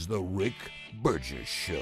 is the Rick Burgess Show.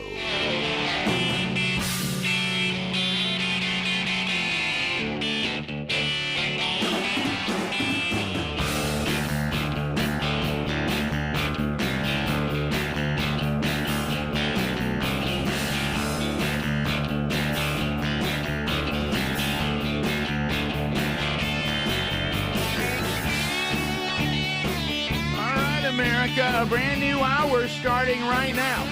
America, a brand new hour starting right now.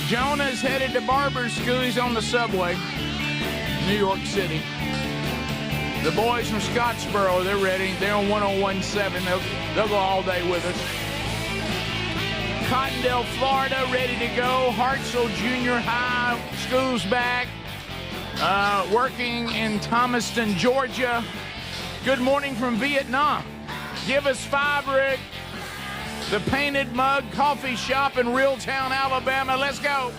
Jonah's headed to barber school. He's on the subway, New York City. The boys from Scottsboro, they're ready. They're on 101.7. They'll go all day with us. Cottondale, Florida, ready to go. Hartselle Junior High, school's back. Working in Thomaston, Georgia. Good morning from Vietnam. Give us 5, Rick. The Painted Mug Coffee Shop in Reeltown, Alabama. Let's go.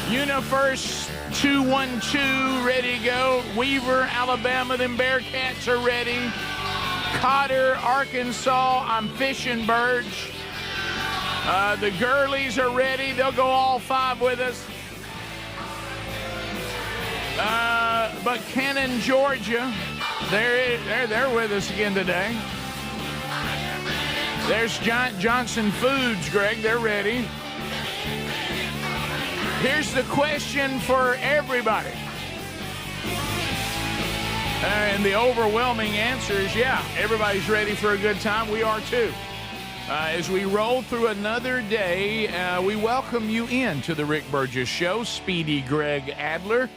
UniFirst 212, ready to go. Weaver, Alabama. Them Bearcats are ready. Cotter, Arkansas. I'm fishing birds. The girlies are ready. They'll go all 5 with us. Buchanan, Georgia. They're with us again today. There's Johnson Foods, Greg. They're ready. Here's the question for everybody. And the overwhelming answer is, yeah, everybody's ready for a good time. We are too. As we roll through another day, we welcome you in to the Rick Burgess Show. Speedy Greg Adler,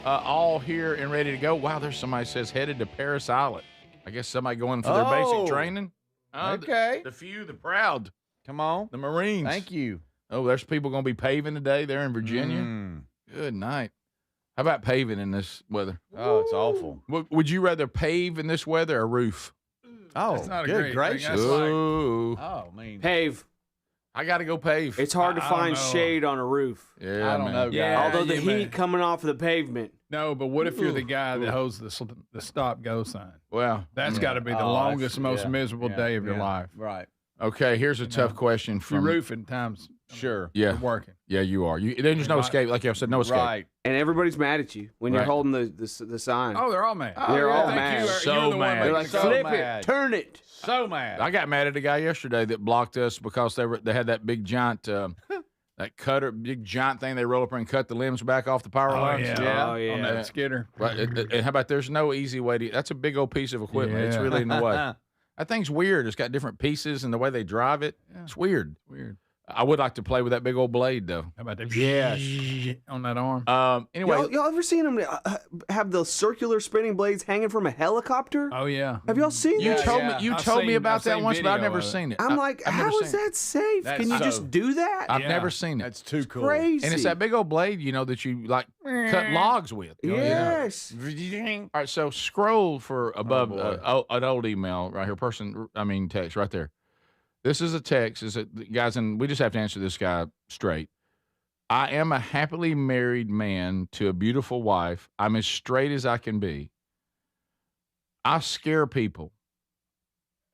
all here and ready to go. Wow, there's somebody says headed to Paris Island. I guess somebody going for their basic training. Okay. The few, the proud. Come on. The Marines. Thank you. Oh, there's people going to be paving today there in Virginia. Good night. How about paving in this weather? Oh, it's awful. Would you rather pave in this weather or roof? Oh, That's not a good great gracious. thing. That's like, Oh, I mean. Pave. I got to go pave. It's hard to I find don't know. shade on a roof. Yeah, I don't man. know, guys. Yeah, Although the you heat may. coming off of the pavement. No, but what if you're the guy that holds the stop go sign? Well, That's got to be the Oh, longest, that's- most yeah, miserable yeah, day of your yeah. life. Right. okay, here's a tough question If you're from roofing, times Sure. Yeah, working. yeah, you are. There's no escape. Like I said, no escape. Right. And everybody's mad at you when you're Right. holding the sign. Oh, they're all mad. They're all I think mad. you're So the one mad. making They're like, the so call. flip mad. it, turn it. So mad. I got mad at a guy yesterday that blocked us because they had that big giant that cutter, big giant thing they roll up and cut the limbs back off the power Oh, lines. yeah. Oh, yeah. On Yeah. that skidder. But and how about there's no easy way to? That's a big old piece of equipment. It's Yeah. really no way. That thing's weird. It's got different pieces and the way they drive it. It's weird. Weird. I would like to play with that big old blade though. How about that? Yes. On that arm. Anyway, Y'all ever seen them have the circular spinning blades hanging from a helicopter? Oh, yeah. Have y'all seen you that? told yeah. me you I've told me seen- about I've that seen once, but I've video never of it. seen it. I'm like, I've never how is seen it. that safe? That's Can you so- just do that? I've Yeah. never seen it. That's too cool. Crazy. And it's that big old blade, that you like cut logs with. Yes. All right, so scroll for above boy. an old email right here. Text right there. This is a text. Guys, and we just have to answer this guy straight. I am a happily married man to a beautiful wife. I'm as straight as I can be. I scare people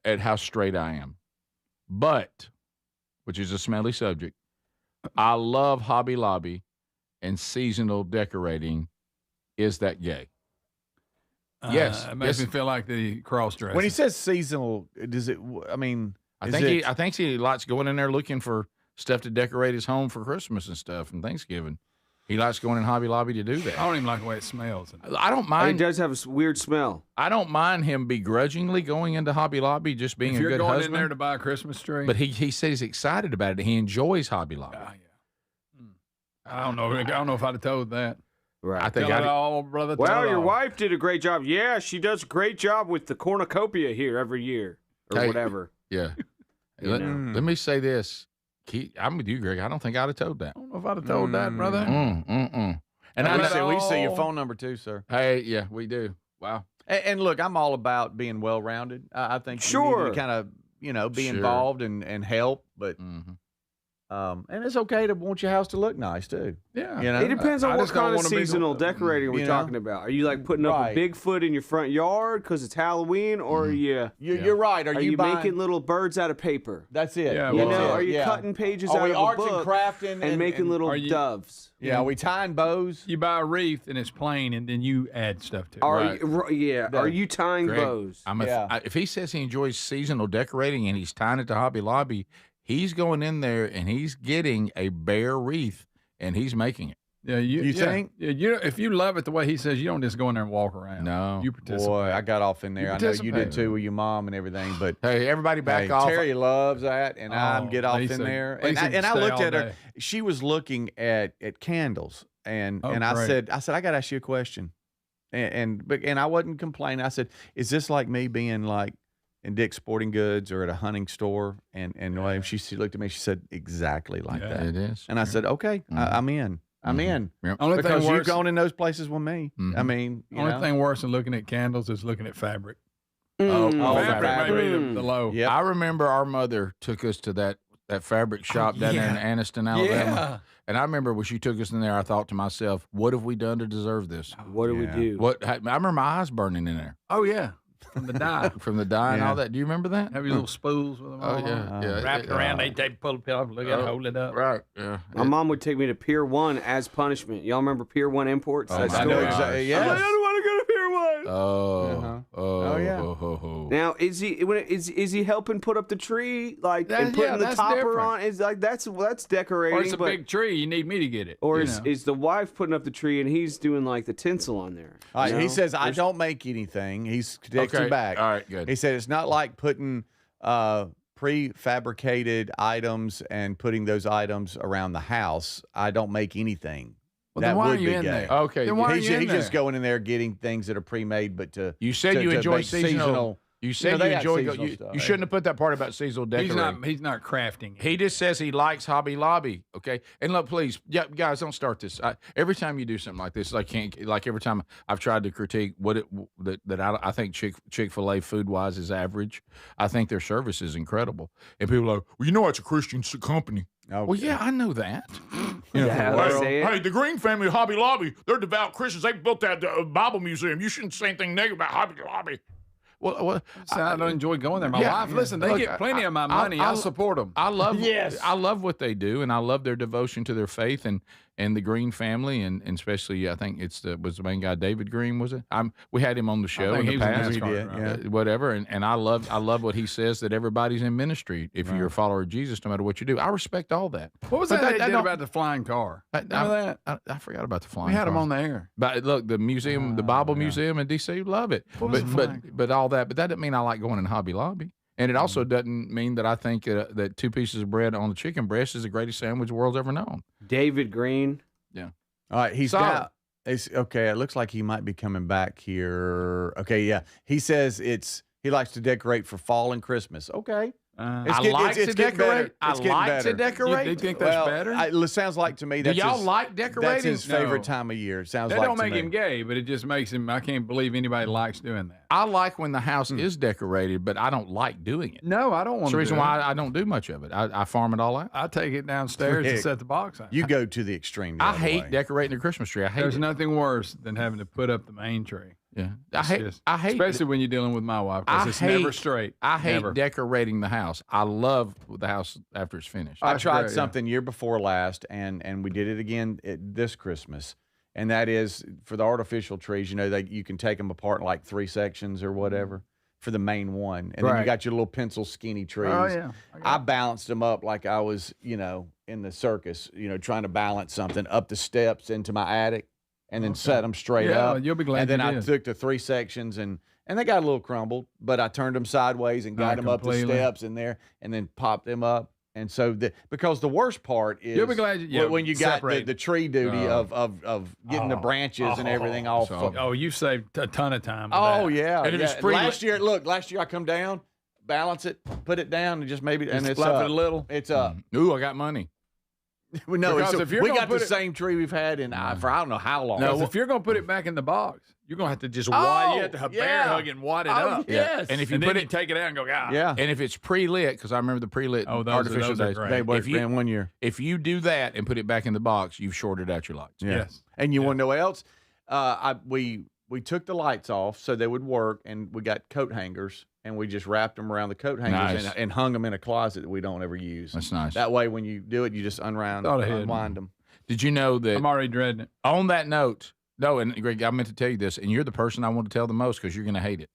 at how straight I am. But, which is a smelly subject, I love Hobby Lobby and seasonal decorating. Is that gay? Yes. It makes Yes. me feel like the cross dress. When he says seasonal, does it, I mean, I think he likes going in there looking for stuff to decorate his home for Christmas and stuff and Thanksgiving. He likes going in Hobby Lobby to do I that. don't even like the way it smells. I don't It mind. does have a weird smell. I don't mind him begrudgingly going into Hobby Lobby, just being If a you're good going husband. in there to buy a Christmas tree. But he says he's excited about it. He enjoys Hobby Lobby. Yeah. I don't know. I don't know if I'd have told that. Right. I think Tell it I. all, brother. Well, tell it your all. wife did a great job. Yeah, she does a great job with the cornucopia here every year or Hey. whatever. Yeah. You Let, know. let me say this. I'm with you, Greg. I don't think I'd have told that. I don't know if I'd have told that, brother. And and I know, we see your phone number too, sir. hey, yeah, we do. Wow. And look, I'm all about being well-rounded. I think you Sure. need to kind of, be Sure. involved and help, but Mhm. And it's okay to want your house to look nice too. Yeah. You know? It depends on I what just don't kind of wanna be- seasonal decorating we're you know? talking about. Are you like putting up Right. a Bigfoot in your front yard because it's Halloween, or are you You're right. Are you buying? making little birds out of paper? That's it. Yeah, You well, know, are you yeah. cutting pages Are out we of a arts book and crafting and making little Are you- doves? Yeah, are we tying bows? You buy a wreath and it's plain, and then you add stuff to it. Are are you tying Greg, bows? If he says he enjoys seasonal decorating and he's tying it to Hobby Lobby, he's going in there and he's getting a bear wreath and he's making it. Yeah, You think? Yeah, if you love it the way he says, you don't just go in there and walk around. No. You participate. Boy, I got off in there. I know you did participate. too with your mom and everything, but Hey, everybody back hey, off. Terry loves that, and I get off Lisa- in there. And Lisa I, can and I stay looked all at her. day. She was looking at candles, and Oh, I great. said, I got to ask you a question, and I wasn't complaining. I said, is this like me being like in Dick's Sporting Goods or at a hunting store? And she looked at me. She said, exactly like Yeah. that. It is. And I said, okay, I'm in. I'm in. Yep. Only Because thing you've worse, gone in those places with me. Mhm. I mean, you only know. thing worse than looking at candles is looking at fabric. Oh, fabric fabric. may be the low. Yep. I remember our mother took us to that fabric shop down there in Anniston, Alabama. Yeah. And I remember when she took us in there, I thought to myself, what have we done to deserve this? What do we Yeah. do? I remember my eyes burning in there Oh, yeah. From the dye. from the dye and Yeah. all that. Do you remember that? Have your little spools with them Oh, all yeah. on. Yeah. Wrap it around, they pull it off, look at it, hold it up. Right. Yeah. My mom would take me to Pier 1 as punishment. Y'all remember Pier 1 Imports? Oh, That my I know store? gosh. exactly. I Yes. don't want to go to Pier 1. Oh. Uh-huh. Oh. yeah. Ho, ho, ho. Now is he helping put up the tree and Yeah, putting the that's topper different. on? Is like that's decorating. Or it's a but, big tree, you need me to get it. or you is, know. is the wife putting up the tree and he's doing like the tinsel on there? All right, you he know? says, I don't make anything. He's takes Okay. you back. All right, good. He said, it's not like putting prefabricated items and putting those items around the house. I don't make anything. Well, that then why would are you be in gay. there? Okay. Then why are He's, you in he's just there? going in there getting things that are pre-made, but You said you to enjoy make seasonal. You said they you got enjoy. seasonal You stuff. shouldn't have put that part about seasonal decorating. He's not crafting it. He just says he likes Hobby Lobby. Okay, and look, please, yeah, guys, don't start this. Every time you do something like this, I can't. Like every time I've tried to critique that I think Chick-fil-A food wise is average. I think their service is incredible, and people are like, well, you know, it's a Christian company. Okay. Well, yeah, I know that. You know, Yeah, well, say it. hey, the Green family of Hobby Lobby, they're devout Christians. They built that Bible museum. You shouldn't say anything negative about Hobby Lobby. Well, So I don't enjoy going there. My Yeah, wife, yeah. listen, they Look, get plenty of my money. I support them. I love Yes. I love what they do, and I love their devotion to their faith and the Green family, and especially I think was the main guy David Green, was it? We had him on the show in think the he was a past, NASCAR did, driver. yeah. whatever, and I love what he says that everybody's in ministry if you're a follower of Jesus, no matter what you do. I respect all that. What was But that they did don't- about the flying car? Remember that? I forgot about the flying. We had them cars. on the air. But look, the museum, the Bible Museum in DC, love it. What was the flag? But all that, but that doesn't mean I like going in Hobby Lobby. And it also doesn't mean that I think that 2 pieces of bread on the chicken breast is the greatest sandwich the world's ever known. David Green. All right, he's Solid. down. It's okay. It looks like he might be coming back here. Okay, yeah. He says he likes to decorate for fall and Christmas. Okay. It's I getting- like it's to getting decorate. better. I It's getting like better. to decorate. You think that's Well, better? It sounds like to me Do that's y'all his, like that's decorating? his favorite No. time of year. Sounds that like don't to make me. him gay, but it just makes him. I can't believe anybody likes doing that. I like when the house is decorated, but I don't like doing it. No, I don't want That's to. the reason why I don't do much of it. I farm it all out. I take it downstairs and Rick, set the box out. You go to the extreme. the I other hate way. decorating the Christmas tree. I hate There's it. nothing worse than having to put up the main tree. Yeah, It's just- especially when you're dealing with my wife, because it's never straight. I hate Never. decorating the house. I love the house after it's finished. I That's tried great, yeah. something year before last, and we did it again this Christmas, and that is for the artificial trees. You know, you can take them apart in like 3 sections or whatever for the main one, and then you Right. got your little pencil skinny trees. Oh yeah. I balanced them up like I was, in the circus, trying to balance something up the steps into my attic, and then set them straight Yeah, up. well, you'll be glad And then you I did. took the 3 sections and they got a little crumbled, but I turned them sideways and got Not them up the completely. steps in there, and then popped them up. And so, because the worst part is You'll be glad when you got separate. the tree duty of getting the branches and everything all. Oh, you saved a ton of time. With Oh that. yeah, And if it's yeah. pretty- Last year I come down, balance it, put it down, and just maybe and Just it's fluff up. it a little. It's up. Ooh, I got money. Well, no, Because so if you're we gonna got the put it- same tree we've had for I don't know how long. Because if you're going to put it back in the box, you're going to have to just wad. You have to bear hug and wad it up. yes. And if you And put then it, take it out and go, God. Yeah. and if it's pre-lit, because I remember the pre-lit Oh, artificial those are days. great. They worked If you- in 1 year. If you do that and put it back in the box, you've shorted out your lights. Yeah. Yes. And you want to know what else? We took the lights off so they would work, and we got coat hangers, and we just wrapped them around the coat hangers Nice. and hung them in a closet that we don't ever use. That's nice. That way, when you do it, you just Thought ahead. unwind them. Did you know that I'm already dreading it. on that note, no, and Greg, I meant to tell you this, and you're the person I want to tell the most because you're going to hate it.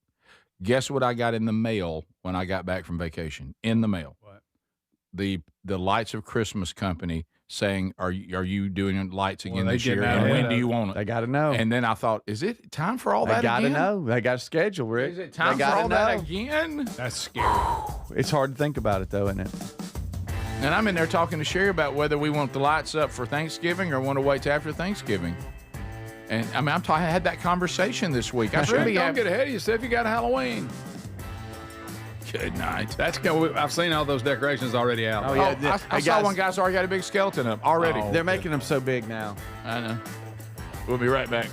Guess what I got in the mail when I got back from vacation? In the mail. What? The Lights of Christmas company saying, are you doing lights again they this year? getting out And ahead when of do you it. want it? They got to know. And then I thought, is it time for all They that got to again? know. They got a schedule, Rick. Is it time They for gotta all that know. again? That's scary. It's hard to think about it, though, isn't it? And I'm in there talking to Sherry about whether we want the lights up for Thanksgiving or want to wait till after Thanksgiving. And I mean, I had that conversation this week. I Rick, really don't have. get ahead of yourself. You got Halloween. Good night. That's I've seen all those decorations already out. Oh, Oh, yeah. I Hey, saw guys, one guy's already got a big skeleton up already. Oh. They're making them so big now. I know. We'll be right back.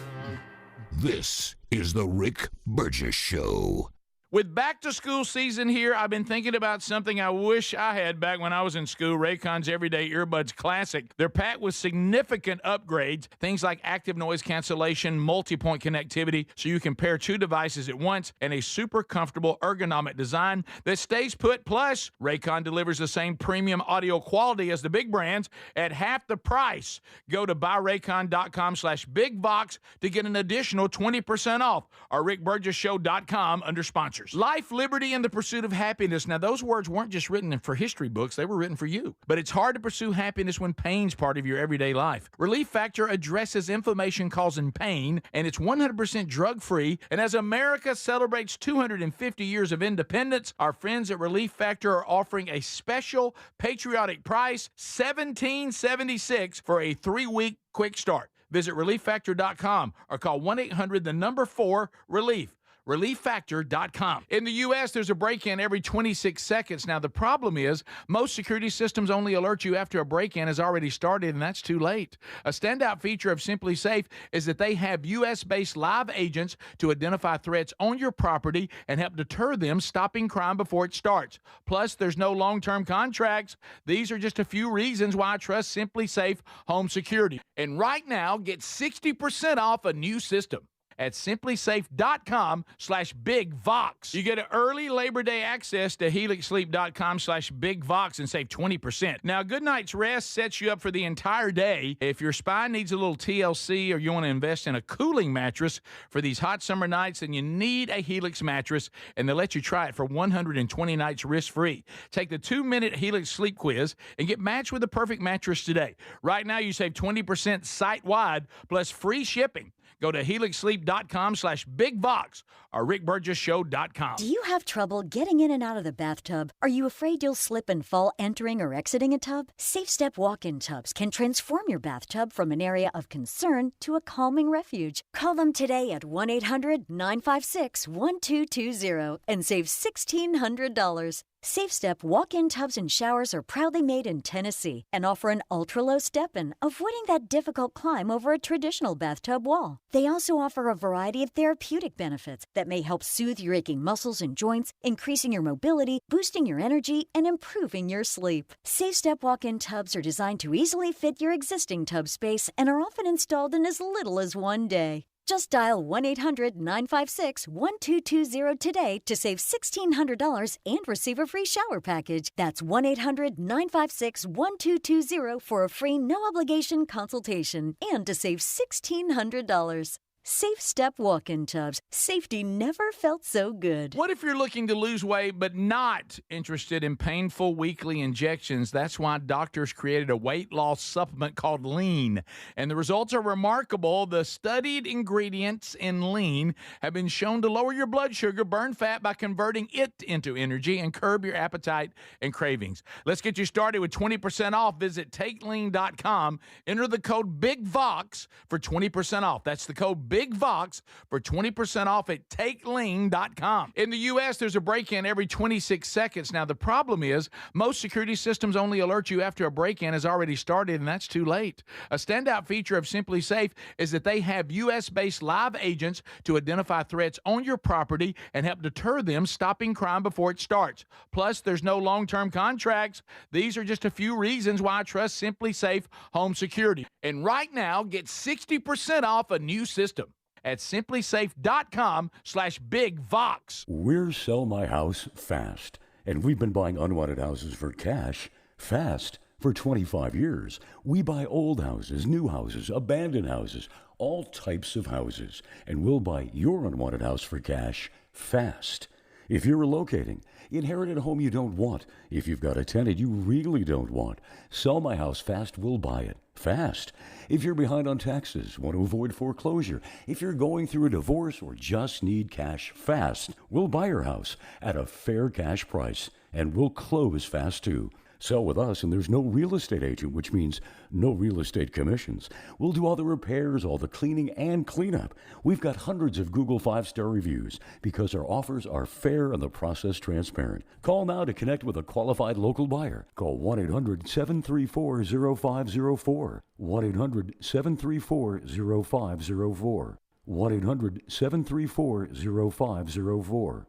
This is the Rick Burgess Show. With back-to-school season here, I've been thinking about something I wish I had back when I was in school, Raycon's Everyday Earbuds Classic. They're packed with significant upgrades, things like active noise cancellation, multi-point connectivity, so you can pair two devices at once, and a super comfortable ergonomic design that stays put. Plus, Raycon delivers the same premium audio quality as the big brands at half the price. Go to buyraycon.com/bigbox to get an additional 20% off, or rickburgessshow.com under sponsors. Life, liberty, and the pursuit of happiness. Now, those words weren't just written for history books. They were written for you. But it's hard to pursue happiness when pain's part of your everyday life. Relief Factor addresses inflammation causing pain, and it's 100% drug-free. And as America celebrates 250 years of independence, our friends at Relief Factor are offering a special patriotic price, $17.76 for a 3-week quick start. Visit relieffactor.com or call 1-800-4-RELIEF. ReliefFactor.com. In the U.S., there's a break-in every 26 seconds. Now, the problem is most security systems only alert you after a break-in has already started, and that's too late. A standout feature of Simply Safe is that they have U.S.-based live agents to identify threats on your property and help deter them, stopping crime before it starts. Plus, there's no long-term contracts. These are just a few reasons why I trust Simply Safe Home Security. And right now, get 60% off a new system at simplysafe.com/bigvox. You get an early Labor Day access to helixsleep.com/bigvox and save 20%. Now, a good night's rest sets you up for the entire day. If your spine needs a little TLC or you want to invest in a cooling mattress for these hot summer nights, then you need a Helix mattress, and they'll let you try it for 120 nights risk-free. Take the 2-minute Helix sleep quiz and get matched with the perfect mattress today. Right now, you save 20% site-wide plus free shipping. Go to helixsleep.com/bigvox or rickburgessshow.com. Do you have trouble getting in and out of the bathtub? Are you afraid you'll slip and fall entering or exiting a tub? Safe Step walk-in tubs can transform your bathtub from an area of concern to a calming refuge. Call them today at 1-800-956-1220 and save $1,600. Safe Step walk-in tubs and showers are proudly made in Tennessee and offer an ultra-low step-in, avoiding that difficult climb over a traditional bathtub wall. They also offer a variety of therapeutic benefits that may help soothe your aching muscles and joints, increasing your mobility, boosting your energy, and improving your sleep. Safe Step walk-in tubs are designed to easily fit your existing tub space and are often installed in as little as 1 day. Just dial 1-800-956-1220 today to save $1,600 and receive a free shower package. That's 1-800-956-1220 for a free no-obligation consultation and to save $1,600. Safe Step walk-in tubs. Safety never felt so good. What if you're looking to lose weight but not interested in painful weekly injections? That's why doctors created a weight loss supplement called Lean. And the results are remarkable. The studied ingredients in Lean have been shown to lower your blood sugar, burn fat by converting it into energy, and curb your appetite and cravings. Let's get you started with 20% off. Visit TakeLean.com. Enter the code BIGVOX for 20% off. That's the code Big Vox for 20% off at takeling.com. In the U.S., there's a break-in every 26 seconds. Now, the problem is most security systems only alert you after a break-in has already started, and that's too late. A standout feature of Simply Safe is that they have U.S.-based live agents to identify threats on your property and help deter them, stopping crime before it starts. Plus, there's no long-term contracts. These are just a few reasons why I trust Simply Safe Home Security. And right now, get 60% off a new system at simplysafe.com/bigvox. We're Sell My House Fast, and we've been buying unwanted houses for cash fast for 25 years. We buy old houses, new houses, abandoned houses, all types of houses, and we'll buy your unwanted house for cash fast. If you're relocating, inherited a home you don't want, if you've got a tenant you really don't want, Sell My House Fast will buy it fast. If you're behind on taxes, want to avoid foreclosure, if you're going through a divorce or just need cash fast, we'll buy your house at a fair cash price, and we'll close fast too. Sell with us, and there's no real estate agent, which means no real estate commissions. We'll do all the repairs, all the cleaning, and cleanup. We've got hundreds of Google 5-star reviews because our offers are fair and the process transparent. Call now to connect with a qualified local buyer. Call 1-800-734-0504. 1-800-734-0504. 1-800-734-0504.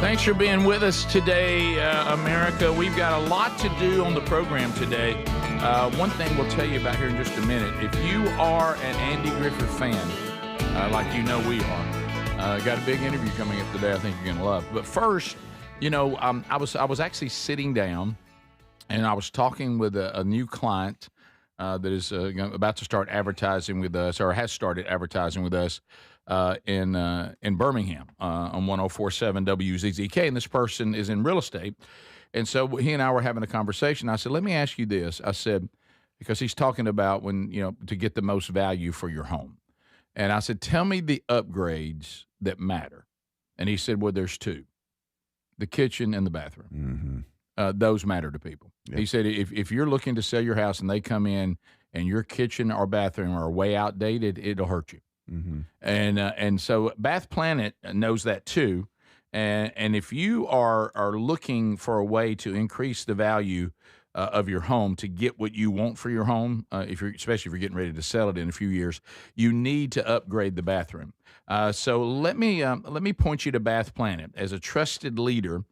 Thanks for being with us today, America. We've got a lot to do on the program today. One thing we'll tell you about here in just a minute. If you are an Andy Griffith fan, like you know we are, got a big interview coming up today I think you're going to love. But first, you know, I was actually sitting down and I was talking with a new client that is about to start advertising with us, or has started advertising with us in Birmingham on 104.7 WZZK, and this person is in real estate. And so he and I were having a conversation. I said, let me ask you this. I said, because he's talking about when, you know, to get the most value for your home. And I said, tell me the upgrades that matter. And he said, well, there's two, the kitchen and the bathroom. Mm-hmm. Those matter to people. Yep. He said, if you're looking to sell your house and they come in and your kitchen or bathroom are way outdated, it'll hurt you. Mm-hmm. And so Bath Planet knows that too. And if you are looking for a way to increase the value of your home to get what you want for your home, especially if you're getting ready to sell it in a few years, you need to upgrade the bathroom. So let me point you to Bath Planet as a trusted leader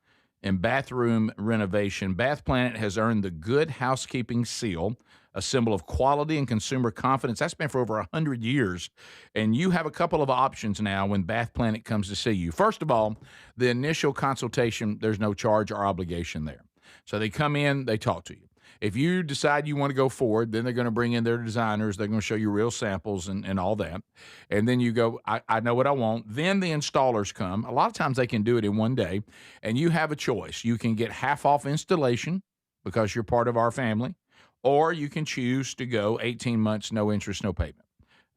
in bathroom renovation. Bath Planet has earned the Good Housekeeping Seal, a symbol of quality and consumer confidence. That's been for over 100 years. And you have a couple of options now when Bath Planet comes to see you. First of all, the initial consultation, there's no charge or obligation there. So they come in, they talk to you. If you decide you want to go forward, then they're going to bring in their designers. They're going to show you real samples and all that. And then you go, I know what I want. Then the installers come. A lot of times they can do it in one day. And you have a choice. You can get half off installation because you're part of our family. Or you can choose to go 18 months, no interest, no payment.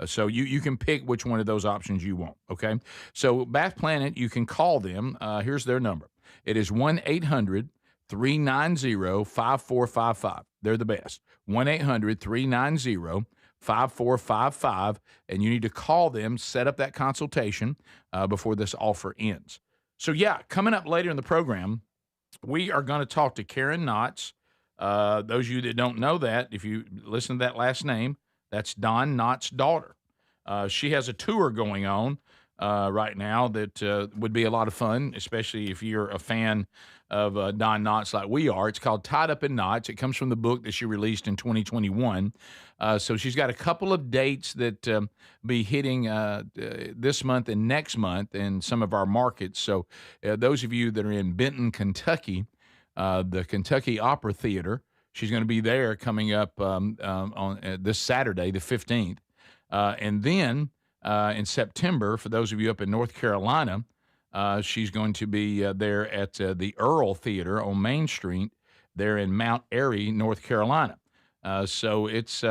So you can pick which one of those options you want, okay? So Bath Planet, you can call them. Here's their number. It is 1-800-390-5455. They're the best. 1-800-390-5455. And you need to call them, set up that consultation before this offer ends. So, yeah, coming up later in the program, we are going to talk to Karen Knotts. Those of you that don't know that, if you listen to that last name, that's Don Knotts' daughter. She has a tour going on right now that would be a lot of fun, especially if you're a fan of Don Knotts like we are. It's called Tied Up in Knots. It comes from the book that she released in 2021. So she's got a couple of dates that be hitting this month and next month in some of our markets. So those of you that are in Benton, Kentucky, the Kentucky Opera Theater, she's going to be there coming up on this Saturday, the 15th. And then in September, for those of you up in North Carolina, she's going to be there at the Earl Theater on Main Street there in Mount Airy, North Carolina. So it's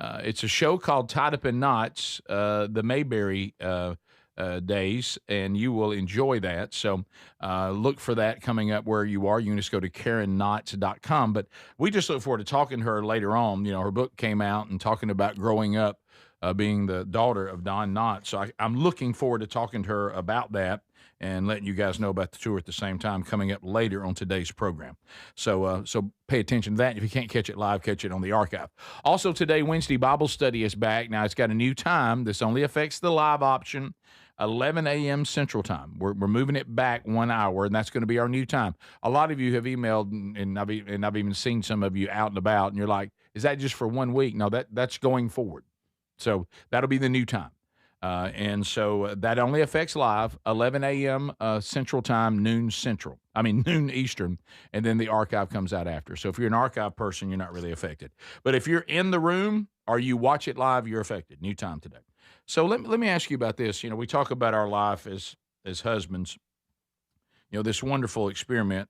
It's a show called Tied Up in Knots, the Mayberry days, and you will enjoy that. So look for that coming up where you are. You can just go to KarenKnotts.com. But we just look forward to talking to her later on. You know, her book came out and talking about growing up, being the daughter of Don Knotts. So I'm looking forward to talking to her about that and letting you guys know about the tour at the same time coming up later on today's program. So pay attention to that. If you can't catch it live, catch it on the archive. Also today, Wednesday Bible study is back. Now, it's got a new time. This only affects the live option, 11 a.m. Central Time. We're moving it back 1 hour, and that's going to be our new time. A lot of you have emailed, and I've even seen some of you out and about, and you're like, is that just for 1 week? No, that's going forward. So that'll be the new time. And so that only affects live, 11 a.m. Central Time, noon Eastern, and then the archive comes out after. So if you're an archive person, you're not really affected. But if you're in the room or you watch it live, you're affected. New time today. So let me ask you about this. You know, we talk about our life as husbands. You know, this wonderful experiment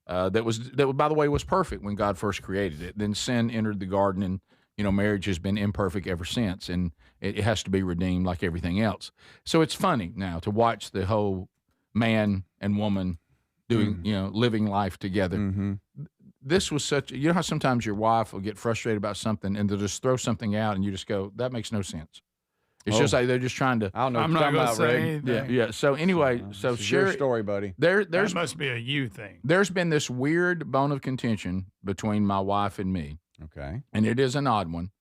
that by the way was perfect when God first created it. Then sin entered the garden, and you know, marriage has been imperfect ever since, and it has to be redeemed like everything else. So it's funny now to watch the whole man and woman doing, living life together. Mm-hmm. This was you know how sometimes your wife will get frustrated about something and they'll just throw something out and you just go, that makes no sense. It's just like they're just trying to. I don't know. I'm what not you're going to talking about, say Rick. anything. Yeah. So anyway, so This is share your story, buddy. That must be a you thing. There's been this weird bone of contention between my wife and me. Okay. And it is an odd one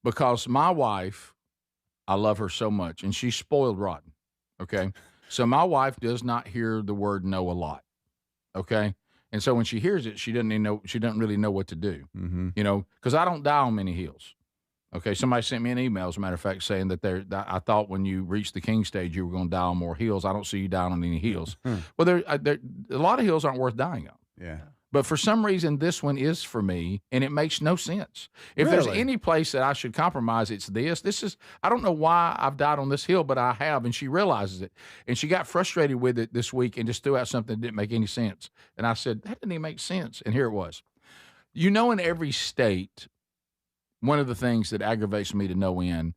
because my wife, I love her so much, and she's spoiled rotten, okay? So my wife does not hear the word no a lot, okay? And so when she hears it, she doesn't really know what to do, because I don't die on many hills, okay? Somebody sent me an email, as a matter of fact, saying that I thought when you reached the king stage, you were going to die on more hills. I don't see you dying on any hills. Well, a lot of hills aren't worth dying on. Yeah. But for some reason, this one is for me, and it makes no sense. If there's any place that I should compromise, it's this. I don't know why I've died on this hill, but I have, and she realizes it. And she got frustrated with it this week and just threw out something that didn't make any sense. And I said, that didn't even make sense. And here it was. You know, in every state, one of the things that aggravates me to no end,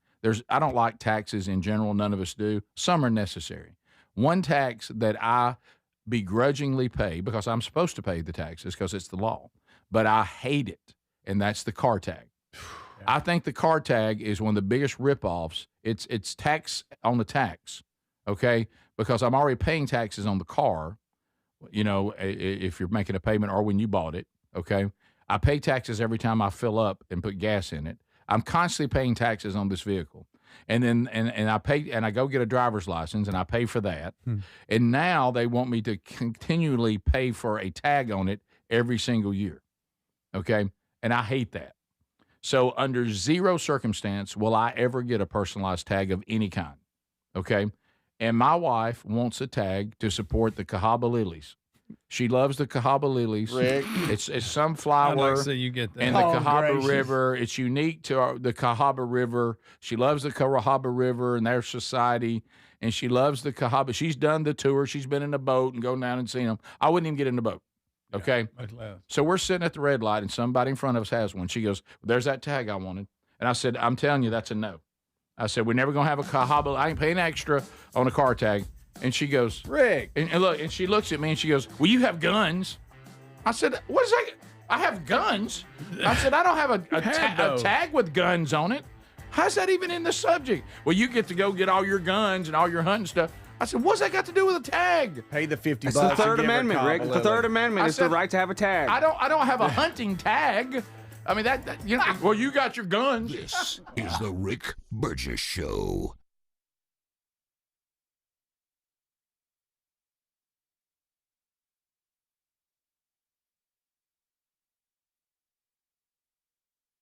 I don't like taxes in general. None of us do. Some are necessary. One tax that I begrudgingly pay, because I'm supposed to pay the taxes because it's the law, but I hate it, and that's the car tag. I think the car tag is one of the biggest ripoffs. It's tax on the tax, okay? Because I'm already paying taxes on the car, if you're making a payment or when you bought it, okay? I pay taxes every time I fill up and put gas in it. I'm constantly paying taxes on this vehicle. And then and I pay, and I go get a driver's license and I pay for that. And now they want me to continually pay for a tag on it every single year. Okay? And I hate that. So under zero circumstance will I ever get a personalized tag of any kind. Okay? And my wife wants a tag to support the Cahaba lilies. She loves the Cahaba lilies. Rick. It's sunflower I'd like to say you get that. and the Cahaba River. It's unique to the Cahaba River. She loves the Cahaba River and their society, and she loves the Cahaba. She's done the tour. She's been in the boat and gone down and seen them. I wouldn't even get in the boat. Okay? So we're sitting at the red light, and somebody in front of us has one. She goes, there's that tag I wanted. And I said, I'm telling you, that's a no. I said, we're never going to have a Cahaba. I ain't paying extra on a car tag. And she goes, Rick. And look, and she looks at me and she goes, well, you have guns. I said, what is that? I have guns? I said, I don't have a tag with guns on it. How's that even in the subject? Well, you get to go get all your guns and all your hunting stuff. I said, what's that got to do with a tag? Pay the $50. It's the Third Amendment, Rick. The Third Amendment is the right to have a tag. I don't have a hunting tag. I mean, well, you got your guns. This is the Rick Burgess Show.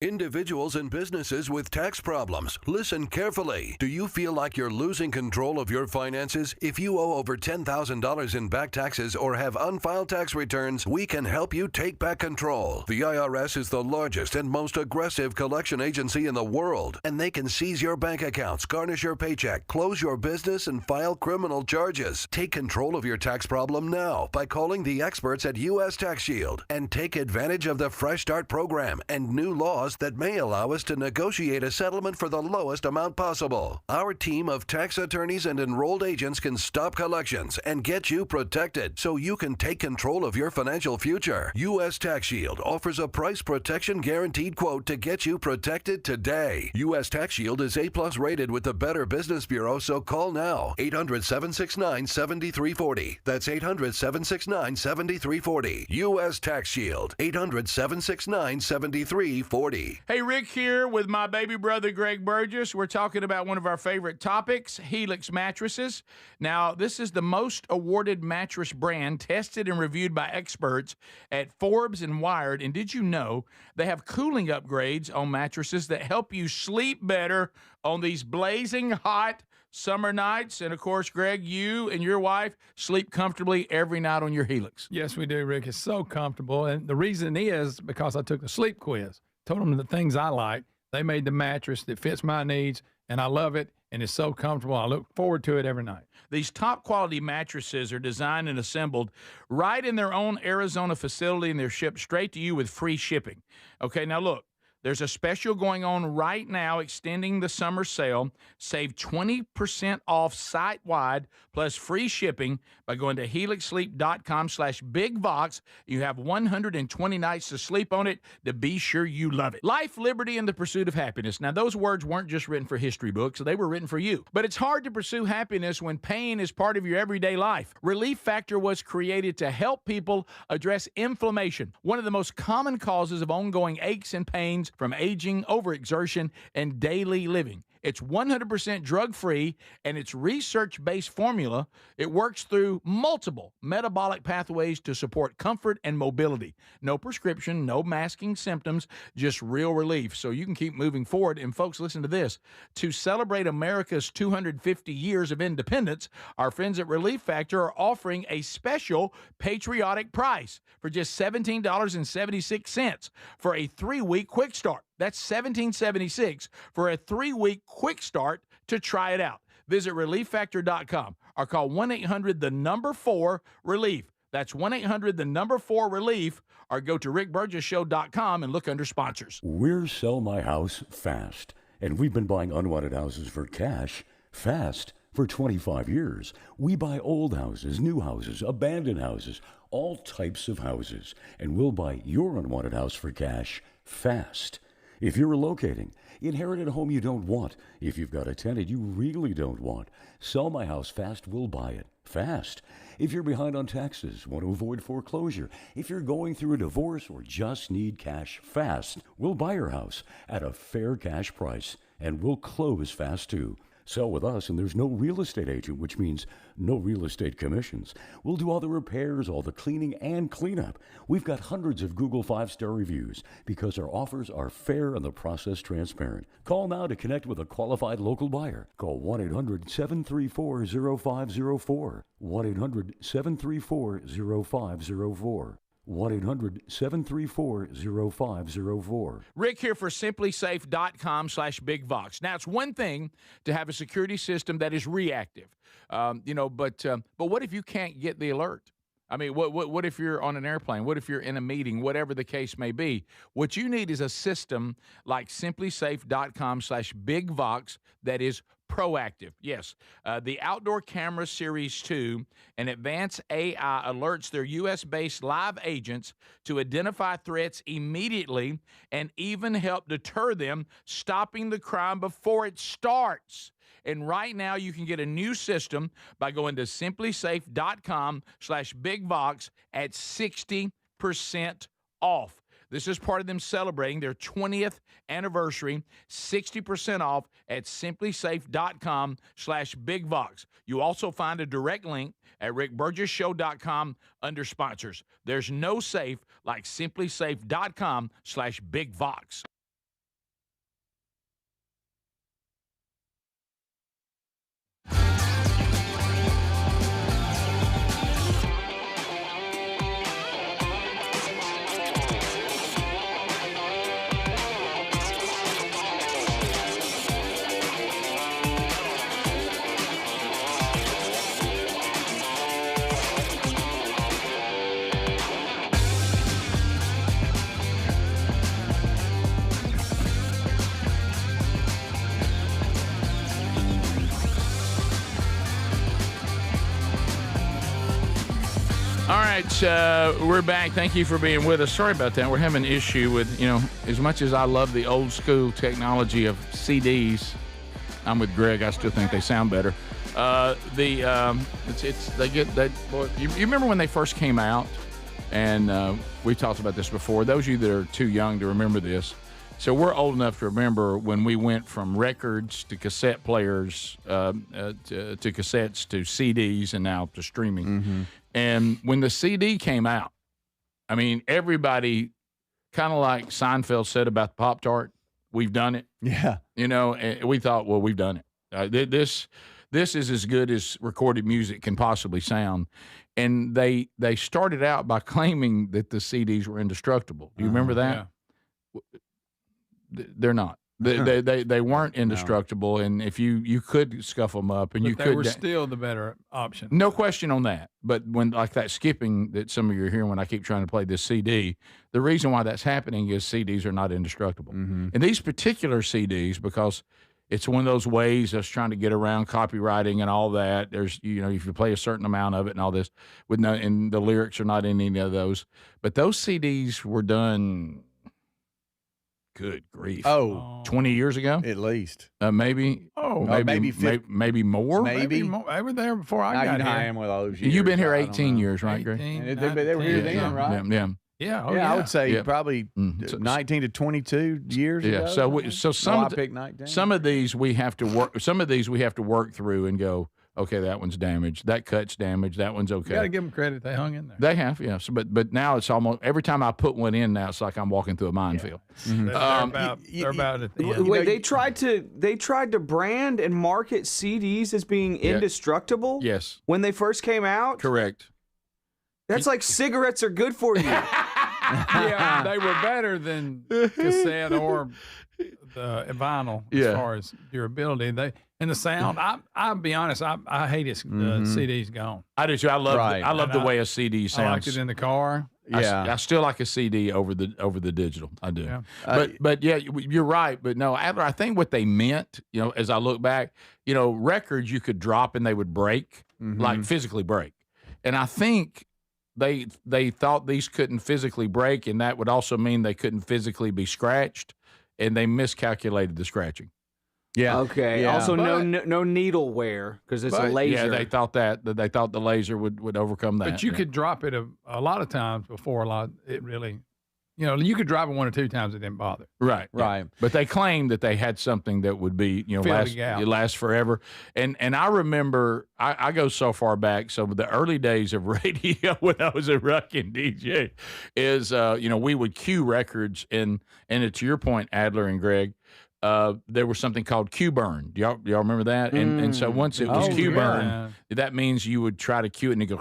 Individuals and businesses with tax problems, listen carefully. Do you feel like you're losing control of your finances? If you owe over $10,000 in back taxes or have unfiled tax returns, we can help you take back control. The IRS is the largest and most aggressive collection agency in the world, and they can seize your bank accounts, garnish your paycheck, close your business, and file criminal charges. Take control of your tax problem now by calling the experts at U.S. Tax Shield and take advantage of the Fresh Start program and new laws us that may allow us to negotiate a settlement for the lowest amount possible. Our team of tax attorneys and enrolled agents can stop collections and get you protected so you can take control of your financial future. U.S. Tax Shield offers a price protection guaranteed quote to get you protected today. U.S. Tax Shield is A+ rated with the Better Business Bureau, so call now. 800-769-7340. That's 800-769-7340. U.S. Tax Shield. 800-769-7340. Hey, Rick here with my baby brother, Greg Burgess. We're talking about one of our favorite topics, Helix mattresses. Now, this is the most awarded mattress brand tested and reviewed by experts at Forbes and Wired. And did you know they have cooling upgrades on mattresses that help you sleep better on these blazing hot summer nights? And of course, Greg, you and your wife sleep comfortably every night on your Helix. Yes, we do, Rick. It's so comfortable. And the reason is because I took the sleep quiz, told them the things I like. They made the mattress that fits my needs, and I love it, and it's so comfortable. I look forward to it every night. These top quality mattresses are designed and assembled right in their own Arizona facility, and they're shipped straight to you with free shipping. Okay, now look. There's a special going on right now extending the summer sale. Save 20% off site-wide plus free shipping by going to helixsleep.com/bigvox. You have 120 nights to sleep on it to be sure you love it. Life, liberty, and the pursuit of happiness. Now, those words weren't just written for history books. They were written for you. But it's hard to pursue happiness when pain is part of your everyday life. Relief Factor was created to help people address inflammation, one of the most common causes of ongoing aches and pains from aging, overexertion, and daily living. It's 100% drug-free, and its research-based formula, it works through multiple metabolic pathways to support comfort and mobility. No prescription, no masking symptoms, just real relief, so you can keep moving forward. And folks, listen to this. To celebrate America's 250 years of independence, our friends at Relief Factor are offering a special patriotic price for just $17.76 for a 3-week quick start. That's $17.76 for a 3-week quick start to try it out. Visit ReliefFactor.com or call 1-800-4-RELIEF. That's 1-800-4-RELIEF, or go to RickBurgessShow.com and look under sponsors. We're Sell My House Fast, and we've been buying unwanted houses for cash fast for 25 years. We buy old houses, new houses, abandoned houses, all types of houses, and we'll buy your unwanted house for cash fast. If you're relocating, inherited a home you don't want, if you've got a tenant you really don't want, Sell My House Fast will buy it fast. If you're behind on taxes, want to avoid foreclosure, if you're going through a divorce or just need cash fast, we'll buy your house at a fair cash price, and we'll close fast too. Sell with us, and there's no real estate agent, which means no real estate commissions. We'll do all the repairs, all the cleaning, and cleanup. We've got hundreds of Google 5-star reviews because our offers are fair and the process transparent. Call now to connect with a qualified local buyer. Call 1-800-734-0504. 1-800-734-0504. 1-800-734-0504. Rick here for simplysafe.com/bigvox. Now, it's one thing to have a security system that is reactive, but what if you can't get the alert? I mean, what if you're on an airplane? What if you're in a meeting? Whatever the case may be. What you need is a system like simplysafe.com/bigvox that is proactive. Yes, the Outdoor Camera Series 2 and Advanced AI alerts their U.S.-based live agents to identify threats immediately and even help deter them, stopping the crime before it starts. And right now, you can get a new system by going to simplysafe.com/bigvox at 60% off. This is part of them celebrating their 20th anniversary, 60% off at simplysafe.com/bigvox. You also find a direct link at rickburgessshow.com under sponsors. There's no safe like simplysafe.com/bigvox. right, we're back. Thank you for being with us. Sorry about that. We're having an issue with, as much as I love the old school technology of CDs, I'm with Greg. I still think they sound better. You remember when they first came out, and we talked about this before. Those of you that are too young to remember this, so we're old enough to remember when we went from records to cassette players to cassettes to CDs and now to streaming. Mm-hmm. And when the CD came out, I mean, everybody, kind of like Seinfeld said about the Pop-Tart, we've done it. Yeah. And we thought, well, we've done it. This is as good as recorded music can possibly sound. And they started out by claiming that the CDs were indestructible. Do you remember that? Yeah. They're not. They weren't indestructible, and if you could scuff them up, and They were still the better option. No question on that. But when like that skipping that some of you are hearing when I keep trying to play this CD, the reason why that's happening is CDs are not indestructible. Mm-hmm. And these particular CDs, because it's one of those ways of trying to get around copywriting and all that. There's, if you play a certain amount of it and all this, and the lyrics are not in any of those. But those CDs were done. Good grief! 20 years ago, at least. Maybe. Maybe more. Maybe more. They were there before I got here. I am with all those years. You've been here 18 years, right, Greg? 18, They were here then, right? Yeah. Yeah. I would say probably So- 19 to 22 years Yeah. ago. So I picked 19. some of these we have to work. Some of these we have to work through and go. Okay, that one's damaged. That cut's damaged. That one's okay. You got to give them credit. They hung in there. They have, yeah. So, but now it's almost every time I put one in now, it's like I'm walking through a minefield. Mm-hmm. They're about at the end. Wait, they tried to brand and market CDs as being indestructible? Yes. When they first came out? Correct. That's like cigarettes are good for you. Yeah, they were better than cassette or the vinyl as far as durability. And the sound, I'll be honest, I hate it. CD's gone. I do too. I love the way a CD sounds. I liked it in the car. I still like a CD over the digital. I do. Yeah. But yeah, you're right. But no, Adler, I think what they meant, as I look back, records you could drop and they would break, like physically break. And I think they thought these couldn't physically break, and that would also mean they couldn't physically be scratched, and they miscalculated the scratching. Yeah. Okay. Yeah. Also, no needle wear because it's a laser. Yeah, they thought that they thought the laser would overcome that. But you could drop it a lot of times before it really, you could drop it 1 or 2 times, it didn't bother. Right. Right. But they claimed that they had something that would be, Fill the gap. last forever. And I remember, I go so far back. So the early days of radio when I was a rockin' DJ is, we would cue records and to your point, Adler and Greg, there was something called cue burn. Do y'all remember that? And so once it was cue burn, that means you would try to cue it and it go,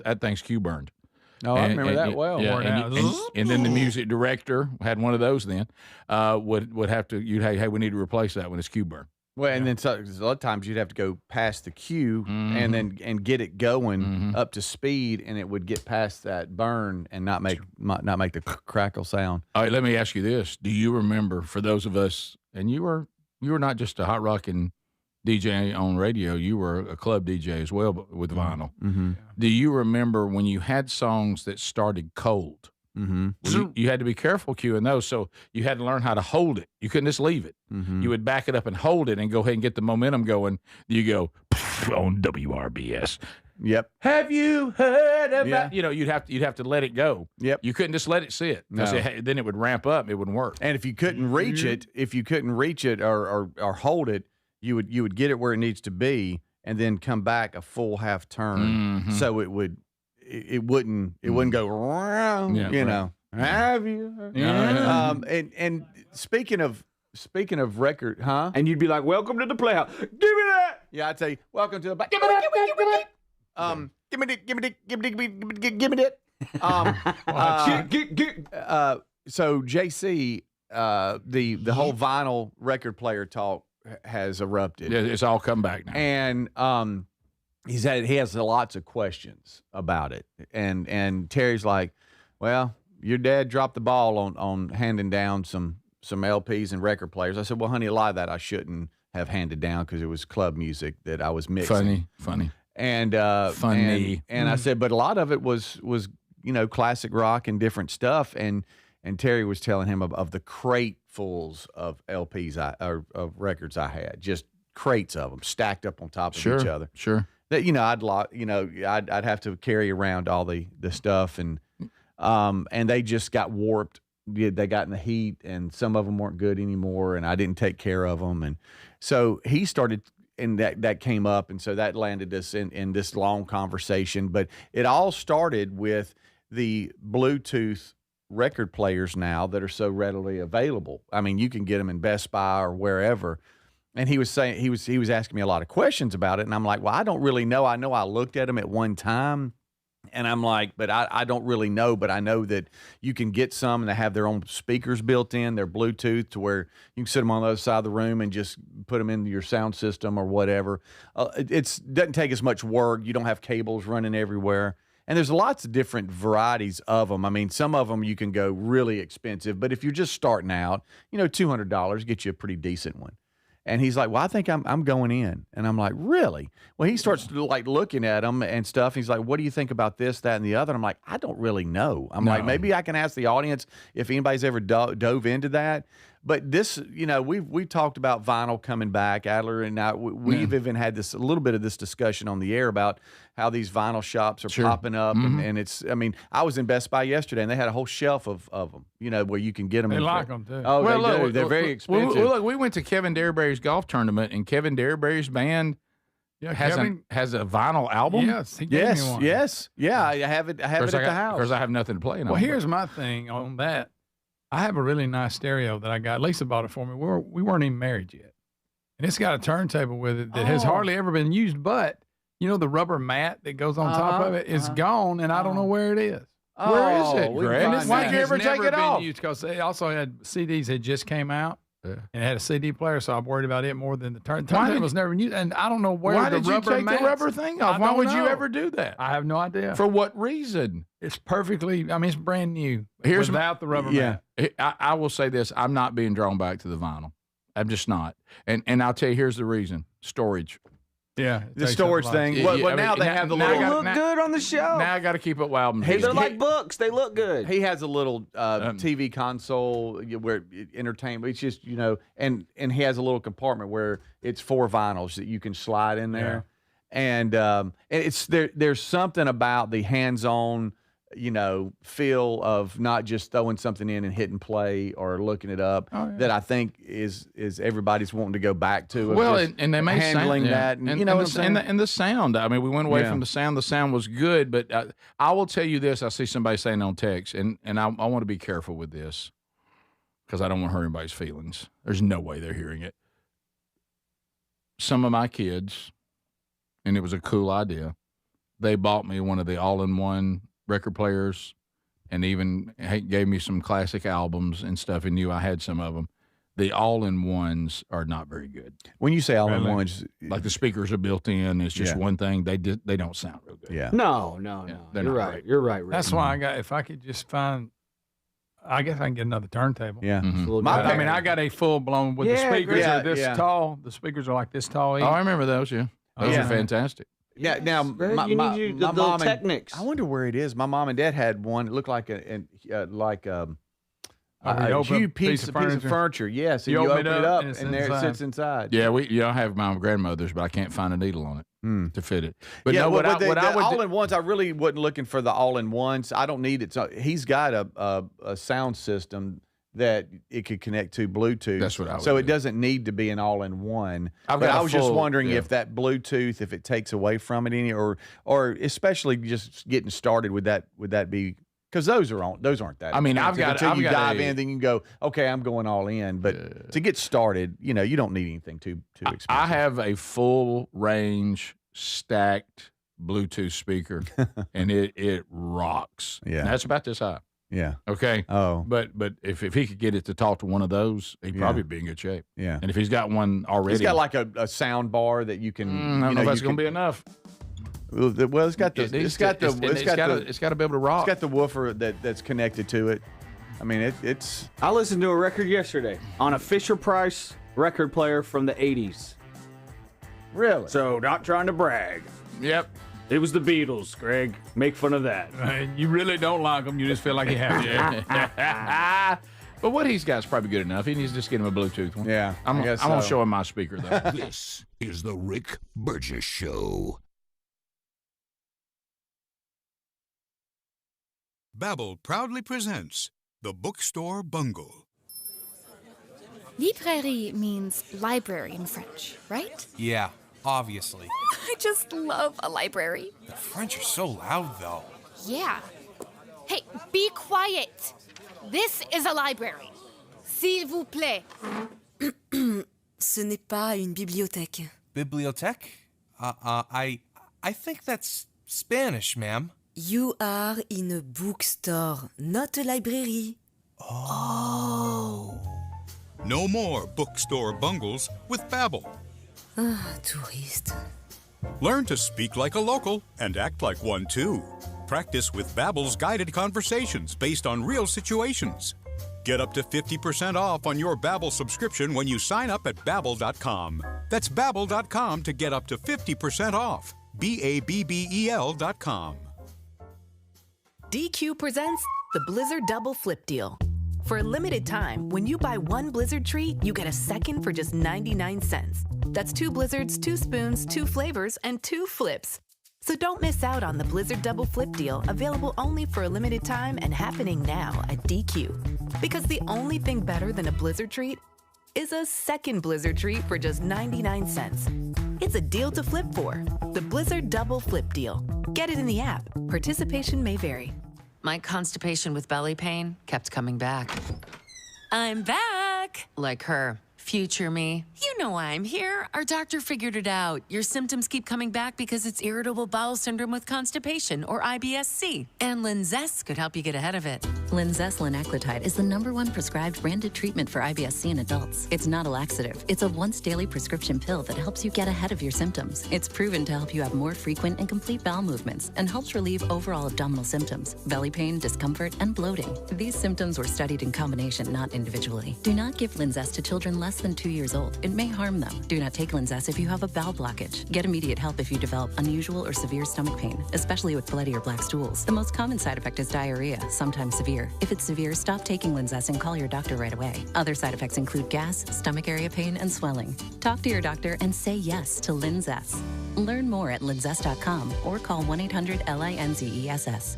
that thing's cue burned. Oh, I remember that well. Yeah, and then the music director had one of those. Then would have to hey, we need to replace that when it's cue burn. Well, and then a lot of times you'd have to go past the cue and get it going up to speed, and it would get past that burn and not make the crackle sound. All right, let me ask you this: do you remember, for those of us, and you were not just a hot rockin' DJ on radio, you were a club DJ as well, but with vinyl. Mm-hmm. Do you remember when you had songs that started cold? Mm-hmm. Well, you had to be careful cueing those, so you had to learn how to hold it. You couldn't just leave it. Mm-hmm. You would back it up and hold it and go ahead and get the momentum going. You go on WRBS. Yep. Have you heard about? You'd have to let it go. Yep. You couldn't just let it sit. No. Then it would ramp up. It wouldn't work. And if you couldn't reach it, or hold it, you would get it where it needs to be, and then come back a full half turn, so it wouldn't go around. Have you heard? And speaking of record, huh? And you'd be like, "Welcome to the Playhouse. Give me that." Yeah, I'd say, "Welcome to the back. Give me that. Give me that. So JC, the whole vinyl record player talk has erupted. Yeah, it's all come back now. And he has lots of questions about it. And Terry's like, well, your dad dropped the ball on handing down some LPs and record players. I said, well, honey, a lot of that I shouldn't have handed down because it was club music that I was mixing. Funny. And Funny. And I said, but a lot of it was classic rock and different stuff. And Terry was telling him of the cratefuls of LPs or of records I had, just crates of them stacked up on top of each other. Sure. That I'd have to carry around all the stuff, and they just got warped. They got in the heat, and some of them weren't good anymore, and I didn't take care of them, and so he started. And that came up, and so that landed us in this long conversation. But it all started with the Bluetooth record players now that are so readily available. I mean, you can get them in Best Buy or wherever. And he was saying he was asking me a lot of questions about it, and I'm like, well, I don't really know. I know I looked at them at one time, and I'm like, but I don't really know. But I know that you can get some, and they have their own speakers built in. They're Bluetooth to where you can sit them on the other side of the room and just put them into your sound system or whatever. It doesn't take as much work. You don't have cables running everywhere. And there's lots of different varieties of them. I mean, some of them you can go really expensive, but if you're just starting out, $200 gets you a pretty decent one. And he's like, well, I think I'm going in. And I'm like, really? Well, he starts like looking at them and stuff. He's like, what do you think about this, that, and the other? And I'm like, I don't really know. I'm like, maybe I can ask the audience if anybody's ever dove into that. But this, we've talked about vinyl coming back. Adler and I, we've even had a little bit of this discussion on the air about how these vinyl shops are popping up. And it's, I was in Best Buy yesterday, and they had a whole shelf of them, where you can get them. They like them, too. Oh, well, they do. They're very expensive. Look, we went to Kevin Derryberry's golf tournament, and Kevin Derryberry's band has a vinyl album. Yes, he gave me one. Yes. Yeah, I have it at the house. Because I have nothing to play on. Well, here's my thing on that. I have a really nice stereo that I got. Lisa bought it for me. We weren't even married yet. And it's got a turntable with it that has hardly ever been used, but the rubber mat that goes on top of it is gone, and I don't know where it is. Where is it, Greg? Why'd you ever take it off? Because they also had CDs that just came out. Yeah. And it had a CD player, so I'm worried about it more than the turntable was never used. And I don't know where why the did you take the rubber thing off? Why would you ever do that? I have no idea. For what reason? It's perfectly, it's brand new. Without the rubber mat. I will say this. I'm not being drawn back to the vinyl. I'm just not. And I'll tell you, here's the reason. Storage. Yeah. The storage thing. Now they have the little. They look good on the shelf. Now I got to keep up with albums. Hey, they're like books. They look good. He has a little TV console where entertainment. It's just and he has a little compartment where it's 4 vinyls that you can slide in there, and it's there's something about the hands-on feel of not just throwing something in and hitting play or looking it up that I think is everybody's wanting to go back to. Well, and they may handling that, and the sound. I mean, we went away from the sound. The sound was good, but I will tell you this. I see somebody saying on text, and I want to be careful with this because I don't want to hurt anybody's feelings. There's no way they're hearing it. Some of my kids, and it was a cool idea, they bought me one of the all-in-one record players and even gave me some classic albums and stuff, and knew I had some of them. The all-in-ones are not very good. When you say all-in-ones, like the speakers are built in, it's just one thing. They don't sound real good. Yeah. No. You're right. Great. You're right, Rick. That's why if I could just find, I guess I can get another turntable. Yeah. Mm-hmm. I got a full-blown with the speakers are this tall. The speakers are like this tall. Oh, I remember those, Those are fantastic. Yeah, now my mom Technics. I wonder where it is. My mom and dad had one. It looked like a huge piece of furniture. Yes, and you open it up, and there it sits inside. Yeah, I have my grandmother's, but I can't find a needle on it to fit it. But the all-in-ones, I really wasn't looking for the all-in-ones. I don't need it. So he's got a sound system that it could connect to Bluetooth. That's what I would So do. it doesn't need to be an all-in-one. But I was just wondering if that Bluetooth, if it takes away from it any, or especially just getting started, would that be, because those aren't that. I mean, until you dive in, then you can go, okay, I'm going all in. But to get started, you don't need anything too expensive. I have a full range stacked Bluetooth speaker, and it rocks. Yeah, and that's about this high. Yeah. Okay. Oh. But if he could get it to talk to one of those, he'd probably be in good shape. Yeah. And if he's got one already, he's got like a sound bar that you can. I don't know if that's going to be enough. Well, it's got to be able to rock. It's got the woofer that's connected to it. I mean, it's. I listened to a record yesterday on a Fisher-Price record player from the '80s. Really? So, not trying to brag. Yep. It was the Beatles, Greg. Make fun of that. You really don't like them. You just feel like you have to. But what he's got is probably good enough. He needs to just get him a Bluetooth one. Yeah, I'm I guess going to so. show him my speaker, though. This is the Rick Burgess Show. Babbel proudly presents The Bookstore Bungle. Librairie means library in French, right? Yeah, obviously. I just love a library. The French are so loud, though. Yeah. Hey, be quiet. This is a library. S'il vous plaît. Ce n'est pas une bibliothèque. Bibliothèque? I think that's Spanish, ma'am. You are in a bookstore, not a library. Oh. No more bookstore bungles with Babbel. Ah, touriste. Learn to speak like a local and act like one too. Practice with Babbel's guided conversations based on real situations. Get up to 50% off on your Babbel subscription when you sign up at Babbel.com. That's Babbel.com to get up to 50% off. Babbel.com. DQ presents the Blizzard Double Flip Deal. For a limited time, when you buy one Blizzard treat, you get a second for just 99 cents. That's 2 Blizzards, 2 spoons, 2 flavors, and 2 flips. So don't miss out on the Blizzard Double Flip Deal, available only for a limited time and happening now at DQ. Because the only thing better than a Blizzard treat is a second Blizzard treat for just 99 cents. It's a deal to flip for. The Blizzard Double Flip Deal. Get it in the app. Participation may vary. My constipation with belly pain kept coming back. I'm back! Like her. Future me. You know why I'm here. Our doctor figured it out. Your symptoms keep coming back because it's irritable bowel syndrome with constipation, or IBS-C. And Linzess could help you get ahead of it. Linzess linaclotide is the #1 prescribed branded treatment for IBS-C in adults. It's not a laxative. It's a once-daily prescription pill that helps you get ahead of your symptoms. It's proven to help you have more frequent and complete bowel movements and helps relieve overall abdominal symptoms, belly pain, discomfort, and bloating. These symptoms were studied in combination, not individually. Do not give Linzess to children less than 2 years old. It may harm them. Do not take Linzess if you have a bowel blockage. Get immediate help if you develop unusual or severe stomach pain, especially with bloody or black stools. The most common side effect is diarrhea, sometimes severe. If it's severe, stop taking Linzess and call your doctor right away. Other side effects include gas, stomach area pain, and swelling. Talk to your doctor and say yes to Linzess. Learn more at linzess.com or call 1-800-LINZESS.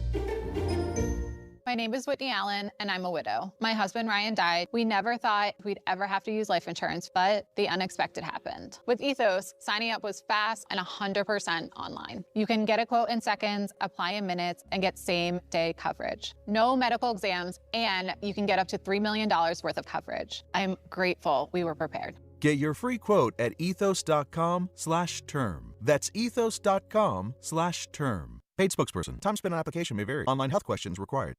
My name is Whitney Allen, and I'm a widow. My husband, Ryan, died. We never thought we'd ever have to use life insurance, but the unexpected happened. With Ethos, signing up was fast and 100% online. You can get a quote in seconds, apply in minutes, and get same-day coverage. No medical exams, and you can get up to $3 million worth of coverage. I'm grateful we were prepared. Get your free quote at ethos.com/term. That's ethos.com/term. Paid spokesperson. Time spent on application may vary. Online health questions required.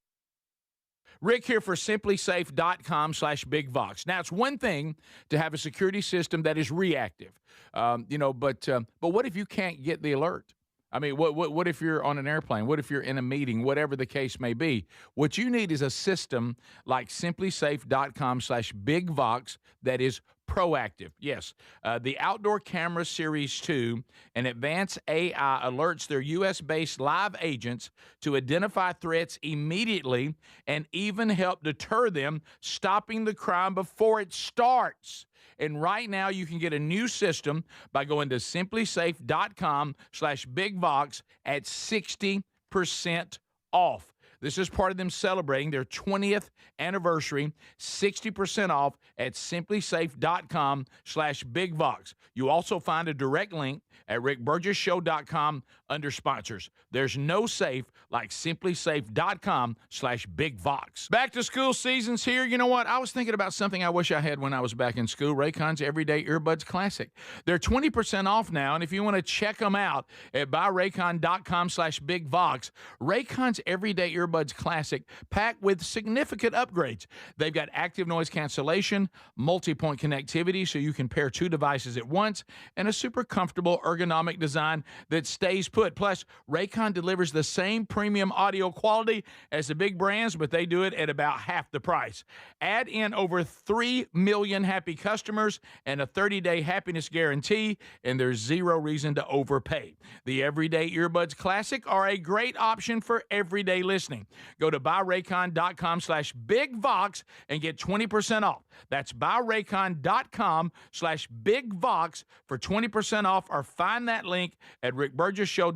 Rick here for simplysafe.com/bigvox. Now, it's one thing to have a security system that is reactive, but what if you can't get the alert? I mean, what if you're on an airplane? What if you're in a meeting? Whatever the case may be. What you need is a system like simplysafe.com/bigvox that is proactive. Yes, the Outdoor Camera Series 2 and advanced AI alerts their U.S.-based live agents to identify threats immediately and even help deter them, stopping the crime before it starts. And right now, you can get a new system by going to simplysafe.com/bigvox at 60% off. This is part of them celebrating their 20th anniversary, 60% off at simplysafe.com/bigvox. You also find a direct link at rickburgesshow.com under sponsors. There's no safe like simplysafe.com/bigvox. Back to school season's here. You know what? I was thinking about something I wish I had when I was back in school, Raycon's Everyday Earbuds Classic. They're 20% off now, and if you want to check them out at buyraycon.com/bigvox, Raycon's Everyday Earbuds Classic packed with significant upgrades. They've got active noise cancellation, multi-point connectivity so you can pair 2 devices at once, and a super comfortable ergonomic design that stays put. Plus, Raycon delivers the same premium audio quality as the big brands, but they do it at about half the price. Add in over 3 million happy customers and a 30-day happiness guarantee, and there's zero reason to overpay. The Everyday Earbuds Classic are a great option for everyday listening. Go to buyraycon.com/bigvox and get 20% off. That's buyraycon.com/bigvox for 20% off, or find that link at rickburgessshow.com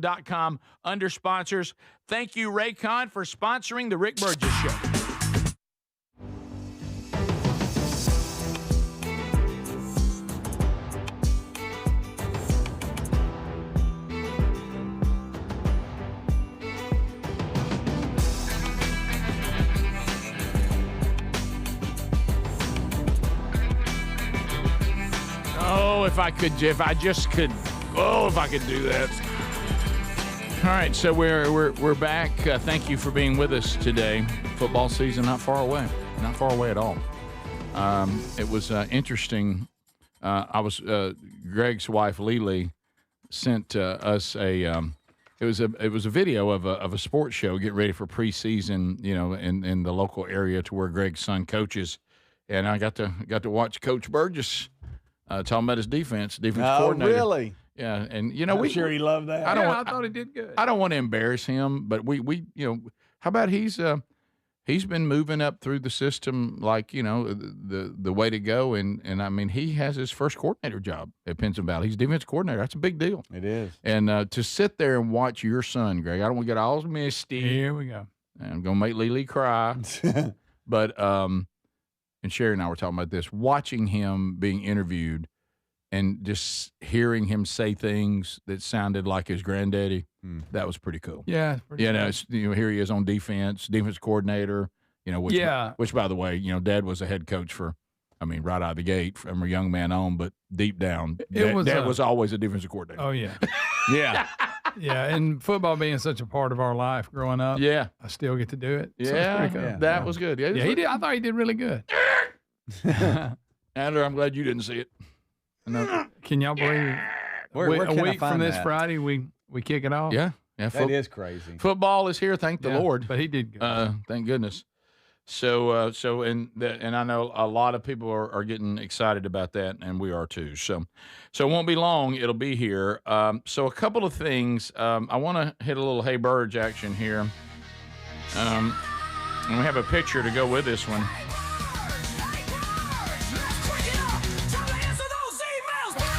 under sponsors. Thank you, Raycon, for sponsoring the Rick Burgess Show. Oh, if I could do that. All right, so we're back. Thank you for being with us today. Football season not far away at all. It was interesting. Greg's wife Lily sent us it was a video of a sports show getting ready for preseason, in the local area to where Greg's son coaches, and I got to watch Coach Burgess talking about his defense coordinator. Really? Yeah, and I'm sure he loved that. I thought he did good. I don't want to embarrass him, but we how about he's been moving up through the system like the way to go, and I mean he has his first coordinator job at Pinson Valley. He's defensive coordinator. That's a big deal. It is. And to sit there and watch your son, Greg, I don't want to get all misty. Here we go. And I'm gonna make Lily cry, but and Sherry and I were talking about this, watching him being interviewed and just hearing him say things that sounded like his granddaddy. That was pretty cool. Yeah. Here he is on defense coordinator, which by the way, Dad was a head coach right out of the gate from a young man on, but deep down, Dad was always a defensive coordinator. Oh, yeah. Yeah. Yeah, and football being such a part of our life growing up. Yeah. I still get to do it. So Yeah, it's pretty cool. that was good. Yeah, he did. I thought he did really good. Andrew, I'm glad you didn't see it. Can y'all believe Where a can I week find from this that? Friday we kick it off? Yeah. That is crazy. Football is here, thank the Lord. But he did good. Thank goodness. So and I know a lot of people are getting excited about that, and we are too. So it won't be long. It'll be here. So a couple of things. I want to hit a little Hey Burge action here. And we have a picture to go with this one.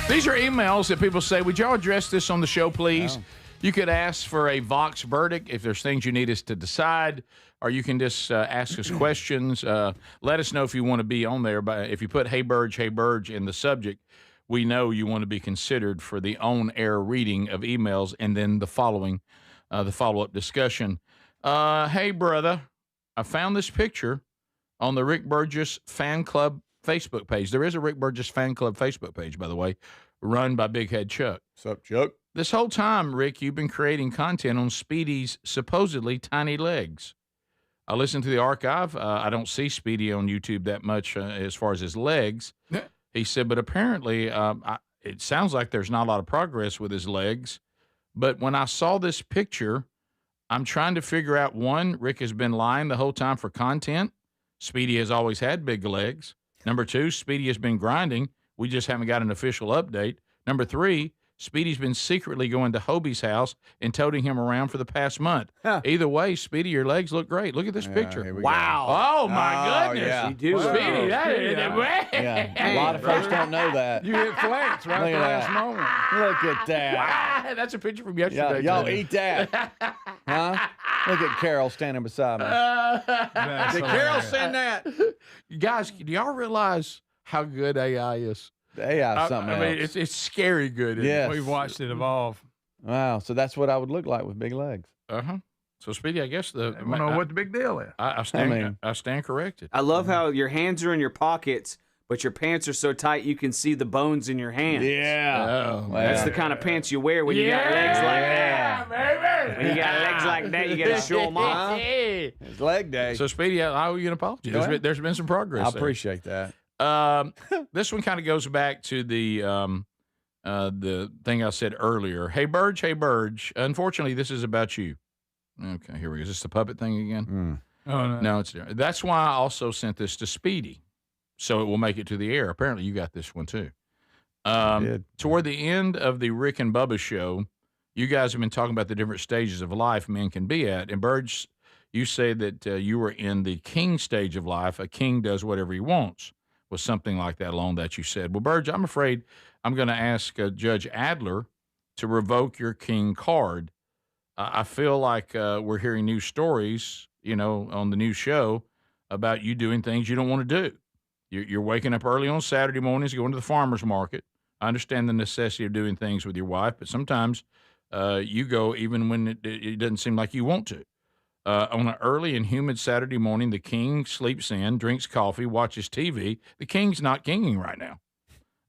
These are emails that people say, would y'all address this on the show, please? No. You could ask for a Vox verdict if there's things you need us to decide, or you can just ask us questions. Let us know if you want to be on there. But if you put Hey Burge in the subject, we know you want to be considered for the on-air reading of emails and then the follow-up discussion. Hey, brother, I found this picture on the Rick Burgess Fan Club Facebook page. There is a Rick Burgess Fan Club Facebook page, by the way, run by Big Head Chuck. What's up, Chuck? This whole time, Rick, you've been creating content on Speedy's supposedly tiny legs. I listened to the archive. I don't see Speedy on YouTube that much as far as his legs. He said, but apparently it sounds like there's not a lot of progress with his legs. But when I saw this picture, I'm trying to figure out, one, Rick has been lying the whole time for content. Speedy has always had big legs. Number two, Speedy has been grinding. We just haven't got an official update. Number three, Speedy's been secretly going to Hobie's house and toting him around for the past month. Either way, Speedy, your legs look great. Look at this picture. Wow. Oh, my goodness. Yeah. You do. Speedy, A lot of folks don't know that. You hit flex right Look at the at last that. moment. Look at that. Wow, that's a picture from yesterday. Y'all too. eat that. Huh? Look at Carol standing beside me. That's Did Carol hilarious. send that? Guys, do y'all realize how good AI is? The AI is something I mean, else. it's scary good. isn't it? Yes. We've watched it evolve. Wow. So that's what I would look like with big legs. Uh-huh. So, Speedy, I guess I don't know what the big deal is. I stand corrected. I love how your hands are in your pockets, but your pants are so tight you can see the bones in your hands. Oh, That's the kind of pants you wear when you got legs like that. Baby. When you got legs like that, you got to show them off. It's leg day. So, Speedy, I owe you an apology. Go ahead. There's been some progress I there. appreciate that. This one kind of goes back to the the thing I said earlier. Hey, Burge. Unfortunately, this is about you. Okay, here we go. Is this the puppet thing again? Oh, no. No, it's different. That's why I also sent this to Speedy, so it will make it to the air. Apparently, you got this one too. Toward the end of the Rick and Bubba show, you guys have been talking about the different stages of life men can be at. And Burge, you say that you were in the king stage of life. A king does whatever he wants. Was something like that along that you said. Well, Burge, I'm afraid I'm going to ask Judge Adler to revoke your king card. I feel like we're hearing new stories, on the new show about you doing things you don't want to do. You're waking up early on Saturday mornings, going to the farmer's market. I understand the necessity of doing things with your wife, but sometimes you go even when it doesn't seem like you want to. On an early and humid Saturday morning, the king sleeps in, drinks coffee, watches TV. The king's not kinging right now.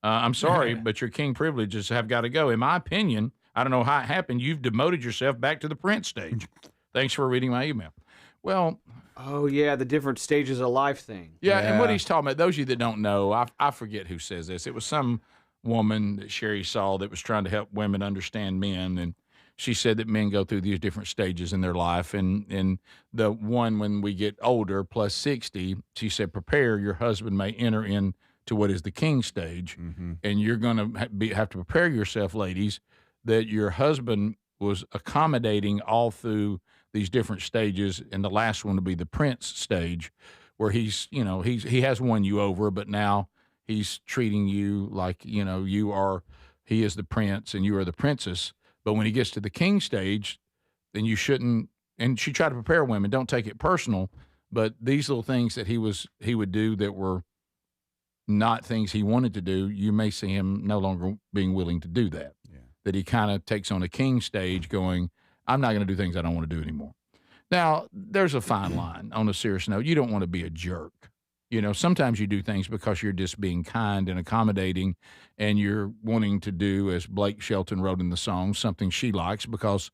I'm sorry, but your king privileges have got to go. In my opinion, I don't know how it happened. You've demoted yourself back to the prince stage. Thanks for reading my email. Well, oh yeah, the different stages of life thing. yeah, and what he's talking about, those of you that don't know, I forget who says this. It was some woman that Sherry saw that was trying to help women understand men, and she said that men go through these different stages in their life, and the one when we get older, plus 60, she said, prepare, your husband may enter into what is the king stage, and you're going to have to prepare yourself, ladies, that your husband was accommodating all through these different stages, and the last one to be the prince stage, where he has won you over, but now he's treating you like, he is the prince and you are the princess. But when he gets to the king stage, then you shouldn't, and she tried to prepare women, don't take it personal, but these little things that he would do that were not things he wanted to do, you may see him no longer being willing to do that. Yeah. That he kind of takes on a king stage going, I'm not going to do things I don't want to do anymore. Now, there's a fine line on a serious note. You don't want to be a jerk. Sometimes you do things because you're just being kind and accommodating, and you're wanting to do, as Blake Shelton wrote in the song, something she likes because,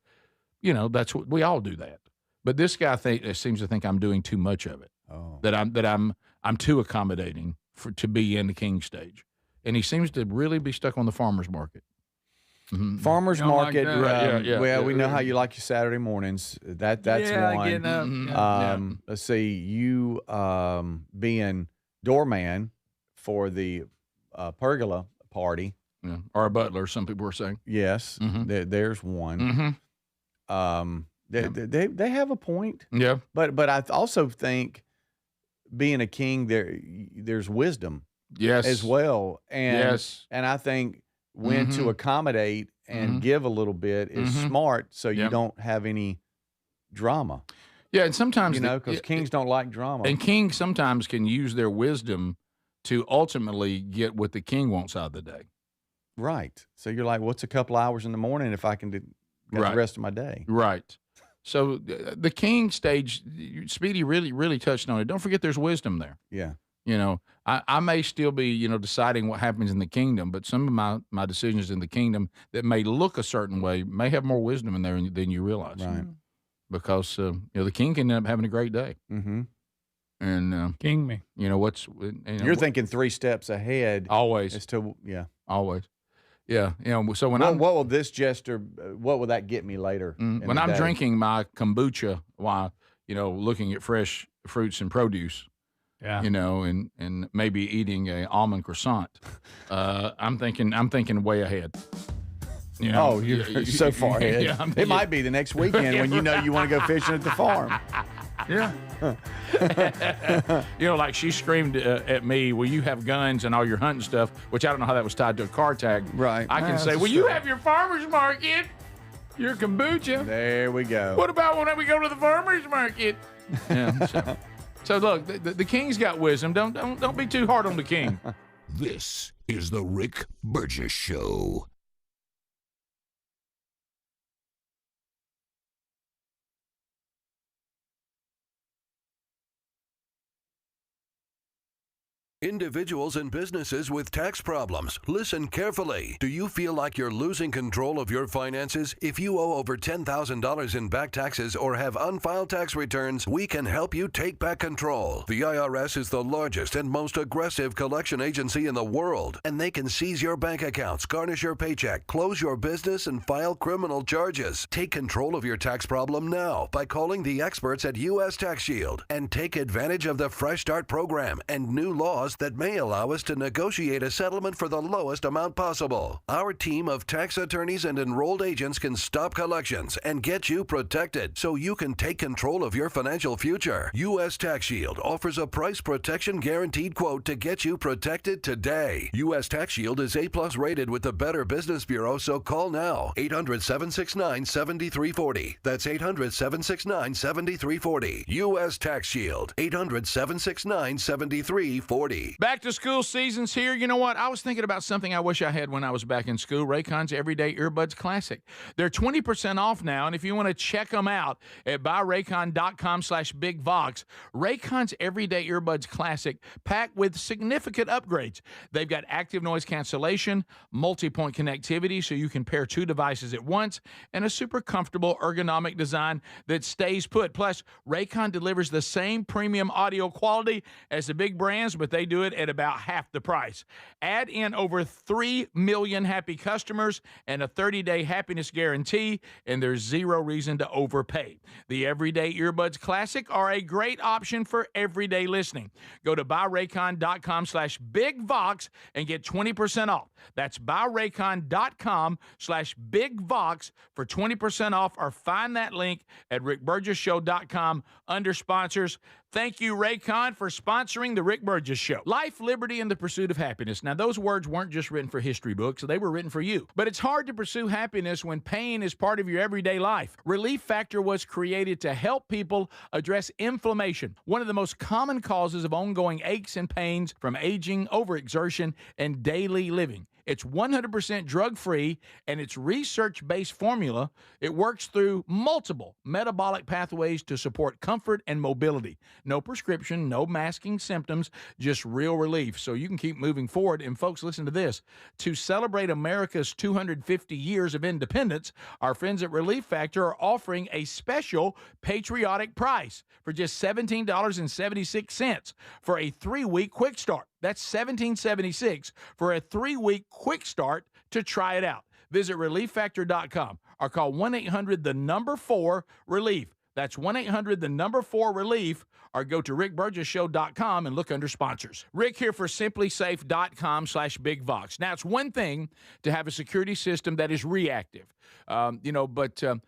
that's what we all do that. But this guy seems to think I'm doing too much of it. Oh. That I'm too accommodating to be in the king stage, and he seems to really be stuck on the farmer's market. Mm-hmm. Farmer's market. Like we know how you like your Saturday mornings. That's one. Getting up. Let's see, you being doorman for the pergola party, or a butler. Some people were saying. Yes, there's one. They have a point. Yeah, but I also think being a king, there's wisdom. Yes, as well, and I think when to accommodate and give a little bit is smart, so you don't have any drama. Yeah, and sometimes because kings don't like drama, and kings sometimes can use their wisdom to ultimately get what the king wants out of the day. Right. So you're like, what's a couple hours in the morning if I can do the rest of my day? Right. So the king stage, Speedy really touched on it. Don't forget, there's wisdom there. Yeah. I may still be, deciding what happens in the kingdom, but some of my decisions in the kingdom that may look a certain way may have more wisdom in there than you realize. Right. Because, the king can end up having a great day. Mm-hmm. And king me. You're thinking 3 steps ahead. Always. As to, always. Yeah. So when what will this gesture, what will that get me later? When I'm drinking my kombucha while, looking at fresh fruits and produce, and maybe eating a almond croissant. I'm thinking way ahead. You're so far ahead. It might be the next weekend when you want to go fishing at the farm. Yeah. Like she screamed at me, will you have guns and all your hunting stuff, which I don't know how that was tied to a car tag. Right. I can say, will you have your farmer's market? Your kombucha. There we go. What about when we go to the farmer's market? Yeah. So look, the king's got wisdom. Don't be too hard on the king. This is the Rick Burgess Show. Individuals and businesses with tax problems, listen carefully. Do you feel like you're losing control of your finances? If you owe over $10,000 in back taxes or have unfiled tax returns, we can help you take back control. The IRS is the largest and most aggressive collection agency in the world, and they can seize your bank accounts, garnish your paycheck, close your business, and file criminal charges. Take control of your tax problem now by calling the experts at U.S. Tax Shield and take advantage of the Fresh Start program and new laws that may allow us to negotiate a settlement for the lowest amount possible. Our team of tax attorneys and enrolled agents can stop collections and get you protected so you can take control of your financial future. U.S. Tax Shield offers a price protection guaranteed quote to get you protected today. U.S. Tax Shield is A+ rated with the Better Business Bureau, so call now. 800-769-7340. That's 800-769-7340. U.S. Tax Shield. 800-769-7340. Back to school season's here. You know what? I was thinking about something I wish I had when I was back in school. Raycon's Everyday Earbuds Classic. They're 20% off now, and if you want to check them out at buyraycon.com/bigvox, Raycon's Everyday Earbuds Classic packed with significant upgrades. They've got active noise cancellation, multi-point connectivity so you can pair two devices at once, and a super comfortable ergonomic design that stays put. Plus, Raycon delivers the same premium audio quality as the big brands, but they do it at about half the price. Add in over 3 million happy customers and a 30-day happiness guarantee, and there's zero reason to overpay. The Everyday Earbuds Classic are a great option for everyday listening. Go to buyraycon.com/bigvox and get 20% off. That's buyraycon.com/bigvox for 20% off, or find that link at rickburgesshow.com under sponsors. Thank you, Raycon, for sponsoring The Rick Burgess Show. Life, liberty, and the pursuit of happiness. Now, those words weren't just written for history books. They were written for you. But it's hard to pursue happiness when pain is part of your everyday life. Relief Factor was created to help people address inflammation, one of the most common causes of ongoing aches and pains from aging, overexertion, and daily living. It's 100% drug-free, and its research-based formula, it works through multiple metabolic pathways to support comfort and mobility. No prescription, no masking symptoms, just real relief, so you can keep moving forward. And folks, listen to this. To celebrate America's 250 years of independence, our friends at Relief Factor are offering a special patriotic price for just $17.76 for a 3-week quick start. That's $17.76 for a 3-week quick start to try it out. Visit ReliefFactor.com or call 1-800-4-RELIEF. That's 1-800-4-RELIEF, or go to rickburgesshow.com and look under sponsors. Rick here for simplysafe.com/bigvox. Now, it's one thing to have a security system that is reactive, but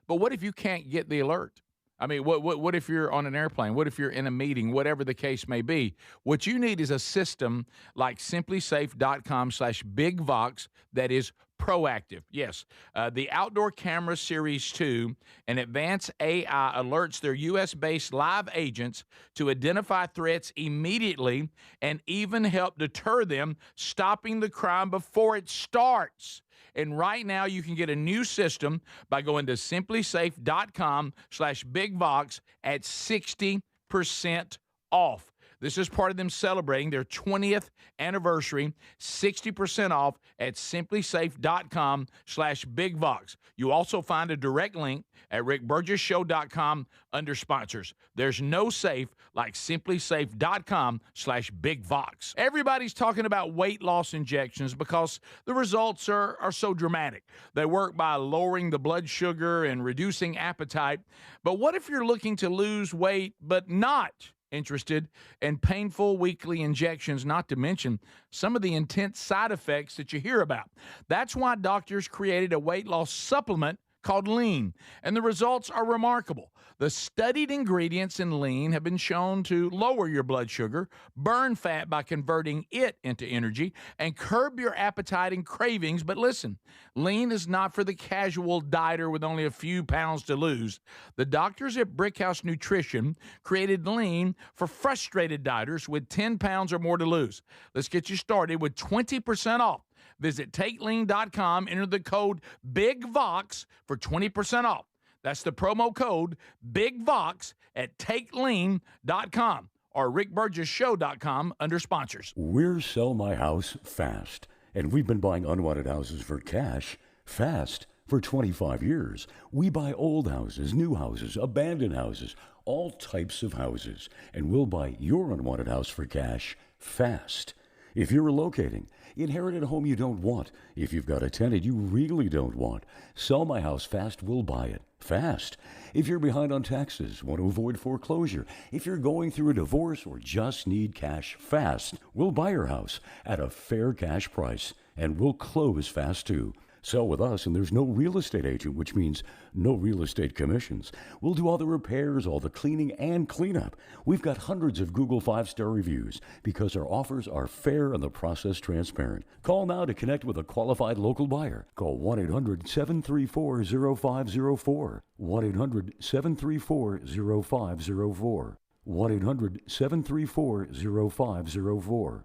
what if you can't get the alert? I mean, what if you're on an airplane? What if you're in a meeting? Whatever the case may be. What you need is a system like simplysafe.com/bigvox that is proactive. Yes, the Outdoor Camera Series 2 and Advanced AI alerts their U.S.-based live agents to identify threats immediately and even help deter them, stopping the crime before it starts. And right now, you can get a new system by going to simplysafe.com/bigvox at 60% off. This is part of them celebrating their 20th anniversary, 60% off at simplysafe.com/bigvox. You also find a direct link at rickburgesshow.com under sponsors. There's no safe like simplysafe.com/bigvox. Everybody's talking about weight loss injections because the results are so dramatic. They work by lowering the blood sugar and reducing appetite. But what if you're looking to lose weight but not interested in painful weekly injections, not to mention some of the intense side effects that you hear about? That's why doctors created a weight loss supplement called Lean, and the results are remarkable. The studied ingredients in Lean have been shown to lower your blood sugar, burn fat by converting it into energy, and curb your appetite and cravings. But listen, Lean is not for the casual dieter with only a few pounds to lose. The doctors at Brickhouse Nutrition created Lean for frustrated dieters with 10 pounds or more to lose. Let's get you started with 20% off. Visit TakeLean.com, enter the code BIGVOX for 20% off. That's the promo code BIGVOX at TakeLean.com. or rickburgessshow.com under sponsors. We're Sell My House Fast, and we've been buying unwanted houses for cash fast for 25 years. We buy old houses, new houses, abandoned houses, all types of houses, and we'll buy your unwanted house for cash fast. If you're relocating, inherited a home you don't want, if you've got a tenant you really don't want, Sell My House Fast will buy it fast. If you're behind on taxes, want to avoid foreclosure, if you're going through a divorce or just need cash fast, we'll buy your house at a fair cash price, and we'll close fast too. Sell with us, and there's no real estate agent, which means no real estate commissions. We'll do all the repairs, all the cleaning, and cleanup. We've got hundreds of Google 5-star reviews because our offers are fair and the process transparent. Call now to connect with a qualified local buyer. Call 1-800-734-0504. 1-800-734-0504. 1-800-734-0504.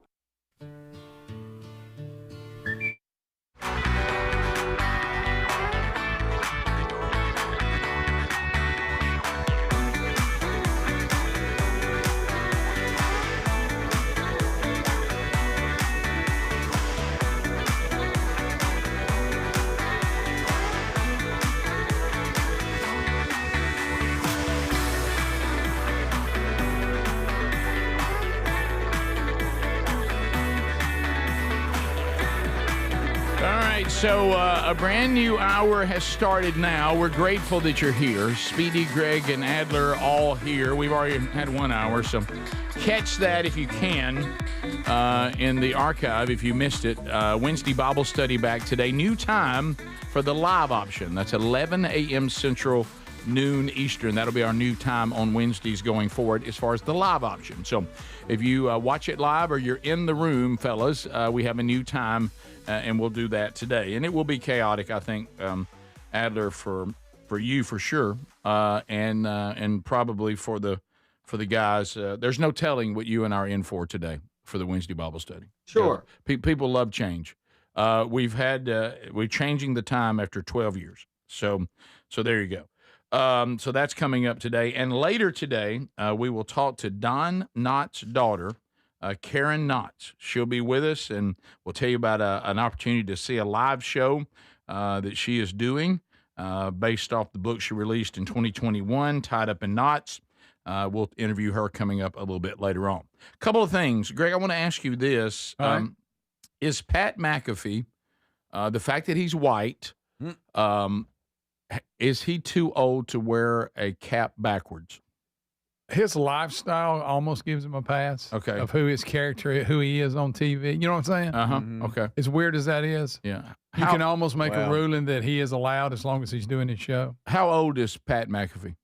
So a brand new hour has started now. We're grateful that you're here. Speedy, Greg, and Adler all here. We've already had 1 hour, so catch that if you can in the archive if you missed it. Wednesday Bible study back today. New time for the live option. That's 11 a.m. Central, noon Eastern. That'll be our new time on Wednesdays going forward as far as the live option. So if you watch it live or you're in the room, fellas, we have a new time. And we'll do that today, and it will be chaotic, I think, Adler, for you for sure, and probably for the guys. There's no telling what you and I are in for today for the Wednesday Bible study. Sure, people love change. We're changing the time after 12 years, so there you go. So that's coming up today, and later today we will talk to Don Knott's daughter. Karen Knott. She'll be with us, and we'll tell you about an opportunity to see a live show that she is doing based off the book she released in 2021, Tied Up in Knots. We'll interview her coming up a little bit later on. A couple of things. Greg, I want to ask you this. Is Pat McAfee, the fact that he's white, is he too old to wear a cap backwards? His lifestyle almost gives him a pass. Okay. Of who his character, who he is on TV. You know what I'm saying? Okay. As weird as that is. Yeah. You can almost make a ruling that he is allowed as long as he's doing his show. How old is Pat McAfee?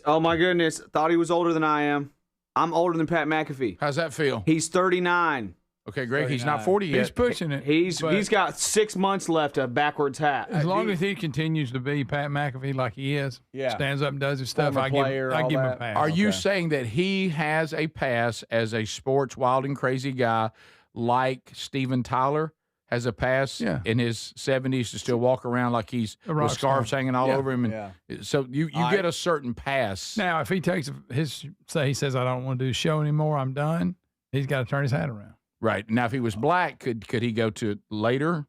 Oh my goodness! Thought he was older than I am. I'm older than Pat McAfee. How's that feel? He's 39. Okay, Greg, he's not 40 yet. He's pushing it. He's got 6 months left of backwards hat. As long as he continues to be Pat McAfee like he is, stands up and does his stuff, I give him a pass. Are you saying that he has a pass as a sports wild and crazy guy like Steven Tyler has a pass in his 70s to still walk around like he's with scarves hanging all over him? And so you get a certain pass. Now, if he takes he says, I don't want to do the show anymore, I'm done, he's got to turn his hat around. Right. Now, if he was black, could he go to later?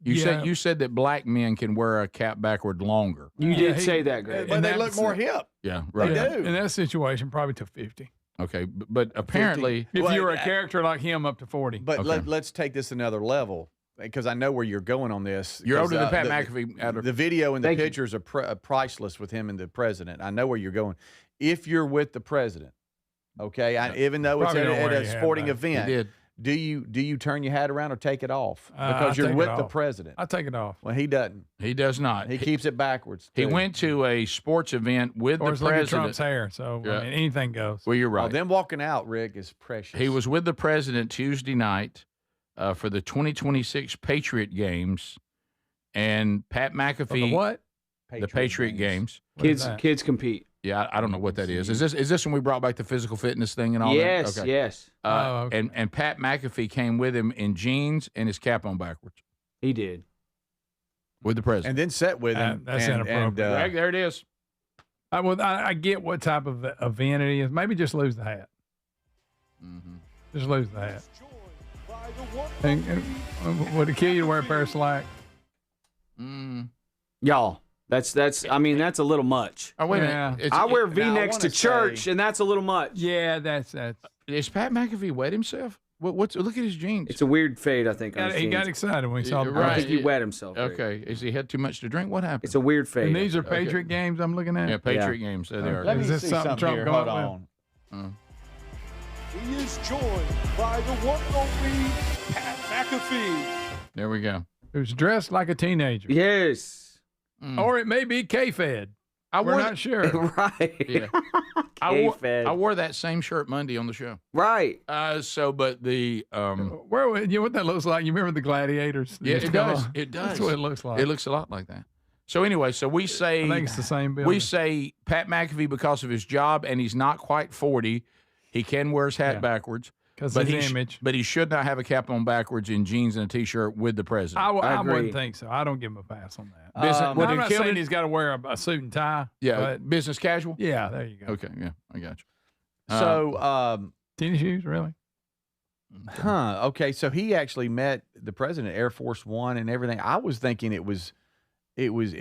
You said that black men can wear a cap backward longer. You did say that, Greg. But they look more hip. Yeah, right. They do. In that situation, probably to 50. Okay, but apparently... 50. If you were a character like him, up to 40. But let's take this another level, because I know where you're going on this. You're older than Pat McAfee. The video and the pictures are priceless with him and the president. I know where you're going. If you're with the president, okay, even though it's at a sporting event, do you turn your hat around or take it off because you're with the president? I take it off. Well, he doesn't. He does not. He keeps it backwards. He went to a sports event with the president. Look at Trump's hair, so I mean, anything goes. Well, you're right. Them walking out, Rick, is precious. He was with the president Tuesday night for the 2026 Patriot Games, and Pat McAfee. For the what? The Patriot Games. Kids compete. Yeah, I don't know what that is. Is this when we brought back the physical fitness thing and all that? Yes, okay. yes. And Pat McAfee came with him in jeans and his cap on backwards. He did. With the president. And then sat with him. That's inappropriate. Greg, there it is. I get what type of event it is. Maybe just lose the hat. Mm-hmm. Just lose the hat. And would it kill you to wear a pair of slacks? Y'all, that's a little much. Oh, wait a minute. I wear V-necks to church, and that's a little much. Yeah, that's. Is Pat McAfee wet himself? Look at his jeans. It's a weird fade, I think. He got excited when he saw the I don't think he wet himself. Okay. Has he had too much to drink? What happened? It's a weird fade. And these are Patriot games I'm looking at? Yeah, Patriot games. There they are. Let me Is this see something Trump here. going Hold with? on. He is joined by the one and only Pat McAfee. There we go. Who's dressed like a teenager. Yes. Or it may be K-Fed. We're not sure. Right. Yeah. I wore that same shirt Monday on the show. Right. But the what that looks like? You remember the Gladiators? Yeah, it does. It does. That's what it looks like. It looks a lot like that. So anyway, we say I think it's the same building. We say Pat McAfee because of his job, and he's not quite 40. He can wear his hat backwards. Because of his image. But he should not have a cap on backwards in jeans and a T-shirt with the president. I wouldn't think so. I don't give him a pass on that. I'm not saying he's got to wear a suit and tie. Yeah, but business casual? Yeah, there you go. Okay, yeah, I got you. So, tennis shoes, really? Okay, so he actually met the president, Air Force One, and everything. I was thinking it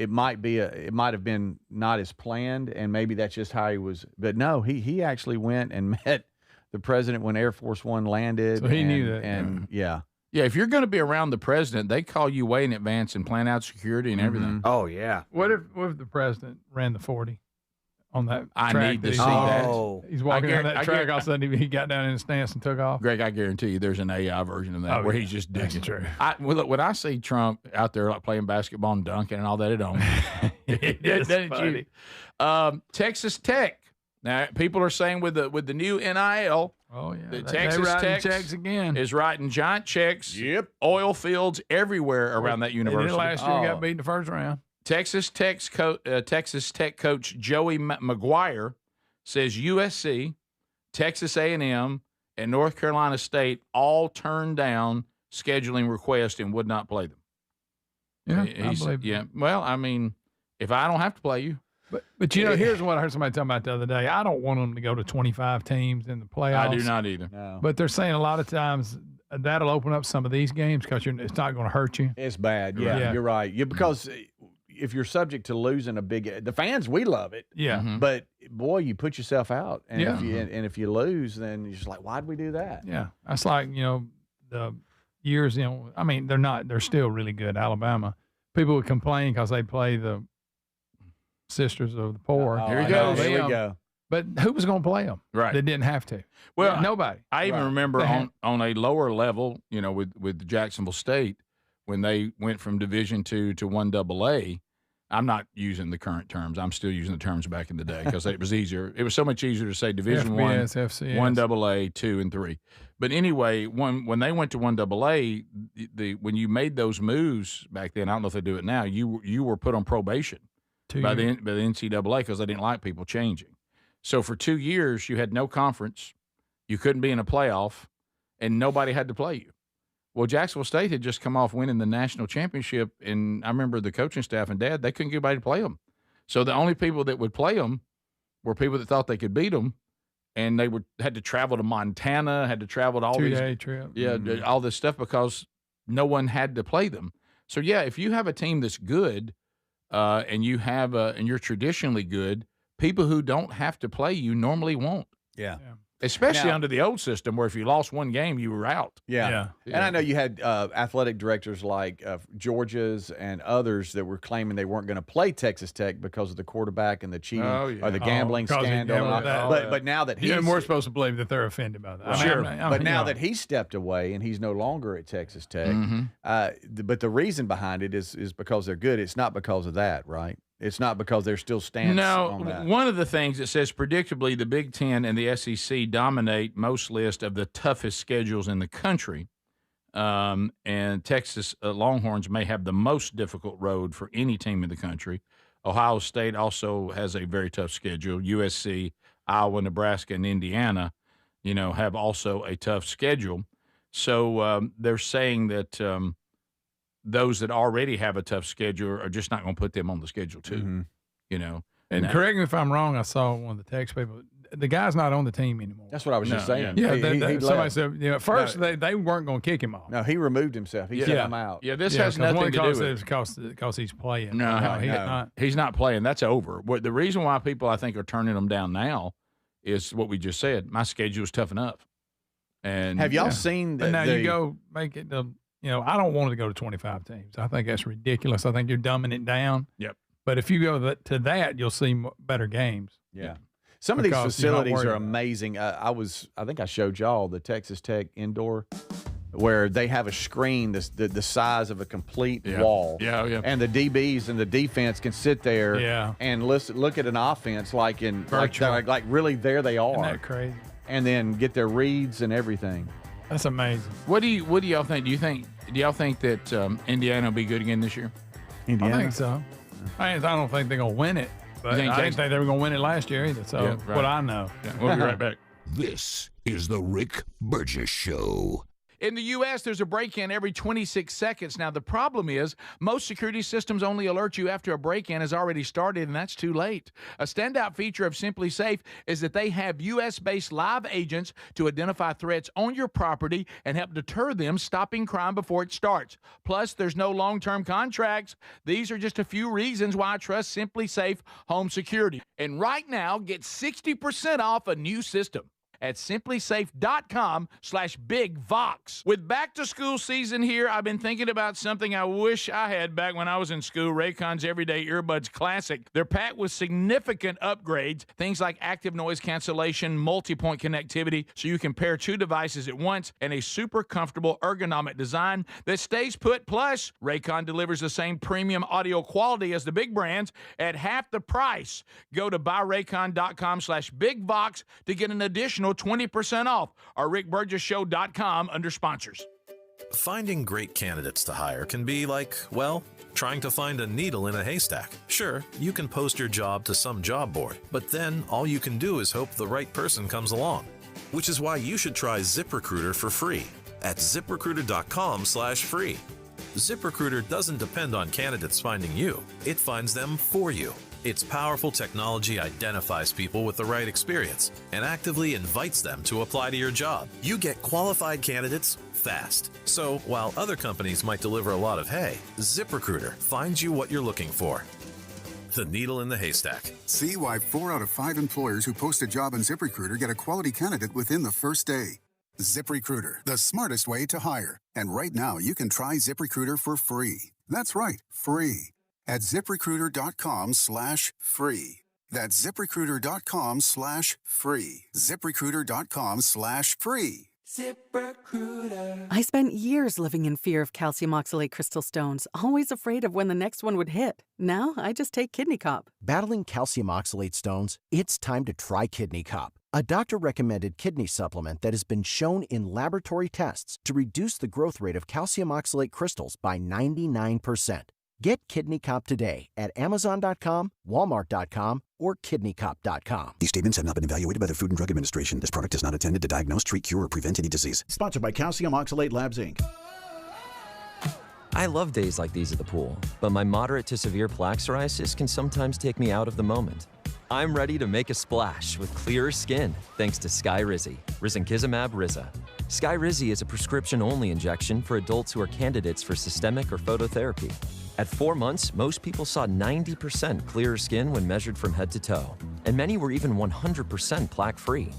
might have been not as planned, and maybe that's just how he was. But no, he actually went and met the president when Air Force One landed. So he knew that. And yeah. Yeah, if you're going to be around the president, they call you way in advance and plan out security and everything. Oh, yeah. What if the president ran the 40 on that I track? need to see that. He's walking down that track, all of a sudden he got down in the stance and took off. Greg, I guarantee you there's an AI version of that where he's just digging. That's true. Look, when I see Trump out there like playing basketball and dunking and all that, it don't. Doesn't funny. you? Texas Tech. Now, people are saying with the new NIL, the Texas Tech checks again. is writing giant checks. Yep. Oil fields everywhere around that university. They did last year, got beat in the first round. Texas Tech coach Joey McGuire says USC, Texas A&M, and North Carolina State all turned down scheduling requests and would not play them. Yeah, I believe yeah. Well, I mean, if I don't have to play you. But here's what I heard somebody talking about the other day. I don't want them to go to 25 teams in the playoffs. I do not either. No. But they're saying a lot of times that'll open up some of these games because it's not going to hurt you. It's bad. Yeah, you're right. Because if you're subject to losing the fans, we love it. Yeah. Mm-hmm. But boy, you put yourself out, and Yeah. if you lose, then you're just like, why'd we do that? Yeah, that's like the years. I mean, they're still really good. Alabama people would complain because they play the Sisters of the Poor. Here he goes. Here we go. But who was going to play them? Right. They didn't have to. Well, nobody. I even remember on a lower level, with Jacksonville State, when they went from Division II to 1AA. I'm not using the current terms. I'm still using the terms back in the day because it was easier. It was so much easier to say Division I, FBS, FCS. 1AA, 2, and 3. But anyway, when they went to 1AA, when you made those moves back then, I don't know if they do it now. You were put on probation by the NCAA because they didn't like people changing. So for 2 years, you had no conference, you couldn't be in a playoff, and nobody had to play you. Well, Jacksonville State had just come off winning the national championship, and I remember the coaching staff and Dad, they couldn't get anybody to play them. So the only people that would play them were people that thought they could beat them, and they had to travel to Montana, had to travel to all these 2-day trip. Yeah, all this stuff because no one had to play them. So yeah, if you have a team that's good, and you're traditionally good, people who don't have to play you normally won't. Yeah. Especially under the old system where if you lost one game, you were out. Yeah. And I know you had athletic directors like Georgia's and others that were claiming they weren't going to play Texas Tech because of the quarterback and the cheating or the gambling scandal. But now that we're supposed to believe that they're offended by that. Sure. But now that he stepped away and he's no longer at Texas Tech, but the reason behind it is because they're good. It's not because of that, right? It's not because they're still on that. One of the things that says predictably the Big Ten and the SEC dominate most lists of the toughest schedules in the country, and Texas Longhorns may have the most difficult road for any team in the country. Ohio State also has a very tough schedule. USC, Iowa, Nebraska, and Indiana, have also a tough schedule. So they're saying that those that already have a tough schedule are just not going to put them on the schedule too, And correct me if I'm wrong, I saw one of the text people. The guy's not on the team anymore. That's what I was just saying. Yeah, He somebody left. said, at first they weren't going to kick him off. No, he removed himself. He said, I'm out. Yeah, this has nothing to do with it. Because he's playing. No, he's not playing. That's over. The reason why people, I think, are turning him down now is what we just said. My schedule is tough enough. And have y'all seen But now you go make it I don't want it to go to 25 teams. I think that's ridiculous. I think you're dumbing it down. Yep. But if you go to that, you'll see better games. Yeah. Some of these facilities are amazing. I think I showed y'all the Texas Tech indoor where they have a screen the size of a complete wall. Yeah. And the DBs and the defense can sit there and look at an offense like really there they are. Isn't that crazy? And then get their reads and everything. That's amazing. What do y'all think? Do y'all think that Indiana will be good again this year? Indiana? I think so. I don't think they're going to win it. But I didn't think they were going to win it last year either. So, what I know. Yeah, we'll be right back. This is the Rick Burgess Show. In the U.S., there's a break-in every 26 seconds. Now, the problem is most security systems only alert you after a break-in has already started, and that's too late. A standout feature of Simply Safe is that they have U.S.-based live agents to identify threats on your property and help deter them, stopping crime before it starts. Plus, there's no long-term contracts. These are just a few reasons why I trust Simply Safe Home Security. And right now, get 60% off a new system at simplysafe.com/bigvox. With back-to-school season here, I've been thinking about something I wish I had back when I was in school, Raycon's Everyday Earbuds Classic. They're packed with significant upgrades, things like active noise cancellation, multi-point connectivity, so you can pair two devices at once, and a super comfortable ergonomic design that stays put. Plus, Raycon delivers the same premium audio quality as the big brands at half the price. Go to buyraycon.com/bigvox to get an additional 20% off, or rickburgesshow.com under sponsors. Finding great candidates to hire can be like, well, trying to find a needle in a haystack. Sure, you can post your job to some job board, but then all you can do is hope the right person comes along. Which is why you should try ZipRecruiter for free at ziprecruiter.com/free. ZipRecruiter doesn't depend on candidates finding you. It finds them for you. Its powerful technology identifies people with the right experience and actively invites them to apply to your job. You get qualified candidates fast. So while other companies might deliver a lot of hay, ZipRecruiter finds you what you're looking for. The needle in the haystack. See why 4 out of 5 employers who post a job on ZipRecruiter get a quality candidate within the first day. ZipRecruiter, the smartest way to hire. And right now, you can try ZipRecruiter for free. That's right, free. At ZipRecruiter.com/free. That's ZipRecruiter.com/free. ZipRecruiter.com/free. ZipRecruiter. I spent years living in fear of calcium oxalate crystal stones, always afraid of when the next one would hit. Now, I just take Kidney Cop. Battling calcium oxalate stones? It's time to try Kidney Cop, a doctor-recommended kidney supplement that has been shown in laboratory tests to reduce the growth rate of calcium oxalate crystals by 99%. Get Kidney Cop today at Amazon.com, Walmart.com, or KidneyCop.com. These statements have not been evaluated by the Food and Drug Administration. This product is not intended to diagnose, treat, cure, or prevent any disease. Sponsored by Calcium Oxalate Labs, Inc. I love days like these at the pool, but my moderate to severe plaque psoriasis can sometimes take me out of the moment. I'm ready to make a splash with clearer skin thanks to Skyrizi, risankizumab Riza. Skyrizi is a prescription-only injection for adults who are candidates for systemic or phototherapy. At 4 months, most people saw 90% clearer skin when measured from head to toe, and many were even 100% plaque-free.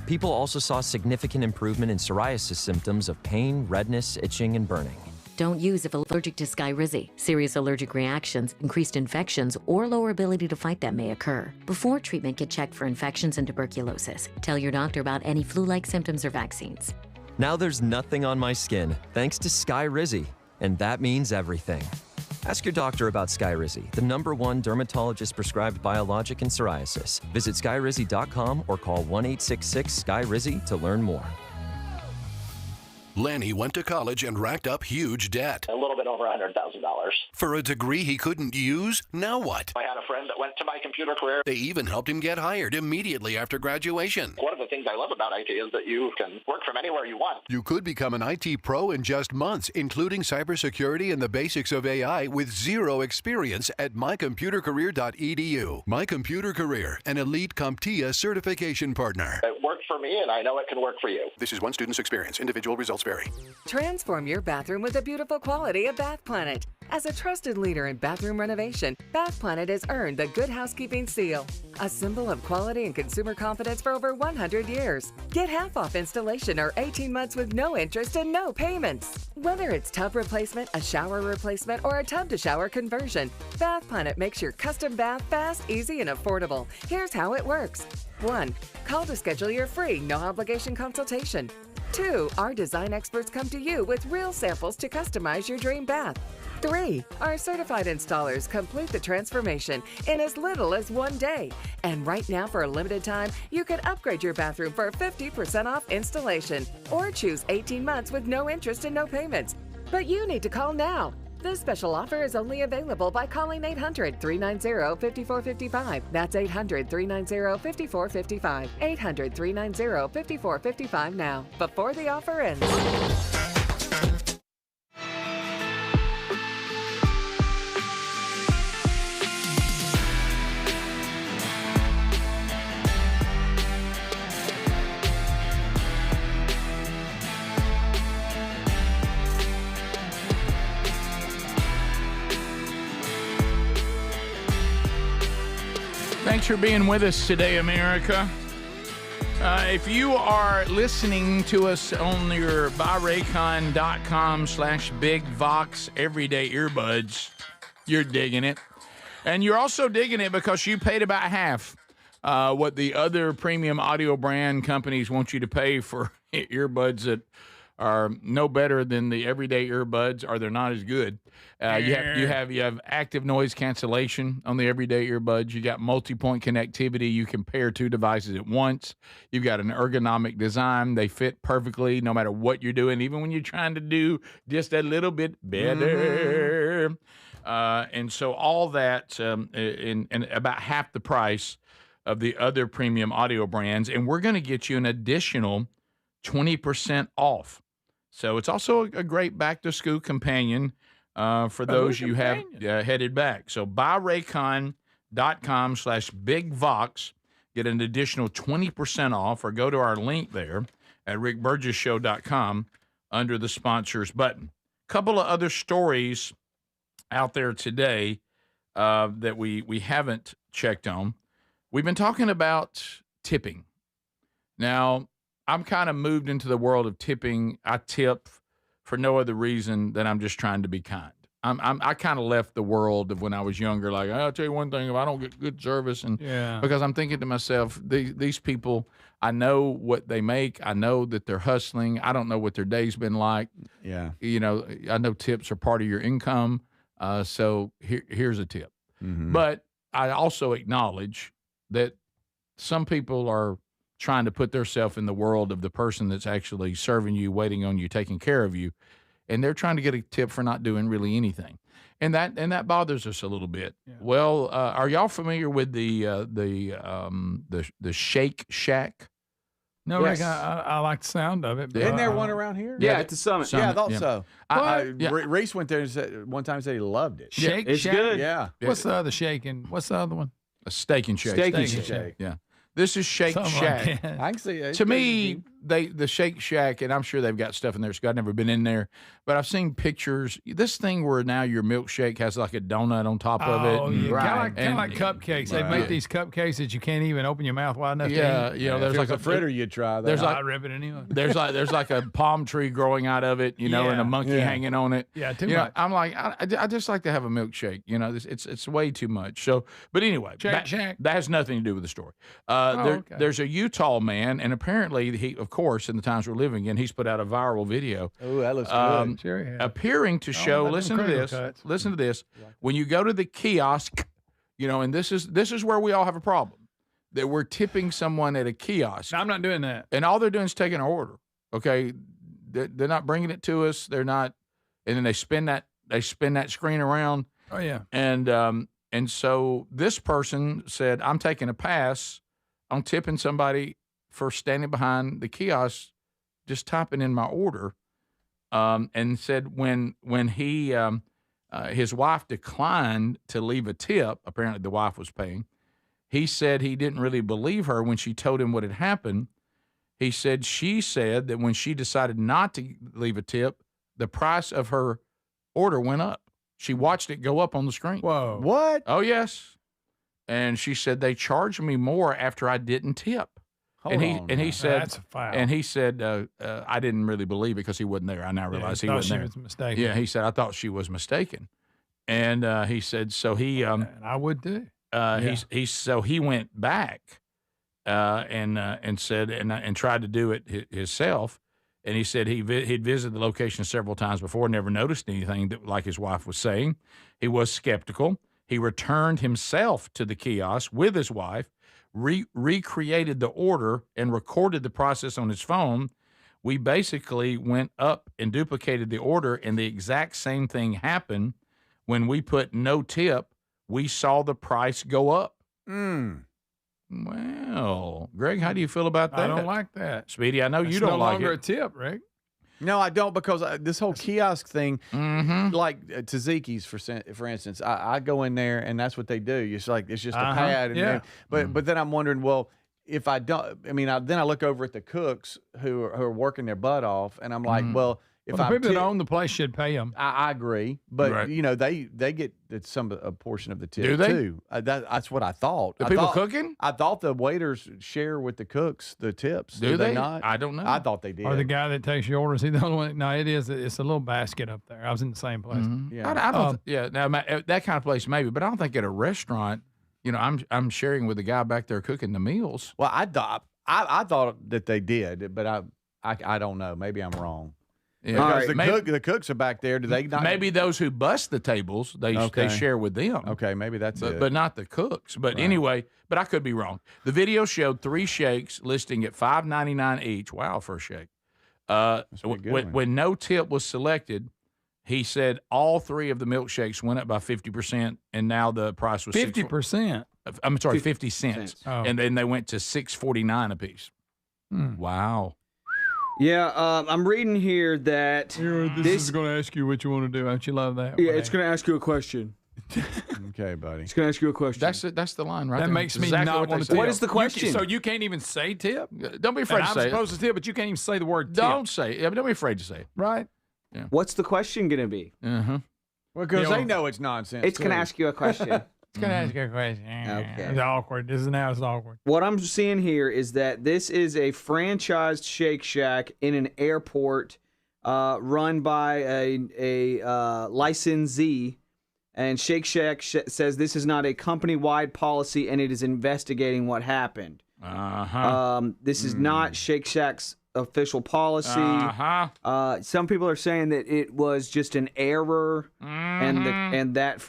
People also saw significant improvement in psoriasis symptoms of pain, redness, itching, and burning. Don't use if allergic to Skyrizi. Serious allergic reactions, increased infections, or lower ability to fight them may occur. Before treatment, get checked for infections and tuberculosis. Tell your doctor about any flu-like symptoms or vaccines. Now there's nothing on my skin thanks to Skyrizi, and that means everything. Ask your doctor about Skyrizi, the #1 dermatologist-prescribed biologic in psoriasis. Visit Skyrizi.com or call 1-866-SKY-RIZI to learn more. Lanny went to college and racked up huge debt. A little bit over $100,000. For a degree he couldn't use? Now what? I had a friend that went to my computer career. They even helped him get hired immediately after graduation. One of the things I love about IT is that you can work from anywhere you want. You could become an IT pro in just months, including cybersecurity and the basics of AI with zero experience at mycomputercareer.edu. My Computer Career, an elite CompTIA certification partner. It worked for me, and I know it can work for you. This is one student's experience. Individual results vary. Transform your bathroom with the beautiful quality of Bath Planet. As a trusted leader in bathroom renovation, Bath Planet has earned the Good Housekeeping seal, a symbol of quality and consumer confidence for over 100 years. Get half off installation or 18 months with no interest and no payments. Whether it's tub replacement, a shower replacement, or a tub-to-shower conversion, Bath Planet makes your custom bath fast, easy, and affordable. Here's how it works. 1. Call to schedule your free, no-obligation consultation. 2. Our design experts come to you with real samples to customize your dream bath. 3. Our certified installers complete the transformation in as little as 1 day. And right now, for a limited time, you can upgrade your bathroom for 50% off installation or choose 18 months with no interest and no payments. But you need to call now. This special offer is only available by calling 800-390-5455. That's 800-390-5455. 800-390-5455 now, before the offer ends. Thanks for being with us today, America. If you are listening to us on your buyraycon.com/bigvox everyday earbuds, you're digging it. And you're also digging it because you paid about half what the other premium audio brand companies want you to pay for earbuds that are no better than the everyday earbuds, or they're not as good. You have active noise cancellation on the everyday earbuds. You got multi-point connectivity. You can pair two devices at once. You've got an ergonomic design. They fit perfectly no matter what you're doing, even when you're trying to do just a little bit better. And so all that in about half the price of the other premium audio brands. And we're going to get you an additional 20% off. So it's also a great back-to-school companion for those you have headed back. So buyraycon.com/bigvox. Get an additional 20% off, or go to our link there at rickburgessshow.com under the sponsors button. Couple of other stories out there today that we haven't checked on. We've been talking about tipping. Now, I'm kind of moved into the world of tipping. I tip for no other reason than I'm just trying to be kind. I kind of left the world of when I was younger. Like, I'll tell you one thing: if I don't get good service, and because I'm thinking to myself, these people, I know what they make. I know that they're hustling. I don't know what their day's been like. Yeah, I know tips are part of your income. So here's a tip. Mm-hmm. But I also acknowledge that some people are trying to put themselves in the world of the person that's actually serving you, waiting on you, taking care of you, and they're trying to get a tip for not doing really anything, and that bothers us a little bit. Yeah. Well, are y'all familiar with the Shake Shack? No, yes. Rick, I like the sound of it. Isn't there one around here? Yeah, at the Summit. Yeah, I thought so. Reese went there and said one time he loved it. Shake it's Shack? Good. Yeah. What's the other shake and what's the other one? A Steak and Shake. Steak and Shake. Yeah. This is Shake Shack. I can see it. To me, the Shake Shack, and I'm sure they've got stuff in there. I've never been in there, but I've seen pictures. This thing where now your milkshake has like a donut on top of it. Oh, yeah. Kind of like cupcakes. They make these cupcakes that you can't even open your mouth wide enough to eat. There's like a fritter you'd try. There's like, I rip it anyway. There's like a palm tree growing out of it, and a monkey hanging on it. Yeah, too much. I'm like, I just like to have a milkshake. It's way too much. So, but anyway, that has nothing to do with the story. There's a Utah man, and apparently he, of course, in the times we're living in, he's put out a viral video. Oh, that looks good. Sure, appearing to show. Listen to this. Listen to this. When you go to the kiosk, and this is where we all have a problem, that we're tipping someone at a kiosk. No, I'm not doing that. And all they're doing is taking our order. Okay, they're not bringing it to us. They're not, and then they spin that screen around. Oh yeah. And so this person said, I'm taking a pass on tipping somebody for standing behind the kiosk, just typing in my order, and said when he his wife declined to leave a tip. Apparently, the wife was paying. He said he didn't really believe her when she told him what had happened. He said she said that when she decided not to leave a tip, the price of her order went up. She watched it go up on the screen. Whoa. What? Oh, yes. And she said they charged me more after I didn't tip. Hold he on now. said That's a foul. And he said I didn't really believe it because he wasn't there. I now realize he wasn't there. Was mistaken. Yeah, he said I thought she was mistaken, and he said so he and I would too. He went back and said and tried to do it himself, and he said he'd visited the location several times before, never noticed anything that, like his wife was saying. He was skeptical. He returned himself to the kiosk with his wife, recreated the order, and recorded the process on his phone. We basically went up and duplicated the order, and the exact same thing happened. When we put no tip, we saw the price go up. Well, Greg, how do you feel about that? I don't like that. Speedy, I know you It's don't no like longer it. a tip, Rick. No, I don't, because this whole kiosk thing, Mm-hmm. like Tzatziki's, for instance, I go in there and that's what they do. It's like it's just a Uh-huh, pad. And yeah. but then I'm wondering, well, if I don't, then I look over at the cooks who are working their butt off, and I'm like, well, if Well, the I people that own the place should pay them. I agree, but Right. they get a portion of the tip Do they? too. That's what I thought. The I people thought- cooking? I thought the waiters share with the cooks the tips. Do they they? not? I don't know. I thought they did. Or the guy that takes your orders, he the only one. No, it is. It's a little basket up there. I was in the same place. Yeah. I don't. Now that kind of place maybe, but I don't think at a restaurant. I'm sharing with the guy back there cooking the meals. Well, I thought that they did, but I don't know. Maybe I'm wrong. Yeah. Because the cooks are back there. Do they not? Maybe those who bust the tables, they share with them. Okay, maybe that's it. But not the cooks. But anyway, but I could be wrong. The video showed 3 shakes listing at $5.99 each. Wow, for a shake. When no tip was selected, he said all 3 of the milkshakes went up by 50%, and now the price was 50%. I'm sorry, 50 cents. Oh. And then they went to $6.49 a piece. Wow. Yeah, I'm reading here that this is going to ask you what you want to do. Don't you love that? Yeah, it's going to ask you a question. Okay, buddy. It's going to ask you a question. That's the line right That there. makes me Exactly not what want they to say. What is the question? So you can't even say tip? Don't be afraid And to I'm say supposed it. to tip, but you can't even say the word tip. Don't say it. Don't be afraid to say it. Right? What's the question going to be? Uh-huh. Well, because they know it's nonsense. It's going to ask you a question. It's going to ask you a question. Okay. It's awkward. Now it's awkward. What I'm seeing here is that this is a franchised Shake Shack in an airport run by a licensee. And Shake Shack says this is not a company-wide policy, and it is investigating what happened. This is not Shake Shack's official policy. Some people are saying that it was just an error, and that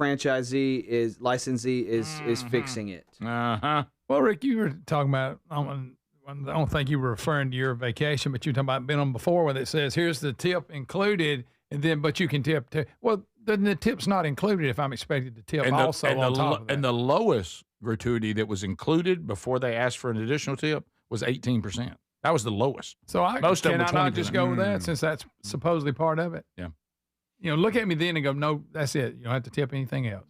licensee is fixing it. Well, Rick, you were talking about. I don't think you were referring to your vacation, but you were talking about being on before where it says here's the tip included, and then but you can tip too. Well, then the tip's not included if I'm expected to tip also on top of that. And the lowest gratuity that was included before they asked for an additional tip was 18%. That was the lowest. So Most of can them I were not just 20%. go with that since that's supposedly part of it? Yeah. Look at me then and go, no, that's it. You don't have to tip anything else.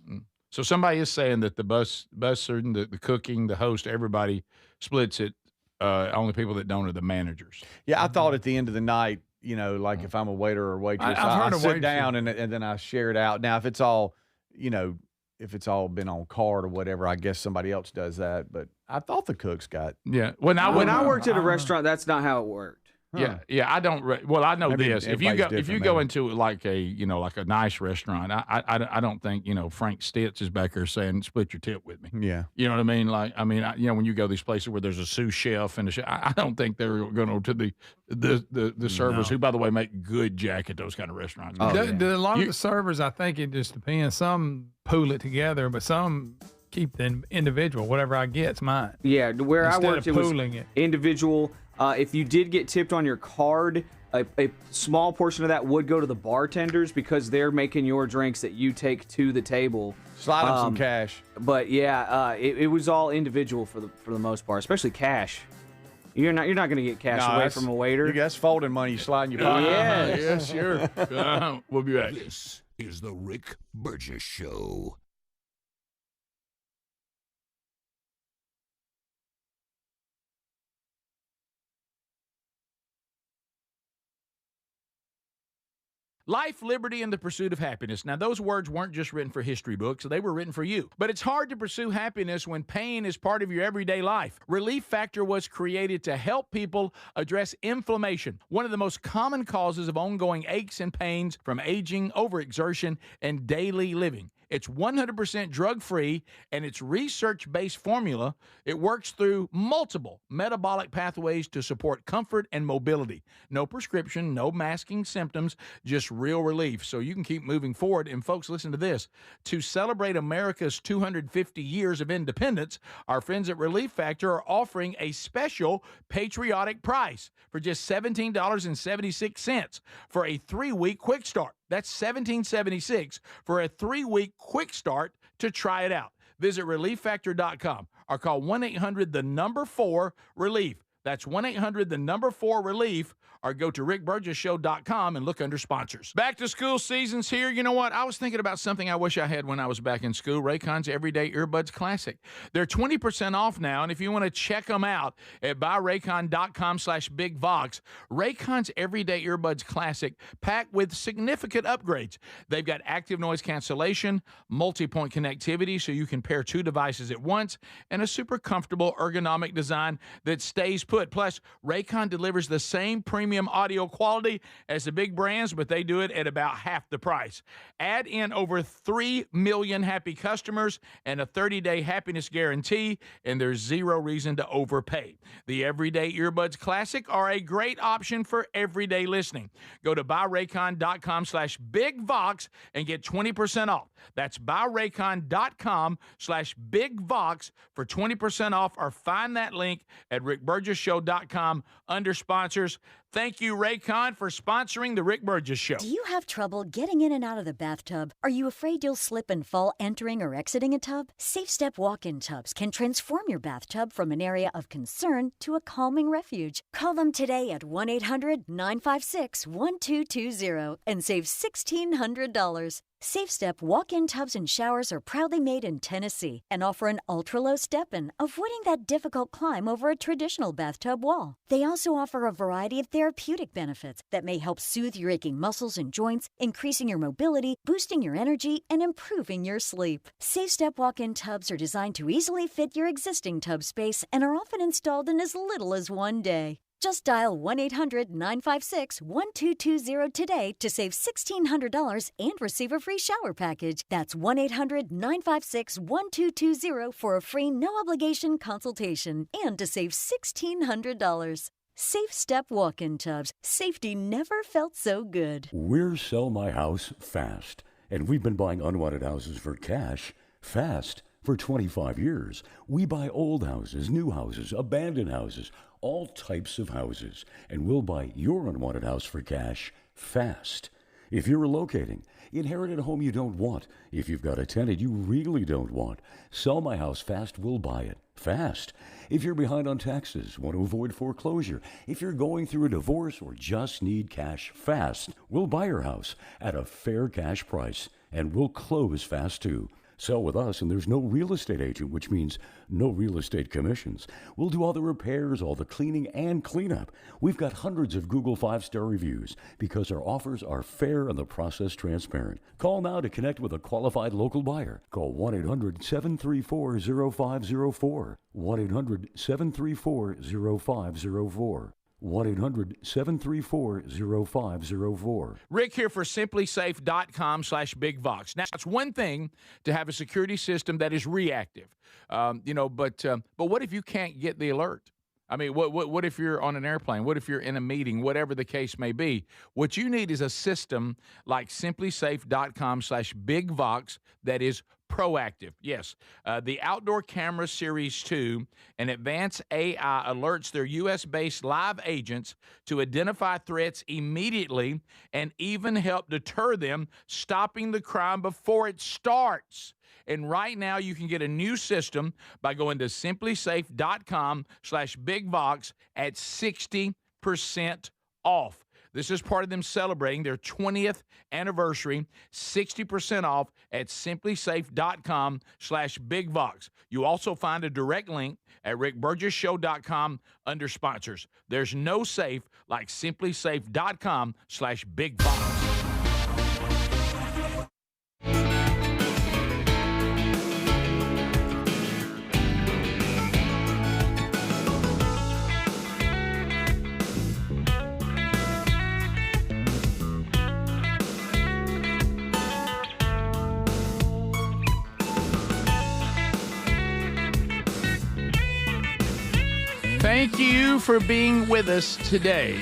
So somebody is saying that the busser and the cooking, the host, everybody splits it. Only people that don't are the managers. Yeah, I thought at the end of the night, like if I'm a waiter or waitress, I sit down and then I share it out. Now, if it's all, if it's all been on card or whatever, I guess somebody else does that. But I thought the cooks got. Yeah. When I worked at a restaurant, that's not how it worked. Yeah. I don't. Well, I know Maybe this. If you go into like a like a nice restaurant, I don't think Frank Stitz is back there saying split your tip with me. Yeah. You know what I mean? Like when you go these places where there's a sous chef and I don't think they're going to the servers who, by the way, make good jack at those kind of restaurants. A lot of the servers, I think it just depends. Some pool it together, but some keep the individual. Whatever I get's mine. Yeah, where Instead I worked, of it was pooling it. individual. If you did get tipped on your card, a small portion of that would go to the bartenders because they're making your drinks that you take to the table. Slide them some cash. But yeah, it was all individual for the most part, especially cash. You're not going to get cash away from a waiter. That's folding money you slide in your pocket. Yes. Sure. We'll be back. This is the Rick Burgess Show. Life, liberty, and the pursuit of happiness. Now, those words weren't just written for history books, they were written for you. But it's hard to pursue happiness when pain is part of your everyday life. Relief Factor was created to help people address inflammation, one of the most common causes of ongoing aches and pains from aging, overexertion, and daily living. It's 100% drug-free, and its research-based formula, it works through multiple metabolic pathways to support comfort and mobility. No prescription, no masking symptoms, just real relief, so you can keep moving forward. And folks, listen to this. To celebrate America's 250 years of independence, our friends at Relief Factor are offering a special patriotic price for just $17.76 for a 3-week quick start. That's $17.76 for a 3-week quick start to try it out. Visit ReliefFactor.com or call 1-800-4-RELIEF. That's 1-800-4-RELIEF, or go to rickburgessshow.com and look under sponsors. Back to school season's here. You know what? I was thinking about something I wish I had when I was back in school, Raycon's Everyday Earbuds Classic. They're 20% off now, and if you want to check them out at buyraycon.com/bigvox, Raycon's Everyday Earbuds Classic packed with significant upgrades. They've got active noise cancellation, multi-point connectivity so you can pair 2 devices at once, and a super comfortable ergonomic design that stays put. Plus, Raycon delivers the same premium audio quality as the big brands, but they do it at about half the price. Add in over 3 million happy customers and a 30-day happiness guarantee, and there's zero reason to overpay. The Everyday Earbuds Classic are a great option for everyday listening. Go to buyraycon.com/bigvox and get 20% off. That's buyraycon.com/bigvox for 20% off, or find that link at rickburgessshow.com under sponsors. Thank you, Raycon, for sponsoring the Rick Burgess Show. Do you have trouble getting in and out of the bathtub? Are you afraid you'll slip and fall entering or exiting a tub? Safe Step walk-in tubs can transform your bathtub from an area of concern to a calming refuge. Call them today at 1-800-956-1220 and save $1,600. Safe Step walk-in tubs and showers are proudly made in Tennessee and offer an ultra-low step-in, avoiding that difficult climb over a traditional bathtub wall. They also offer a variety of therapeutic benefits that may help soothe your aching muscles and joints, increasing your mobility, boosting your energy, and improving your sleep. Safe Step walk-in tubs are designed to easily fit your existing tub space and are often installed in as little as 1 day. Just dial 1-800-956-1220 today to save $1,600 and receive a free shower package. That's 1-800-956-1220 for a free no-obligation consultation and to save $1,600. Safe Step walk-in tubs. Safety never felt so good. We're Sell My House Fast, and we've been buying unwanted houses for cash fast for 25 years. We buy old houses, new houses, abandoned houses, all types of houses, and we'll buy your unwanted house for cash fast. If you're relocating, inherited a home you don't want, if you've got a tenant you really don't want, Sell My House Fast will buy it fast. If you're behind on taxes, want to avoid foreclosure, if you're going through a divorce or just need cash fast, we'll buy your house at a fair cash price, and we'll close fast too. Sell with us, and there's no real estate agent, which means no real estate commissions. We'll do all the repairs, all the cleaning, and cleanup. We've got hundreds of Google 5-star reviews because our offers are fair and the process transparent. Call now to connect with a qualified local buyer. Call 1-800-734-0504. 1-800-734-0504. 1-800-734-0504. Rick here for simplysafe.com/bigvox. Now, it's one thing to have a security system that is reactive, but what if you can't get the alert? I mean, what if you're on an airplane? What if you're in a meeting? Whatever the case may be, what you need is a system like simplysafe.com/bigvox that is proactive. Yes. The Outdoor Camera Series 2 and advanced AI alerts their U.S.-based live agents to identify threats immediately and even help deter them, stopping the crime before it starts. And right now, you can get a new system by going to simplysafe.com/bigvox at 60% off. This is part of them celebrating their 20th anniversary, 60% off at simplysafe.com/bigvox. You also find a direct link at rickburgessshow.com under sponsors. There's no safe like simplysafe.com/bigvox. Thank you for being with us today.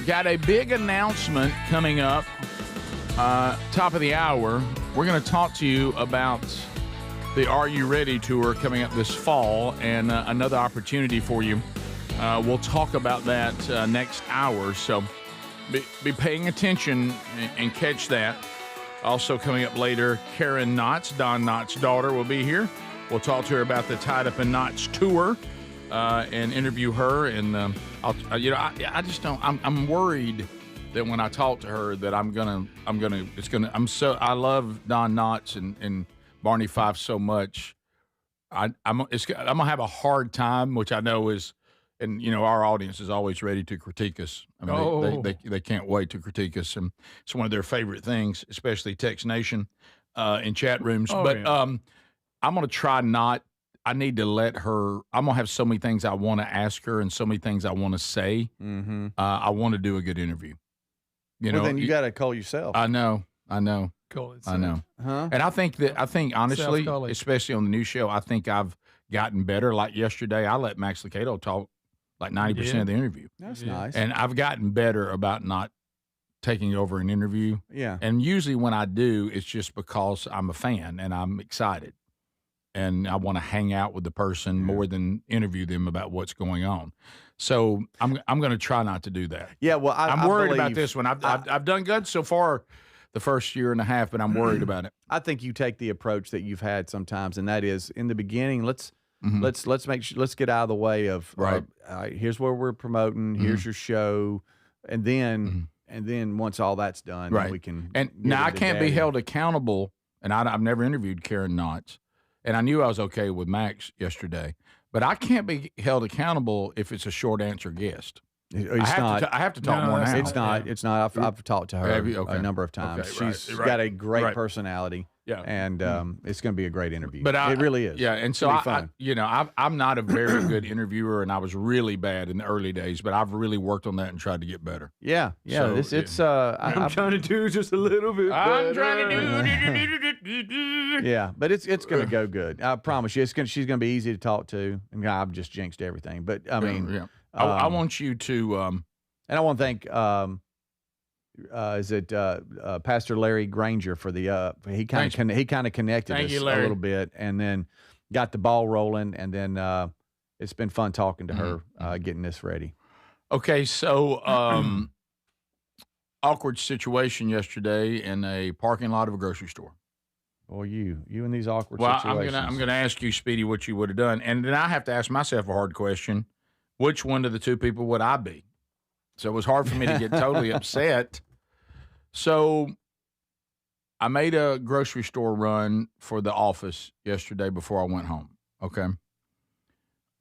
Got a big announcement coming up, top of the hour. We're going to talk to you about the Are You Ready tour coming up this fall and another opportunity for you. We'll talk about that next hour, so be paying attention and catch that. Also coming up later, Karen Knotts, Don Knotts' daughter, will be here. We'll talk to her about the Tied Up in Knots tour. And interview her, and I just don't. I'm worried that when I talk to her that I love Don Knotts and Barney Fife so much. I'm gonna have a hard time, which I know is, and our audience is always ready to critique us. I mean, they can't wait to critique us, and it's one of their favorite things, especially Text Nation in chat rooms. I'm gonna try not. I need to let her. I'm gonna have so many things I want to ask her and so many things I want to say. Mm-hmm. I want to do a good interview. Then you got to call yourself. I know. Cool. I know. Huh? And I think honestly, especially on the new show, I think I've gotten better. Like yesterday, I let Max Lucado talk like 90% of the interview. That's nice. And I've gotten better about not taking over an interview. Yeah. And usually when I do, it's just because I'm a fan and I'm excited. And I want to hang out with the person more than interview them about what's going on. So I'm going to try not to do that. Yeah, well, I'm worried about this one. I've done good so far the first year and a half, but I'm worried about it. I think you take the approach that you've had sometimes, and that is in the beginning. Let's get out of the way of here's where we're promoting. Here's your show, and then once all that's done, we can. And now I can't be held accountable. And I've never interviewed Karen Knotts. And I knew I was okay with Max yesterday, but I can't be held accountable if it's a short answer guest. I have to talk more now. It's not. It's not. I've talked to her a number of times. She's got a great personality. Yeah, and it's going to be a great interview. But it really is. Yeah, and so I'm not a very good interviewer, and I was really bad in the early days. But I've really worked on that and tried to get better. Yeah. So, I'm trying to do just a little bit better. I'm trying to do. Yeah, but it's going to go good. I promise you. She's going to be easy to talk to. And I've just jinxed everything. But I mean, I want you to. And I want to thank. Is it Pastor Larry Granger for the he kind of connected us a little bit, and then got the ball rolling, and then it's been fun talking to her, getting this ready. Okay, so awkward situation yesterday in a parking lot of a grocery store. Boy, you in these awkward situations. I'm gonna ask you, Speedy, what you would have done, and then I have to ask myself a hard question: which one of the two people would I be? So it was hard for me to get totally upset. So I made a grocery store run for the office yesterday before I went home. Okay.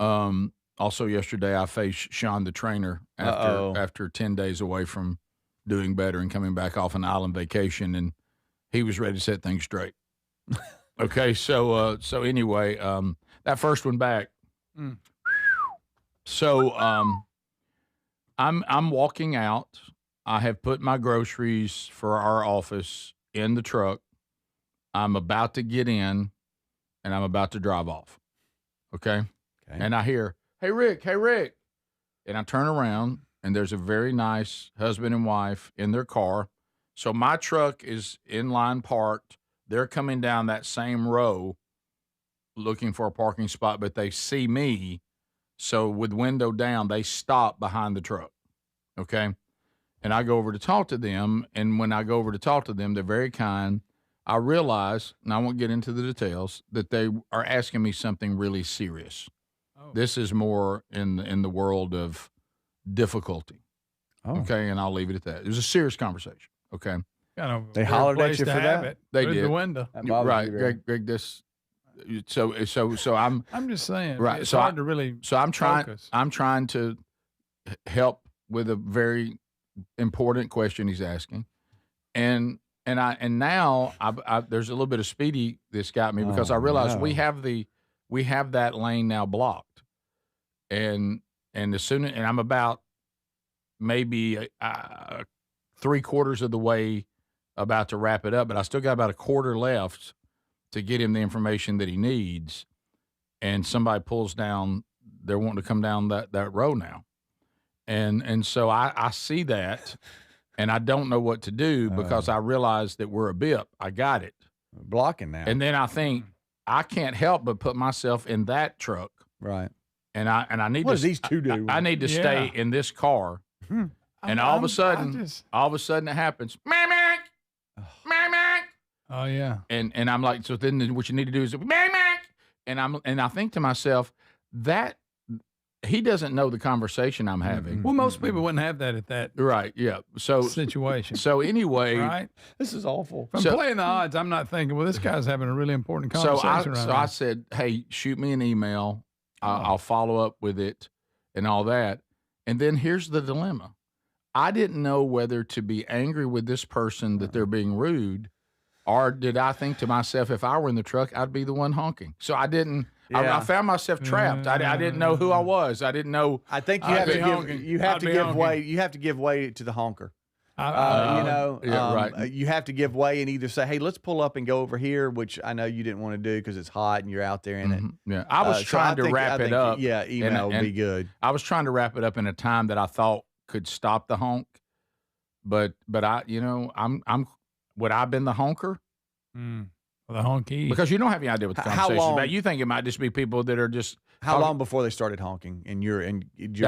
Also yesterday I faced Sean the trainer after 10 days away from doing better and coming back off an island vacation, and he was ready to set things straight. Okay. So anyway, that first one back. So I'm walking out. I have put my groceries for our office in the truck. I'm about to get in, and I'm about to drive off. Okay? And I hear, hey, Rick. And I turn around, and there's a very nice husband and wife in their car. So my truck is in line parked. they're coming down that same row looking for a parking spot, but they see me. So with window down, they stop behind the truck. Okay. And I go over to talk to them. And when I go over to talk to them, they're very kind. I realize, and I won't get into the details, that they are asking me something really serious. Oh. This is more in the world of difficulty. Oh. Okay. And I'll leave it at that. It was a serious conversation. Okay. They hollered at you for that. They did. The window. Right. Greg, this. So I'm just saying. Right. It's so hard to really. So I'm trying. Focus. I'm trying to help with a very important question he's asking, and now there's a little bit of speedy this got me because I realized we have that lane now blocked, and as soon and I'm about maybe 3/4 of the way about to wrap it up, but I still got about a quarter left to get him the information that he needs, and somebody pulls down. They're wanting to come down that road now, and so I see that, and I don't know what to do because I realize that we're a BIP. I got it blocking now, and then I think I can't help but put myself in that truck, right? And I need what to. What do these two do? I need to stay in this car, and all of a sudden it happens. Oh yeah. And I'm like, so then what you need to do is and I think to myself that he doesn't know the conversation I'm having. Well, most people wouldn't have that at that situation. So anyway, right? This is awful. If I'm playing the odds, I'm not thinking, well, this guy's having a really important conversation. So I said, hey, shoot me an email. I'll follow up with it and all that. And then here's the dilemma. I didn't know whether to be angry with this person that they're being rude, or did I think to myself, if I were in the truck, I'd be the one honking. So I didn't. I found myself trapped. I didn't know who I was. I didn't know. I think you have to give way. You have to give way to the honker. Right. You have to give way and either say, "Hey, let's pull up and go over here," which I know you didn't want to do because it's hot and you're out there in it. Yeah, I was trying to wrap it up. Yeah, email would be good. I was trying to wrap it up in a time that I thought could stop the honk, but I, I'm would I have been the honker? The honky. Because you don't have any idea what the conversation is about. You think it might just be people that are just. How long before they started honking? And your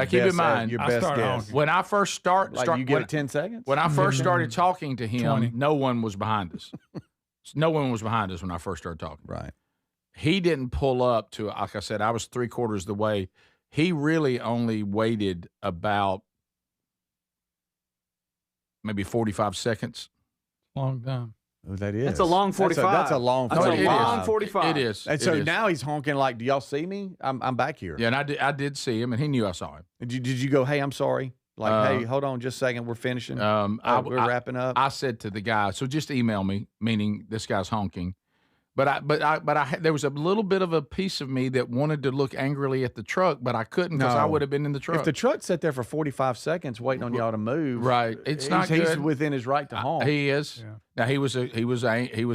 keep in mind, your best guess. When I first you give it 10 seconds. When I first started talking to him, 20. no one was behind us. No one was behind us when I first started talking. Right. He didn't pull up to. Like I said, I was 3/4 the way. He really only waited about maybe 45 seconds. Long time. Oh, that is. That's a long 45. That's a long 45. That's a long 45. It is. And so now he's honking like, "Do y'all see me? I'm back here." Yeah, and I did see him, and he knew I saw him. Did you go, "Hey, I'm sorry"? Like, "Hey, hold on just a second. We're finishing. We're wrapping up." I said to the guy, "So just email me," meaning this guy's honking. But there was a little bit of a piece of me that wanted to look angrily at the truck, but I couldn't because I would have been in the truck. If the truck sat there for 45 seconds waiting on y'all to move, right? It's not good. He's within his right to honk. He is. Yeah. Now he was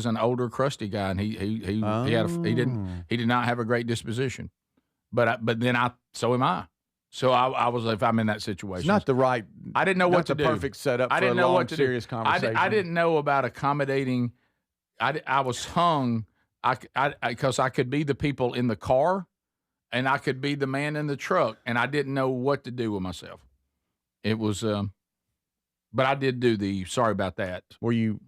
an older, crusty guy, and he did not have a great disposition. But so am I. So I was if I'm in that situation. It's not the right. I didn't know what to do. Perfect setup. For I didn't a know long, what to serious do. Conversation. I didn't know about accommodating. I was hung. Because I could be the people in the car, and I could be the man in the truck, and I didn't know what to do with myself. It was, but I did do the. Sorry about that. Were you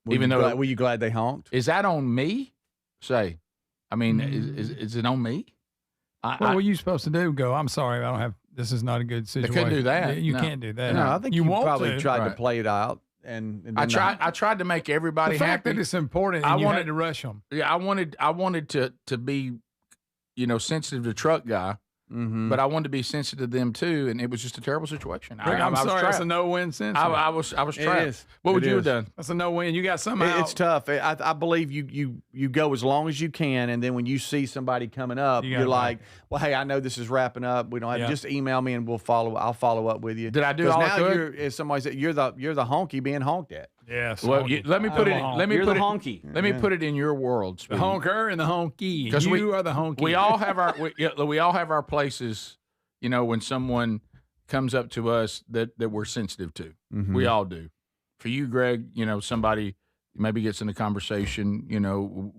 glad they honked? Is that on me? Say, I mean, is it on me? What were you supposed to do? Go, "I'm sorry, I don't have. This is not a good situation." They couldn't do that. You can't do that. No, I think you probably tried right. to play it out. And I tried to make everybody the fact happy. That it's important. And you wanted to rush them. Yeah, I wanted to be, sensitive to the truck guy, but I wanted to be sensitive to them too, and it was just a terrible situation. Rick, I'm sorry, that's a no-win sense. I was trapped. What would you have done? That's a no-win. You got something out. It's tough. I believe you go as long as you can, and then when you see somebody coming up, you're like, "Well, hey, I know this is wrapping up. We don't have just email me and I'll follow up with you." Did I do all I could? Now as somebody said, you're the honky being honked at. Yes. Well, let me put it. Let me You're put the it. honky. Let me put it in your world. The honker and the honky. Because you are the honky. We all have our. We all have our places. When someone comes up to us that we're sensitive to, we all do. For you, Greg, somebody maybe gets in a conversation,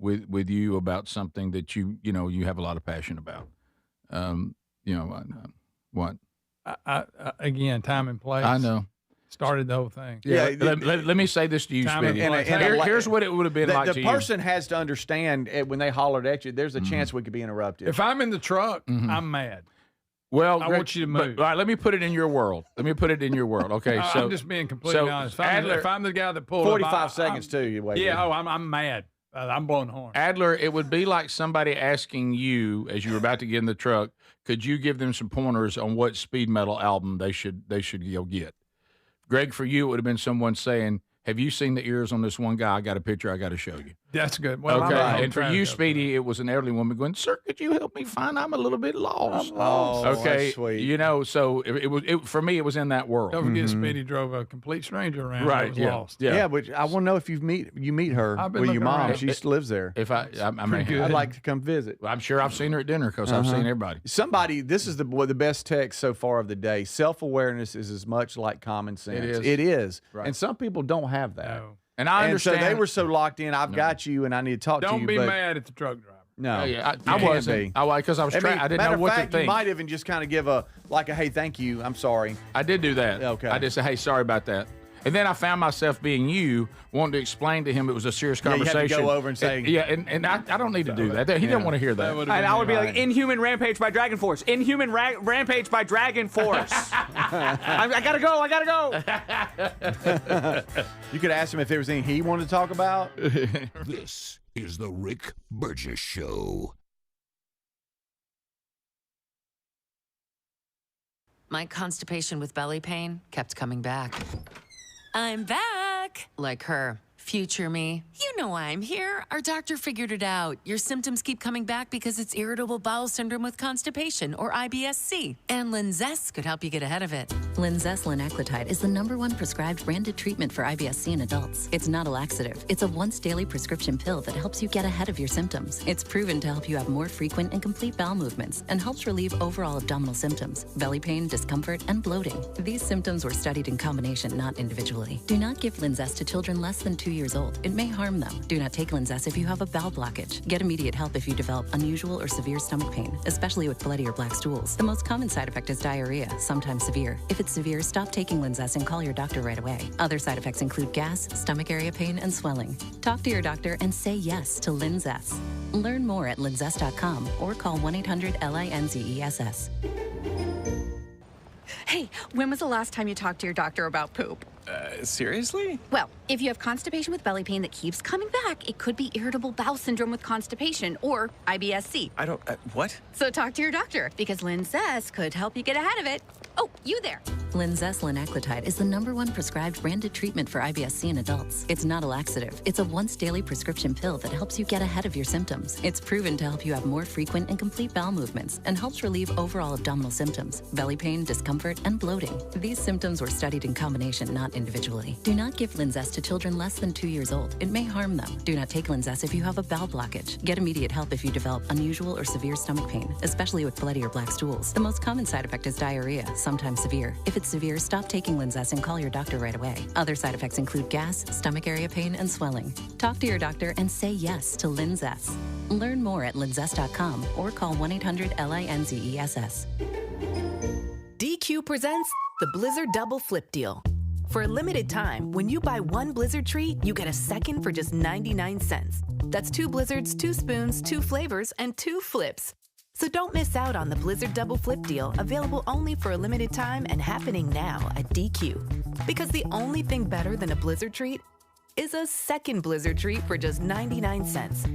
with you about something that you have a lot of passion about. What? Again, time and place. I know. Started the whole thing. Yeah. Let me say this to you, Speedy. Here's what it would have been like to you. The person has to understand when they hollered at you, there's a chance we could be interrupted. If I'm in the truck, I'm mad. Well, I want you to move. All right, let me put it in your world. Okay, so I'm just being completely honest. If I'm the guy that pulled 45 seconds too, you wait. Yeah, I'm mad. I'm blowing the horn. Adler, it would be like somebody asking you as you were about to get in the truck, could you give them some pointers on what speed metal album they should go get? Greg, for you, it would have been someone saying, have you seen the ears on this one guy? I got a picture I got to show you. That's good. Well, okay. And for you, Speedy, it was an elderly woman going, sir, could you help me find? I'm a little bit lost. Okay. That's sweet. So for me, it was in that world. Don't forget, Speedy drove a complete stranger around. Right. Was Yeah. Lost. Yeah, but I want to know if you meet her with your mom. She lives there. If I'd like to come visit. I'm sure I've seen her at dinner because I've seen everybody. This is the best text so far of the day. Self-awareness is as much like common sense. It is. Right. And some people don't have that. No. And I understand. So they were so locked in. I've got you, and I need to talk to you. Don't be mad at the truck driver. No, I wasn't. Because I was trying. I didn't know what to think. You might even just kind of give a hey, thank you. I'm sorry. I did do that. Okay. I just said, hey, sorry about that. And then I found myself being you, wanting to explain to him it was a serious conversation. You had to go over and say. And I don't need to do that. He didn't want to hear that. And I would be like, Inhuman Rampage by Dragon Force. Inhuman Rampage by Dragon Force. I gotta go. You could ask him if there was anything he wanted to talk about. This is the Rick Burgess Show. My constipation with belly pain kept coming back. I'm back! Like her. Future me. You know why I'm here. Our doctor figured it out. Your symptoms keep coming back because it's irritable bowel syndrome with constipation, or IBS-C. And Linzess could help you get ahead of it. Linzess linaclotide is the #1 prescribed branded treatment for IBS-C in adults. It's not a laxative. It's a once-daily prescription pill that helps you get ahead of your symptoms. It's proven to help you have more frequent and complete bowel movements and helps relieve overall abdominal symptoms, belly pain, discomfort, and bloating. These symptoms were studied in combination, not individually. Do not give Linzess to children less than 2 years old. It may harm them. Do not take Linzess if you have a bowel blockage. Get immediate help if you develop unusual or severe stomach pain, especially with bloody or black stools. The most common side effect is diarrhea, sometimes severe. If it's severe, stop taking Linzess and call your doctor right away. Other side effects include gas, stomach area pain, and swelling. Talk to your doctor and say yes to Linzess. Learn more at linzess.com or call 1-800-LINZESS. Hey, when was the last time you talked to your doctor about poop? Seriously? Well, if you have constipation with belly pain that keeps coming back, it could be irritable bowel syndrome with constipation or IBS-C. I don't, what? So talk to your doctor because Linzess could help you get ahead of it. Oh, you there. Linzess linaclotide is the #1 prescribed branded treatment for IBS-C in adults. It's not a laxative. It's a once-daily prescription pill that helps you get ahead of your symptoms. It's proven to help you have more frequent and complete bowel movements and helps relieve overall abdominal symptoms, belly pain, discomfort, and bloating. These symptoms were studied in combination, not individually. Do not give Linzess to children less than 2 years old. It may harm them. Do not take Linzess if you have a bowel blockage. Get immediate help if you develop unusual or severe stomach pain, especially with bloody or black stools. The most common side effect is diarrhea, sometimes severe. If it's severe, stop taking Linzess and call your doctor right away. Other side effects include gas, stomach area pain, and swelling. Talk to your doctor and say yes to Linzess. Learn more at linzess.com or call 1-800-LINZESS. DQ presents the Blizzard Double Flip Deal. For a limited time, when you buy one Blizzard treat, you get a second for just 99 cents. That's 2 Blizzards, 2 spoons, 2 flavors, and 2 flips. So don't miss out on the Blizzard Double Flip Deal, available only for a limited time and happening now at DQ. Because the only thing better than a Blizzard treat is a second Blizzard treat for just 99 cents.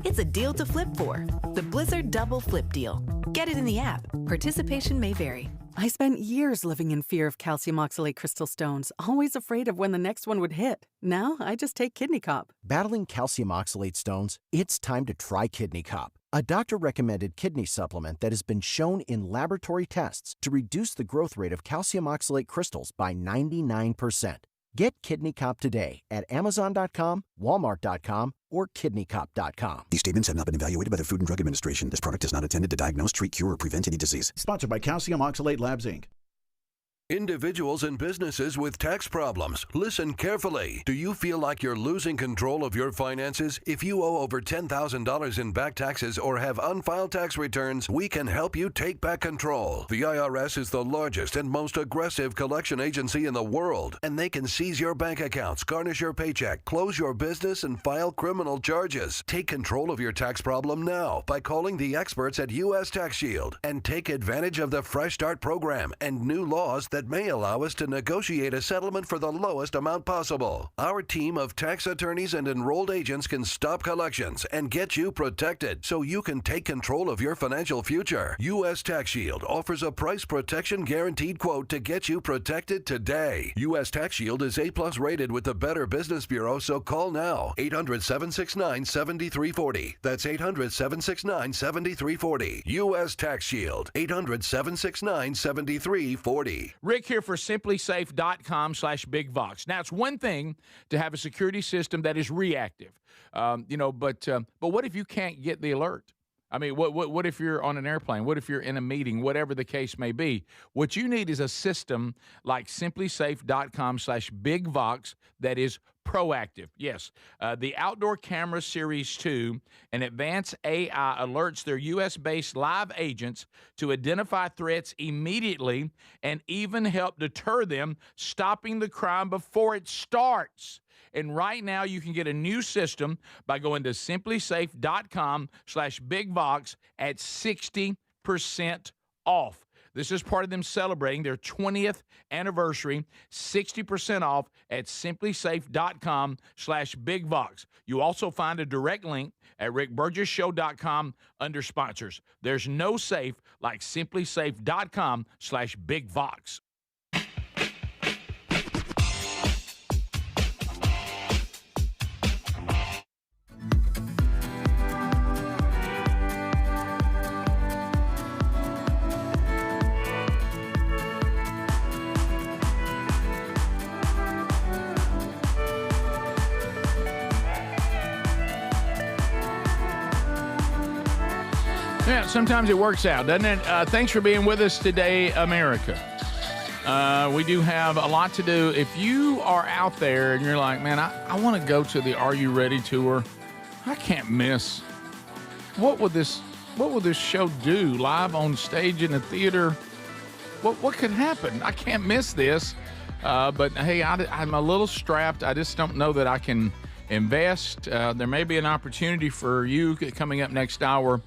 It's a deal to flip for. The Blizzard Double Flip Deal. Get it in the app. Participation may vary. I spent years living in fear of calcium oxalate crystal stones, always afraid of when the next one would hit. Now I just take Kidney Cop. Battling calcium oxalate stones? It's time to try Kidney Cop, a doctor-recommended kidney supplement that has been shown in laboratory tests to reduce the growth rate of calcium oxalate crystals by 99%. Get Kidney Cop today at Amazon.com, Walmart.com, or KidneyCop.com. These statements have not been evaluated by the Food and Drug Administration. This product is not intended to diagnose, treat, cure, or prevent any disease. Sponsored by Calcium Oxalate Labs, Inc. Individuals and businesses with tax problems, listen carefully. Do you feel like you're losing control of your finances? If you owe over $10,000 in back taxes or have unfiled tax returns, we can help you take back control. The IRS is the largest and most aggressive collection agency in the world, and they can seize your bank accounts, garnish your paycheck, close your business, and file criminal charges. Take control of your tax problem now by calling the experts at U.S. Tax Shield and take advantage of the Fresh Start program and new laws that may allow us to negotiate a settlement for the lowest amount possible. Our team of tax attorneys and enrolled agents can stop collections and get you protected so you can take control of your financial future. U.S. Tax Shield offers a price protection guaranteed quote to get you protected today. U.S. Tax Shield is A+ rated with the Better Business Bureau, so call now. 800-769-7340. That's 800-769-7340. U.S. Tax Shield. 800-769-7340. Rick here for simplysafe.com/bigvox. Now, it's one thing to have a security system that is reactive, but what if you can't get the alert? I mean, what if you're on an airplane? What if you're in a meeting? Whatever the case may be. What you need is a system like simplysafe.com/bigvox that is proactive. Yes, the Outdoor Camera Series 2 and advanced AI alerts their U.S.-based live agents to identify threats immediately and even help deter them, stopping the crime before it starts. And right now, you can get a new system by going to simplysafe.com/bigvox at 60% off. This is part of them celebrating their 20th anniversary, 60% off at simplysafe.com/bigvox. You also find a direct link at rickburgessshow.com under sponsors. There's no safe like simplysafe.com/bigvox. Yeah, sometimes it works out, doesn't it? Thanks for being with us today, America. We do have a lot to do. If you are out there and you're like, man, I want to go to the Are You Ready tour, I can't miss. What would this show do live on stage in a theater? What could happen? I can't miss this. But hey, I'm a little strapped. I just don't know that I can invest. There may be an opportunity for you coming up next hour.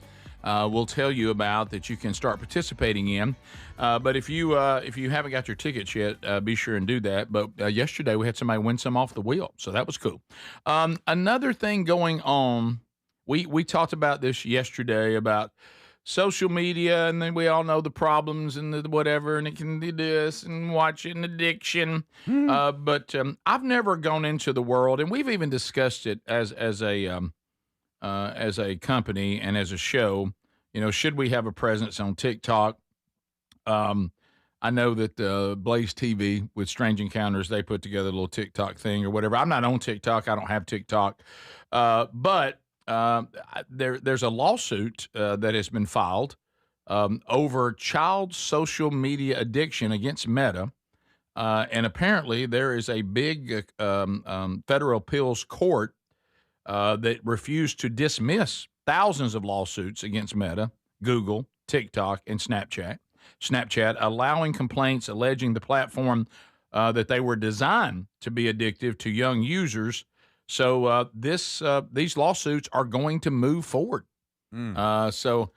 We'll tell you about that you can start participating in. But if you haven't got your tickets yet, be sure and do that. But yesterday we had somebody win some off the wheel, so that was cool. Another thing going on, we talked about this yesterday about social media, and then we all know the problems and the whatever, and it can do this and watching addiction. But I've never gone into the world, and we've even discussed it as a company and as a show, should we have a presence on TikTok? I know that Blaze TV with Strange Encounters, they put together a little TikTok thing or whatever. I'm not on TikTok. I don't have TikTok. But there's a lawsuit that has been filed over child social media addiction against Meta. And apparently there is a big federal appeals court that refused to dismiss thousands of lawsuits against Meta, Google, TikTok, and Snapchat. Snapchat allowing complaints alleging the platform that they were designed to be addictive to young users. So these lawsuits are going to move forward. So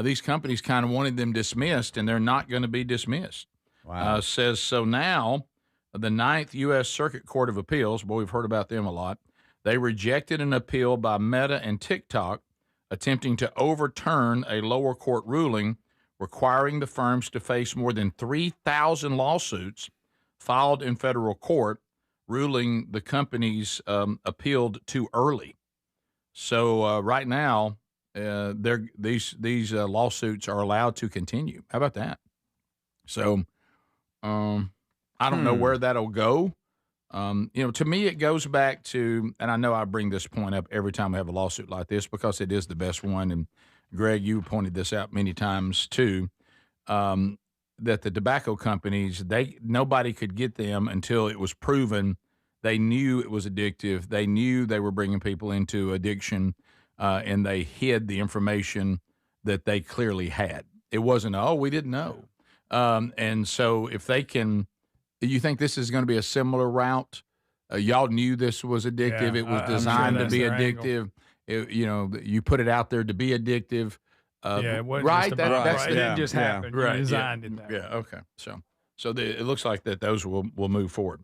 these companies kind of wanted them dismissed, and they're not going to be dismissed. Wow. Says so now, the 9th U.S. Circuit Court of Appeals, boy, we've heard about them a lot. They rejected an appeal by Meta and TikTok, attempting to overturn a lower court ruling requiring the firms to face more than 3,000 lawsuits filed in federal court, ruling the companies appealed too early. So right now, these lawsuits are allowed to continue. How about that? So I don't know where that'll go. To me, it goes back to, and I know I bring this point up every time we have a lawsuit like this because it is the best one. And Greg, you pointed this out many times too. that the tobacco companies, nobody could get them until it was proven they knew it was addictive. They knew they were bringing people into addiction, and they hid the information that they clearly had. It wasn't, we didn't know. And so if they can, you think this is going to be a similar route? Y'all knew this was addictive. Yeah, it was I'm designed sure to be that's their addictive. You put it out there to be addictive. It wasn't right. just it didn't just happen. Right. You designed it that way. Yeah. Okay. So it looks like that those will move forward.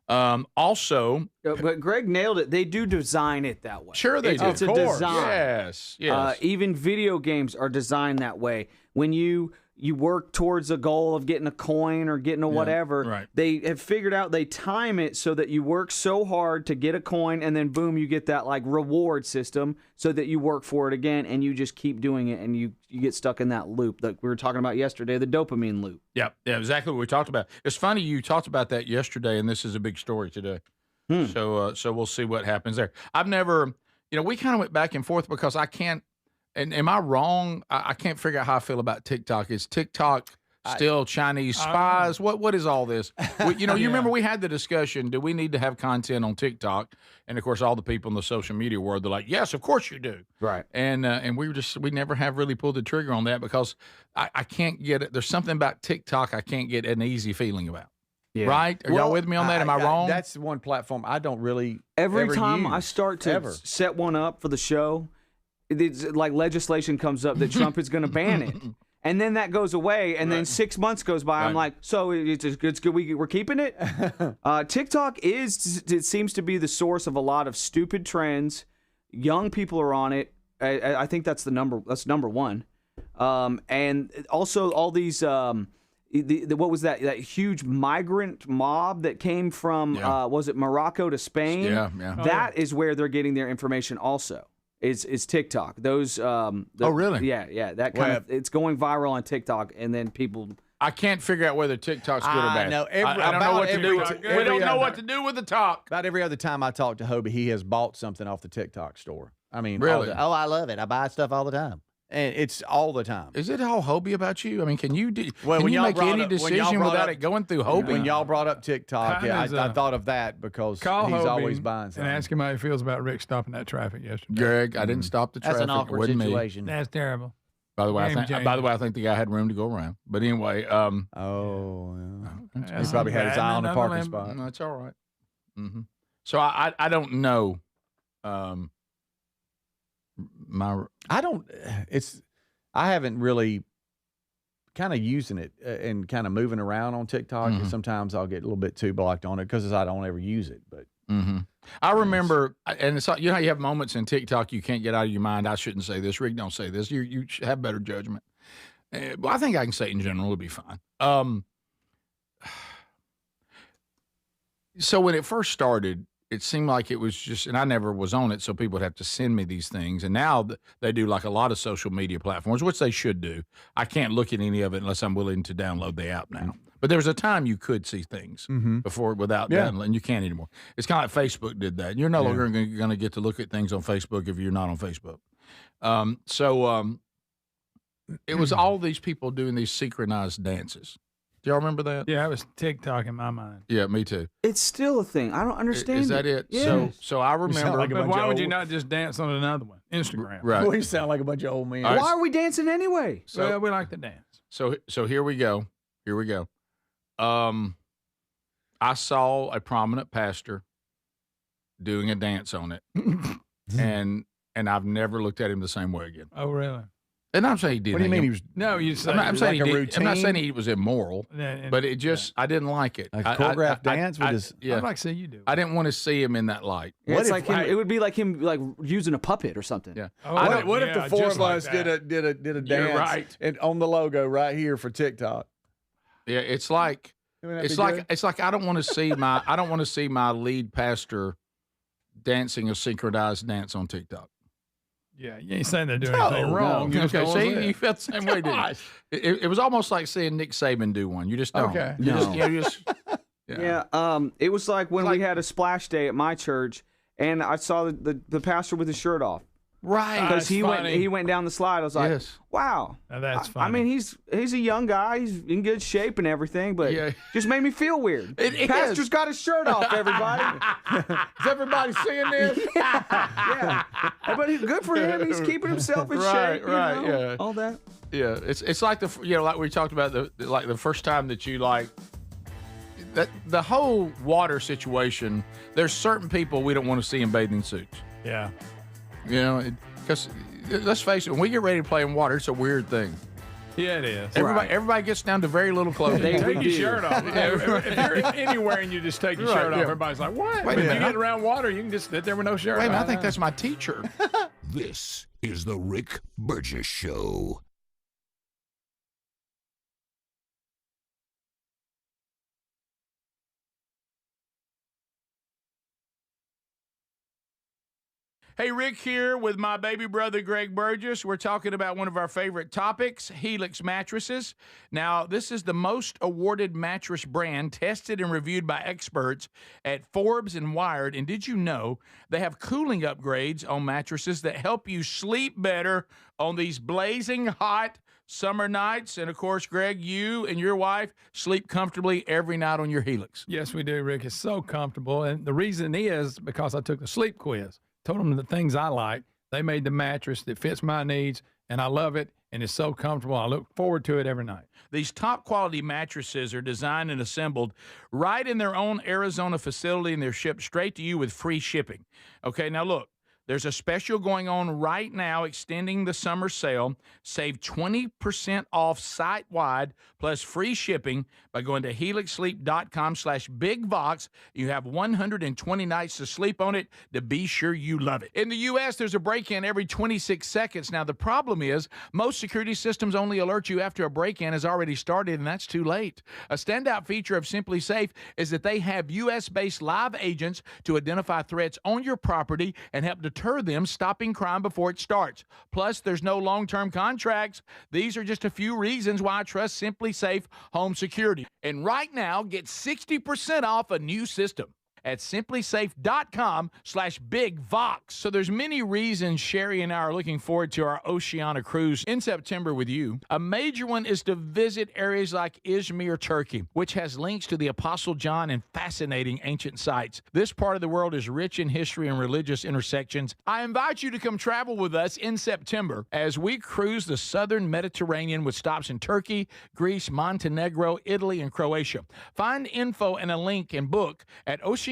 Also, but Greg nailed it. They do design it that way. Sure, they do. It's a design. Yes. Even video games are designed that way. When you work towards a goal of getting a coin or getting a whatever, right. They have figured out they time it so that you work so hard to get a coin, and then boom, you get that like reward system so that you work for it again, and you just keep doing it, and you get stuck in that loop that we were talking about yesterday, the dopamine loop. Yeah, exactly what we talked about. It's funny you talked about that yesterday, and this is a big story today. So we'll see what happens there. I've never, we kind of went back and forth because I can't. And am I wrong? I can't figure out how I feel about TikTok. Is TikTok still Chinese spies? What is all this? You remember we had the discussion, do we need to have content on TikTok? And, of course, all the people in the social media world, they're like, yes, of course you do. Right. And we never have really pulled the trigger on that because I can't get it. There's something about TikTok I can't get an easy feeling about. Yeah. Right? Are y'all with me on that? Am I wrong? That's one platform I don't really Every time use, I start to set one up for the show, it's like legislation comes up that Trump is going to ban it. And then that goes away, and then 6 months goes by. I'm like, so it's good. We're keeping it. TikTok it seems to be the source of a lot of stupid trends. Young people are on it. I think that's number one. And also all these what was that huge migrant mob that came from was it Morocco to Spain? Yeah. That is where they're getting their information also. Is TikTok. Those oh really? Yeah. That kind of it's going viral on TikTok, and then people. I can't figure out whether TikTok's good or bad. No, I don't know what to do. We don't know what to do with the talk. About every other time I talk to Hobie, he has bought something off the TikTok store. I mean, really? I love it. I buy stuff all the time. And it's all the time. Is it all Hobie about you? I mean, can you make any up, decision without it going through Hobie? When y'all brought up TikTok, I thought of that because he's always buying something. And ask him how he feels about Rick stopping that traffic yesterday. Greg, I didn't stop the traffic. That's an awkward situation. That's terrible. By the way, I think the guy had room to go around. But anyway, he probably had his eye on the parking spot. No, it's all right. Mm-hmm. So I don't know. I haven't really kind of using it and kind of moving around on TikTok. And sometimes I'll get a little bit too blocked on it because I don't ever use it. But I remember, and it's you have moments in TikTok you can't get out of your mind. I shouldn't say this. Rick, don't say this. You should have better judgment. Well, I think I can say it in general. It'll be fine. So when it first started, it seemed like it was just, and I never was on it, so people would have to send me these things. And now they do like a lot of social media platforms, which they should do. I can't look at any of it unless I'm willing to download the app now. But there was a time you could see things before without downloading. You can't anymore. It's kind of like Facebook did that. You're no longer going to get to look at things on Facebook if you're not on Facebook. It was all these people doing these synchronized dances. Do y'all remember that? Yeah, it was TikTok in my mind. Yeah, me too. It's still a thing. I don't understand. Is that it? Yes. So I remember. But why would you not just dance on another one? Instagram. Right. We sound like a bunch of old men. Why are we dancing anyway? So we like to dance. So here we go. I saw a prominent pastor doing a dance on it, and I've never looked at him the same way again. Oh, really? And I'm saying he did. What do you mean he was? No, you said I'm saying like he a did. routine? I'm not saying he was immoral, but it just I didn't like it. A choreographed dance with his. Yeah, I'd like to see you do. I didn't want to see him in that light. Yeah, it's like it would be like him like using a puppet or something. Yeah. What if the four of us did a dance right. and on the logo right here for TikTok? Yeah, it's like I don't want to see my lead pastor dancing a synchronized dance on TikTok. Yeah, you ain't saying they're doing anything wrong. No. Okay, see, you felt the same way, didn't you? It was almost like seeing Nick Saban do one. You just don't. Okay. It was like when we had a splash day at my church, and I saw the pastor with his shirt off. Right. Because he funny. went down the slide. I was like, Yes. wow. Now that's I funny. mean, he's a young guy. He's in good shape and everything, but Yeah. just made me feel weird. It Pastor's is. got his shirt off, everybody. Is everybody seeing this? Yeah. But good for him. He's keeping himself in Right, shape. right, yeah. All that. Yeah, it's like like we talked about the first time that you that the whole water situation. There's certain people we don't want to see in bathing suits. Yeah. You know, because let's face it, when we get ready to play in water, it's a weird thing. Yeah, it is. Everybody gets down to very little clothing. Take your shirt off. If you're anywhere and you just take your Right, shirt off, yeah. everybody's like, what? Wait a But if minute, you get around water, you can just sit there with no shirt Wait a minute, on. I think that's my teacher. This is the Rick Burgess Show. Hey, Rick here with my baby brother, Greg Burgess. We're talking about one of our favorite topics, Helix mattresses. Now, this is the most awarded mattress brand tested and reviewed by experts at Forbes and Wired. And did you know they have cooling upgrades on mattresses that help you sleep better on these blazing hot summer nights? And, of course, Greg, you and your wife sleep comfortably every night on your Helix. Yes, we do, Rick. It's so comfortable. And the reason is because I took the sleep quiz. Told them the things I like. They made the mattress that fits my needs, and I love it, and it's so comfortable. I look forward to it every night. These top quality mattresses are designed and assembled right in their own Arizona facility, and they're shipped straight to you with free shipping. Okay, now look. There's a special going on right now extending the summer sale. Save 20% off site-wide plus free shipping by going to helixsleep.com/bigvox. You have 120 nights to sleep on it to be sure you love it. In the U.S., there's a break-in every 26 seconds. Now, the problem is most security systems only alert you after a break-in has already started, and that's too late. A standout feature of Simply Safe is that they have U.S.-based live agents to identify threats on your property and help deter them, stopping crime before it starts. Plus, there's no long-term contracts. These are just a few reasons why I trust Simply Safe Home Security. And right now, get 60% off a new system at simplysafe.com/bigvox. So there's many reasons Sherry and I are looking forward to our Oceania cruise in September with you. A major one is to visit areas like Izmir, Turkey, which has links to the Apostle John and fascinating ancient sites. This part of the world is rich in history and religious intersections. I invite you to come travel with us in September as we cruise the southern Mediterranean with stops in Turkey, Greece, Montenegro, Italy, and Croatia. Find info and a link and book at oceanacruises.com/bigvox.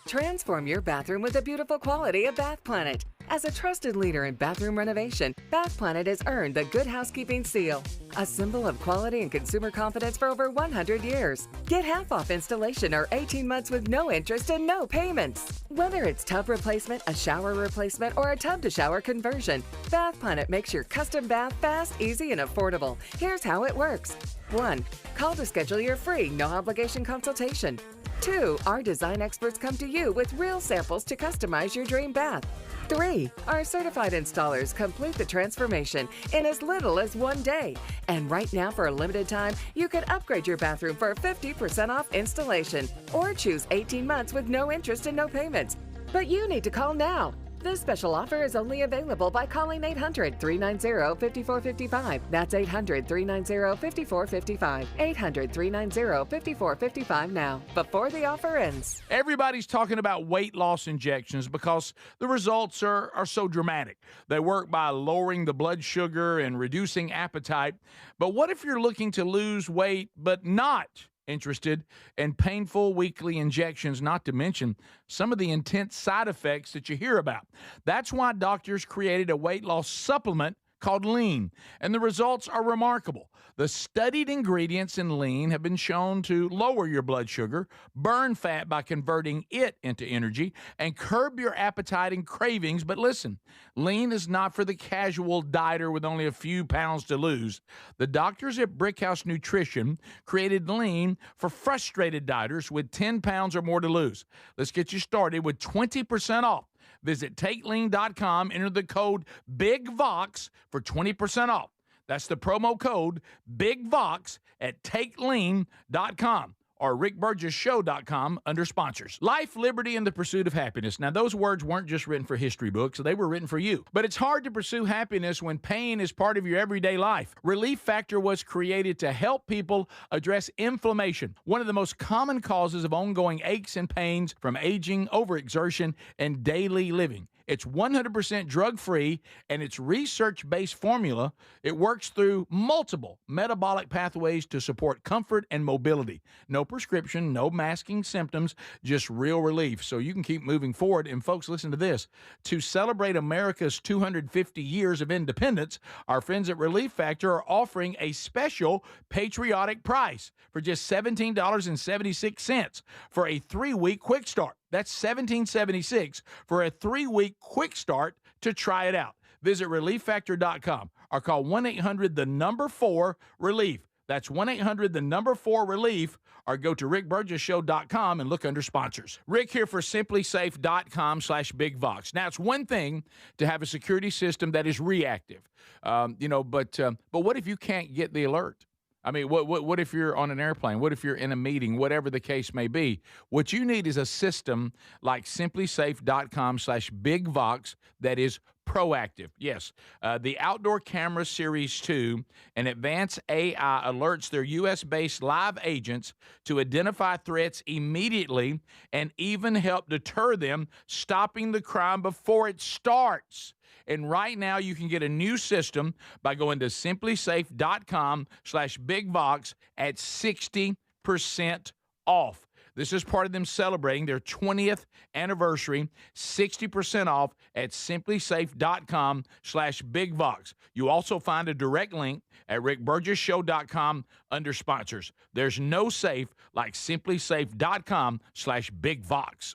Transform your bathroom with the beautiful quality of Bath Planet. As a trusted leader in bathroom renovation, Bath Planet has earned the Good Housekeeping seal, a symbol of quality and consumer confidence for over 100 years. Get half off installation or 18 months with no interest and no payments. Whether it's tub replacement, a shower replacement, or a tub-to-shower conversion, Bath Planet makes your custom bath fast, easy, and affordable. Here's how it works. 1. Call to schedule your free, no-obligation consultation. 2. Our design experts come to you with real samples to customize your dream bath. 3. Our certified installers complete the transformation in as little as 1 day. And right now, for a limited time, you can upgrade your bathroom for 50% off installation or choose 18 months with no interest and no payments. But you need to call now. This special offer is only available by calling 800-390-5455. That's 800-390-5455. 800-390-5455 now, before the offer ends. Everybody's talking about weight loss injections because the results are so dramatic. They work by lowering the blood sugar and reducing appetite. But what if you're looking to lose weight but not interested in painful weekly injections, not to mention some of the intense side effects that you hear about? That's why doctors created a weight loss supplement called Lean, and the results are remarkable. The studied ingredients in Lean have been shown to lower your blood sugar, burn fat by converting it into energy, and curb your appetite and cravings. But listen, Lean is not for the casual dieter with only a few pounds to lose. The doctors at Brickhouse Nutrition created Lean for frustrated dieters with 10 pounds or more to lose. Let's get you started with 20% off. Visit TakeLean.com, enter the code BIGVOX for 20% off. That's the promo code BIGVOX at TakeLean.com. or rickburgessshow.com under sponsors. Life, liberty, and the pursuit of happiness. Now, those words weren't just written for history books. They were written for you. But it's hard to pursue happiness when pain is part of your everyday life. Relief Factor was created to help people address inflammation, one of the most common causes of ongoing aches and pains from aging, overexertion, and daily living. It's 100% drug-free, and its research-based formula, it works through multiple metabolic pathways to support comfort and mobility. No prescription, no masking symptoms, just real relief, so you can keep moving forward. And folks, listen to this. To celebrate America's 250 years of independence, our friends at Relief Factor are offering a special patriotic price for just $17.76 for a 3-week quick start. That's $17.76 for a 3-week quick start to try it out. Visit ReliefFactor.com or call 1-800-4-RELIEF. That's 1-800-4-RELIEF, or go to rickburgessshow.com and look under sponsors. Rick here for simplysafe.com/bigvox. Now, it's one thing to have a security system that is reactive, but what if you can't get the alert? I mean, what if you're on an airplane? What if you're in a meeting? Whatever the case may be. What you need is a system like simplysafe.com/bigvox that is proactive. Yes, the Outdoor Camera Series 2 and advanced AI alerts their U.S.-based live agents to identify threats immediately and even help deter them, stopping the crime before it starts. And right now, you can get a new system by going to simplysafe.com/bigvox at 60% off. This is part of them celebrating their 20th anniversary, 60% off at simplysafe.com/bigvox. You also find a direct link at rickburgessshow.com under sponsors. There's no safe like simplysafe.com/bigvox.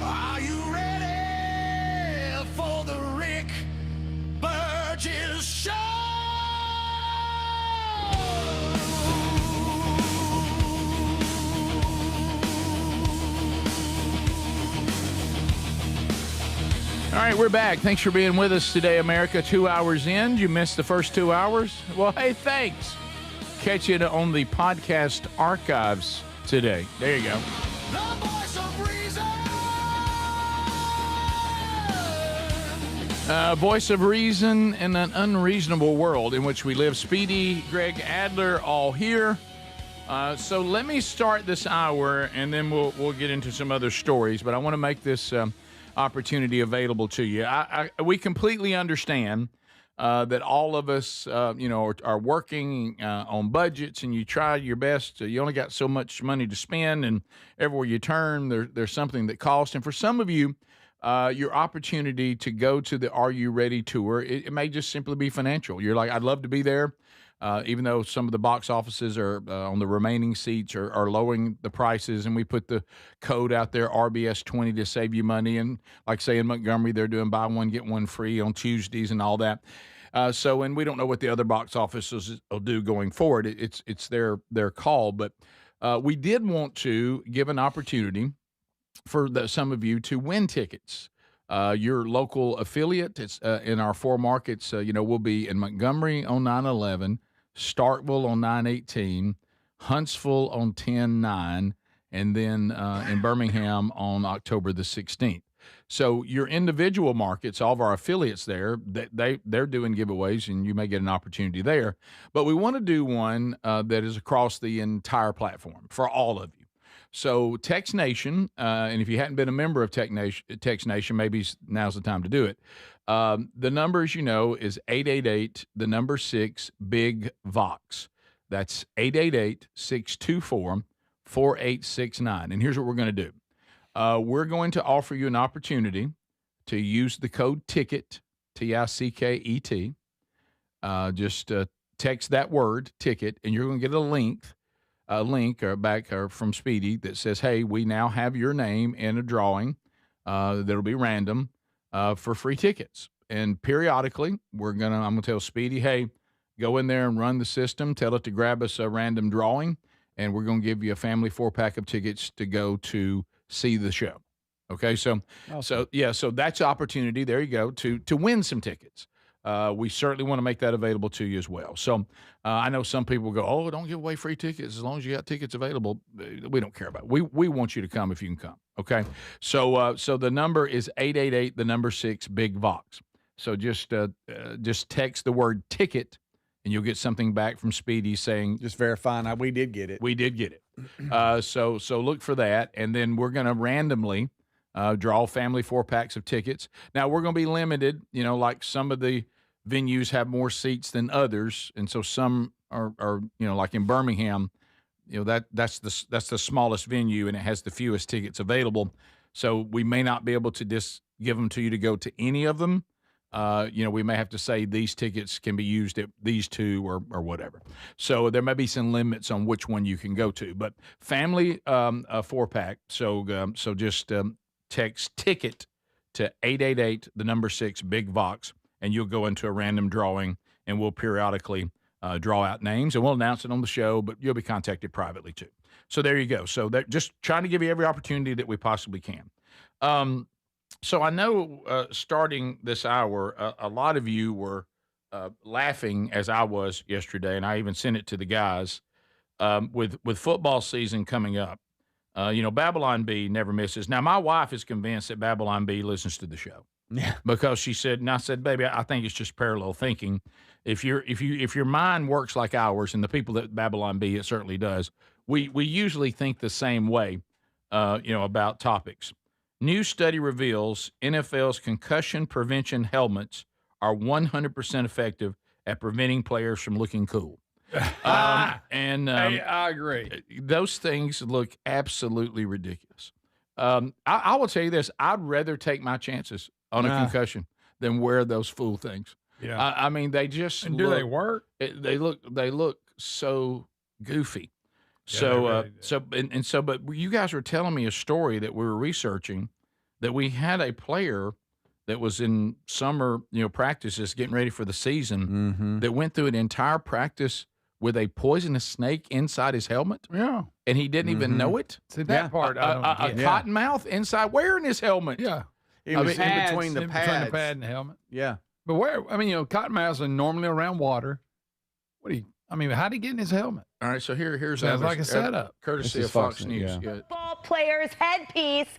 Are you ready for the Rick Burgess Show? All right, we're back. Thanks for being with us today, America. 2 hours in. You missed the first 2 hours? Well, hey, thanks. Catch you on the podcast archives today. There you go. The voice of reason. Voice of reason in an unreasonable world in which we live. Speedy, Greg Adler, all here. So let me start this hour, and then we'll get into some other stories. But I want to make this opportunity available to you. We completely understand that all of us, are working on budgets, and you try your best. You only got so much money to spend, and everywhere you turn, there's something that costs. And for some of you, your opportunity to go to the Are You Ready tour, it may just simply be financial. You're like, I'd love to be there. Even though some of the box offices are on the remaining seats are lowering the prices, and we put the code out there, RBS20, to save you money. And like say in Montgomery, they're doing buy one, get one free on Tuesdays and all that. And we don't know what the other box offices will do going forward. It's their call. But we did want to give an opportunity for some of you to win tickets. Your local affiliate, it's in our 4 markets, we'll be in Montgomery on 9/11, Starkville on 9/18, Huntsville on 10/9, and then in Birmingham on October the 16th. So your individual markets, all of our affiliates there, they're doing giveaways, and you may get an opportunity there. But we want to do one that is across the entire platform for all of you. So Text Nation, and if you hadn't been a member of Text Nation, maybe now's the time to do it. The number, as you know, is 888-6-BIG-VOX. That's 888-624-4869. And here's what we're going to do. We're going to offer you an opportunity to use the code TICKET, TICKET. Just text that word, TICKET, and you're going to get a link from Speedy that says, hey, we now have your name in a drawing that'll be random for free tickets. And periodically, I'm going to tell Speedy, hey, go in there and run the system, tell it to grab us a random drawing, and we're going to give you a family 4-pack of tickets to go to see the show. Okay, so that's opportunity. There you go, to win some tickets. we certainly want to make that available to you as well. So I know some people go, oh, don't give away free tickets as long as you got tickets available. We don't care about it. We want you to come if you can come, okay? So the number is 888, the number 6, Big Vox. So just text the word ticket, and you'll get something back from Speedy saying. Just verifying we did get it. We did get it. So look for that, and then we're going to randomly draw family 4-packs of tickets. Now, we're going to be limited, like some of the venues have more seats than others, and so some are like in Birmingham, that's the smallest venue, and it has the fewest tickets available. So we may not be able to just give them to you to go to any of them. We may have to say these tickets can be used at these two or whatever. So there may be some limits on which one you can go to. But family 4-pack. So just text ticket to 888, the number 6, Big Vox, and you'll go into a random drawing, and we'll periodically draw out names, and we'll announce it on the show, but you'll be contacted privately too. So there you go. So just trying to give you every opportunity that we possibly can. So I know starting this hour, a lot of you were laughing as I was yesterday, and I even sent it to the guys with football season coming up. Babylon Bee never misses. Now, my wife is convinced that Babylon Bee listens to the show. Yeah. Because she said, and I said, baby, I think it's just parallel thinking. If your mind works like ours, and the people that Babylon Bee, it certainly does, we usually think the same way, about topics. New study reveals NFL's concussion prevention helmets are 100% effective at preventing players from looking cool. I agree. Those things look absolutely ridiculous. I will tell you this: I'd rather take my chances on a concussion than wear those fool things. Yeah, I mean, they just do they work? They look so goofy. Yeah, But you guys were telling me a story that we were researching, that we had a player that was in summer, practices getting ready for the season, that went through an entire practice with a poisonous snake inside his helmet. Yeah. And he didn't even know it. See, that part I don't get. A cottonmouth inside wearing his helmet. Yeah. It was in between the pads. Between the pad and the helmet. Yeah. But cottonmouths are normally around water. How did he get in his helmet? All right, so here's sounds like a setup. Courtesy of Fox News. Yeah. Football player's headpiece.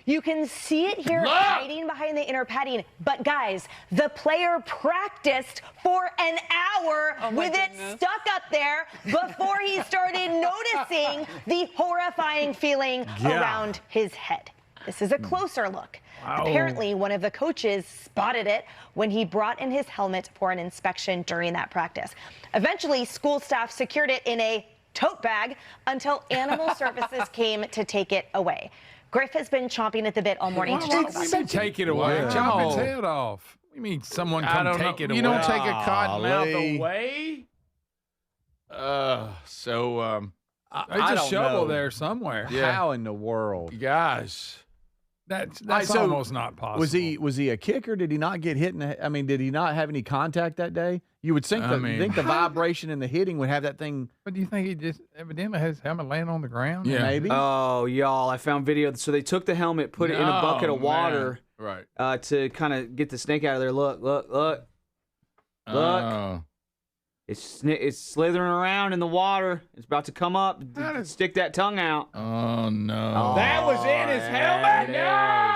You can see it here hiding behind the inner padding. But guys, the player practiced for an hour with it stuck up there before he started noticing the horrifying feeling around his head. This is a closer look. Wow. Apparently, one of the coaches spotted it when he brought in his helmet for an inspection during that practice. Eventually, school staff secured it in a tote bag until Animal Services came to take it away. Griff has been chomping at the bit all morning to talk about it. Take it away. Wow. Chop its head off. You mean someone come take it away? You don't take a cottonmouth away? There's a shovel there somewhere. Yeah. How in the world? Guys. That's almost not possible. Was he a kicker? Did he not get hit did he not have any contact that day? You would think the vibration and the hitting would have that thing. But do you think he just evidently has his helmet laying on the ground? Yeah, maybe. Oh, y'all! I found video. So they took the helmet, put it in a bucket of water, right? To kind of get the snake out of there. Look. It's slithering around in the water. It's about to come up. Stick that tongue out. Oh no! That was in his helmet. No!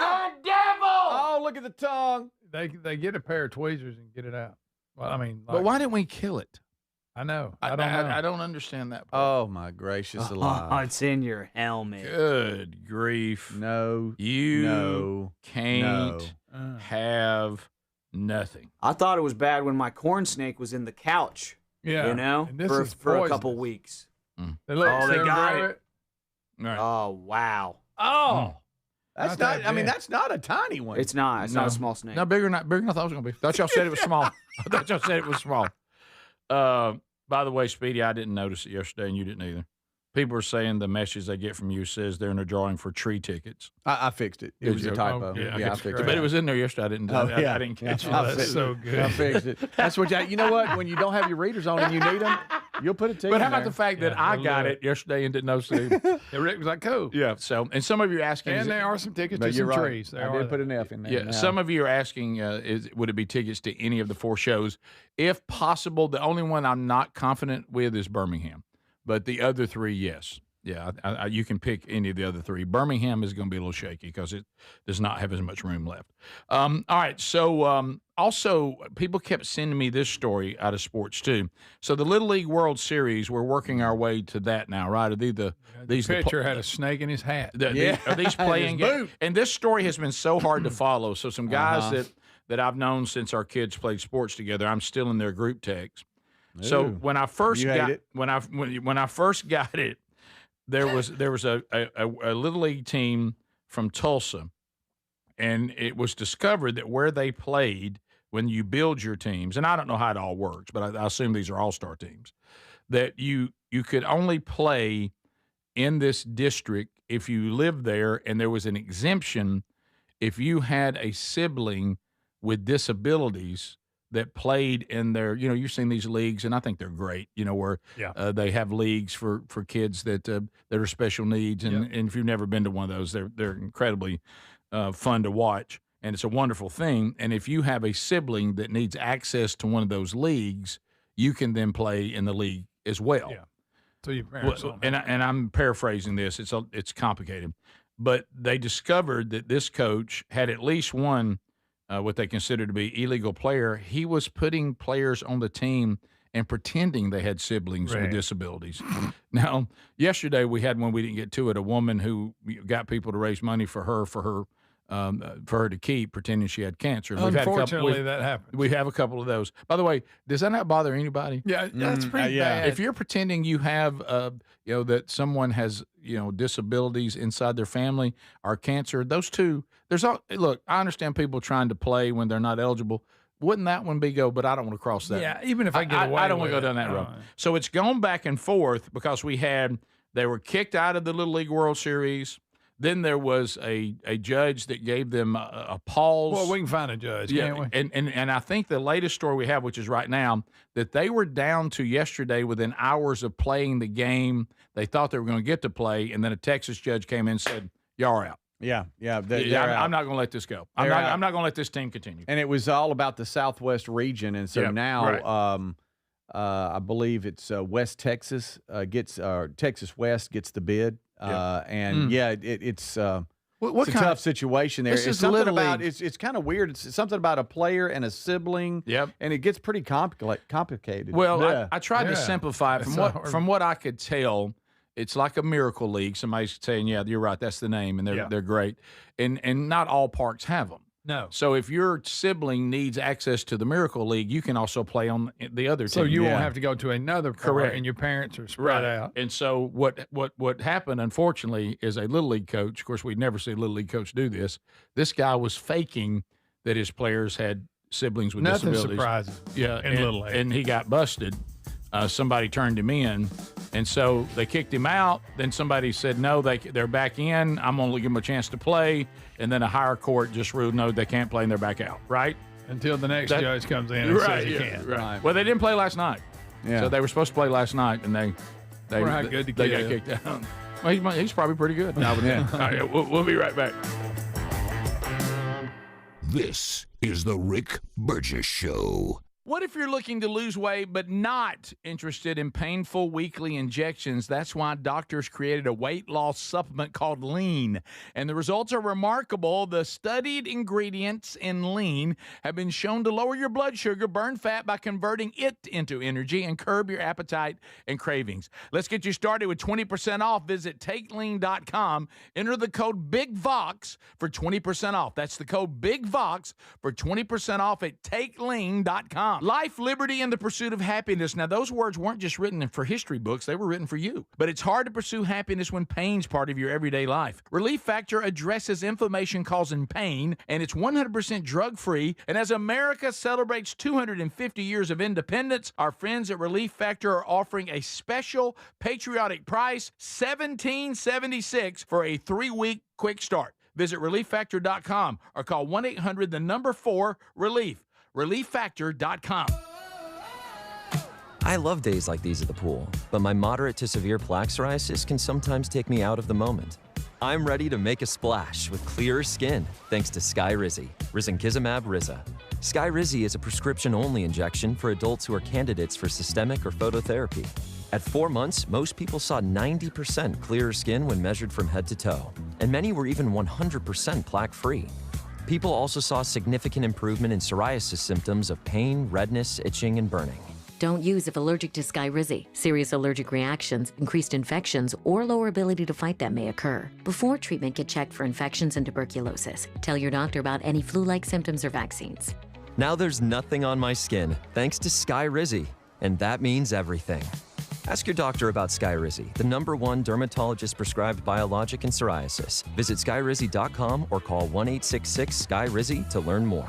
The devil! Oh, look at the tongue. They get a pair of tweezers and get it out. Well, but why didn't we kill it? I know. I don't know. I don't understand that part. Oh my gracious alive! Oh, it's in your helmet. Good grief! No, you can't have nothing. I thought it was bad when my corn snake was in the couch. Yeah, for a couple weeks. They got it. Right. Oh wow! Oh. That's not. I mean, that's not a tiny one. It's not. It's not a small snake. No, bigger than I thought it was going to be. Thought y'all said it was small. I thought y'all said it was small. By the way, Speedy, I didn't notice it yesterday, and you didn't either. People are saying the message they get from you says they're in a drawing for tree tickets. I fixed it. It was a typo. I fixed it. But it was in there yesterday. I didn't. I didn't catch it. That's so good. I fixed it. That's what you know. What when you don't have your readers on and you need them, You'll put a ticket. But how in about there. the fact that I got it yesterday and didn't know Steve? Yeah, Rick was like, cool. Yeah. So, and some of you are asking, And there are some tickets But to you're some right. trees. I did put an F in there. Yeah, now. some of you are asking, would it be tickets to any of the 4 shows? If possible, the only one I'm not confident with is Birmingham, but the other 3, yes. Yeah, you can pick any of the other 3. Birmingham is going to be a little shaky because it does not have as much room left. All right, so also people kept sending me this story out of sports too. So the Little League World Series, we're working our way to that now, right? Are these pitcher had a snake in his hat. Are these playing games? And this story has been so hard to follow. So some guys that I've known since our kids played sports together, I'm still in their group text. So when I first got it, when I first got it, there was a Little League team from Tulsa, and it was discovered that where they played, when you build your teams, and I don't know how it all works, but I assume these are all-star teams, that you could only play in this district if you lived there, and there was an exemption if you had a sibling with disabilities that played in their, you've seen these leagues, and I think they're great, where they have leagues for kids that are special needs. And if you've never been to one of those, they're incredibly fun to watch. And it's a wonderful thing. And if you have a sibling that needs access to one of those leagues, you can then play in the league as well. Yeah. So your parents and I'm paraphrasing this. It's complicated. But they discovered that this coach had at least one what they consider to be illegal player. He was putting players on the team and pretending they had siblings with disabilities. Now, yesterday we had one, we didn't get to it, a woman who got people to raise money for her to keep, pretending she had cancer. And unfortunately, that happens. We have a couple of those. By the way, does that not bother anybody? Yeah, that's pretty bad. If you're pretending you have, that someone has, disabilities inside their family or cancer, those two, look, I understand people trying to play when they're not eligible. Wouldn't that one be but I don't want to cross that. Yeah, even if I get away I don't want with to go down that road. So it's gone back and forth because they were kicked out of the Little League World Series. Then there was a judge that gave them a pause. Well, we can find a judge, can't we? And I think the latest story we have, which is right now, that they were down to yesterday within hours of playing the game. They thought they were going to get to play, and then a Texas judge came in and said, y'all are out. Yeah. I'm not going to let this go. I'm not going to let this team continue. And it was all about the Southwest region, and so now I believe it's West Texas Texas West gets the bid. It's a tough situation there. This it's is something Little about League. it's kind of weird. It's something about a player and a sibling. Yep. And it gets pretty complicated. Well, I tried to simplify it from what I could tell. It's like a miracle league. Somebody's saying, "Yeah, you're right. That's the name," and they're great. And not all parks have them. No. So if your sibling needs access to the Miracle League, you can also play on the other team. So you won't have to go to another park, and your parents are spread out. And so what happened, unfortunately, is a Little League coach, of course, we'd never see a Little League coach do this. This guy was faking that his players had siblings with disabilities. Nothing surprises. Yeah, in Little League. And he got busted. Somebody turned him in, and so they kicked him out. Then somebody said, no, they're back in. I'm going to give them a chance to play. And then a higher court just ruled, no, they can't play, and they're back out, right? Until the next judge comes in and says you can't. Right. Well, they didn't play last night. Yeah. So they were supposed to play last night, and they how good the they kid got kicked out. Well, he's probably pretty good. All right, we'll be right back. This is the Rick Burgess Show. What if you're looking to lose weight but not interested in painful weekly injections? That's why doctors created a weight loss supplement called Lean. And the results are remarkable. The studied ingredients in Lean have been shown to lower your blood sugar, burn fat by converting it into energy, and curb your appetite and cravings. Let's get you started with 20% off. Visit TakeLean.com. Enter the code BIGVOX for 20% off. That's the code BIGVOX for 20% off at TakeLean.com. Life, liberty, and the pursuit of happiness. Now, those words weren't just written for history books. They were written for you. But it's hard to pursue happiness when pain's part of your everyday life. Relief Factor addresses inflammation-causing pain, and it's 100% drug-free. And as America celebrates 250 years of independence, our friends at Relief Factor are offering a special patriotic price, $17.76 for a 3-week quick start. Visit ReliefFactor.com or call 1-800-4-RELIEF. ReliefFactor.com. I love days like these at the pool, but my moderate to severe plaque psoriasis can sometimes take me out of the moment. I'm ready to make a splash with clearer skin thanks to Skyrizi, risankizumab Riza. Skyrizi is a prescription-only injection for adults who are candidates for systemic or phototherapy. At 4 months, most people saw 90% clearer skin when measured from head to toe, and many were even 100% plaque-free. People also saw significant improvement in psoriasis symptoms of pain, redness, itching, and burning. Don't use if allergic to Skyrizi. Serious allergic reactions, increased infections, or lower ability to fight them may occur. Before treatment, get checked for infections and tuberculosis. Tell your doctor about any flu-like symptoms or vaccines. Now there's nothing on my skin thanks to Skyrizi, and that means everything. Ask your doctor about Skyrizi, the #1 dermatologist-prescribed biologic in psoriasis. Visit skyrizi.com or call 1-866-SKY-RIZI to learn more.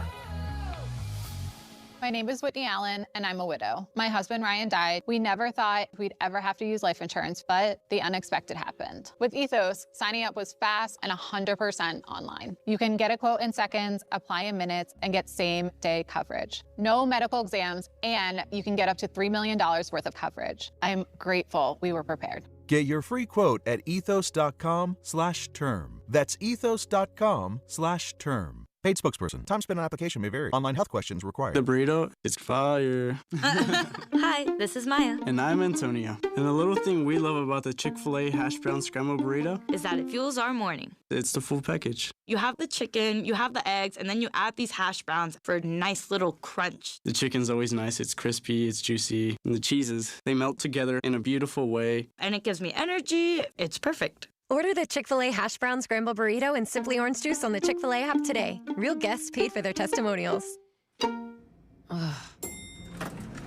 My name is Whitney Allen, and I'm a widow. My husband, Ryan, died. We never thought we'd ever have to use life insurance, but the unexpected happened. With Ethos, signing up was fast and 100% online. You can get a quote in seconds, apply in minutes, and get same-day coverage. No medical exams, and you can get up to $3 million worth of coverage. I'm grateful we were prepared. Get your free quote at ethos.com/term. That's ethos.com/term. Paid spokesperson. Time spent on application may vary. Online health questions required. The burrito is fire. Hi, this is Maya. And I'm Antonio. And the little thing we love about the Chick-fil-A hash brown scrambled burrito is that it fuels our morning. It's the full package. You have the chicken, you have the eggs, and then you add these hash browns for a nice little crunch. The chicken's always nice. It's crispy, it's juicy. And the cheeses, they melt together in a beautiful way. And it gives me energy. It's perfect. Order the Chick-fil-A Hash Brown Scramble Burrito and Simply Orange Juice on the Chick-fil-A app today. Real guests paid for their testimonials.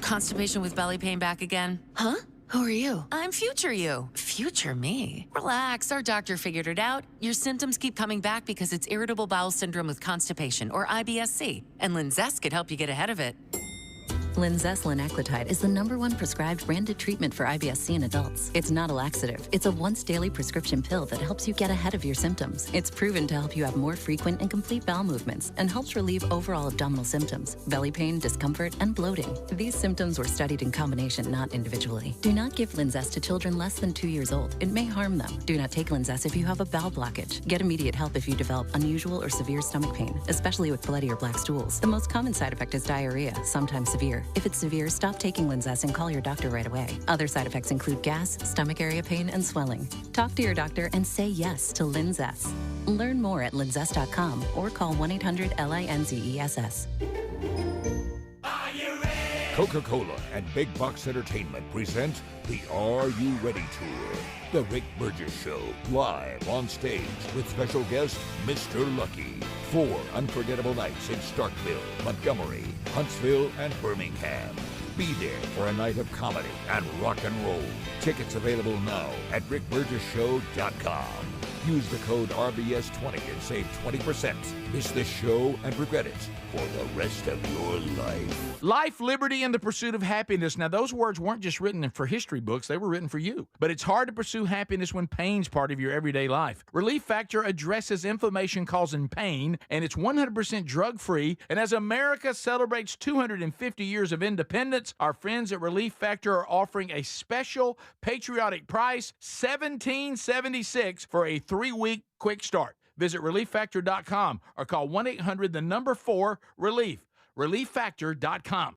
Constipation with belly pain back again? Huh? Who are you? I'm future you. Future me. Relax, our doctor figured it out. Your symptoms keep coming back because it's irritable bowel syndrome with constipation, or IBS-C, and Linzess could help you get ahead of it. Linzess linaclotide is the #1 prescribed branded treatment for IBS-C in adults. It's not a laxative. It's a once-daily prescription pill that helps you get ahead of your symptoms. It's proven to help you have more frequent and complete bowel movements and helps relieve overall abdominal symptoms, belly pain, discomfort, and bloating. These symptoms were studied in combination, not individually. Do not give Linzess to children less than 2 years old. It may harm them. Do not take Linzess if you have a bowel blockage. Get immediate help if you develop unusual or severe stomach pain, especially with bloody or black stools. The most common side effect is diarrhea, sometimes severe. If it's severe, stop taking Linzess and call your doctor right away. Other side effects include gas, stomach area pain, and swelling. Talk to your doctor and say yes to Linzess. Learn more at linzess.com or call 1-800-LINZESS. Coca-Cola and Big Box Entertainment present the Are You Ready Tour. The Rick Burgess Show, live on stage with special guest Mr. Lucky. 4 unforgettable nights in Starkville, Montgomery, Huntsville, and Birmingham. Be there for a night of comedy and rock and roll. Tickets available now at rickburgessshow.com. Use the code RBS20 and save 20%. Miss this show and regret it for the rest of your life. Life, liberty, and the pursuit of happiness. Now, those words weren't just written for history books. They were written for you. But it's hard to pursue happiness when pain's part of your everyday life. Relief Factor addresses inflammation causing pain, and it's 100% drug-free. And as America celebrates 250 years of independence, our friends at Relief Factor are offering a special patriotic price, $17.76 for a 3-week quick start. Visit ReliefFactor.com or call 1-800-4-RELIEF. ReliefFactor.com.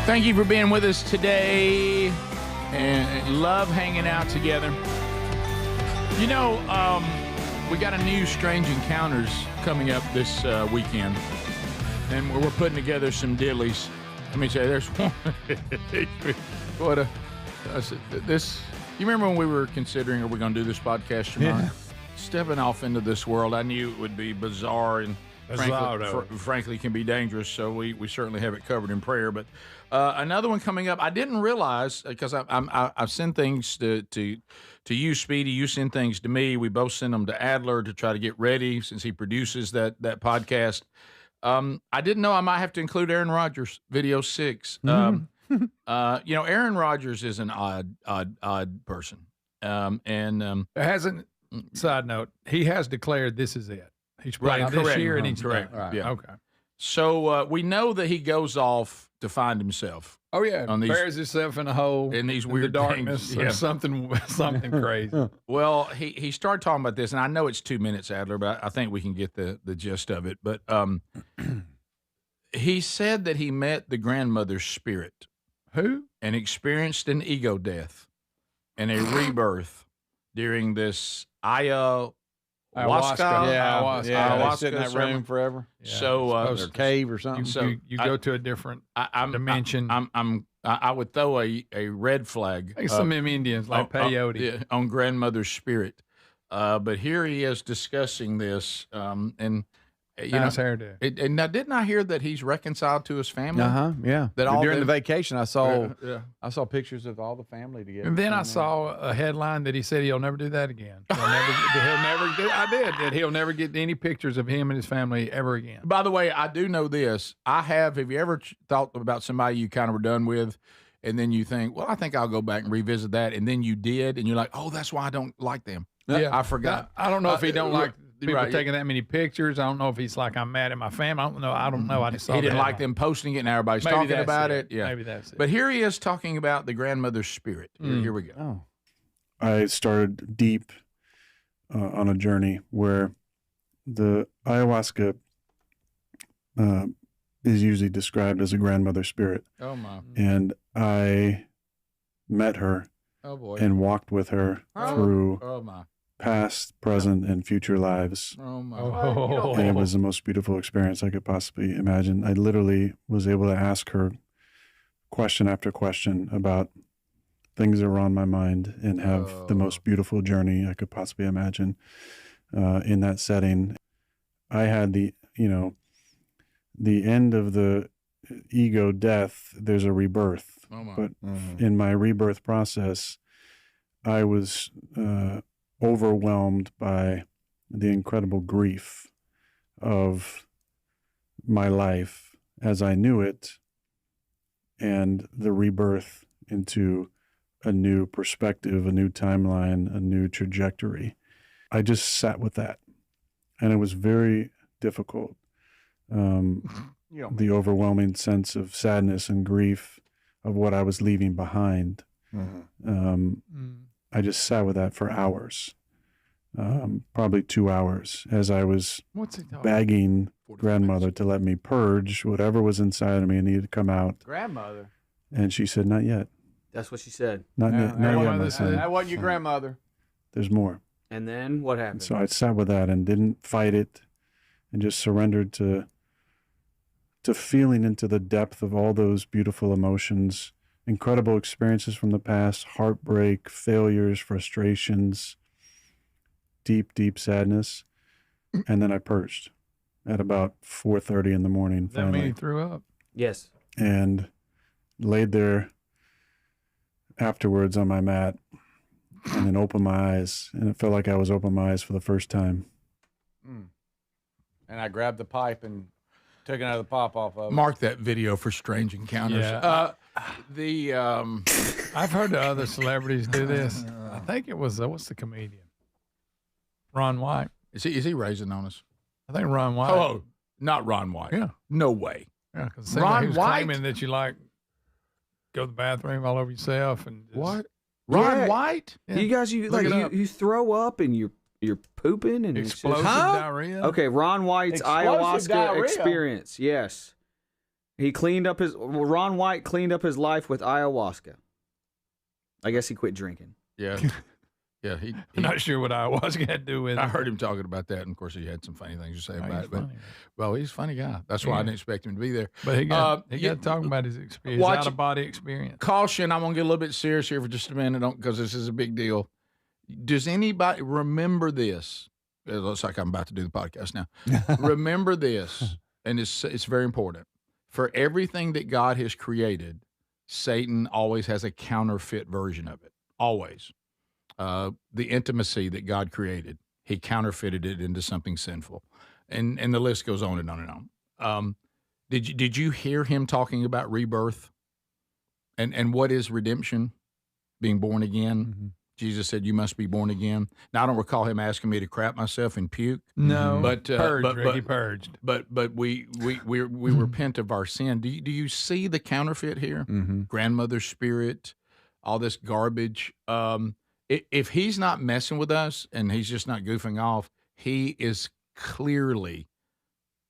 Thank you for being with us today, and love hanging out together. You know, we got a new Strange Encounters coming up this weekend, and we're putting together some dillies. Let me say, there's one. This. You remember when we were considering, are we going to do this podcast or not? Yeah. Stepping off into this world, I knew it would be bizarre and frankly can be dangerous. So we certainly have it covered in prayer. But another one coming up, I didn't realize because I send things to you, Speedy. You send things to me. We both send them to Adler to try to get ready since he produces that podcast. I didn't know I might have to include Aaron Rodgers, video 6. Aaron Rodgers is an odd person. Side note, he has declared this is it. He's playing this year and he's correct. done. Yeah. Okay. So we know that he goes off to find himself. Oh yeah, buries himself in a hole in these weird darkness things. or something crazy. Well, he started talking about this, and I know it's 2 minutes, Adler, but I think we can get the gist of it. But he said that he met the grandmother's spirit. Who? And experienced an ego death and a rebirth during this ayahuasca. Ayahuasca. Ayahuasca Sit in that room forever. Yeah. So or cave or something. You go to a different dimension. I would throw a red flag. Like some Indians, like peyote, on grandmother's spirit. But here he is discussing this, and nice hairdo. And now, didn't I hear that he's reconciled to his family? Yeah. That during the vacation, I saw I saw pictures of all the family together. And then I saw a headline that he said he'll never do that again. He'll never get any pictures of him and his family ever again. By the way, I do know this. Have you ever thought about somebody you kind of were done with, and then you think, well, I think I'll go back and revisit that, and then you did, and you're like, oh, that's why I don't like them. Yeah, I forgot. I don't know if he don't like people right. taking that many pictures. I don't know if he's like, I'm mad at my family. I don't know. I just saw he didn't that. like them posting it, and everybody's Maybe talking that's about it. it. Yeah, maybe that's it. But here he is talking about the grandmother's spirit. Here we go. Oh. I started deep on a journey where the ayahuasca is usually described as a grandmother spirit. Oh my! And I met her and walked with her through past, present, and future lives. Oh my! And it was the most beautiful experience I could possibly imagine. I literally was able to ask her question after question about things that were on my mind and have the most beautiful journey I could possibly imagine in that setting. I had the end of the ego death, there's a rebirth. But in my rebirth process, I was overwhelmed by the incredible grief of my life as I knew it and the rebirth into a new perspective, a new timeline, a new trajectory. I just sat with that, and it was very difficult. The overwhelming sense of sadness and grief of what I was leaving behind. I just sat with that for hours, probably 2 hours, as I was begging grandmother to let me purge whatever was inside of me and needed to come out. Grandmother? And she said, not yet. That's what she said. Not yet, my son. That wasn't your grandmother. There's more. And then what happened? So I sat with that and didn't fight it and just surrendered to feeling into the depth of all those beautiful emotions, incredible experiences from the past, heartbreak, failures, frustrations, deep, deep sadness. And then I purged at about 4:30 in the morning. That mean he threw up? Yes. And laid there afterwards on my mat and then opened my eyes, and it felt like I was opening my eyes for the first time. And I grabbed the pipe and took another pop off of it. Mark that video for Strange Encounters. Yeah. I've heard of other celebrities do this. I think it was what's the comedian? Ron White. Is he raising on us? I think Ron White. Oh, not Ron White. Yeah. No way. Yeah, because Ron he was White? claiming that you like go to the bathroom all over yourself and just, What? Ron Yeah. White? You guys, Look it up. you throw up and you're pooping and it's just- Explosive diarrhea? Okay, Ron White's Explosive ayahuasca diarrhea? experience. Yes, Ron White cleaned up his life with ayahuasca. I guess he quit drinking. Yeah. Yeah, I'm not sure what ayahuasca had to do with it. I heard him talking about that, and of course, he had some funny things to say about it. But funny. well, he's a funny guy. That's why I Yeah. didn't expect him to be there. But he got yeah, talking about his experience, watch- out of body experience. Caution, I'm going to get a little bit serious here for just a minute because this is a big deal. Does anybody remember this? It looks like I'm about to do the podcast now. Remember this, and it's very important. For everything that God has created, Satan always has a counterfeit version of it. Always. The intimacy that God created, he counterfeited it into something sinful. And the list goes on and on and on. Did you hear him talking about rebirth? And what is redemption? Being born again. Mm-hmm. Jesus said, "You must be born again." Now, I don't recall him asking me to crap myself and puke. No, but he purged. But we repent of our sin. Do you see the counterfeit here? Mm-hmm. Grandmother's spirit, all this garbage. If he's not messing with us and he's just not goofing off, he is clearly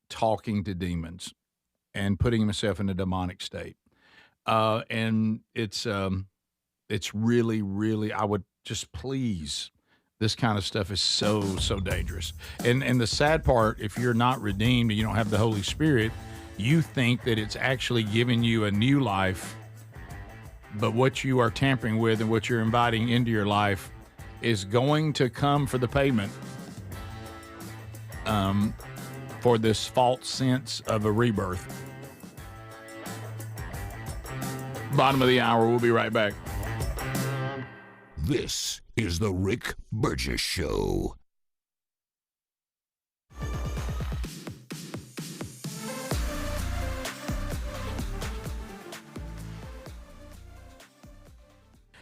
talking to demons and putting himself in a demonic state. And it's really, really, I would just please, this kind of stuff is so dangerous. And the sad part, if you're not redeemed and you don't have the Holy Spirit, you think that it's actually giving you a new life, but what you are tampering with and what you're inviting into your life is going to come for the payment for this false sense of a rebirth. Bottom of the hour, we'll be right back. This is the Rick Burgess Show.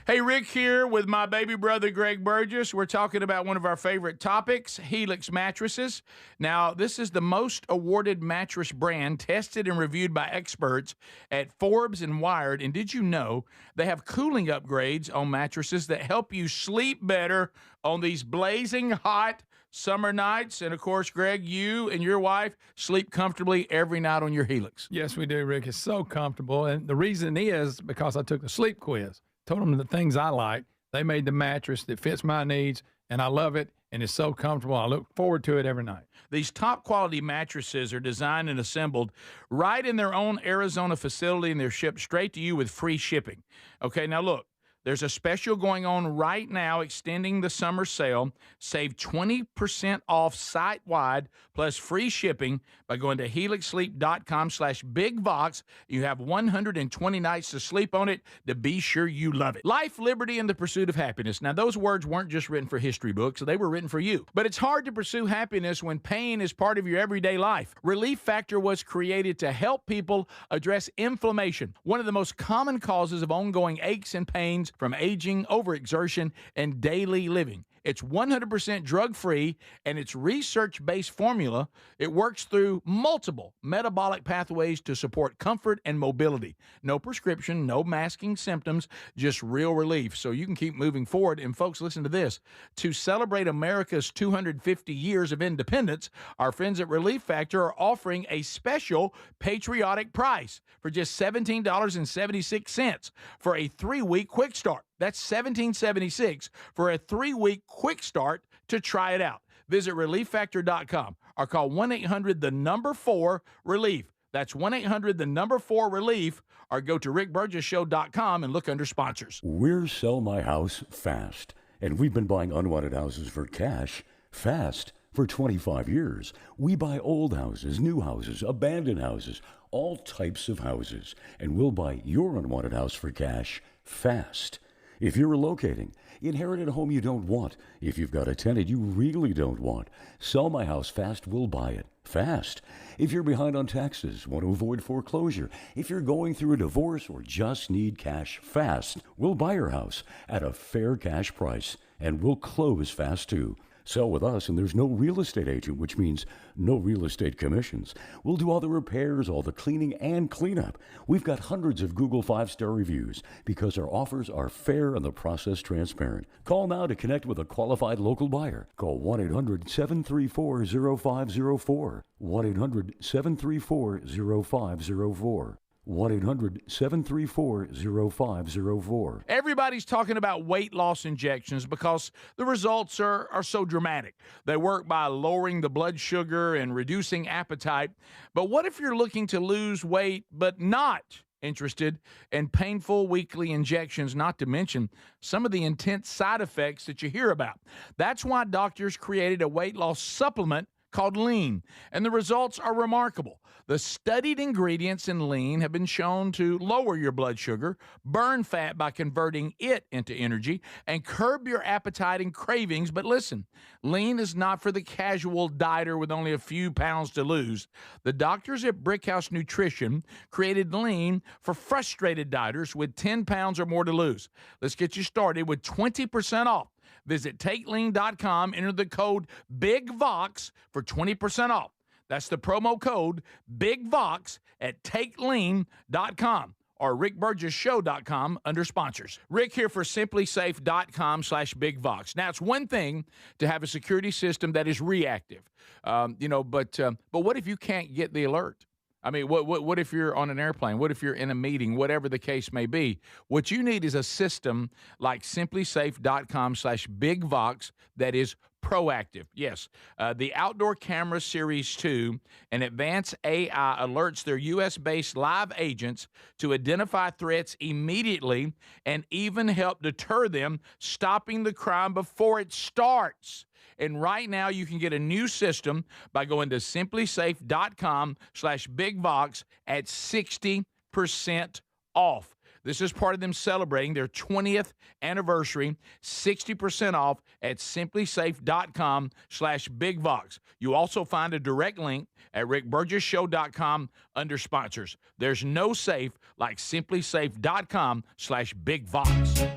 Hey, Rick here with my baby brother, Greg Burgess. We're talking about one of our favorite topics, Helix mattresses. Now, this is the most awarded mattress brand tested and reviewed by experts at Forbes and Wired. And did you know they have cooling upgrades on mattresses that help you sleep better on these blazing hot summer nights? And, of course, Greg, you and your wife sleep comfortably every night on your Helix. Yes, we do, Rick. It's so comfortable. And the reason is because I took the sleep quiz. Told them the things I like. They made the mattress that fits my needs, and I love it, and it's so comfortable. I look forward to it every night. These top-quality mattresses are designed and assembled right in their own Arizona facility, and they're shipped straight to you with free shipping. Okay, now look. There's a special going on right now extending the summer sale. Save 20% off site-wide plus free shipping by going to helixsleep.com/bigvox. You have 120 nights to sleep on it to be sure you love it. Life, liberty, and the pursuit of happiness. Now, those words weren't just written for history books. They were written for you. But it's hard to pursue happiness when pain is part of your everyday life. Relief Factor was created to help people address inflammation, one of the most common causes of ongoing aches and pains from aging, overexertion, and daily living. It's 100% drug-free, and its research-based formula, it works through multiple metabolic pathways to support comfort and mobility. No prescription, no masking symptoms, just real relief, so you can keep moving forward. And folks, listen to this. To celebrate America's 250 years of independence, our friends at Relief Factor are offering a special patriotic price for just $17.76 for a 3-week quick start. That's $17.76 for a 3-week quick start to try it out. Visit ReliefFactor.com or call 1-800-4-RELIEF. That's 1-800-4-RELIEF, or go to rickburgessshow.com and look under sponsors. We're Sell My House Fast, and we've been buying unwanted houses for cash fast for 25 years. We buy old houses, new houses, abandoned houses, all types of houses, and we'll buy your unwanted house for cash fast. If you're relocating, inherited a home you don't want, if you've got a tenant you really don't want, Sell My House Fast will buy it fast. If you're behind on taxes, want to avoid foreclosure, if you're going through a divorce or just need cash fast, we'll buy your house at a fair cash price, and we'll close fast too. Sell with us, and there's no real estate agent, which means no real estate commissions. We'll do all the repairs, all the cleaning, and cleanup. We've got hundreds of Google 5-star reviews because our offers are fair and the process transparent. Call now to connect with a qualified local buyer. Call 1-800-734-0504. 1-800-734-0504. 1-800-734-0504. Everybody's talking about weight loss injections because the results are so dramatic. They work by lowering the blood sugar and reducing appetite. But what if you're looking to lose weight but not interested, and painful weekly injections, not to mention some of the intense side effects that you hear about. That's why doctors created a weight loss supplement called Lean, and the results are remarkable. The studied ingredients in Lean have been shown to lower your blood sugar, burn fat by converting it into energy, and curb your appetite and cravings. But listen, Lean is not for the casual dieter with only a few pounds to lose. The doctors at Brickhouse Nutrition created Lean for frustrated dieters with 10 pounds or more to lose. Let's get you started with 20% off. Visit TakeLean.com, enter the code BIGVOX for 20% off. That's the promo code BIGVOX at TakeLean.com or RickBurgessShow.com under sponsors. Rick here for SimplySafe.com/BigVox. Now, it's one thing to have a security system that is reactive, but what if you can't get the alert? I mean, what if you're on an airplane? What if you're in a meeting? Whatever the case may be. What you need is a system like SimplySafe.com/BigVox that is proactive. Yes, the Outdoor Camera Series 2 and advanced AI alerts their U.S.-based live agents to identify threats immediately and even help deter them, stopping the crime before it starts. And right now, you can get a new system by going to SimplySafe.com/BigVox at 60% off. This is part of them celebrating their 20th anniversary, 60% off at SimplySafe.com/BigVox. You also find a direct link at RickBurgessShow.com under sponsors. There's no safe like SimplySafe.com/BigVox.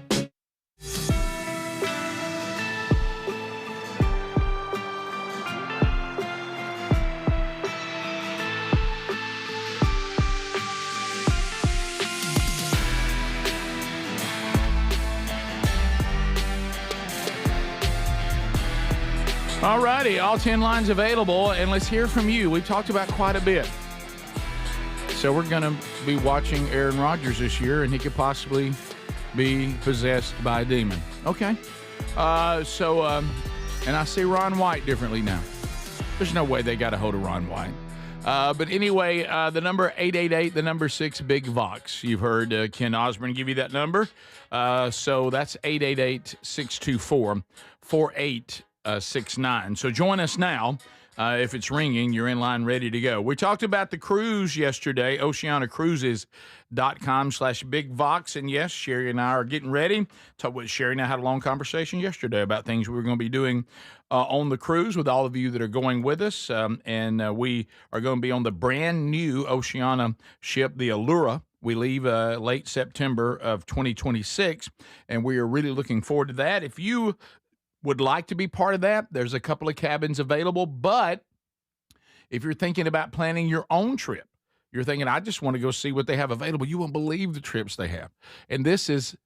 All righty, all 10 lines available, and let's hear from you. We've talked about quite a bit. So we're going to be watching Aaron Rodgers this year, and he could possibly be possessed by a demon. Okay. And I see Ron White differently now. There's no way they got a hold of Ron White. But anyway, the number 888, the number 6, Big Vox. You've heard Ken Osborne give you that number. So that's 888-624-4869. So join us now. If it's ringing, you're in line ready to go. We talked about the cruise yesterday, oceanacruises.com/BigVox. And yes, Sherry and I are getting ready. Talk with Sherry and I had a long conversation yesterday about things we were going to be doing on the cruise with all of you that are going with us. And we are going to be on the brand new Oceana ship, the Allura. We leave late September of 2026, and we are really looking forward to that. If you would like to be part of that, there's a couple of cabins available. But if you're thinking about planning your own trip, you're thinking, I just want to go see what they have available, you won't believe the trips they have. And this is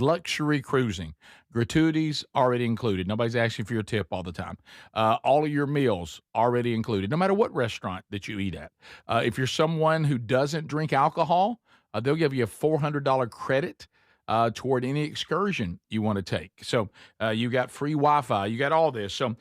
luxury cruising. Gratuities already included. Nobody's asking for your tip all the time. All of your meals already included, no matter what restaurant that you eat at. If you're someone who doesn't drink alcohol, they'll give you a $400 credit toward any excursion you want to take. So you got free Wi-Fi, you got all this. So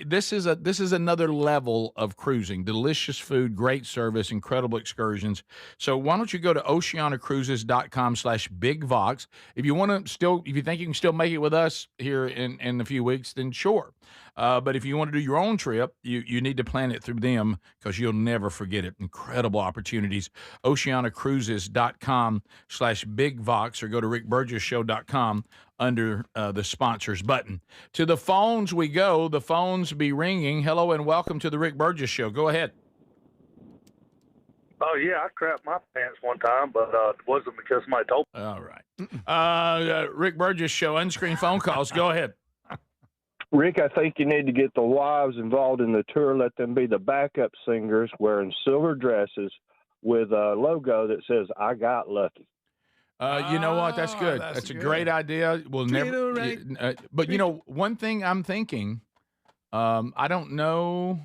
this is another level of cruising. Delicious food, great service, incredible excursions. So why don't you go to oceanacruises.com/BigVox. If you want to if you think you can still make it with us here in a few weeks, then sure. But if you want to do your own trip, you need to plan it through them because you'll never forget it. Incredible opportunities. oceanacruises.com/BigVox or go to rickburgessshow.com under the sponsors button. To the phones we go. The phones be ringing. Hello and welcome to the Rick Burgess Show. Go ahead. Oh, yeah, I crapped my pants one time, but it wasn't because somebody told me. All right. Rick Burgess Show, unscreened phone calls. Go ahead. Rick, I think you need to get the wives involved in the tour. Let them be the backup singers wearing silver dresses with a logo that says, I got lucky. You know what? That's good. That's a great idea. We'll never. But, one thing I'm thinking, I don't know.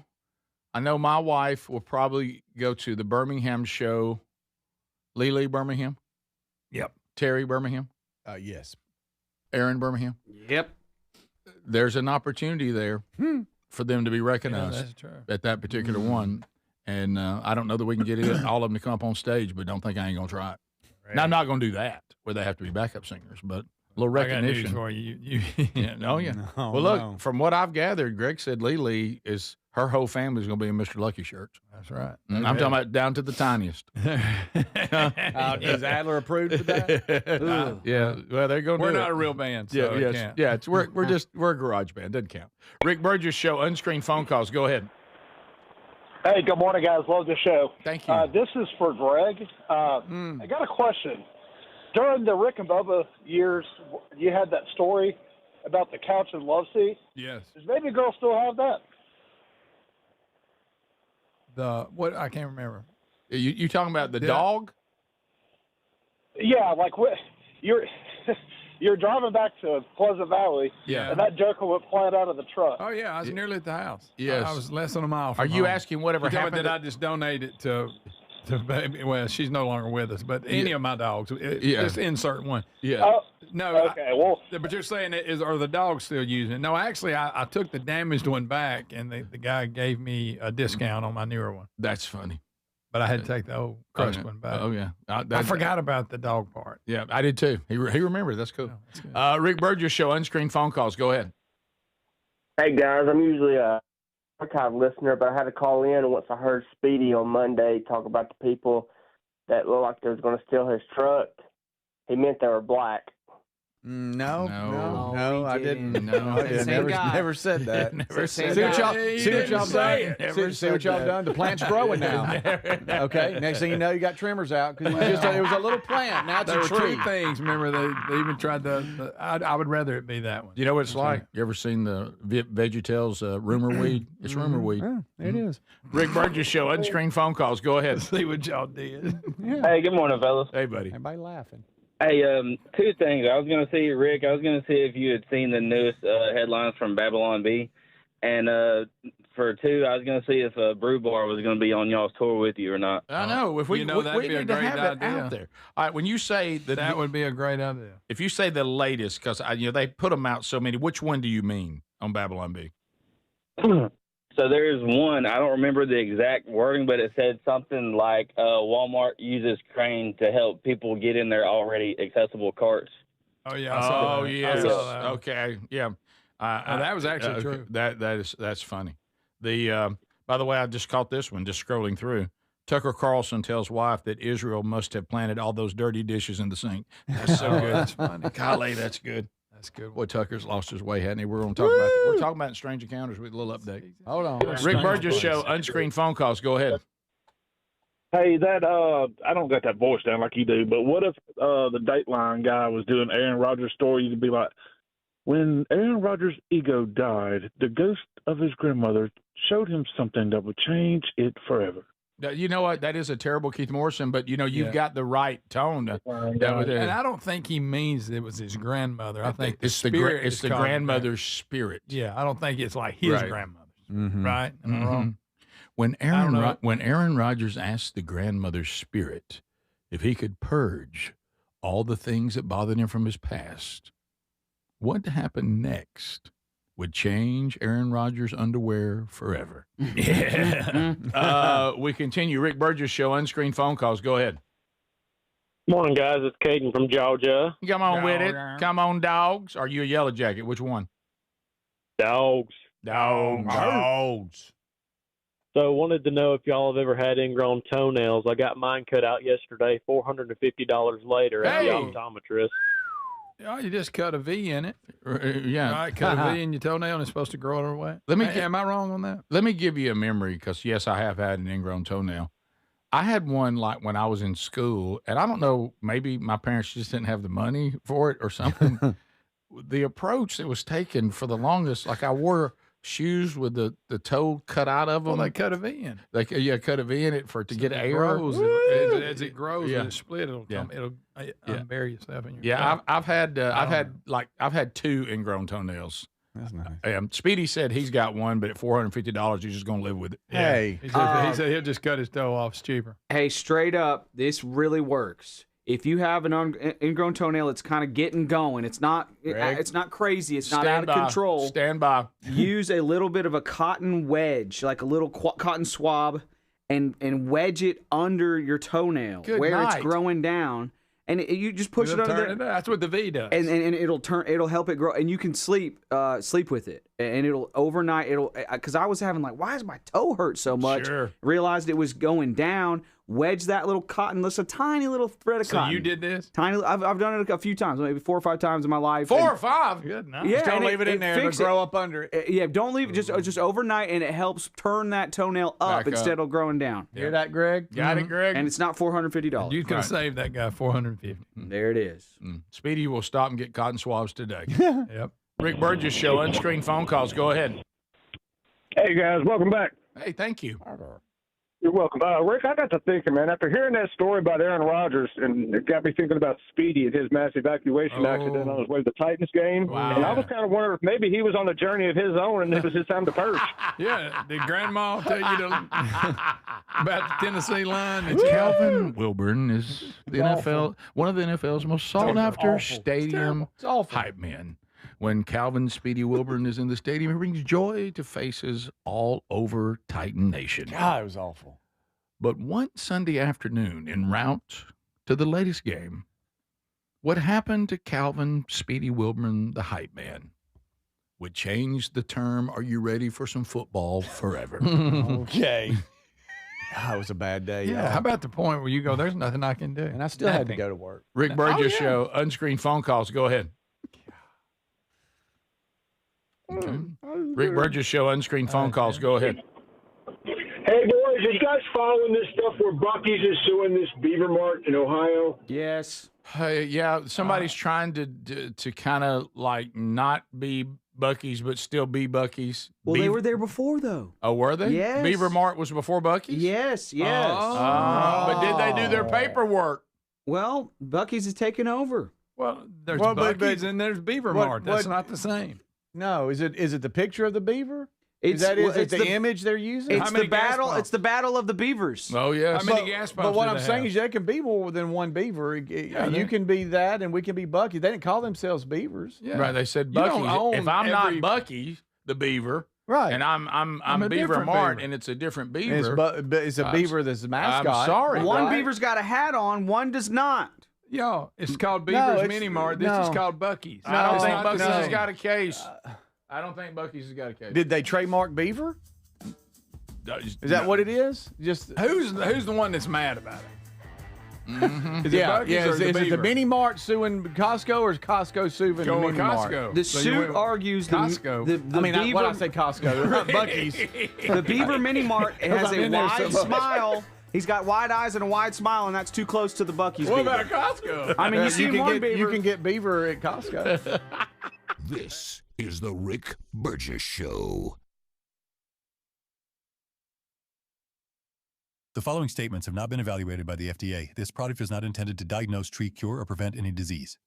I know my wife will probably go to the Birmingham show. Lily Birmingham? Yep. Terry Birmingham? Yes. Aaron Birmingham? Yep. There's an opportunity there for them to be recognized at that particular one. And I don't know that we can get all of them to come up on stage, but don't think I ain't going to try it. Now, I'm not going to do that where they have to be backup singers, but a little recognition. I got news for you. Yeah, oh, yeah. No, well, look, no. from what I've gathered, Greg said Lily is her whole family's going to be in Mr. Lucky shirts. That's right. I'm talking about down to the tiniest. Is Adler approved for that? Yeah. Well, they're going to We're do not it. a real band, so Yeah, it yes, can't. yeah. We're a garage band. Doesn't count. Rick Burgess Show, unscreened phone calls. Go ahead. Hey, good morning, guys. Love the show. Thank you. This is for Greg. I got a question. During the Rick and Bubba years, you had that story about the couch and love seat. Yes. Does baby girl still have that? What? I can't remember. You talking about the dog? Yeah, like you're you're driving back to Pleasant Valley, Yeah. and that joker went flying out of the truck. Oh, yeah. I was nearly at the house. Yes. I was less than a mile from Are you home. asking whatever You talking happened? about, did I just donate it to baby? Well, she's no longer with us, but any of my dogs. Yeah. Just insert one. Yeah. No. Okay, well. But you're saying, are the dogs still using it? No, actually, I took the damaged one back, and the guy gave me a discount on my newer one. That's funny. But I had to take the old crushed one back. Oh, yeah. I forgot about the dog part. Yeah, I did too. He remembered. That's cool. Rick Burgess Show, unscreened phone calls. Go ahead. Hey, guys. I'm usually a archive listener, but I had to call in, and once I heard Speedy on Monday talk about the people that looked like they was going to steal his truck, he meant they were black. No, he I didn't. didn't. No, I didn't. same guy. Never said that. Never see said what y'all, that. see what y'all Say done. it. Never See what said y'all that. done. The plant's growing now. Okay. Next thing you know, you got trimmers out because it was a little plant. Now it's There a were tree. two things. Remember, they even tried I would rather it be that one. You know what it's like? You ever seen the VeggieTales rumor weed? It's rumor weed. Yeah, it is. Rick Burgess Show, unscreened phone calls. Go ahead. See what y'all did. Hey, good morning, fellas. Hey, buddy. Everybody laughing. Hey, two things. I was going to see, Rick, I was going to see if you had seen the newest headlines from Babylon Bee. And for two, I was going to see if Brew Bar was going to be on y'all's tour with you or not. I know. If we that'd we be a need to great have that idea. out there. All right, when you say That would be a great idea. if you say the latest, because they put them out so many. Which one do you mean on Babylon Bee? So there's one, I don't remember the exact wording, but it said something like Walmart uses crane to help people get in their already accessible carts. Oh, yeah. I saw that. yes. I saw that. Okay. Yeah. that was actually true. That's funny. The by the way, I just caught this one just scrolling through. Tucker Carlson tells wife that Israel must have planted all those dirty dishes in the sink. That's so good. That's funny. Golly, that's good. That's good. Boy, Tucker's lost his way, hadn't he? We're going to talk about that. We're talking about Strange Encounters with a little update. Hold on. Rick Burgess Show, unscreened phone calls. Go ahead. Hey, I don't got that voice down like you do, but what if the Dateline guy was doing Aaron Rodgers' story? You'd be like, when Aaron Rodgers' ego died, the ghost of his grandmother showed him something that would change it forever. You know what? That is a terrible Keith Morrison, but you've got the right tone. And I don't think he means it was his grandmother. I think it's the spirit it's is the called grandmother's spirit. Yeah, I don't think it's like his Right. grandmother's. Mm-hmm. Right? Am I wrong? When I don't know. when Aaron Rodgers asked the grandmother's spirit if he could purge all the things that bothered him from his past, what happened next would change Aaron Rodgers' underwear forever. Yeah. We continue. Rick Burgess Show, unscreened phone calls. Go ahead. Morning, guys. It's Caden from Georgia. Come on with it. Come on, dogs. Are you a yellow jacket? Which one? Dogs. Dogs. So wanted to know if y'all have ever had ingrown toenails. I got mine cut out yesterday, $450 later at the Hey. optometrist. Oh, you just cut a V in it. Yeah. Right, cut a V in your toenail and it's supposed to grow it away. Let me Hey, am I wrong on that? Let me give you a memory because, yes, I have had an ingrown toenail. I had one like when I was in school, and I don't know, maybe my parents just didn't have the money for it or something. The approach that was taken for the longest, like I wore shoes with the toe cut out of them. Well, they cut a V in. They cut a V in it to get air. Grows, as it grows Yeah. and it split, it'll unbury yourself in your Yeah, I've had two ingrown toenails. That's nice. Speedy said he's got one, but at $450, he's just going to live with it. Hey. He said he'll just cut his toe off. It's cheaper. Hey, straight up, this really works. If you have an ingrown toenail, it's kind of getting going. It's not crazy. It's not out of control. Stand by. Use a little bit of a cotton wedge, like a little cotton swab, and wedge it under your toenail Good where night. it's growing down. and you just push it under there. That's what the V does. And it'll help it grow, and you can sleep with it, and it'll overnight. Because I was having why does my toe hurt so much? Sure. Realized it was going down. Wedge that little cotton, just a tiny little thread of cotton. So you did this? Tiny. I've done it a few times, maybe 4 or 5 times in my life. 4 or 5? Good night. Yeah, just don't leave it in there. It'll grow up under it. Yeah, don't leave it just overnight, and it helps turn that toenail up instead of growing down. Hear that, Greg? Got it, Greg? And it's not $450. You can save that guy $450. There it is. Speedy will stop and get cotton swabs today. Yep. Rick Burgess Show, unscreened phone calls. Go ahead. Hey, guys, welcome back. Hey, thank you. You're welcome. Rick, I got to thinking, man, after hearing that story about Aaron Rodgers, and it got me thinking about Speedy and his mass evacuation accident on his way to the Titans game. Wow. And I was kind of wondering if maybe he was on a journey of his own and it was his time to purge. Yeah, did Grandma tell you about the Tennessee line? Calvin Wilburn is the NFL, one of the NFL's most sought-after stadium hype men. When Calvin Speedy Wilburn is in the stadium, he brings joy to faces all over Titan Nation. God, it was awful. But one Sunday afternoon, en route to the latest game, what happened to Calvin Speedy Wilburn, the hype man, would change the term, "Are you ready for some football?" forever. Okay. God, it was a bad day. Yeah, y'all. how about the point where you go, there's nothing I can do? And I still had to go to work. Rick Burgess Show, unscreened phone calls. Go ahead. Okay. Rick Burgess Show, unscreened phone calls. Go ahead. Hey, boys, are you guys following this stuff where Buc-ee's is suing this Beaver Mart in Ohio? Yes. Yeah, somebody's trying to kind of not be Buc-ee's, but still be Buc-ee's. Well, they were there before, though. Oh, were they? Yes. Beaver Mart was before Buc-ee's? Yes. But did they do their paperwork? Well, Buc-ee's is taking over. Well, there's Buc-ee's and there's Beaver Mart. That's not the same. No, is it the picture of the beaver? It's the image they're using? It's the battle. It's the battle of the beavers. Oh yes. How many gas pumps? But what do I'm they saying have? is there can be more than one beaver. You can be that, and we can be Buc-ee. They didn't call themselves beavers. Yeah. Right. They said You don't Buc-ee's. own If I'm every- not Buc-ee's, the beaver, right, and I'm a Beaver different Mart, beaver. and it's a different And beaver. it's a beaver that's the mascot. I'm sorry. One right? beaver's got a hat on. One does not. Yo, it's called Beaver's it's- Mini Mart. This is called Buc-ee's. I don't No, think no. Buc-ee's has got a case. I don't think Buc-ee's has got a case. Did they trademark beaver? Is that what it is? Just Who's the one that's mad about it? Is it yeah, Buc-ee's yeah. or Is the it the Beaver? Mini Mart suing Costco, or is Costco suing the Go with Mini Mart? Costco. The So you suit went with argues Costco. the I mean, beaver. what I say Costco, not Buc-ee's. The Beaver Mini Mart has I'm a in there so wide much. smile. He's got wide eyes and a wide smile, and that's too close to the Buc-ee's. What beaver. about Costco? I mean, you see can one get, beaver. You can get beaver at Costco. This is the Rick Burgess Show. The following statements have not been evaluated by the FDA. This product is not intended to diagnose, treat, cure, or prevent any disease.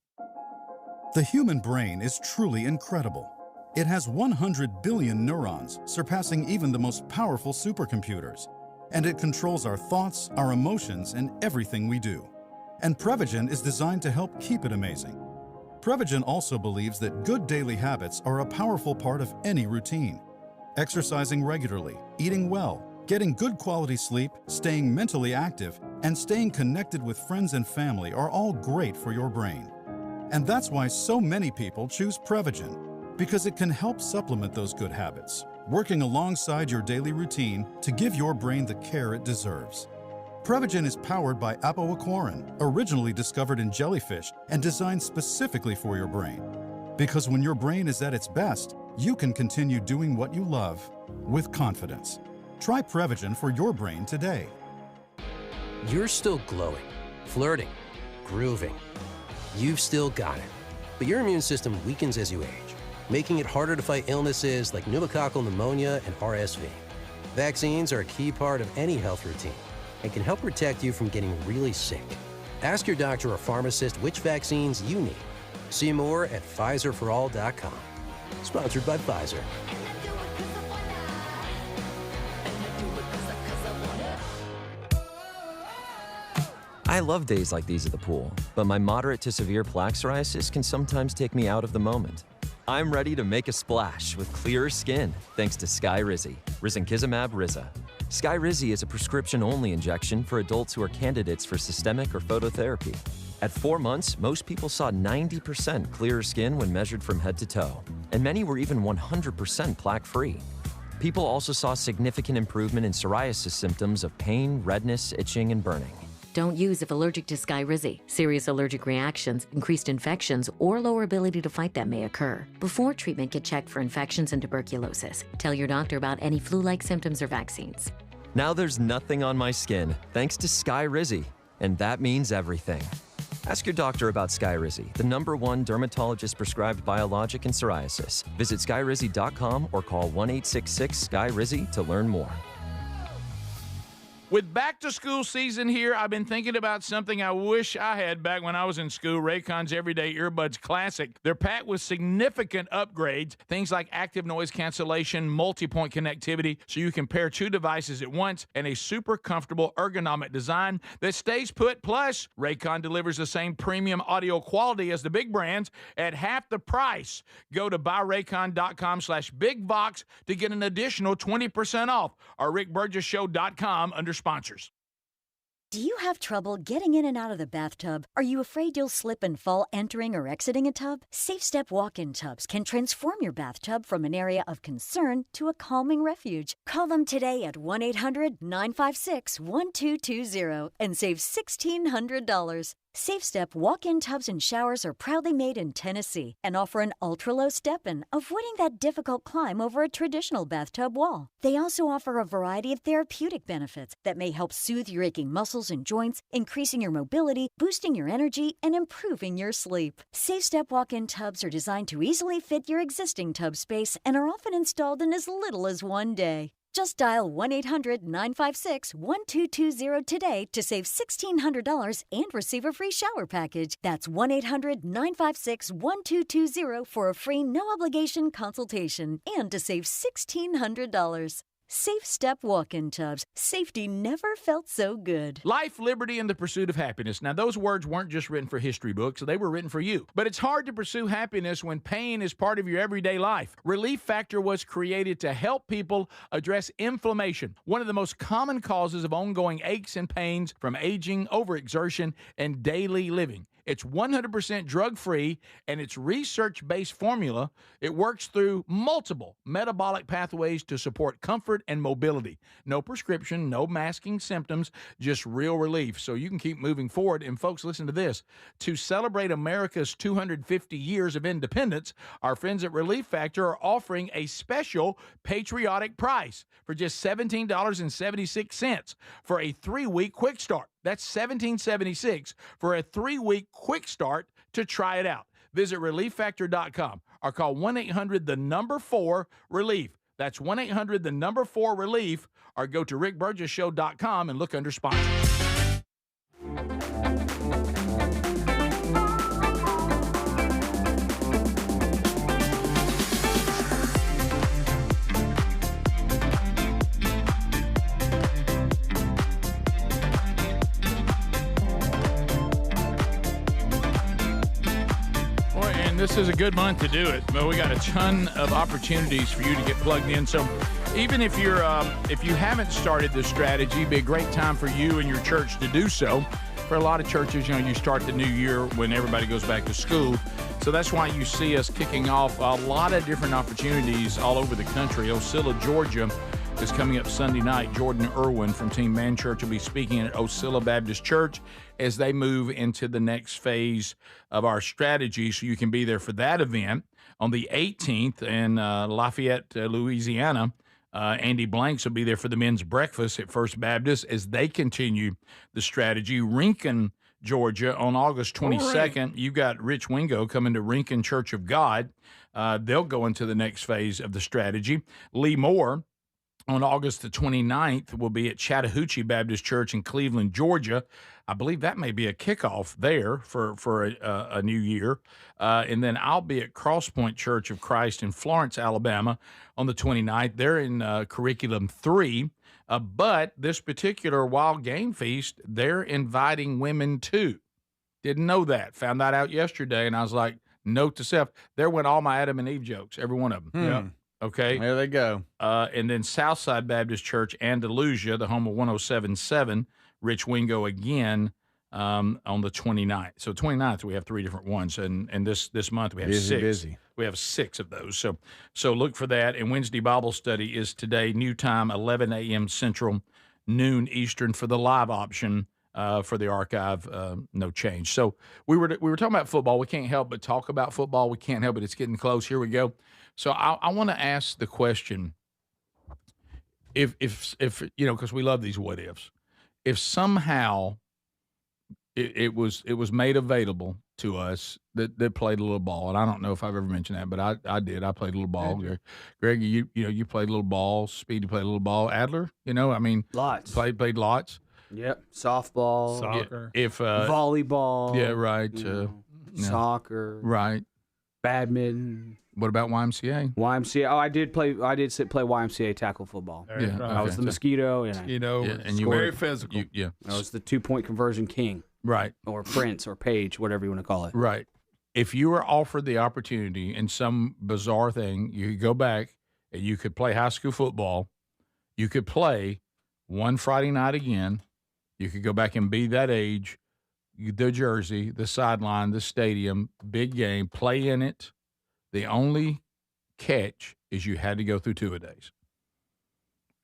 The human brain is truly incredible. It has 100 billion neurons, surpassing even the most powerful supercomputers. And it controls our thoughts, our emotions, and everything we do. And Prevagen is designed to help keep it amazing. Prevagen also believes that good daily habits are a powerful part of any routine. Exercising regularly, eating well, getting good quality sleep, staying mentally active, and staying connected with friends and family are all great for your brain. And that's why so many people choose Prevagen, because it can help supplement those good habits, working alongside your daily routine to give your brain the care it deserves. Prevagen is powered by apoaquarin, originally discovered in jellyfish and designed specifically for your brain. Because when your brain is at its best, you can continue doing what you love with confidence. Try Prevagen for your brain today. You're still glowing, flirting, grooving. You've still got it. But your immune system weakens as you age, making it harder to fight illnesses like pneumococcal pneumonia and RSV. Vaccines are a key part of any health routine and can help protect you from getting really sick. Ask your doctor or pharmacist which vaccines you need. See more at PfizerForAll.com. Sponsored by Pfizer. I love days like these at the pool, but my moderate to severe plaque psoriasis can sometimes take me out of the moment. I'm ready to make a splash with clearer skin thanks to Skyrizi, risankizumab Riza. Skyrizi is a prescription-only injection for adults who are candidates for systemic or phototherapy. At 4 months, most people saw 90% clearer skin when measured from head to toe, and many were even 100% plaque-free. People also saw significant improvement in psoriasis symptoms of pain, redness, itching, and burning. Don't use if allergic to Skyrizi. Serious allergic reactions, increased infections, or lower ability to fight them may occur. Before treatment, get checked for infections and tuberculosis. Tell your doctor about any flu-like symptoms or vaccines. Now there's nothing on my skin, thanks to Skyrizi, and that means everything. Ask your doctor about Skyrizi, the #1 dermatologist-prescribed biologic in psoriasis. Visit skyrizi.com or call 1-866-SKY-RIZZI to learn more. With back-to-school season here, I've been thinking about something I wish I had back when I was in school, Raycon's Everyday Earbuds Classic. They're packed with significant upgrades, things like active noise cancellation, multi-point connectivity, so you can pair 2 devices at once, and a super comfortable ergonomic design that stays put. Plus, Raycon delivers the same premium audio quality as the big brands at half the price. Go to buyraycon.com/bigbox to get an additional 20% off, or rickburgessshow.com under sponsors. Do you have trouble getting in and out of the bathtub? Are you afraid you'll slip and fall entering or exiting a tub? SafeStep walk-in tubs can transform your bathtub from an area of concern to a calming refuge. Call them today at 1-800-956-1220 and save $1,600. SafeStep walk-in tubs and showers are proudly made in Tennessee and offer an ultra-low step-in, avoiding that difficult climb over a traditional bathtub wall. They also offer a variety of therapeutic benefits that may help soothe your aching muscles and joints, increasing your mobility, boosting your energy, and improving your sleep. SafeStep walk-in tubs are designed to easily fit your existing tub space and are often installed in as little as 1 day. Just dial 1-800-956-1220 today to save $1,600 and receive a free shower package. That's 1-800-956-1220 for a free no-obligation consultation and to save $1,600. SafeStep walk-in tubs. Safety never felt so good. Life, liberty, and the pursuit of happiness. Now, those words weren't just written for history books. They were written for you. But it's hard to pursue happiness when pain is part of your everyday life. Relief Factor was created to help people address inflammation, one of the most common causes of ongoing aches and pains from aging, overexertion, and daily living. It's 100% drug-free, and its research-based formula, it works through multiple metabolic pathways to support comfort and mobility. No prescription, no masking symptoms, just real relief, so you can keep moving forward. And folks, listen to this. To celebrate America's 250 years of independence, our friends at Relief Factor are offering a special patriotic price for just $17.76 for a 3-week quick start. That's $17.76 for a 3-week quick start to try it out. Visit ReliefFactor.com or call 1-800-4-RELIEF. That's 1-800-4-RELIEF, or go to rickburgessshow.com and look under sponsors. This is a good month to do it, but we got a ton of opportunities for you to get plugged in. So even if you're if you haven't started this strategy, it'd be a great time for you and your church to do so. For a lot of churches, you know, you start the new year when everybody goes back to school. So that's why you see us kicking off a lot of different opportunities all over the country. Ocilla, Georgia is coming up Sunday night. Jordan Irwin from Team Man Church will be speaking at Ocilla Baptist Church as they move into the next phase of our strategy. So you can be there for that event. On the 18th in Lafayette, Louisiana, Andy Blanks will be there for the men's breakfast at First Baptist as they continue the strategy. Rincon, Georgia, on August 22nd, you've got Rich Wingo coming to Rincon Church of God. They'll go into the next phase of the strategy. Lee Moore, on August the 29th, will be at Chattahoochee Baptist Church in Cleveland, Georgia. I believe that may be a kickoff there for a new year. And then I'll be at Crosspoint Church of Christ in Florence, Alabama on the 29th. They're in Curriculum 3. But this particular Wild Game Feast, they're inviting women too. Didn't know that. Found that out yesterday, and I was like, note to self, there went all my Adam and Eve jokes, every one of them. Yeah. Okay. There they go. And then Southside Baptist Church, Andalusia, the home of 107.7, Rich Wingo again, on the 29th. So 29th, we have 3 different ones. And this month we have 6. Busy. We have 6 of those. So look for that. And Wednesday Bible study is today, new time, 11 a.m. Central, noon Eastern for the live option. For the archive, no change. So we were talking about football. We can't help but talk about football. We can't help it. It's getting close. Here we go. So I want to ask the question: if because we love these what ifs. If somehow it was made available to us that played a little ball, and I don't know if I've ever mentioned that, but I did. I played a little ball. Greg, you played a little ball. Speedy played a little ball. Adler, lots. Played lots. Yep, softball, soccer, volleyball. Yeah, right. Soccer, right. Badminton. What about YMCA? YMCA. Oh, I did play YMCA tackle football. Yeah, I was the mosquito. And you were very physical. I was the 2-point conversion king. Right. Or prince or page, whatever you want to call it. Right. If you were offered the opportunity in some bizarre thing, you could go back and you could play high school football. You could play one Friday night again. You could go back and be that age, the jersey, the sideline, the stadium, big game, play in it. The only catch is you had to go through 2-a-days.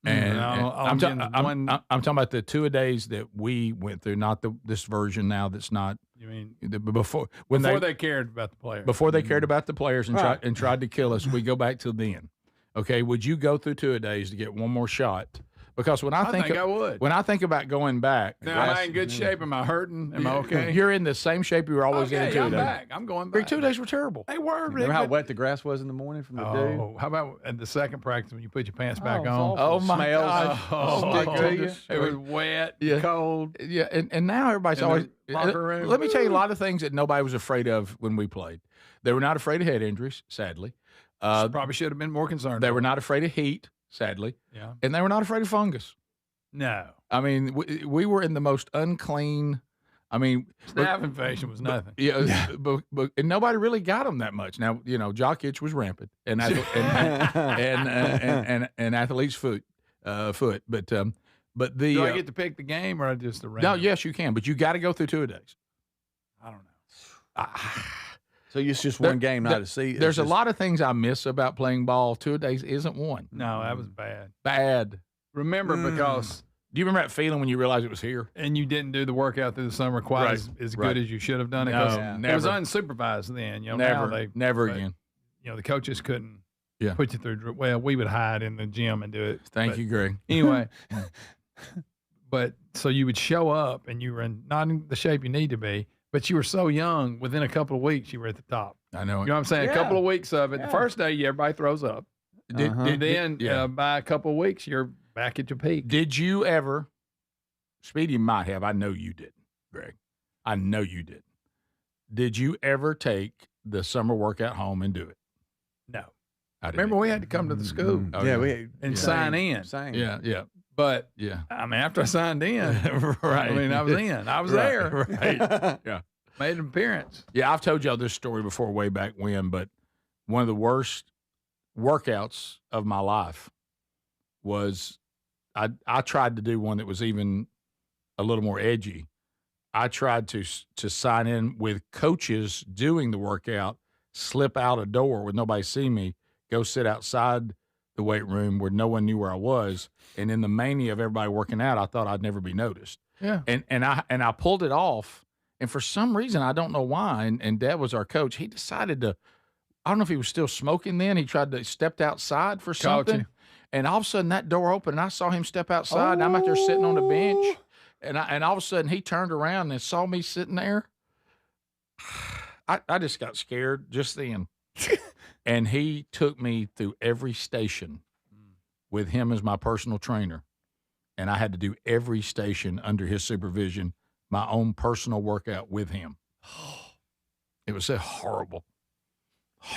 And I'm talking about the 2-a-days that we went through, not this version now that's not. You mean before they cared about the players? Before they cared about the players and tried to kill us, we go back to then. Okay, would you go through 2-a-days to get one more shot? Because when I think I would. When I think about going back, now, am I in good shape? Am I hurting? Am I okay? You're in the same shape you were always in 2 I'm days. back. I'm going back. 2 days were terrible. They were. Remember how wet the grass was in the morning from the dew? How about at the second practice when you put your pants back on? Oh my God! Oh my goodness! It was wet, cold. Yeah, and now everybody's always. Locker room. Let me tell you a lot of things that nobody was afraid of when we played. They were not afraid of head injuries, sadly. Probably should have been more concerned. They were not afraid of heat, sadly. Yeah. And they were not afraid of fungus. No. I mean, we were in the most unclean. I mean, staph infection was nothing. Yeah, but and nobody really got them that much. Now, jock itch was rampant, and athlete's foot. But the do I get to pick the game or just the random? No, yes, you can, but you got to go through 2-a-days. I don't know. So it's just one game, not a season. There's a lot of things I miss about playing ball. 2-a-days isn't one. No, that was bad. Bad. Remember, because do you remember that feeling when you realized it was here and you didn't do the workout through the summer quite as good as you should have done it? No, it was unsupervised then. Never again. The coaches couldn't put you through. Well, we would hide in the gym and do it. Thank you, Greg. Anyway, but so you would show up and you were not in the shape you need to be, but you were so young. Within a couple of weeks, you were at the top. I know. You know what I'm saying? A couple of weeks of it. The first day, everybody throws up. By a couple of weeks, you're back at your peak. Did you ever? Speedy might have. I know you didn't, Greg. I know you didn't. Did you ever take the summer workout home and do it? No. I didn't. Remember, we had to come to the school. Sign in. Yeah. But yeah, I mean, after I signed in, right. I mean, I was in. I was there. Right. Yeah. Made an appearance. Yeah, I've told y'all this story before, way back when. But one of the worst workouts of my life was I tried to do one that was even a little more edgy. I tried to sign in with coaches doing the workout, slip out a door with nobody see me, go sit outside the weight room where no one knew where I was, and in the mania of everybody working out, I thought I'd never be noticed. Yeah. And I pulled it off, and for some reason I don't know why. And Dad was our coach. He decided to. I don't know if he was still smoking then. He tried to stepped outside for something. And all of a sudden, that door opened, and I saw him step outside, and I'm out there sitting on the bench. And all of a sudden, he turned around and saw me sitting there. I just got scared just then. And he took me through every station with him as my personal trainer. And I had to do every station under his supervision, my own personal workout with him. It was so horrible.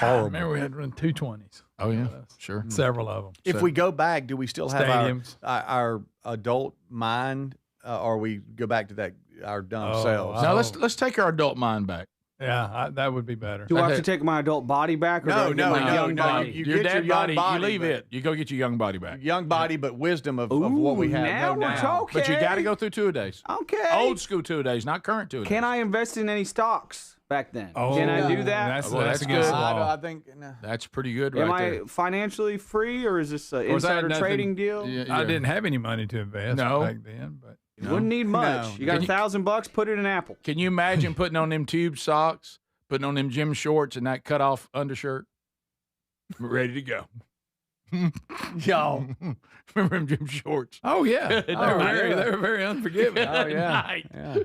I remember we had to run 220s. Oh, yeah, sure. Several of them. If we go back, do we still have our adult mind, or we go back to that our dumb selves? No, let's take our adult mind back. Yeah, that would be better. Do I have to take my adult body back? Or do I get my young body? You your get dead your young body, body, you leave but- it. You go get your young body back. Young body, but wisdom of what we have. now we're talking. But you got to go through two-a-days. Okay. Old school two-a-days, not current two-a-days. Can I invest in any stocks back then? Oh, Can I do that? That's that's against good. the law. I think no. That's pretty good Am right I there. financially free, or is this an course, I had insider nothing- trading deal? Yeah, I didn't have any money to invest No. back then, but Wouldn't need much. No. You got $1,000, put it in Apple. Can you imagine putting on them tube socks, putting on them gym shorts and that cut-off undershirt? Ready to go. Y'all. Remember them gym shorts? oh yeah, They they were very unforgiving. Oh yeah. Night. Yeah.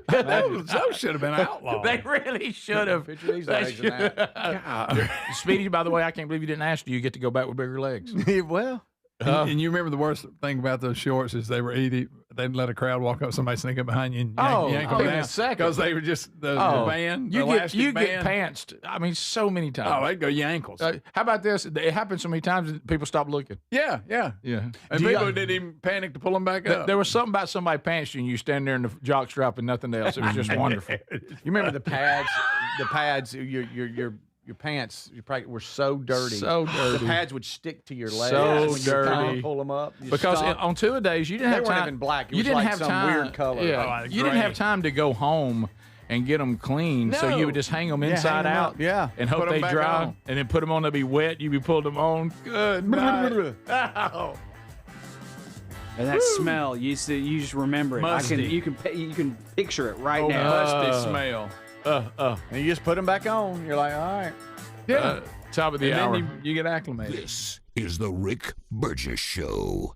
those should have been outlawed. They really should have. Picture these They legs and that. should- Speedy, by the way, I can't believe you didn't ask. Do you get to go back with bigger legs? Well, And you remember the worst thing about those shorts is they were easy. They'd let a crowd walk up, somebody sneak up behind you and yank them in a down second. because they were just the band. You the get elastic you band. get pantsed. I mean, so many times. Oh, they'd go your ankles. How about this? It happens so many times that people stop looking. yeah. Yeah. And people didn't even panic to pull them back up. There was something about somebody pants you and you stand there in the jock strap and nothing else. It was just wonderful. you remember the pads? The pads. Your pants were so dirty. So dirty. The pads would stick to your legs. So when you were trying dirty. to pull them up. You Because stopped. on two-a-days, you didn't They have time. weren't even black. It you was didn't like have some time. weird color. Yeah, Oh, you didn't have time to go home and get them clean, so you No. would just hang them Yeah, inside hang 'em out, up, yeah. and hope Put 'em they back dry, on. and then put them on. They'll be wet. You be pulled them on. Good night. Ow. And that smell, you just remember it. Musty. You can picture it right Oh, now. musty smell. And you just put them back on. You're like, all right. Yeah. Top of the and hour. then you get acclimated. This is the Rick Burgess Show.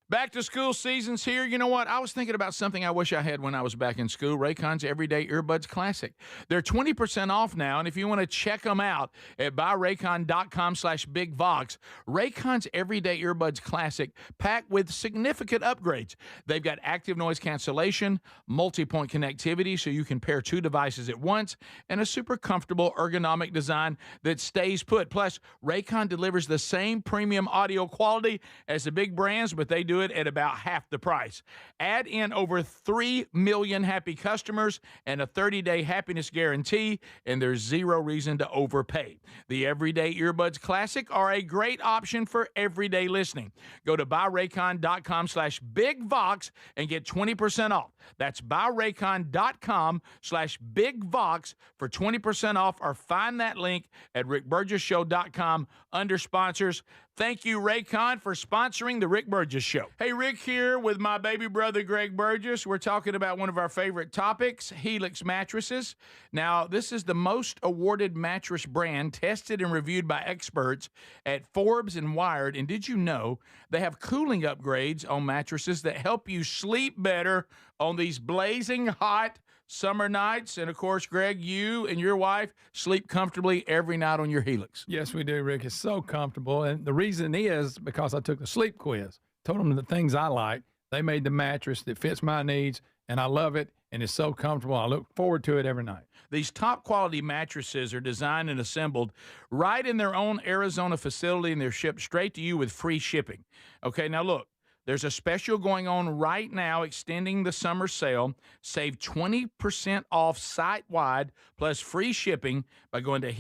Back to school season's here. You know what? I was thinking about something I wish I had when I was back in school. Raycon's Everyday Earbuds Classic. They're 20% off now, and if you want to check them out at buyraycon.com/bigvox, Raycon's Everyday Earbuds Classic packed with significant upgrades. They've got active noise cancellation, multi-point connectivity so you can pair two devices at once, and a super comfortable ergonomic design that stays put. Plus, Raycon delivers the same premium audio quality as the big brands, but they do it at about half the price. Add in over 3 million happy customers and a 30-day happiness guarantee, and there's zero reason to overpay. The Everyday Earbuds Classic are a great option for everyday listening. Go to buyraycon.com/bigvox and get 20% off. That's buyraycon.com/bigvox for 20% off, or find that link at rickburgesshow.com under sponsors. Thank you, Raycon, for sponsoring the Rick Burgess Show. Hey, Rick here with my baby brother, Greg Burgess. We're talking about one of our favorite topics, Helix mattresses. Now, this is the most awarded mattress brand tested and reviewed by experts at Forbes and Wired. And did you know they have cooling upgrades on mattresses that help you sleep better on these blazing hot summer nights? And of course, Greg, you and your wife sleep comfortably every night on your Helix. Yes, we do, Rick. It's so comfortable. And the reason is because I took the sleep quiz, told them the things I like. They made the mattress that fits my needs, and I love it, and it's so comfortable. I look forward to it every night. These top quality mattresses are designed and assembled right in their own Arizona facility, and they're shipped straight to you with free shipping. Okay, now look. There's a special going on right now extending the summer sale. Save 20% off site-wide plus free shipping by going to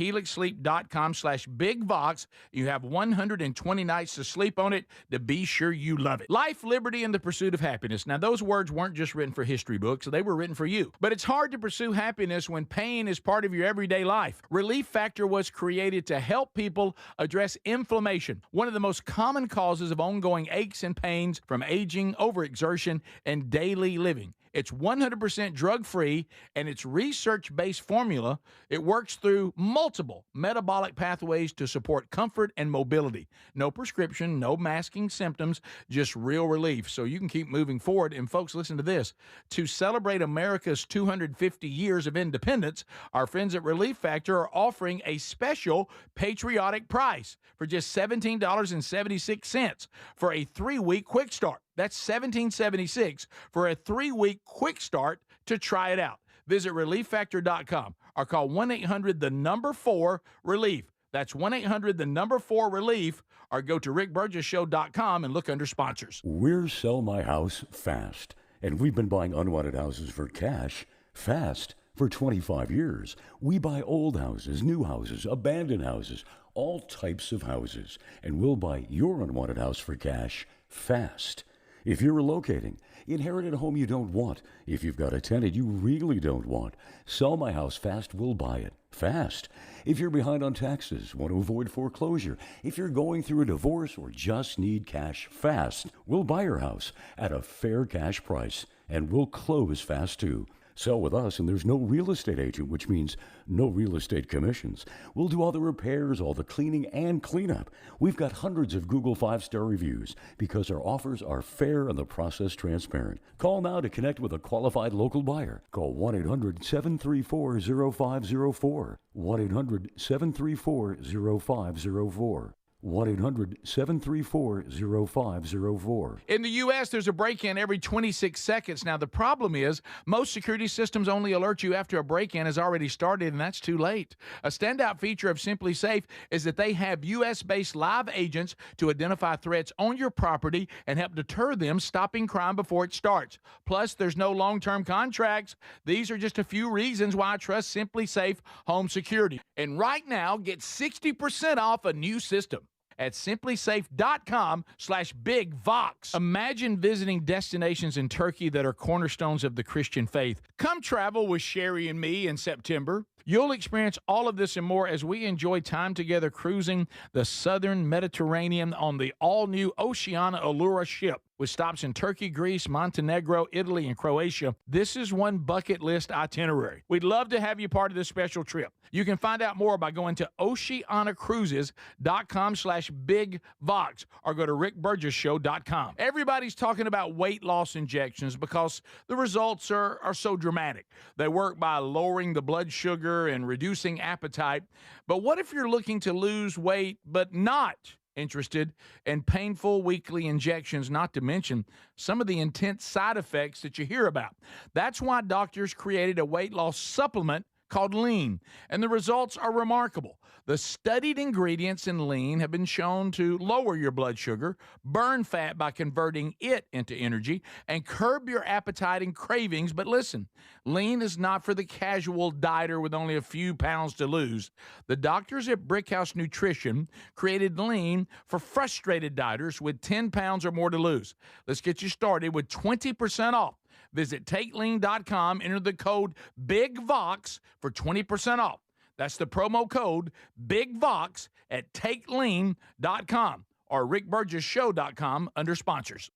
helixsleep.com/bigvox. You have 120 nights to sleep on it to be sure you love it. Life, liberty, and the pursuit of happiness. Now, those words weren't just written for history books. They were written for you. But it's hard to pursue happiness when pain is part of your everyday life. Relief Factor was created to help people address inflammation, one of the most common causes of ongoing aches and pains from aging, overexertion, and daily living. It's 100% drug-free, and its research-based formula, it works through multiple metabolic pathways to support comfort and mobility. No prescription, no masking symptoms, just real relief, so you can keep moving forward. And folks, listen to this. To celebrate America's 250 years of independence, our friends at Relief Factor are offering a special patriotic price for just $17.76 for a 3-week quick start. That's $17.76 for a 3-week quick start to try it out. Visit ReliefFactor.com or call 1-800-4-RELIEF. That's 1-800-4-RELIEF, or go to rickburgesshow.com and look under sponsors. We're Sell My House Fast, and we've been buying unwanted houses for cash fast for 25 years. We buy old houses, new houses, abandoned houses, all types of houses, and we'll buy your unwanted house for cash fast. If you're relocating, inherited a home you don't want, if you've got a tenant you really don't want, Sell My House Fast will buy it fast. If you're behind on taxes, want to avoid foreclosure, if you're going through a divorce or just need cash fast, we'll buy your house at a fair cash price, and we'll close fast too. Sell with us, and there's no real estate agent, which means no real estate commissions. We'll do all the repairs, all the cleaning, and cleanup. We've got hundreds of Google 5-star reviews because our offers are fair and the process transparent. Call now to connect with a qualified local buyer. Call 1-800-734-0504. 1-800-734-0504. 1-800-734-0504. In the U.S., there's a break-in every 26 seconds. Now, the problem is most security systems only alert you after a break-in has already started, and that's too late. A standout feature of Simply Safe is that they have U.S.-based live agents to identify threats on your property and help deter them, stopping crime before it starts. Plus, there's no long-term contracts. These are just a few reasons why I trust Simply Safe Home Security. And right now, get 60% off a new system at simplysafe.com/bigvox. Imagine visiting destinations in Turkey that are cornerstones of the Christian faith. Come travel with Sherry and me in September. You'll experience all of this and more as we enjoy time together cruising the southern Mediterranean on the all-new Oceana Allura ship. With stops in Turkey, Greece, Montenegro, Italy, and Croatia, this is one bucket list itinerary. We'd love to have you part of this special trip. You can find out more by going to oceanacruises.com/bigvox or go to rickburgesshow.com. Everybody's talking about weight loss injections because the results are so dramatic. They work by lowering the blood sugar and reducing appetite. But what if you're looking to lose weight but not interested in painful weekly injections, not to mention some of the intense side effects that you hear about? That's why doctors created a weight loss supplement called Lean, and the results are remarkable. The studied ingredients in Lean have been shown to lower your blood sugar, burn fat by converting it into energy, and curb your appetite and cravings. But listen, Lean is not for the casual dieter with only a few pounds to lose. The doctors at Brickhouse Nutrition created Lean for frustrated dieters with 10 pounds or more to lose. Let's get you started with 20% off. Visit TakeLean.com, enter the code BIGVOX for 20% off. That's the promo code BIGVOX at TakeLean.com or rickburgesshow.com under sponsors.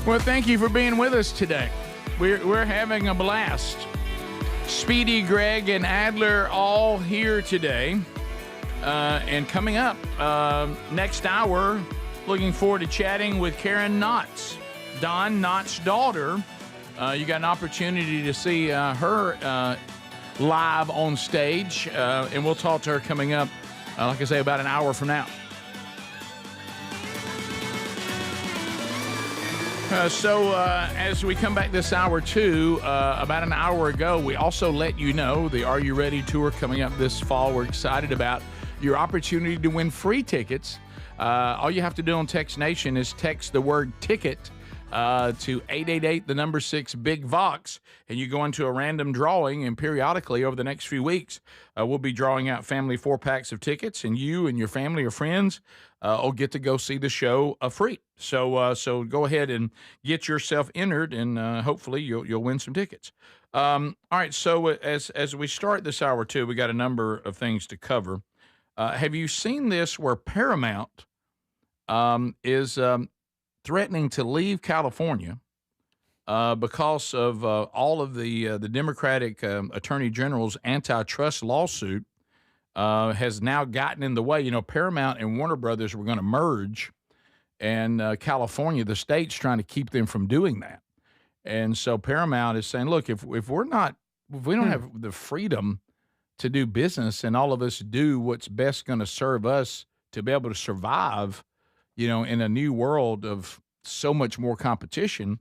Well, thank you for being with us today. We're having a blast. Speedy, Greg, and Adler all here today. And coming up next hour, looking forward to chatting with Karen Knotts, Don Knotts' daughter. You got an opportunity to see her live on stage, and we'll talk to her coming up, like I say, about an hour from now. As we come back this hour, too, about an hour ago, we also let you know the Are You Ready tour coming up this fall. We're excited about your opportunity to win free tickets. All you have to do on Text Nation is text the word ticket to 888-6-BIG-VOX, and you go into a random drawing, and periodically over the next few weeks, we'll be drawing out family 4-packs of tickets, and you and your family or friends will get to go see the show free. So go ahead and get yourself entered, and hopefully you'll win some tickets. All right, so as we start this hour, too, we got a number of things to cover. Have you seen this where Paramount is threatening to leave California because of all of the Democratic Attorney General's antitrust lawsuit has now gotten in the way. Paramount and Warner Brothers were going to merge, and California, the state's trying to keep them from doing that. And so Paramount is saying, look, if we don't have the freedom to do business and all of us do what's best going to serve us to be able to survive, in a new world of so much more competition,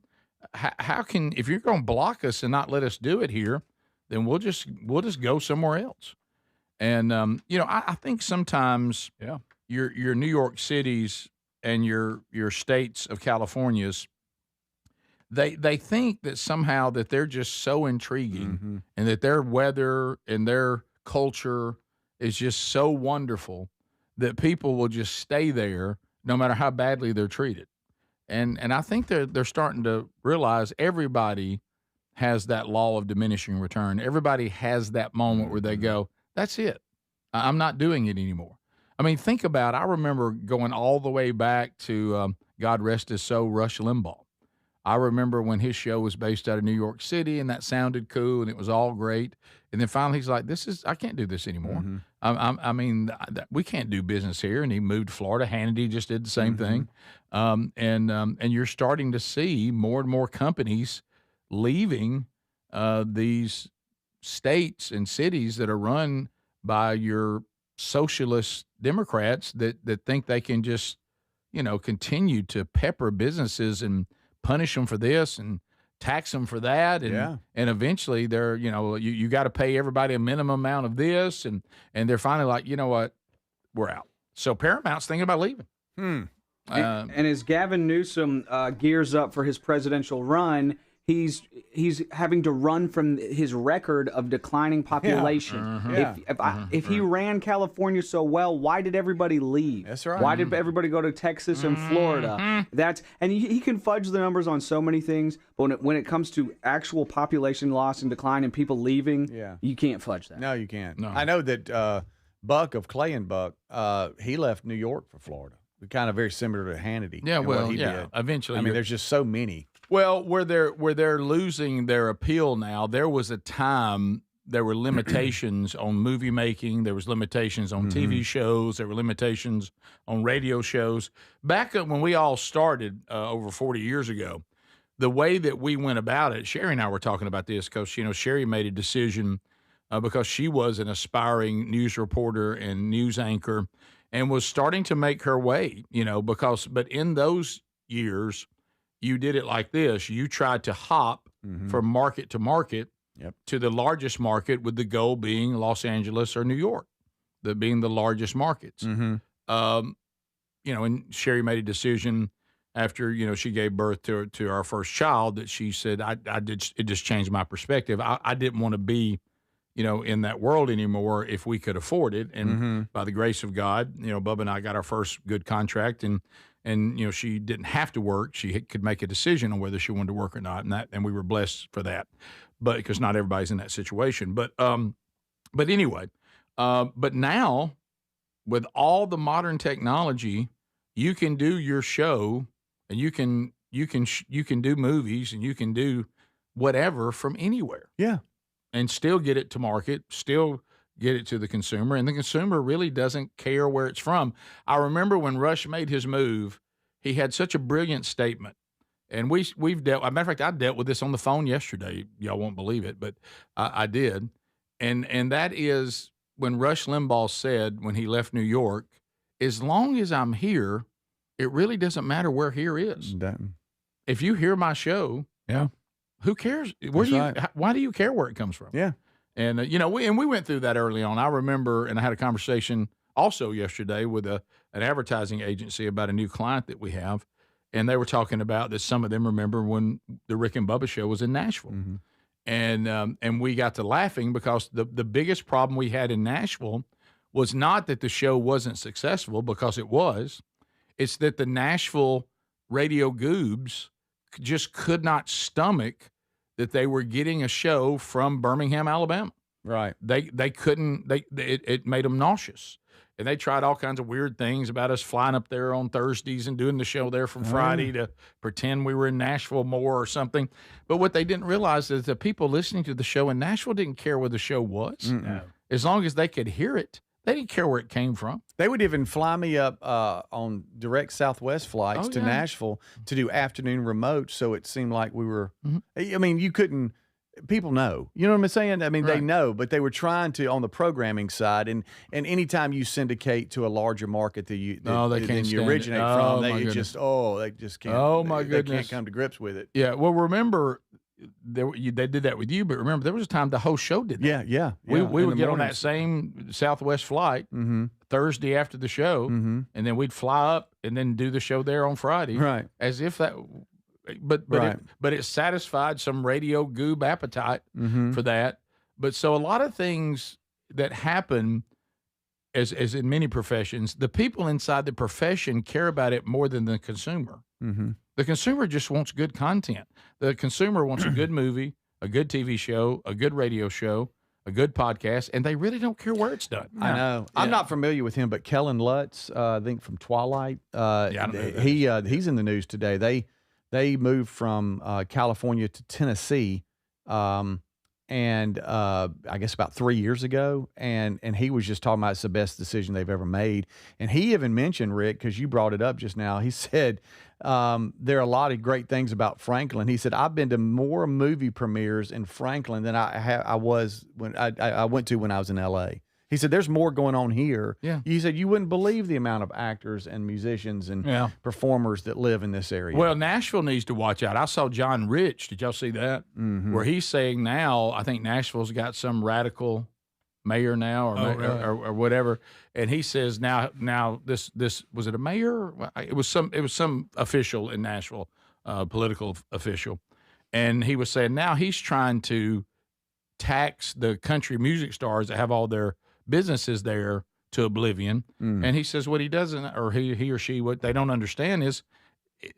how can, if you're going to block us and not let us do it here, then we'll just go somewhere else. And, I think sometimes your New York cities and your states of California's, they think that somehow that they're just so intriguing and that their weather and their culture is just so wonderful that people will just stay there no matter how badly they're treated. And I think they're starting to realize everybody has that law of diminishing return. Everybody has that moment where they go, that's it. I'm not doing it anymore. I mean, think about, I remember going all the way back to, God rest his soul, Rush Limbaugh. I remember when his show was based out of New York City, and that sounded cool, and it was all great. And then finally he's like, I can't do this anymore. I mean, we can't do business here. And he moved to Florida. Hannity just did the same thing. And you're starting to see more and more companies leaving these states and cities that are run by your socialist Democrats that think they can just, continue to pepper businesses and punish them for this and tax them for that. And eventually they're, you got to pay everybody a minimum amount of this. And they're finally like, you know what, we're out. So Paramount's thinking about leaving. And as Gavin Newsom gears up for his presidential run, he's having to run from his record of declining population. If he ran California so well, why did everybody leave? That's right. Why did everybody go to Texas and Florida? He can fudge the numbers on so many things, but when it comes to actual population loss and decline and people leaving, you can't fudge that. No, you can't. No. I know that Buck of Clay and Buck, he left New York for Florida. Kind of very similar to Hannity. Yeah, what he did. Eventually. I mean, there's just so many. Well, where they're losing their appeal now, there was a time there were limitations on movie making, there was limitations on TV shows, there were limitations on radio shows. Back up when we all started over 40 years ago, the way that we went about it, Sherry and I were talking about this because, Sherry made a decision because she was an aspiring news reporter and news anchor and was starting to make her way, but in those years, you did it like this. You tried to hop from market to market to the largest market with the goal being Los Angeles or New York, being the largest markets. And Sherry made a decision after, she gave birth to our first child that she said, it just changed my perspective. I didn't want to be, in that world anymore if we could afford it. And by the grace of God, Bubba and I got our first good contract and she didn't have to work. She could make a decision on whether she wanted to work or not. And we were blessed for that, but because not everybody's in that situation. But anyway, but now with all the modern technology, you can do your show and you can do movies and you can do whatever from anywhere. Yeah. And still get it to market, still get it to the consumer, and the consumer really doesn't care where it's from. I remember when Rush made his move, he had such a brilliant statement, and we've dealt. As a matter of fact, I dealt with this on the phone yesterday. Y'all won't believe it, but I did, and that is when Rush Limbaugh said when he left New York, "As long as I'm here, it really doesn't matter where here is. If you hear my show, who cares? Why do you care where it comes from?" Yeah. And, we went through that early on. I remember, and I had a conversation also yesterday with an advertising agency about a new client that we have. And they were talking about that some of them remember when the Rick and Bubba show was in Nashville. And we got to laughing because the biggest problem we had in Nashville was not that the show wasn't successful, because it was. It's that the Nashville radio goobs just could not stomach that they were getting a show from Birmingham, Alabama. Right. They couldn't, it made them nauseous. And they tried all kinds of weird things about us flying up there on Thursdays and doing the show there from Friday to pretend we were in Nashville more or something. But what they didn't realize is the people listening to the show in Nashville didn't care where the show was. As long as they could hear it, They didn't care where it came from. They would even fly me up on direct Southwest flights to Nashville to do afternoon remote, so it seemed like we were. I mean, you couldn't. People know, you know what I'm saying? I mean, they know, but they were trying to on the programming side, and anytime you syndicate to a larger market that you originate from, they just can't. Oh my goodness, they can't come to grips with it. Yeah, well, remember they did that with you, but remember there was a time the whole show did that. Yeah. We would get on that same Southwest flight Thursday after the show, and then we'd fly up and then do the show there on Friday, right? As if that. But it satisfied some radio goob appetite for that. But so a lot of things that happen, as in many professions, the people inside the profession care about it more than the consumer. The consumer just wants good content. The consumer wants a good movie, a good TV show, a good radio show, a good podcast, and they really don't care where it's done. I know. I'm not familiar with him, but Kellen Lutz, I think from Twilight, he's in the news today. They moved from California to Tennessee, and I guess about 3 years ago, and he was just talking about it's the best decision they've ever made. And he even mentioned, Rick, because you brought it up just now, he said there are a lot of great things about Franklin. He said, I've been to more movie premieres in Franklin than I went to when I was in L.A. He said, there's more going on here. Yeah. He said, you wouldn't believe the amount of actors and musicians and performers that live in this area. Well, Nashville needs to watch out. I saw John Rich. Did y'all see that? Where he's saying now, I think Nashville's got some radical mayor now or whatever. And he says now this was it a mayor? It was some official in Nashville, political official. And he was saying now he's trying to tax the country music stars that have all their businesses there to oblivion. And he says what he doesn't, or he or she, what they don't understand is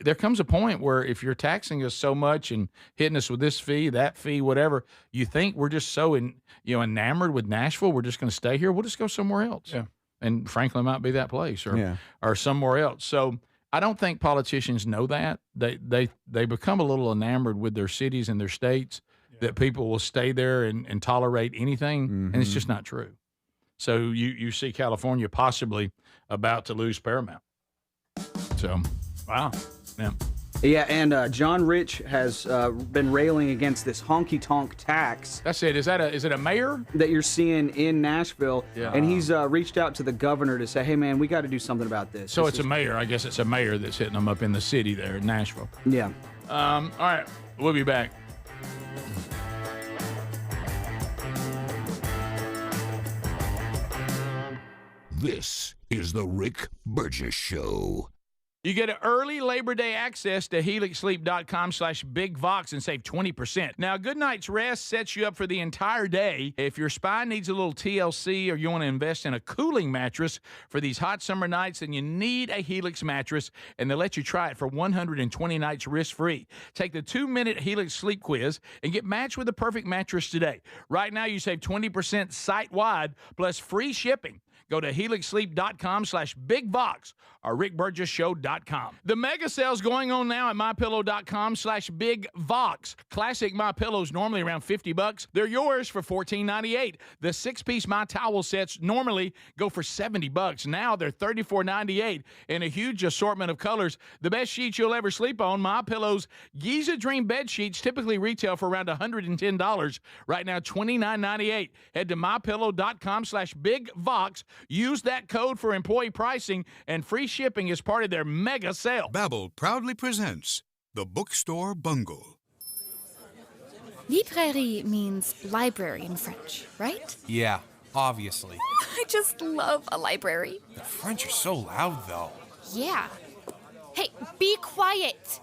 there comes a point where if you're taxing us so much and hitting us with this fee, that fee, whatever, you think we're just so enamored with Nashville, we're just going to stay here. We'll just go somewhere else. Yeah. And Franklin might be that place or somewhere else. So I don't think politicians know that. They become a little enamored with their cities and their states that people will stay there and tolerate anything, and it's just not true. So you see California possibly about to lose Paramount. So, wow. Yeah. Yeah, and John Rich has been railing against this honky-tonk tax. That's it. Is it a mayor? That you're seeing in Nashville. Yeah. And he's reached out to the governor to say, hey, man, we got to do something about this. So it's a mayor. I guess it's a mayor that's hitting them up in the city there in Nashville. Yeah. All right. We'll be back. This is the Rick Burgess Show. You get an early Labor Day access to helixsleep.com/BigVox and save 20%. Now, a good night's rest sets you up for the entire day. If your spine needs a little TLC or you want to invest in a cooling mattress for these hot summer nights, then you need a Helix mattress, and they'll let you try it for 120 nights risk-free. Take the 2-minute Helix sleep quiz and get matched with the perfect mattress today. Right now, you save 20% site-wide plus free shipping. Go to helixsleep.com/BigVox or rickburgessshow.com. The mega sale's going on now at mypillow.com/BigVox. Classic MyPillows normally around $50. They're yours for $14.98. The 6-piece My Towel sets normally go for $70. Now they're $34.98 in a huge assortment of colors. The best sheets you'll ever sleep on. MyPillow's Giza Dream bed sheets typically retail for around $110. Right now, $29.98. Head to mypillow.com/BigVox. Use that code for employee pricing and free shipping as part of their mega sale. Babbel proudly presents The Bookstore Bungle. Librairie means library in French, right? Yeah, obviously. I just love a library. The French are so loud, though. Yeah. Hey, be quiet.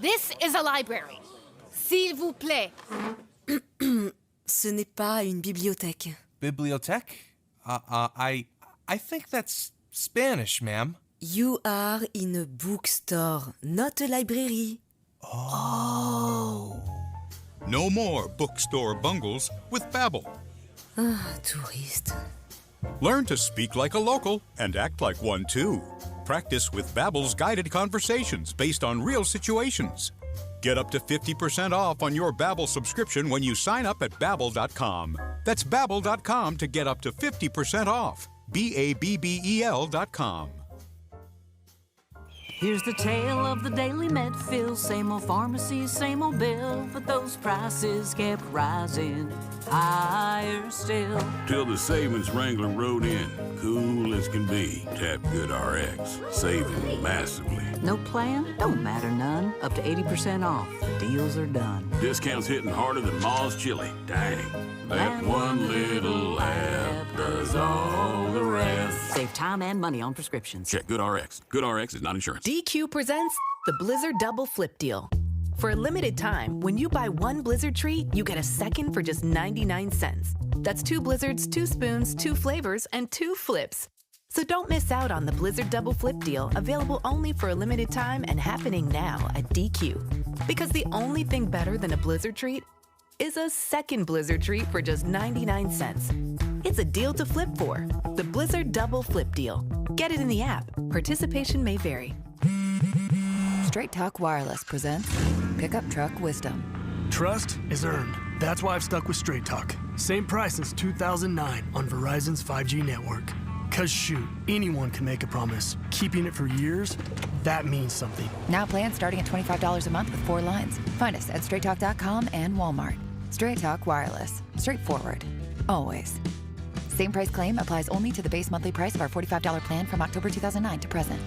This is a library. S'il vous plaît. Ce n'est pas une bibliothèque. Bibliothèque? I think that's Spanish, ma'am. You are in a bookstore, not a library. Oh. No more bookstore bungles with Babbel. Touriste. Learn to speak like a local and act like one too. Practice with Babbel's guided conversations based on real situations. Get up to 50% off on your Babbel subscription when you sign up at Babbel.com. That's Babbel.com to get up to 50% off. BABBEL.com. Here's the tale of the daily med fill. Same old pharmacy, same old bill, but those prices kept rising higher still. Till the savings Wrangler rode in, cool as can be. Tap GoodRx, saving massively. No plan? Don't matter none. Up to 80% off. The deals are done. Discounts hitting harder than Ma's chili. Dang. That one little app does all the rest. Save time and money on prescriptions. Check GoodRx. GoodRx is not insurance. DQ presents the Blizzard Double Flip Deal. For a limited time, when you buy one Blizzard treat, you get a second for just 99 cents. That's 2 Blizzards, 2 spoons, 2 flavors, and 2 flips. So don't miss out on the Blizzard Double Flip Deal, available only for a limited time and happening now at DQ. Because the only thing better than a Blizzard treat is a second Blizzard treat for just 99 cents. It's a deal to flip for. The Blizzard Double Flip Deal. Get it in the app. Participation may vary. Straight Talk Wireless presents Pickup Truck Wisdom. Trust is earned. That's why I've stuck with Straight Talk. Same price since 2009 on Verizon's 5G network. Cause shoot, anyone can make a promise. Keeping it for years, that means something. Now plans starting at $25 a month with 4 lines. Find us at straighttalk.com and Walmart. Straight Talk Wireless. Straightforward. Always. Same price claim applies only to the base monthly price of our $45 plan from October 2009 to present.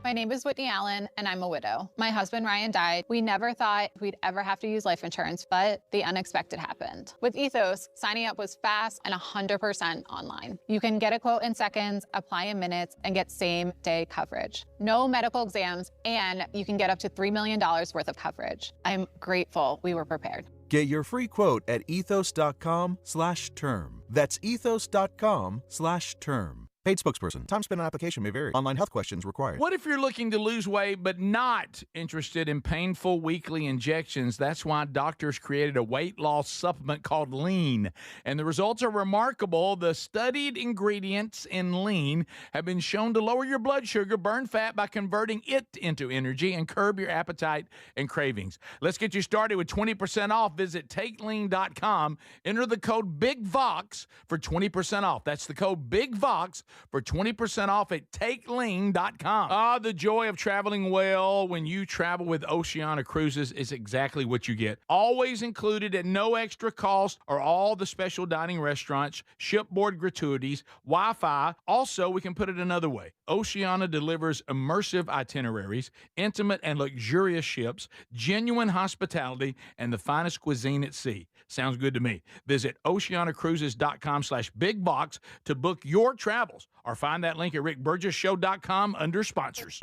My name is Whitney Allen, and I'm a widow. My husband, Ryan, died. We never thought we'd ever have to use life insurance, but the unexpected happened. With Ethos, signing up was fast and 100% online. You can get a quote in seconds, apply in minutes, and get same-day coverage. No medical exams, and you can get up to $3 million worth of coverage. I'm grateful we were prepared. Get your free quote at ethos.com/term. That's ethos.com/term. Paid spokesperson. Time spent on application may vary. Online health questions required. What if you're looking to lose weight but not interested in painful weekly injections? That's why doctors created a weight loss supplement called Lean. And the results are remarkable. The studied ingredients in Lean have been shown to lower your blood sugar, burn fat by converting it into energy, and curb your appetite and cravings. Let's get you started with 20% off. Visit TakeLean.com. Enter the code BIGVOX for 20% off. That's the code BIGVOX for 20% off at TakeLean.com. Ah, the joy of traveling well when you travel with Oceania Cruises is exactly what you get. Always included at no extra cost are all the special dining restaurants, shipboard gratuities, Wi-Fi. Also, we can put it another way. Oceania delivers immersive itineraries, intimate and luxurious ships, genuine hospitality, and the finest cuisine at sea. Sounds good to me. Visit oceaniacruises.com/bigbox to book your travels, or find that link at rickburgessshow.com under sponsors.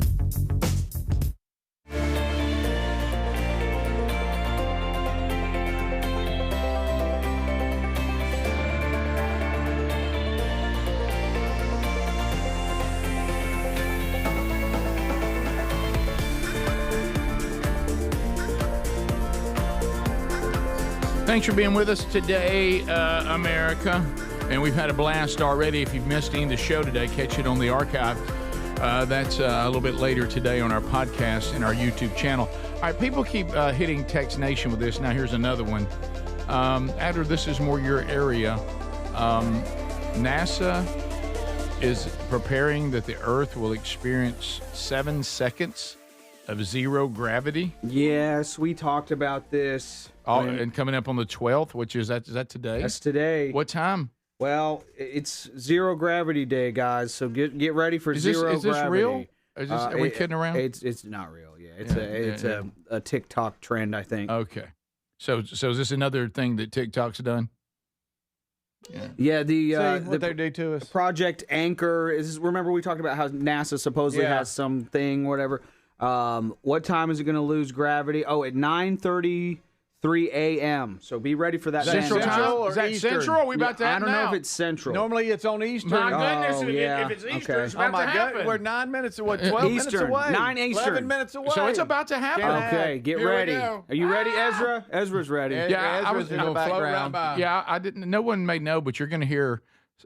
Thanks for being with us today, America. And we've had a blast already. If you've missed any of the show today, catch it on the archive. That's a little bit later today on our podcast and our YouTube channel. All right, people keep hitting Text Nation with this. Now, here's another one. Adler, this is more your area. NASA is preparing that the Earth will experience 7 seconds of zero gravity. Yes, we talked about this. Oh, and coming up on the 12th, which is that today? That's today. What time? Well, it's Zero Gravity Day, guys. So get ready for zero gravity. Is this real? Is this, are we kidding around? It's not real. Yeah, it's a TikTok trend, I think. Okay. So is this another thing that TikTok's done? Yeah, what they do to us. Project Anchor is. Remember we talked about how NASA supposedly has something, whatever. What time is it going to lose gravity? Oh, at 9:33 a.m. So be ready for that. Central time? Or is that Eastern? Central? Or are we about to have I don't know if it's Central. Normally it's on Eastern. My goodness, yeah. if it's Eastern, it's about to happen. We're 9 minutes away, 12 Eastern, minutes away. 9 Eastern. 11 minutes away. So it's about to happen. Okay, get Here ready. we go. Are you ready, Ezra? Ezra's ready. Yeah, I was in the background. Yeah, I didn't. No one may know, but you're going to hear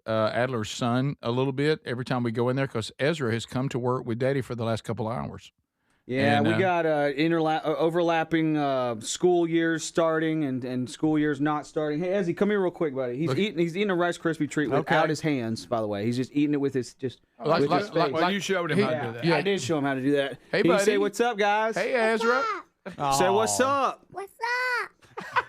Adler's son a little bit every time we go in there because Ezra has come to work with Daddy for the last couple of hours. Yeah, And, we got overlapping school years starting and school years not starting. Hey, Ezzy, come here real quick, buddy. He's eating a Rice Krispie treat without his hands. By the way, he's just eating it with his his face. Well, you showed him how to do that. Yeah, I did show him how to do that. Hey, Can you buddy. say what's up, guys? Hey, Ezra. Say what's up. What's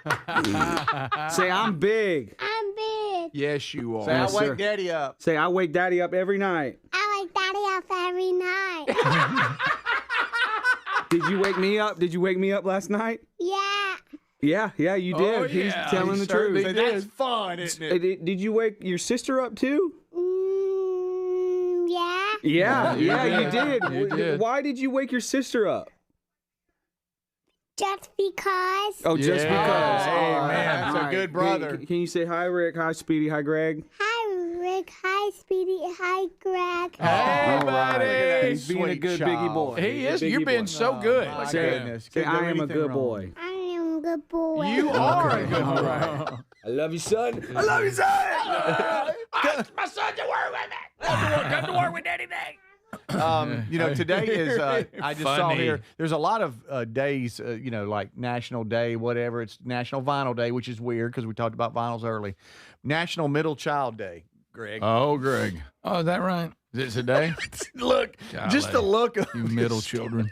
up? Say I'm big. I'm big. Yes, you are. Say, I Yes, wake sir. Daddy up. Say I wake Daddy up every night. I wake Daddy up every night. Did you wake me up? Did you wake me up last night? Yeah. Yeah, you did. Oh, He's yeah, telling he the certainly truth. That's fun, isn't it? Did you wake your sister up too? Yeah. Yeah, you you did. did. You did. Why did you wake your sister up? Just because. Oh, just Yeah. because. Hey, All man, all that's a good brother. Can you say hi, Rick? Hi, Speedy. Hi, Greg. Hi, Rick. Hi, Speedy. Hi, Greg. Hey, All right. buddy. He's being a Sweet good child. biggy boy. He is. Biggie You're being boy. so good. My Say- goodness. Say, Couldn't do I am a anything good wrong. boy. I am a good boy. You are a good boy. I love you, son. I love you, son. My son to work with me. Come to work with Daddy Day. Today is, I just saw Funny. here, there's a lot of days, like National Day, whatever. It's National Vinyl Day, which is weird because we talked about vinyls early. National Middle Child Day, Greg. Oh, Greg. Oh, is that right? Is it today? Look, just the look of You middle children.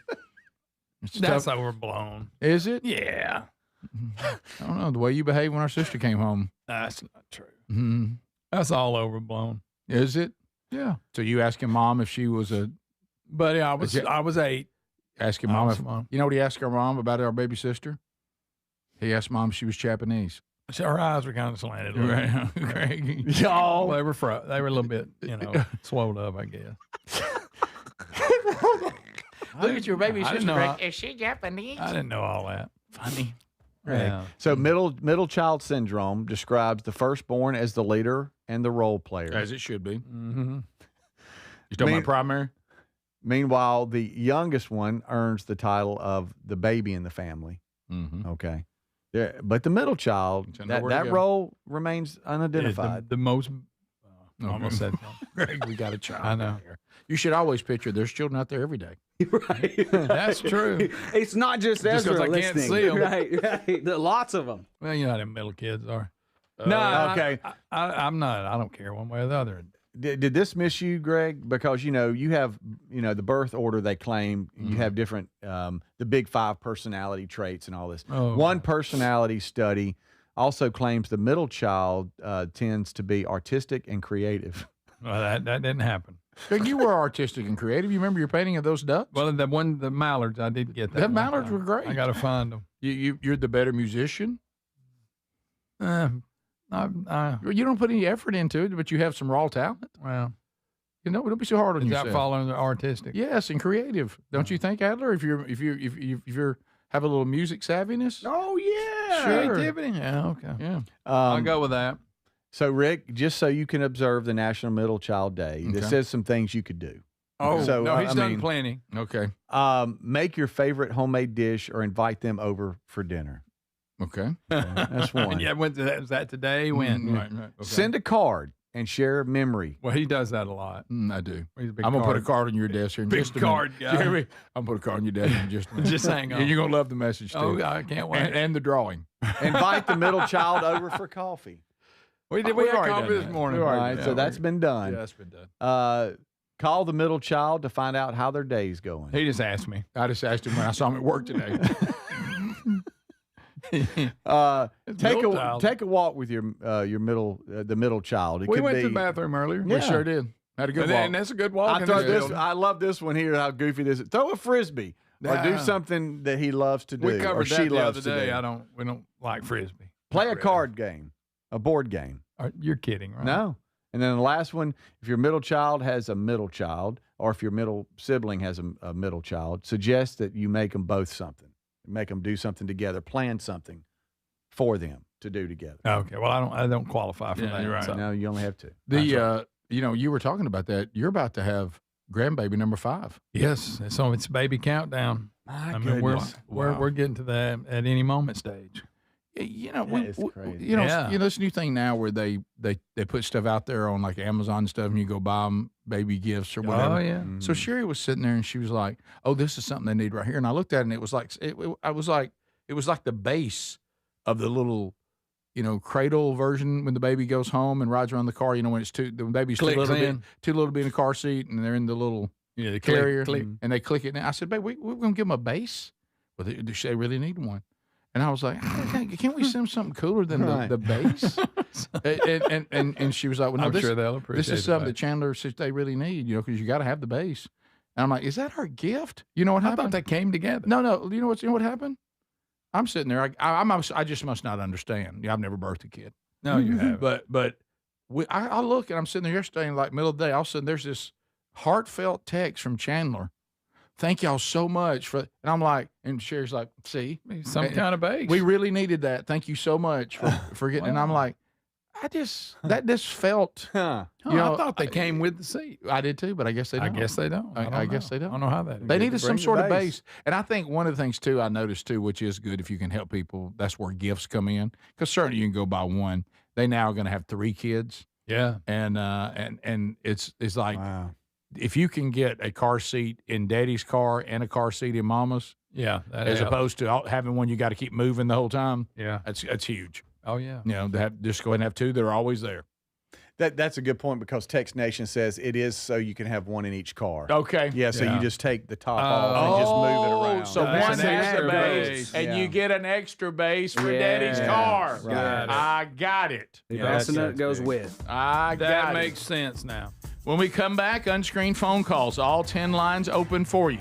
It's That's tough. overblown. Is it? Yeah. I don't know. The way you behaved when our sister came home. That's not true. Mm-hmm. That's all overblown. Is it? Yeah. So you asking mom if she was a Buddy, I was 8. asking I mom was if mom. you know what he asked our mom about our baby sister? He asked mom if she was Japanese. So her eyes were kind of slanted. a little bit. Right, Greg. Well, they were they were a little bit, swelled up, I guess. Look at your baby I didn't sister. know Greg. Is she Japanese? I didn't know all that. Funny. Yeah. So middle child syndrome describes the firstborn as the leader and the role player. As it should be. Mm-hmm. You talking about primary? Meanwhile, the youngest one earns the title of the baby in the family. Mm-hmm. Okay. Yeah, but the middle child, So nowhere to that go. role remains unidentified. The most. I Okay. almost said Greg, we got a child. I know. out there. You should always picture there's children out there every day. Right. That's true. It's not just Just 'cause Ezra I can't listening. see 'em. Right. Lots of them. Well, you know how them middle kids are. No, okay. I'm not. I don't care one way or the other. Did this miss you, Greg? Because you have the birth order they claim you have different the big 5 personality traits and all this. Oh. One personality study also claims the middle child tends to be artistic and creative. Well, that didn't happen. Greg, you were artistic and creative. You remember your painting of those ducks? Well, the mallards, I did get that. The one mallards time. were great. I got to find them. You're the better musician. I You don't put any effort into it, but you have some raw talent. well, Don't be so hard on is yourself. that following the artistic? Yes, and creative. Don't you think, Adler? If you're have a little music savviness. Oh yeah, Sure. creativity. Yeah, okay. Yeah. I'll go with that. So, Rick, just so you can observe the National Middle Child Day, this Okay. says some things you could do. Oh, So, no, he's I done mean, plenty. Okay. Make your favorite homemade dish or invite them over for dinner. Okay. That's one. Yeah, was that today? When? Mm, right. Okay. Send a card and share a memory. Well, he does that a lot. I do. He's a big I'm gonna put a card. card on your desk here in Big just a minute. card guy. You hear me? I'm gonna put a card on your desk in just a minute. Just hang on. And you're gonna love the message too. Oh, I can't wait. And the drawing. Invite the middle child over for coffee. We We've had already coffee done this that. morning. We've All already right, so that's been done. Yeah, that's been done. Call the middle child to find out how their day's going. He just asked me. I just asked him when I saw him at work today. middle child. Take a walk with your the middle child. It We could went be, to the bathroom earlier. We sure did. Had a good walk. And that's a good walk. I in throw this this. building. I love this one here. How goofy this is. Throw a frisbee or do Nah. something that he loves to do. We or covered she that the loves other to day. do. We don't like frisbee. Play Not a really. card game, a board game. You're kidding, right? No. And then the last one, if your middle child has a middle child, or if your middle sibling has a middle child, suggest that you make them both something. Make them do something together. Plan something for them to do together. Okay. Well, I don't qualify for Yeah, that. you're right. so. No, you only have two. You were talking about that. You're about to have grandbaby number 5. Yes. So it's baby countdown. My I mean, goodness. we're getting to that at any moment stage. you know, That is crazy. you know, Yeah. this new thing now where they put stuff out there on like Amazon and stuff, and you go buy them baby gifts or whatever. Oh, yeah. So Sherry was sitting there and she was like, "Oh, this is something they need right here." And I looked at it and it was like it was like the base of the little, you know, cradle version when the baby goes home and rides around the car. You know, when it's the baby's too Clicks little in. to be in a car seat and they're in the little Yeah, the carrier click. and they click it. And I said, "Babe, we're going to give them a base. Well, they really need one." And I was like, "Can't we send them something cooler than the base?" and she was like, "Well, no, I'm this, sure they'll this appreciate is something the that Chandler says they really need, you know, because you got to have the base." And I'm like, "Is that our gift?" You know what I happened? thought they came together. No. You know what happened? I'm sitting there. I just must not understand. I've never birthed a kid. No, you haven't. But I look and I'm sitting there yesterday and like middle of the day, all of a sudden there's this heartfelt text from Chandler. "Thank y'all so much for," and I'm like, and Sherry's like, "See, Some kind of base. we really needed that. Thank you so much for getting." And I'm like, that just felt. Oh, You know, I thought they came with the seat. I did too, but I guess they don't. I guess they don't. I guess they don't. I don't know how that is. They Need needed to some bring the sort of base. base. And I think one of the things too I noticed too, which is good if you can help people, that's where gifts come in. Because certainly you can go buy one. They now are going to have 3 kids. Yeah. And it's like Wow. if you can get a car seat in Daddy's car and a car seat in Mama's, Yeah. That as helps. opposed to having one you got to keep moving the whole time, Yeah. that's huge. Oh, yeah. You know, just go ahead and have 2 that are always there. That's a good point because Text Nation says it is so you can have one in each car. Okay. Yeah, so Yeah. you just take the top off and just move it around. So That's one an has extra the base, base. and Yeah. you get an extra base for Yeah. Daddy's car. Right. I got it. The Yeah, bassinet that's goes big. with. I got That it. makes sense now. When we come back, unscreened phone calls, all 10 lines open for you.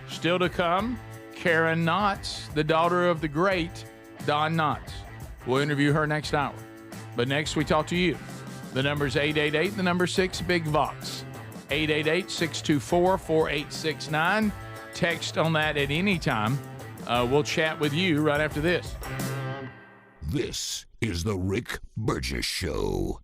Still to come, Karen Knotts, the daughter of the great Don Knotts. We'll interview her next hour. But next, we talk to you. The number's 888, the number 6, Big Vox. 888-624-4869. Text on that at any time. We'll chat with you right after this. This is the Rick Burgess Show.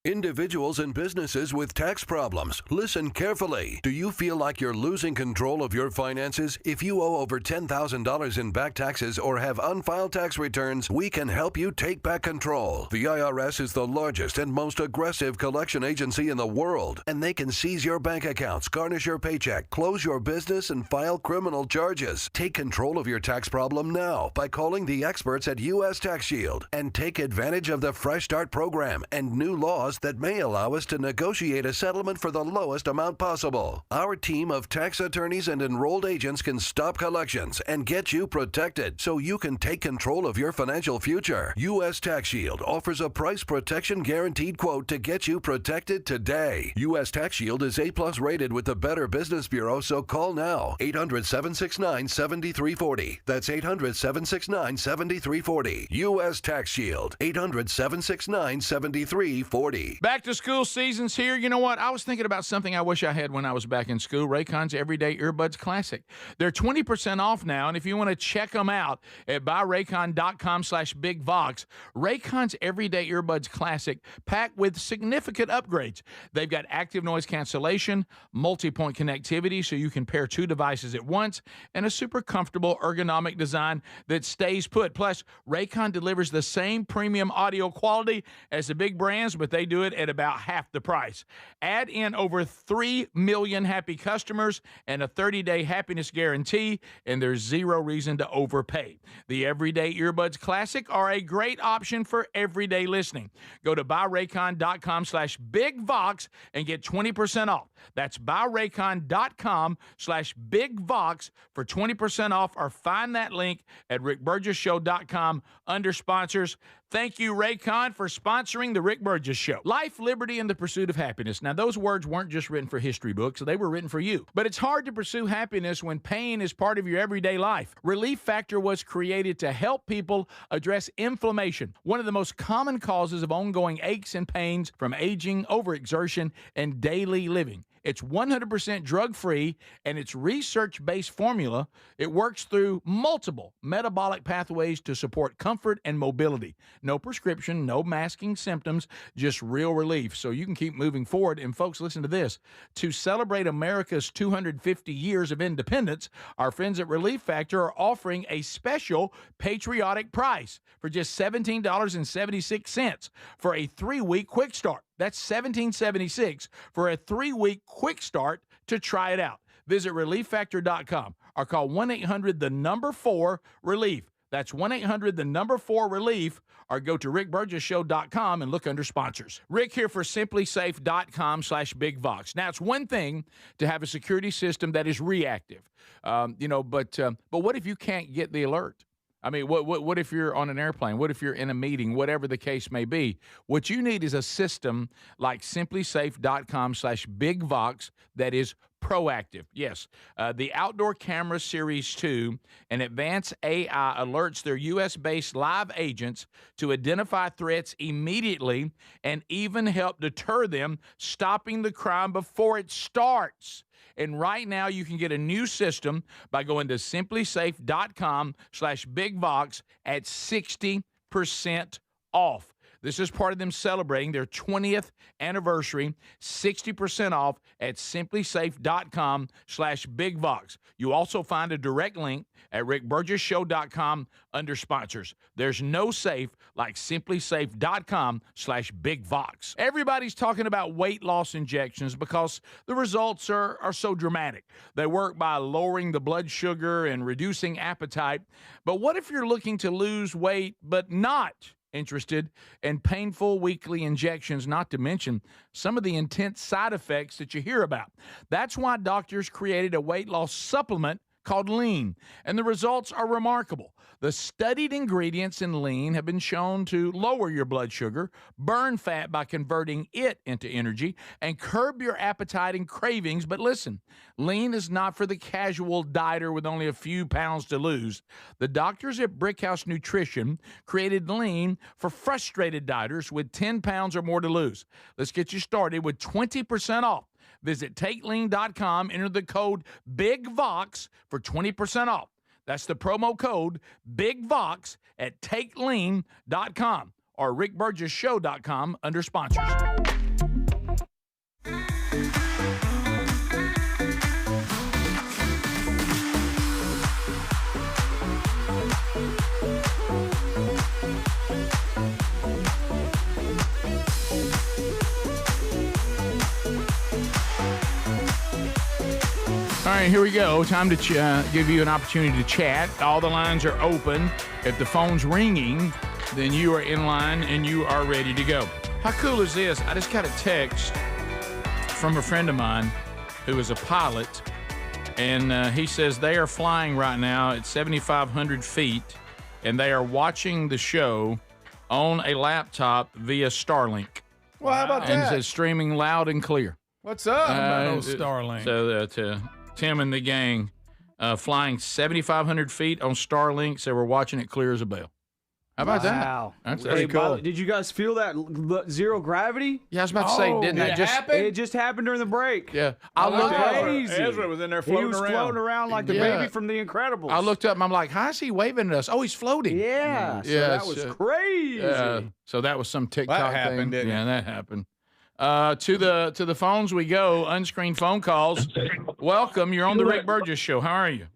Individuals and businesses with tax problems, listen carefully. Do you feel like you're losing control of your finances? If you owe over $10,000 in back taxes or have unfiled tax returns, we can help you take back control. The IRS is the largest and most aggressive collection agency in the world, and they can seize your bank accounts, garnish your paycheck, close your business, and file criminal charges. Take control of your tax problem now by calling the experts at U.S. Tax Shield and take advantage of the Fresh Start program and new laws that may allow us to negotiate a settlement for the lowest amount possible. Our team of tax attorneys and enrolled agents can stop collections and get you protected so you can take control of your financial future. U.S. Tax Shield offers a price protection guaranteed quote to get you protected today. U.S. Tax Shield is A+ rated with the Better Business Bureau, so call now. 800-769-7340. That's 800-769-7340. U.S. Tax Shield. 800-769-7340. Back to school season's here. You know what? I was thinking about something I wish I had when I was back in school. Raycon's Everyday Earbuds Classic. They're 20% off now, and if you want to check them out at buyraycon.com/bigvox, Raycon's Everyday Earbuds Classic packed with significant upgrades. They've got active noise cancellation, multi-point connectivity so you can pair 2 devices at once, and a super comfortable ergonomic design that stays put. Plus, Raycon delivers the same premium audio quality as the big brands, but they do it at about half the price. Add in over 3 million happy customers and a 30-day happiness guarantee, and there's zero reason to overpay. The Everyday Earbuds Classic are a great option for everyday listening. Go to buyraycon.com/bigvox and get 20% off. That's buyraycon.com/bigvox for 20% off, or find that link at rickburgesshow.com under sponsors. Thank you, Raycon, for sponsoring the Rick Burgess Show. Life, liberty, and the pursuit of happiness. Now, those words weren't just written for history books. They were written for you. But it's hard to pursue happiness when pain is part of your everyday life. Relief Factor was created to help people address inflammation, one of the most common causes of ongoing aches and pains from aging, overexertion, and daily living. It's 100% drug-free, and its research-based formula, it works through multiple metabolic pathways to support comfort and mobility. No prescription, no masking symptoms, just real relief. So you can keep moving forward. And folks, listen to this. To celebrate America's 250 years of independence, our friends at Relief Factor are offering a special patriotic price for just $17.76 for a 3-week quick start. That's $17.76 for a 3-week quick start to try it out. Visit ReliefFactor.com or call 1-800-4-RELIEF. That's 1-800-4-RELIEF, or go to RickBurgessShow.com and look under sponsors. Rick here for SimplySafe.com/BigVox. Now, it's one thing to have a security system that is reactive, but what if you can't get the alert? I mean, what if you're on an airplane? What if you're in a meeting? Whatever the case may be. What you need is a system like SimplySafe.com/BigVox that is proactive. Yes, the Outdoor Camera Series 2 and advanced AI alerts their U.S.-based live agents to identify threats immediately and even help deter them, stopping the crime before it starts. And right now, you can get a new system by going to SimplySafe.com/BigVox at 60% off. This is part of them celebrating their 20th anniversary, 60% off at SimplySafe.com/BigVox. You also find a direct link at RickBurgessShow.com under sponsors. There's no safe like SimplySafe.com/BigVox. Everybody's talking about weight loss injections because the results are so dramatic. They work by lowering the blood sugar and reducing appetite. But what if you're looking to lose weight but not interested in painful weekly injections, not to mention some of the intense side effects that you hear about? That's why doctors created a weight loss supplement called Lean, and the results are remarkable. The studied ingredients in Lean have been shown to lower your blood sugar, burn fat by converting it into energy, and curb your appetite and cravings. But listen, Lean is not for the casual dieter with only a few pounds to lose. The doctors at Brickhouse Nutrition created Lean for frustrated dieters with 10 pounds or more to lose. Let's get you started with 20% off. Visit TakeLean.com, enter the code BIGVOX for 20% off. That's the promo code BIGVOX at TakeLean.com or RickBurgessShow.com under sponsors. All right, here we go. Time to give you an opportunity to chat. All the lines are open. If the phone's ringing, then you are in line and you are ready to go. How cool is this? I just got a text from a friend of mine who is a pilot, and he says they are flying right now at 7,500 feet, and they are watching the show on a laptop via Starlink. Well, how about and that? it says streaming loud and clear. What's up? Starlink. So Tim and the gang flying 7,500 feet on Starlink, so we're watching it clear as a bell. How about Wow. that? That's Hey, cool. did you guys feel that zero gravity? Yeah, I was about to say, didn't that just happen? It just happened during the break. Yeah, I looked crazy. Ezra was in there He floating was around. floating around like the Yeah. baby from The Incredibles. I looked up and I'm like, how is he waving at us? Oh, he's floating. Yeah, so that was crazy. So that was some TikTok happened, thing. didn't Yeah, that happened. To the phones we go. Unscreened phone calls. Welcome. You're on the Rick Burgess Show. How are you?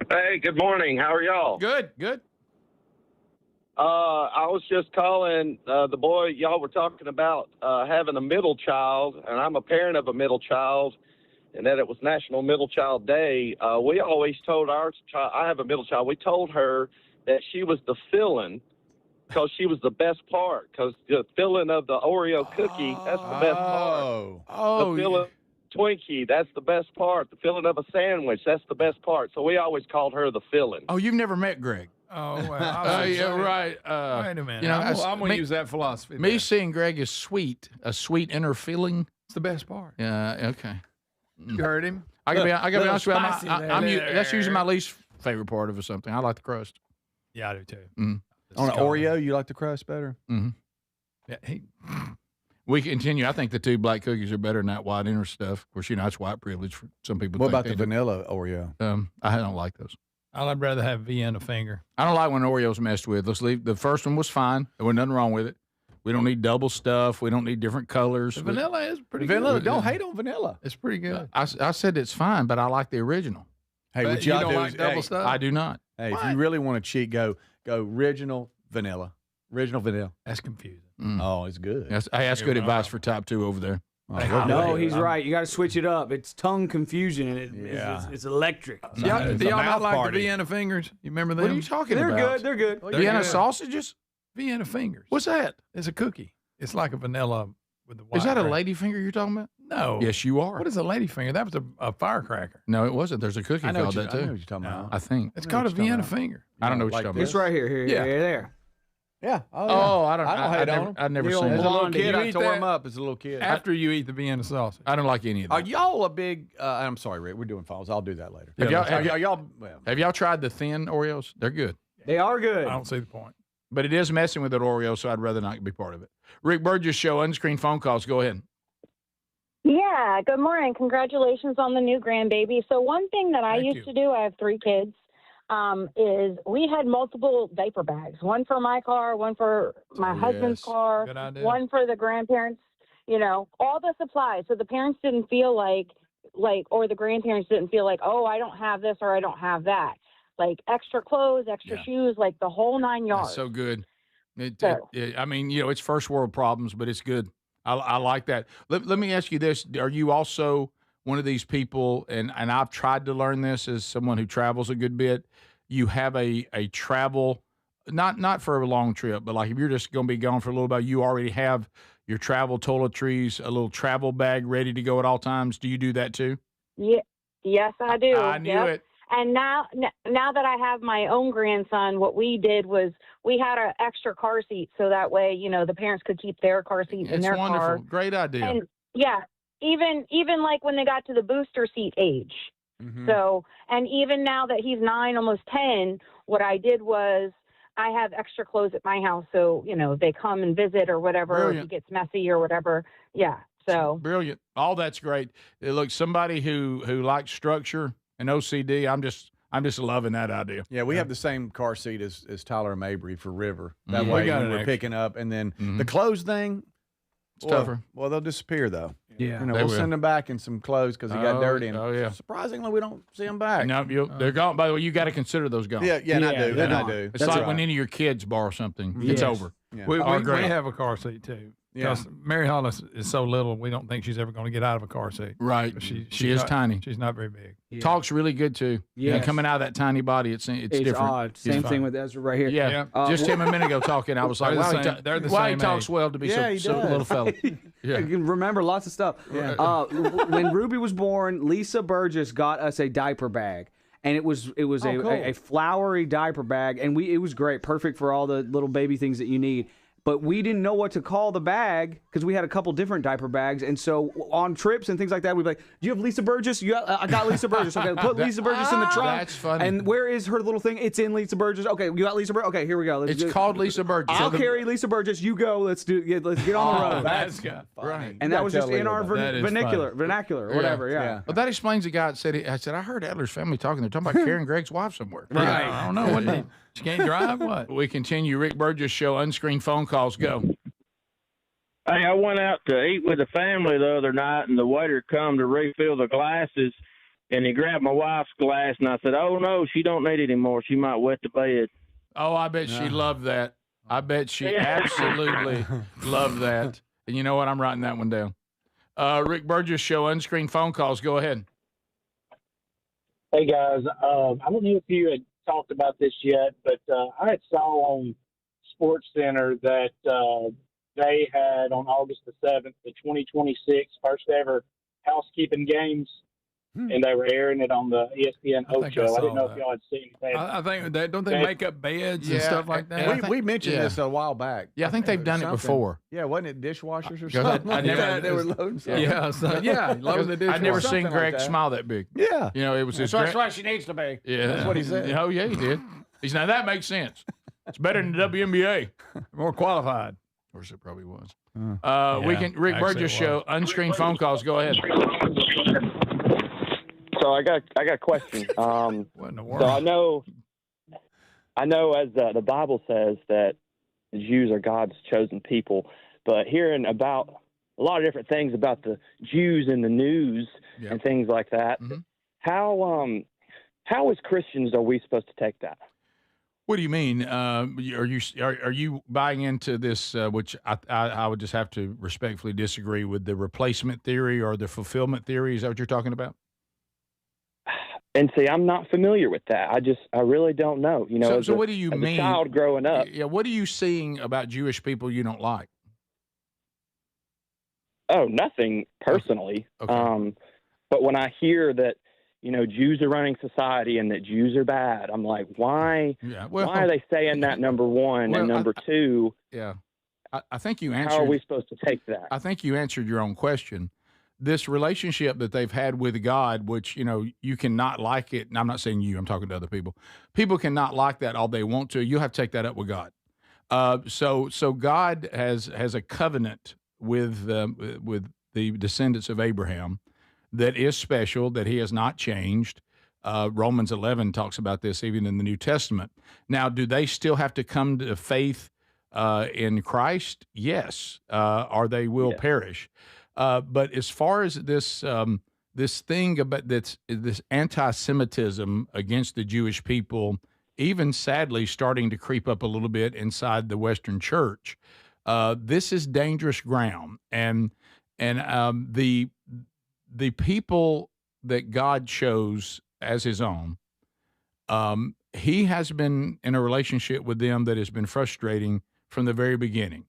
Hey, good morning. How are y'all? Good. I was just calling the boy y'all were talking about having a middle child, and I'm a parent of a middle child, and that it was National Middle Child Day. We always told our child, I have a middle child, we told her that she was the filling because she was the best part, because the filling of the Oreo cookie, that's the best part. The filling Twinkie, that's the best part. The filling of a sandwich, that's the best part. So we always called her the filling. Oh, you've never met Greg. Oh, well. Yeah, right. Wait a minute. You know, I'm going to me- use that philosophy. Me there. seeing Greg is sweet, a sweet inner feeling. It's the best part. Yeah, okay. You heard him? I gotta be honest with you. Spicy there. That's usually my least favorite part of something. I like the crust. Yeah, I do too. Mm. On an Oreo, you like the crust better? Mm-hmm. Yeah, We continue. I think the two black cookies are better than that white inner stuff. Of course, that's white privilege for some people. What think about they the do. vanilla Oreo? I don't like those. I'd rather have Vienna finger. I don't like when Oreos messed with. Let's leave. The first one was fine. There was nothing wrong with it. We don't need double stuff. We don't need different colors. The vanilla is pretty Vanilla, good. don't hate on vanilla. It's pretty good. I said it's fine, but I like the original. Hey, But what you y'all don't do like is, double hey, stuff? I do not. Hey, if you really want to cheat, go original vanilla. Original vanilla. That's confusing. Oh, it's good. That's good advice for top 2 over there. No, he's right. You got to switch it up. It's tongue confusion, and it's electric. Do y'all not like the Vienna fingers? You remember them? What are you talking They're about? good. They're good. Vienna sausages? Vienna fingers. What's that? It's a cookie. It's like a vanilla with the white. Is that a cracker. lady finger you're talking about? No. Yes, you are. What is a lady finger? That was a firecracker. No, it wasn't. There's a cookie I know called what that I know too. what you're talking about. I think It's called a Vienna finger. I don't know what Like you're talking It's about. right here. Yeah. There. Yeah. Oh, I don't. I don't hate on them. I've never The seen old As a that. little blondie. kid, You I eat tore that? them up as a little kid. After you eat the Vienna sausage. I don't like any of Are that. y'all a big? I'm sorry, Rick. We're doing phones. I'll do that later. Have y'all- Are y'all? Well, Have y'all tried the thin Oreos? They're good, They are good. I don't see the point. but it is messing with that Oreo, so I'd rather not be part of it. Rick Burgess Show, unscreened phone calls. Go ahead. Yeah, good morning. Congratulations on the new grandbaby. So one thing that I Thank used you. to do, I have 3 kids, is we had multiple diaper bags. One for my car, one for my husband's yes. car, Good idea. one for the grandparents, all the supplies. So the parents didn't feel like, or the grandparents didn't feel like, oh, I don't have this or I don't have that. Like extra clothes, extra shoes, like the whole 9 yards. That's so good. So- I mean, it's first world problems, but it's good. I like that. Let me ask you this: are you also one of these people? And I've tried to learn this as someone who travels a good bit. You have a travel, not for a long trip, but like if you're just going to be gone for a little bit, you already have your travel toiletries, a little travel bag ready to go at all times. Do you do that too? Yeah, yes, I do. I knew it. And now that I have my own grandson, what we did was we had an extra car seat, so that way, the parents could keep their car seat in It's their wonderful. car. Great idea. And yeah, even like when they got to the booster seat age. Mm-hmm. So, and even now that he's 9, almost 10, what I did was I have extra clothes at my house, so they come and visit or whatever. If Brilliant. he gets messy or whatever, yeah. So Brilliant. All that's great. Look, somebody who likes structure and OCD, I'm just loving that idea. Yeah, we have the same car seat as Tyler and Mabry for River. That Mhm. way We got when an we're extra. picking up, and then the clothes thing. It's tougher. Well, they'll disappear though. Yeah, we'll will. send them back in some clothes because he got dirty. And oh, yeah. surprisingly, we don't see them back. No, they're gone. By the way, you got to consider those gone. Yeah, and I do. they're And I gone. do. It's That's like right. when any of your kids borrow something, it's Yes. over. Yeah. We great. have a car seat too. Yeah. Because Mary Hollis is so little, we don't think she's ever going to get out of a car seat. Right. But She she's is not- tiny. She's not very big. Yeah. Talks really good too. Yeah. Yes. Coming out of that tiny body, it's different. odd. Same It's thing fine. with Ezra right here. Yeah. Yeah. Just him a minute ago talking, I was like, They're the wow, same- they're the he same talks age. well to be Yeah, he so does. little fella. I can remember lots of stuff. Yeah. When Ruby was born, Lisa Burgess got us a diaper bag. And it was cool. a flowery diaper bag, and it was great, perfect for all the little baby things that you need. But we didn't know what to call the bag because we had a couple different diaper bags, and so on trips and things like that, we'd be like, "Do you have Lisa Burgess? I got Lisa Burgess. Okay, put Lisa Burgess in the trunk." That's funny. And where is her little thing? It's in Lisa Burgess. Okay, you got Lisa Burgess. Okay, here we go. Let's It's do it. called Lisa Burgess. I'll carry Lisa Burgess. You go. Let's get on the road. That's good. Right. And that was just in our That is vernacular, or whatever. Yeah. Well, that explains the guy that said, I said, I heard Adler's family talking. They're talking about carrying Greg's wife somewhere. Right. I don't know. What she can't drive? What? We continue. Rick Burgess Show, unscreened phone calls. Go. Hey, I went out to eat with the family the other night, and the waiter come to refill the glasses, and he grabbed my wife's glass, and I said, "Oh no, she don't need it anymore. She might wet the bed." Oh, I bet she loved that. I bet she absolutely loved that. And you know what? I'm writing that one down. Rick Burgess Show, unscreened phone calls. Go ahead. Hey guys, I don't know if you had talked about this yet, but I had saw on Sports Center that they had on August the 7th, the 2026 first ever housekeeping games, and they were airing it on the ESPN Hope Show. I didn't know if y'all had seen it. I think don't they make up beds and stuff like that? We mentioned yeah. this a while back. Yeah, I think they've done it Something. before. Yeah, wasn't it dishwashers or Because something? I never- they were loading something. loading the I'd never dishwasher. seen Something Greg like that. smile that big. Yeah. You know, it was his. That's why she needs to be. Yeah, That's what he said. Oh yeah, he did. He's now that makes sense. It's better than the WNBA. More qualified. Of course, it probably was. Yeah, Rick actually Burgess it show, unscreened phone calls. Go ahead. So I got a question. What in the So world? I know as the Bible says that the Jews are God's chosen people, but hearing about a lot of different things about the Jews in the news and things like that, how as Christians are we supposed to take that? What do you mean? Are you buying into this, which I would just have to respectfully disagree with, the replacement theory or the fulfillment theory? Is that what you're talking about? And see, I'm not familiar with that. I really don't know. You know, So what do you as mean? a child growing up. Yeah, what are you seeing about Jewish people you don't like? Oh, nothing personally. Okay. But when I hear that, you know, Jews are running society and that Jews are bad, I'm like, why? Yeah. Why are they saying that? Number one, and number two. Yeah, I think you answered. How are we supposed to take that? I think you answered your own question. This relationship that they've had with God, which, you know, you cannot like it. And I'm not saying you, I'm talking to other people. People cannot like that all they want to. You have to take that up with God. So God has a covenant with the descendants of Abraham that is special, that he has not changed. Romans 11 talks about this even in the New Testament. Now, do they still have to come to faith in Christ? Yes, or they will perish. But as far as this this thing about this anti-Semitism against the Jewish people, even sadly starting to creep up a little bit inside the Western Church, this is dangerous ground. And the people that God chose as His own, He has been in a relationship with them that has been frustrating from the very beginning.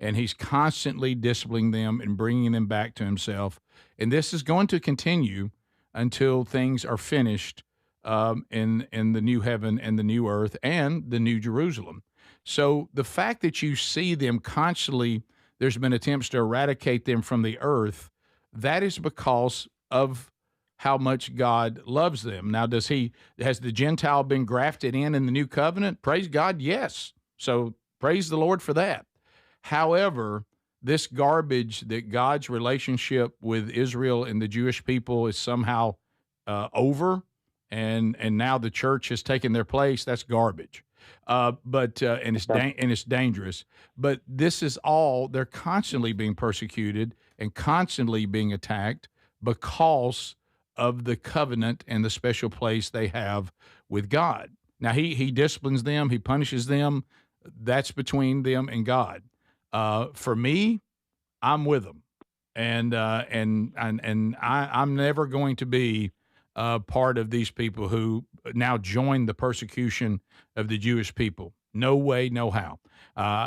And He's constantly disciplining them and bringing them back to Himself. And this is going to continue until things are finished in the new heaven and the new earth and the new Jerusalem. So the fact that you see them constantly, there's been attempts to eradicate them from the earth, that is because of how much God loves them. Now, has the Gentile been grafted in the new covenant? Praise God, yes. So praise the Lord for that. However, this garbage that God's relationship with Israel and the Jewish people is somehow over, and now the church has taken their place, that's garbage. And it's dangerous. But this is all, they're constantly being persecuted and constantly being attacked because of the covenant and the special place they have with God. Now, he disciplines them, he punishes them. That's between them and God. For me, I'm with them, and I'm never going to be part of these people who now join the persecution of the Jewish people. No way, no how.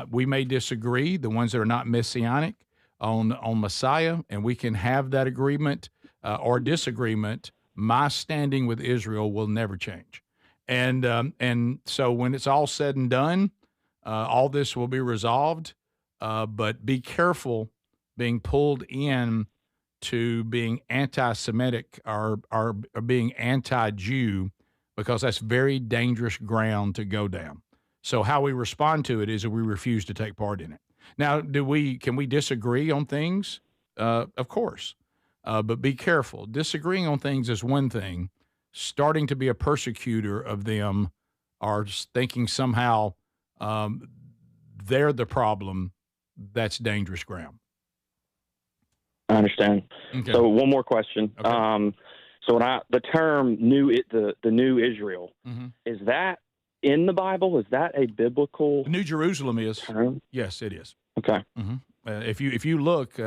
We may disagree, the ones that are not messianic, on Messiah, and we can have that agreement or disagreement. My standing with Israel will never change, and so when it's all said and done, all this will be resolved. But be careful being pulled in to being anti-Semitic or being anti-Jew, because that's very dangerous ground to go down. So how we respond to it is that we refuse to take part in it. Now, can we disagree on things? Of course. But be careful. Disagreeing on things is one thing. Starting to be a persecutor of them or thinking somehow they're the problem, that's dangerous ground. I understand. Okay. So one more question. Okay. So the term the new Israel, is that in the Bible? Is that a biblical? New Jerusalem is term? Yes, it is. Okay. If you look,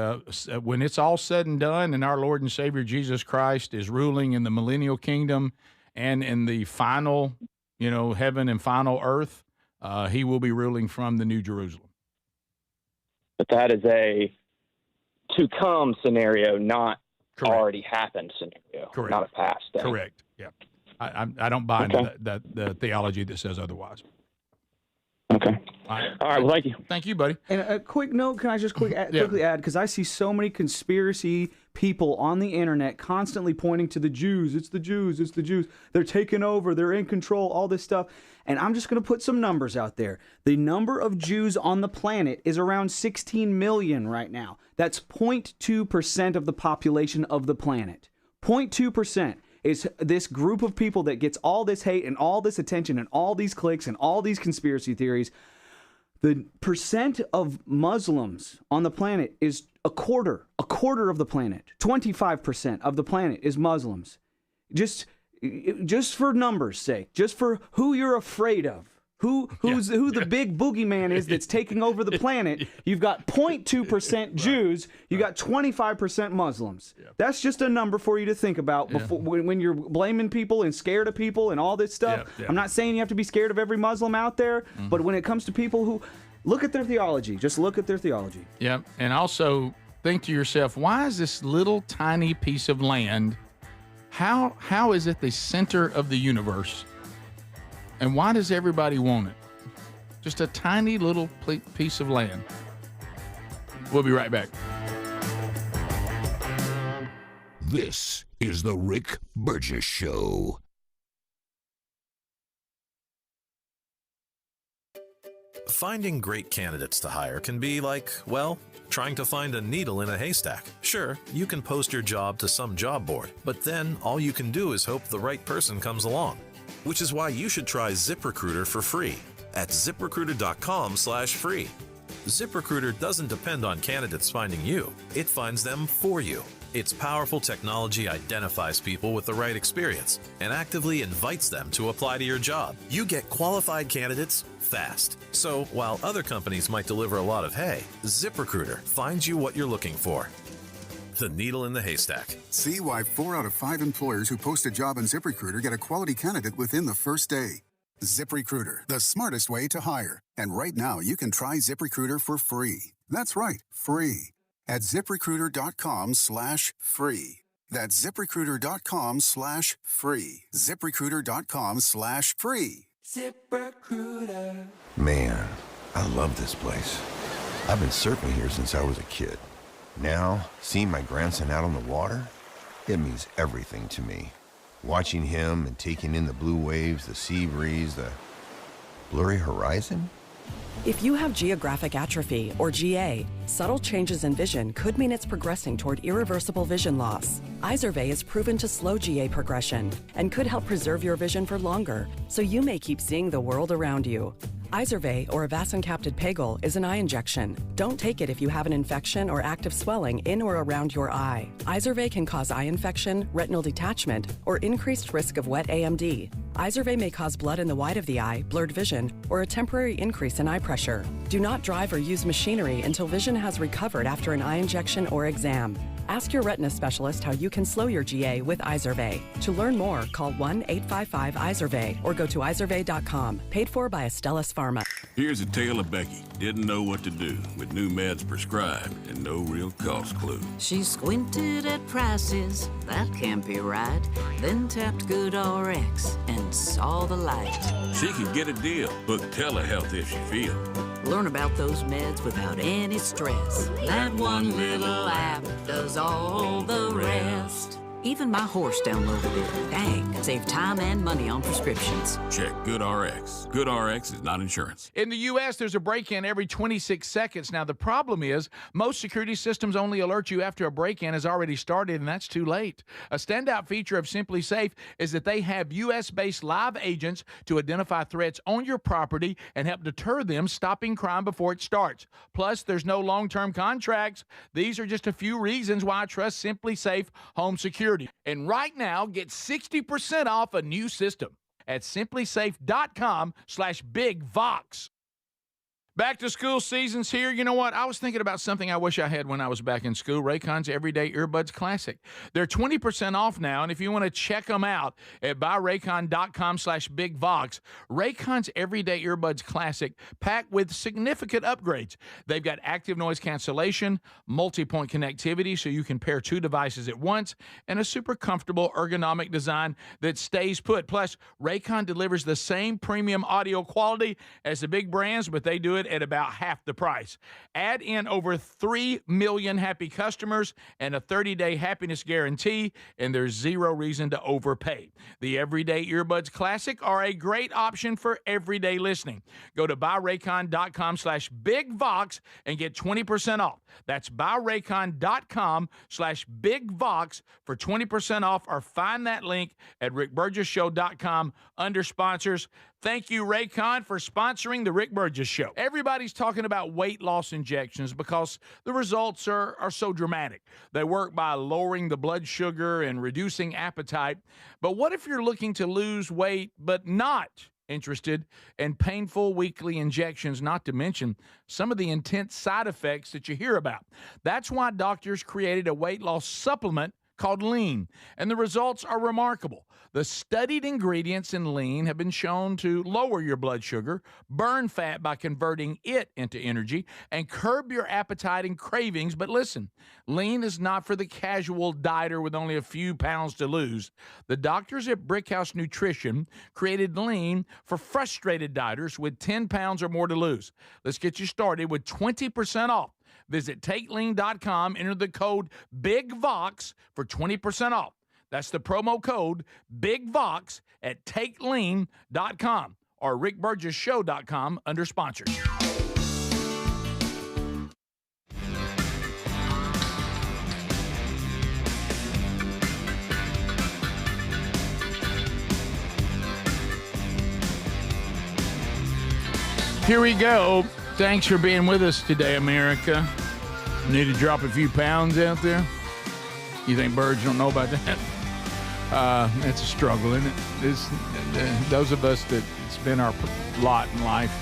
when it's all said and done, and our Lord and Savior Jesus Christ is ruling in the millennial kingdom and in the final, heaven and final earth, He will be ruling from the New Jerusalem. But that is a to come scenario, not already happened scenario. Correct. Not a past thing. Correct. Yeah. I don't buy into the theology that says otherwise. Okay. All right. Well, thank you. Thank you, buddy. And a quick note, can I just quickly add, because I see so many conspiracy people on the internet constantly pointing to the Jews. It's the Jews. It's the Jews. They're taking over. They're in control. All this stuff. And I'm just going to put some numbers out there. The number of Jews on the planet is around 16 million right now. That's 0.2% of the population of the planet. 0.2% is this group of people that gets all this hate and all this attention and all these clicks and all these conspiracy theories. The percent of Muslims on the planet is a quarter of the planet. 25% of the planet is Muslims. Just for numbers' sake, just for who you're afraid of, who the big boogeyman is that's taking over the planet. You've got 0.2% Jews. You got 25% Muslims. That's just a number for you to think about before when you're blaming people and scared of people and all this stuff. I'm not saying you have to be scared of every Muslim out there, but when it comes to people who look at their theology, just look at their theology. Yeah, and also think to yourself, why is this little tiny piece of land? How is it the center of the universe? And why does everybody want it? Just a tiny little piece of land. We'll be right back. This is the Rick Burgess Show. Finding great candidates to hire can be like, well, trying to find a needle in a haystack. Sure, you can post your job to some job board, but then all you can do is hope the right person comes along. Which is why you should try ZipRecruiter for free at ZipRecruiter.com/free. ZipRecruiter doesn't depend on candidates finding you. It finds them for you. Its powerful technology identifies people with the right experience and actively invites them to apply to your job. You get qualified candidates fast. So while other companies might deliver a lot of hay, ZipRecruiter finds you what you're looking for. The needle in the haystack. See why 4 out of 5 employers who post a job on ZipRecruiter get a quality candidate within the first day. ZipRecruiter, the smartest way to hire. And right now, you can try ZipRecruiter for free. That's right, free. At ZipRecruiter.com/free. That's ZipRecruiter.com/free. ZipRecruiter.com/free. ZipRecruiter. Man, I love this place. I've been surfing here since I was a kid. Now, seeing my grandson out on the water, it means everything to me. Watching him and taking in the blue waves, the sea breeze, the blurry horizon. If you have geographic atrophy, or GA, subtle changes in vision could mean it's progressing toward irreversible vision loss. Izervay is proven to slow GA progression and could help preserve your vision for longer, so you may keep seeing the world around you. Izervay, or avacincaptad pegol, is an eye injection. Don't take it if you have an infection or active swelling in or around your eye. Izervay can cause eye infection, retinal detachment, or increased risk of wet AMD. Izervay may cause blood in the white of the eye, blurred vision, or a temporary increase in eye pressure. Do not drive or use machinery until vision has recovered after an eye injection or exam. Ask your retina specialist how you can slow your GA with Izervay. To learn more, call 1-855-IZERVAY or go to izervay.com. Paid for by Astellas Pharma. Here's a tale of Becky. Didn't know what to do with new meds prescribed and no real cost clue. She squinted at prices, that can't be right. Then tapped GoodRx and saw the light. She could get a deal. Book telehealth if she feels. Learn about those meds without any stress. That one little app does all the rest. Even my horse downloaded it. Dang, save time and money on prescriptions. Check GoodRx. GoodRx is not insurance. In the U.S., there's a break-in every 26 seconds. Now, the problem is most security systems only alert you after a break-in has already started, and that's too late. A standout feature of Simply Safe is that they have U.S.-based live agents to identify threats on your property and help deter them, stopping crime before it starts. Plus, there's no long-term contracts. These are just a few reasons why I trust Simply Safe Home Security. And right now, get 60% off a new system at simplysafe.com/bigvox. Back to school season's here. You know what? I was thinking about something I wish I had when I was back in school, Raycon's Everyday Earbuds Classic. They're 20% off now, and if you want to check them out at buyraycon.com/bigvox, Raycon's Everyday Earbuds Classic packed with significant upgrades. They've got active noise cancellation, multi-point connectivity so you can pair 2 devices at once, and a super comfortable ergonomic design that stays put. Plus, Raycon delivers the same premium audio quality as the big brands, but they do it good at about half the price. Add in over 3 million happy customers and a 30-day happiness guarantee, and there's zero reason to overpay. The Everyday Earbuds Classic are a great option for everyday listening. Go to buyraycon.com/BigVox and get 20% off. That's buyraycon.com/BigVox for 20% off, or find that link at rickburgesshow.com under sponsors. Thank you, Raycon, for sponsoring the Rick Burgess Show. Everybody's talking about weight loss injections because the results are so dramatic. They work by lowering the blood sugar and reducing appetite. But what if you're looking to lose weight but not interested in painful weekly injections, not to mention some of the intense side effects that you hear about? That's why doctors created a weight loss supplement called Lean, and the results are remarkable. The studied ingredients in Lean have been shown to lower your blood sugar, burn fat by converting it into energy, and curb your appetite and cravings. But listen, Lean is not for the casual dieter with only a few pounds to lose. The doctors at Brickhouse Nutrition created Lean for frustrated dieters with 10 pounds or more to lose. Let's get you started with 20% off. Visit TakeLean.com, enter the code BIGVOX for 20% off. That's the promo code BIGVOX at TakeLean.com or RickBurgessShow.com under sponsors. Here we go. Thanks for being with us today, America. Need to drop a few pounds out there? You think birds don't know about that? It's a struggle, isn't it? Those of us that it's been our lot in life.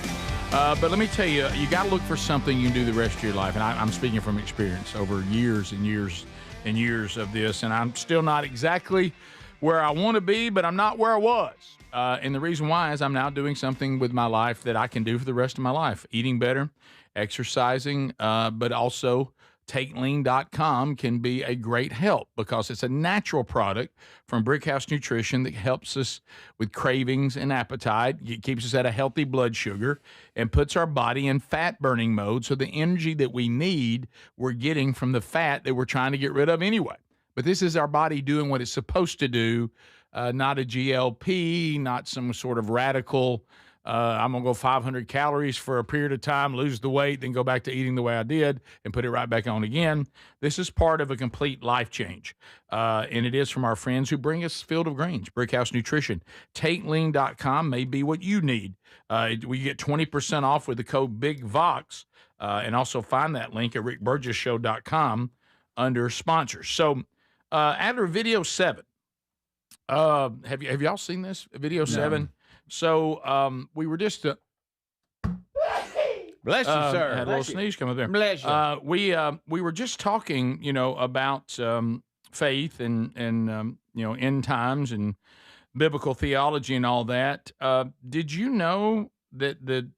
But let me tell you, you got to look for something you can do the rest of your life. And I'm speaking from experience over years and years and years of this. And I'm still not exactly where I want to be, but I'm not where I was. And the reason why is I'm now doing something with my life that I can do for the rest of my life. Eating better, exercising, but also TakeLean.com can be a great help because it's a natural product from Brickhouse Nutrition that helps us with cravings and appetite. It keeps us at a healthy blood sugar and puts our body in fat-burning mode, so the energy that we need, we're getting from the fat that we're trying to get rid of anyway. But this is our body doing what it's supposed to do, not a GLP, not some sort of radical, I'm going to go 500 calories for a period of time, lose the weight, then go back to eating the way I did and put it right back on again. This is part of a complete life change. And it is from our friends who bring us Field of Greens, Brickhouse Nutrition. TakeLean.com may be what you need. We get 20% off with the code BIGVOX, and also find that link at rickburgesshow.com under sponsors. So after video 7, have y'all seen this? Video 7? So we were just bless you, sir. Had a little sneeze come up there. Bless you. We were just talking, about faith and end times and biblical theology and all that. Did you know that the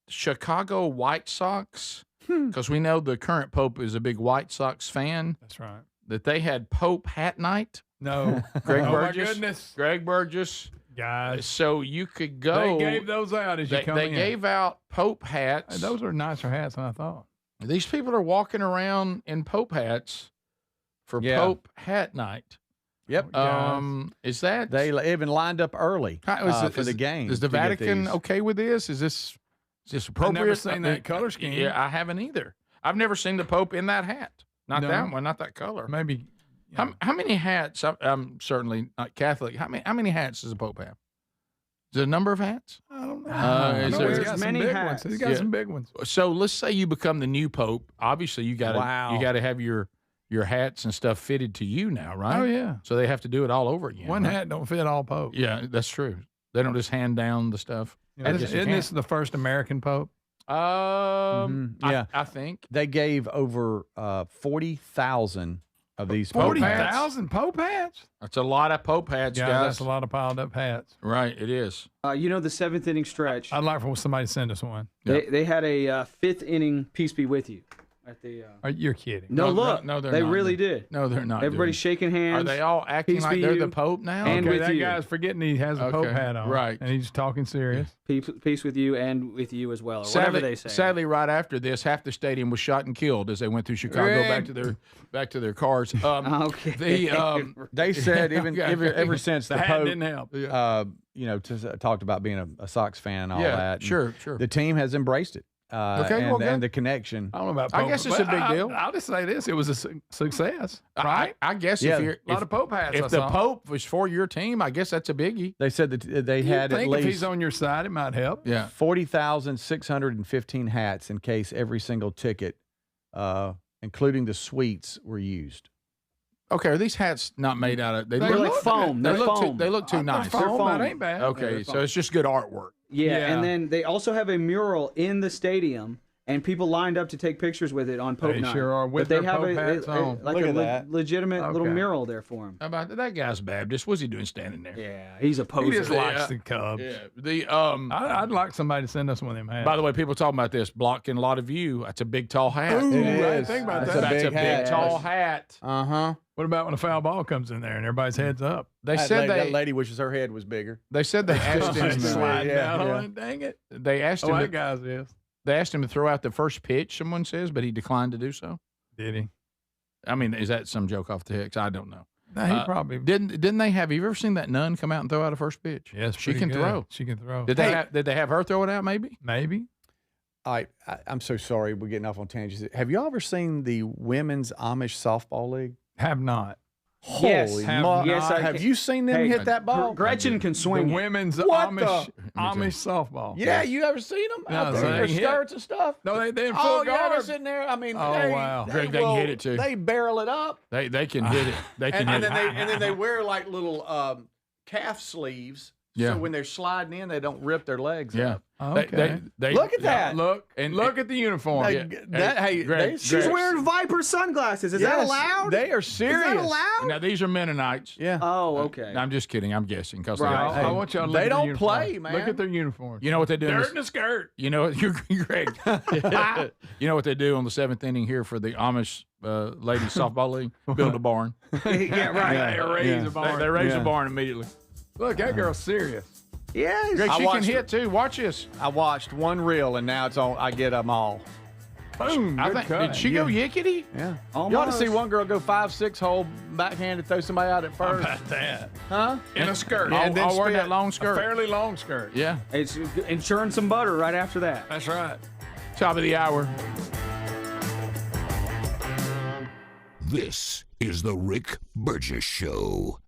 Chicago White Sox, because we know the current Pope is a big White Sox fan. That's right. That they had Pope Hat Night. No. Greg Oh, Burgess. my goodness. Greg Burgess. Guys. So you could go. They gave those out as you come in. They gave out Pope hats. Hey, those are nicer hats than I thought. These people are walking around in Pope hats for Pope Hat Night. Yep. Is that they even lined up early for the game? Is the Vatican okay with this? Is this appropriate? I've never seen that color scheme. Yeah, I haven't either. I've never seen the Pope in that hat. Not that one. Not that color. Maybe. How many hats? I'm certainly not Catholic. How many hats does the Pope have? Is there a number of hats? I don't know. He's got many hats. He's got some big ones. So let's say you become the new Pope. Obviously, you got to have your hats and stuff fitted to you now, right? Oh yeah. So they have to do it all over again. One hat don't fit all popes. Yeah, that's true. They don't just hand down the stuff. Isn't this the first American Pope? Yeah, I think they gave over 40,000 of these Pope hats. 40,000 Pope hats? That's a lot of Pope hats, Yeah, guys. that's a lot of piled up hats. Right, it is. The seventh inning stretch. I'd like for somebody to send us one. They had a fifth inning Peace Be With You. at the. You're kidding. No, look. No, they're they not. really did. No, they're not. Everybody's shaking hands. Are they all acting Peace like be they're you. the Pope now? And Okay, with that you. guy's forgetting he has a Pope hat on. right. And he's talking serious. Peace with you and with you as well, or whatever they say. Sadly, right after this, half the stadium was shot and killed as they went through Chicago back to their cars. Okay. They said ever since The the hat Pope didn't help. talked about being a Sox fan and all Yeah, that. and sure. The team has embraced it. And the connection. I don't know about I Pope, guess it's but a big deal. I'll just say this: it was a success, right? I guess Yeah. if you're A lot of Pope hats. I if the saw. Pope was for your team, I guess that's a biggie. They said that they You had at think if he's least on your side, it might help. Yeah. 40,615 hats in case every single ticket, including the suites, were used. Okay, are these hats not made out of? They're like foam. They They're look foam. They look too nice. They're foam. foam. That ain't bad. Okay, so it's just good artwork. Yeah, and then they also have a mural in the stadium, and people lined up to take pictures with it on Pope They Night. sure are, with but they their have Pope hats on. like Look a at that. legitimate little Okay. mural there for him. How about that guy's Baptist? What's he doing standing there? Yeah, he's a He poser. just likes the Cubs. Yeah. The I'd like somebody to send us one of them hats. By the way, people talking about this blocking a lot of view. That's a big tall hat. Ooh, It I didn't is. think about That's that. That's a big hat. tall hat. What about when a foul ball comes in there and everybody's heads up? They That said that lady wishes her head was bigger. They said they asked him. Slide Yeah, down yeah. on it. Dang it. They asked him. That guy's is. They asked him to throw out the first pitch. Someone says, but he declined to do so. Did he? I mean, is that some joke off the text? I don't know. No, he probably didn't. They have? You ever seen that nun come out and throw out a first pitch? Yes, she pretty can good. throw. She can throw. Did they have her throw it out? Maybe. Maybe. I'm so sorry we're getting off on tangents. Have you all ever seen the women's Amish softball league? Have not. Yes, Holy have mo- not. have you seen them hit that ball? Gretchen can swing. The it. women's What Amish the- softball. Yeah, you ever seen them No, out there so in they their hit. skirts and stuff? No, they're in full Oh yeah, they're guard. sitting there. I mean, Oh, wow. Greg, they can hit it, too. They barrel it up, They can hit it. They can and hit then it. they wear like little calf sleeves. Yeah. So when they're sliding in, they don't rip their legs Yeah. up. Okay. Look at that. Look And- look at the uniform. Hey, Greg, She's wearing Viper sunglasses. Is that Yes, allowed? They are Is serious. that allowed? Now these are Mennonites. Yeah. Oh, okay. I'm just kidding. I'm guessing because Right. I want y'all to look They at their don't uniform. play, man. Look at their uniform. you know what they do. in Dirt this- in the skirt. You know what? You're Greg. You know what they do on the seventh inning here for the Amish ladies softball league? Build a barn. Yeah, right. They raise the barn. They raise Yeah. the barn immediately. Look, that girl's serious. Yes. Greg, I she can watched hit too. Watch this. I watched one reel, and now it's on. I get them all. Boom. I Good think, cut. did she go yickety? Yeah. Almost. You ought to see one girl go 5-6 hole backhand and throw somebody out at How first. about that? Huh? In a skirt. I'll, and then I'll wear spin. that long A skirt. fairly long skirt. Yeah. It's and churn some butter right after that. That's right. Top of the hour. This is the Rick Burgess Show.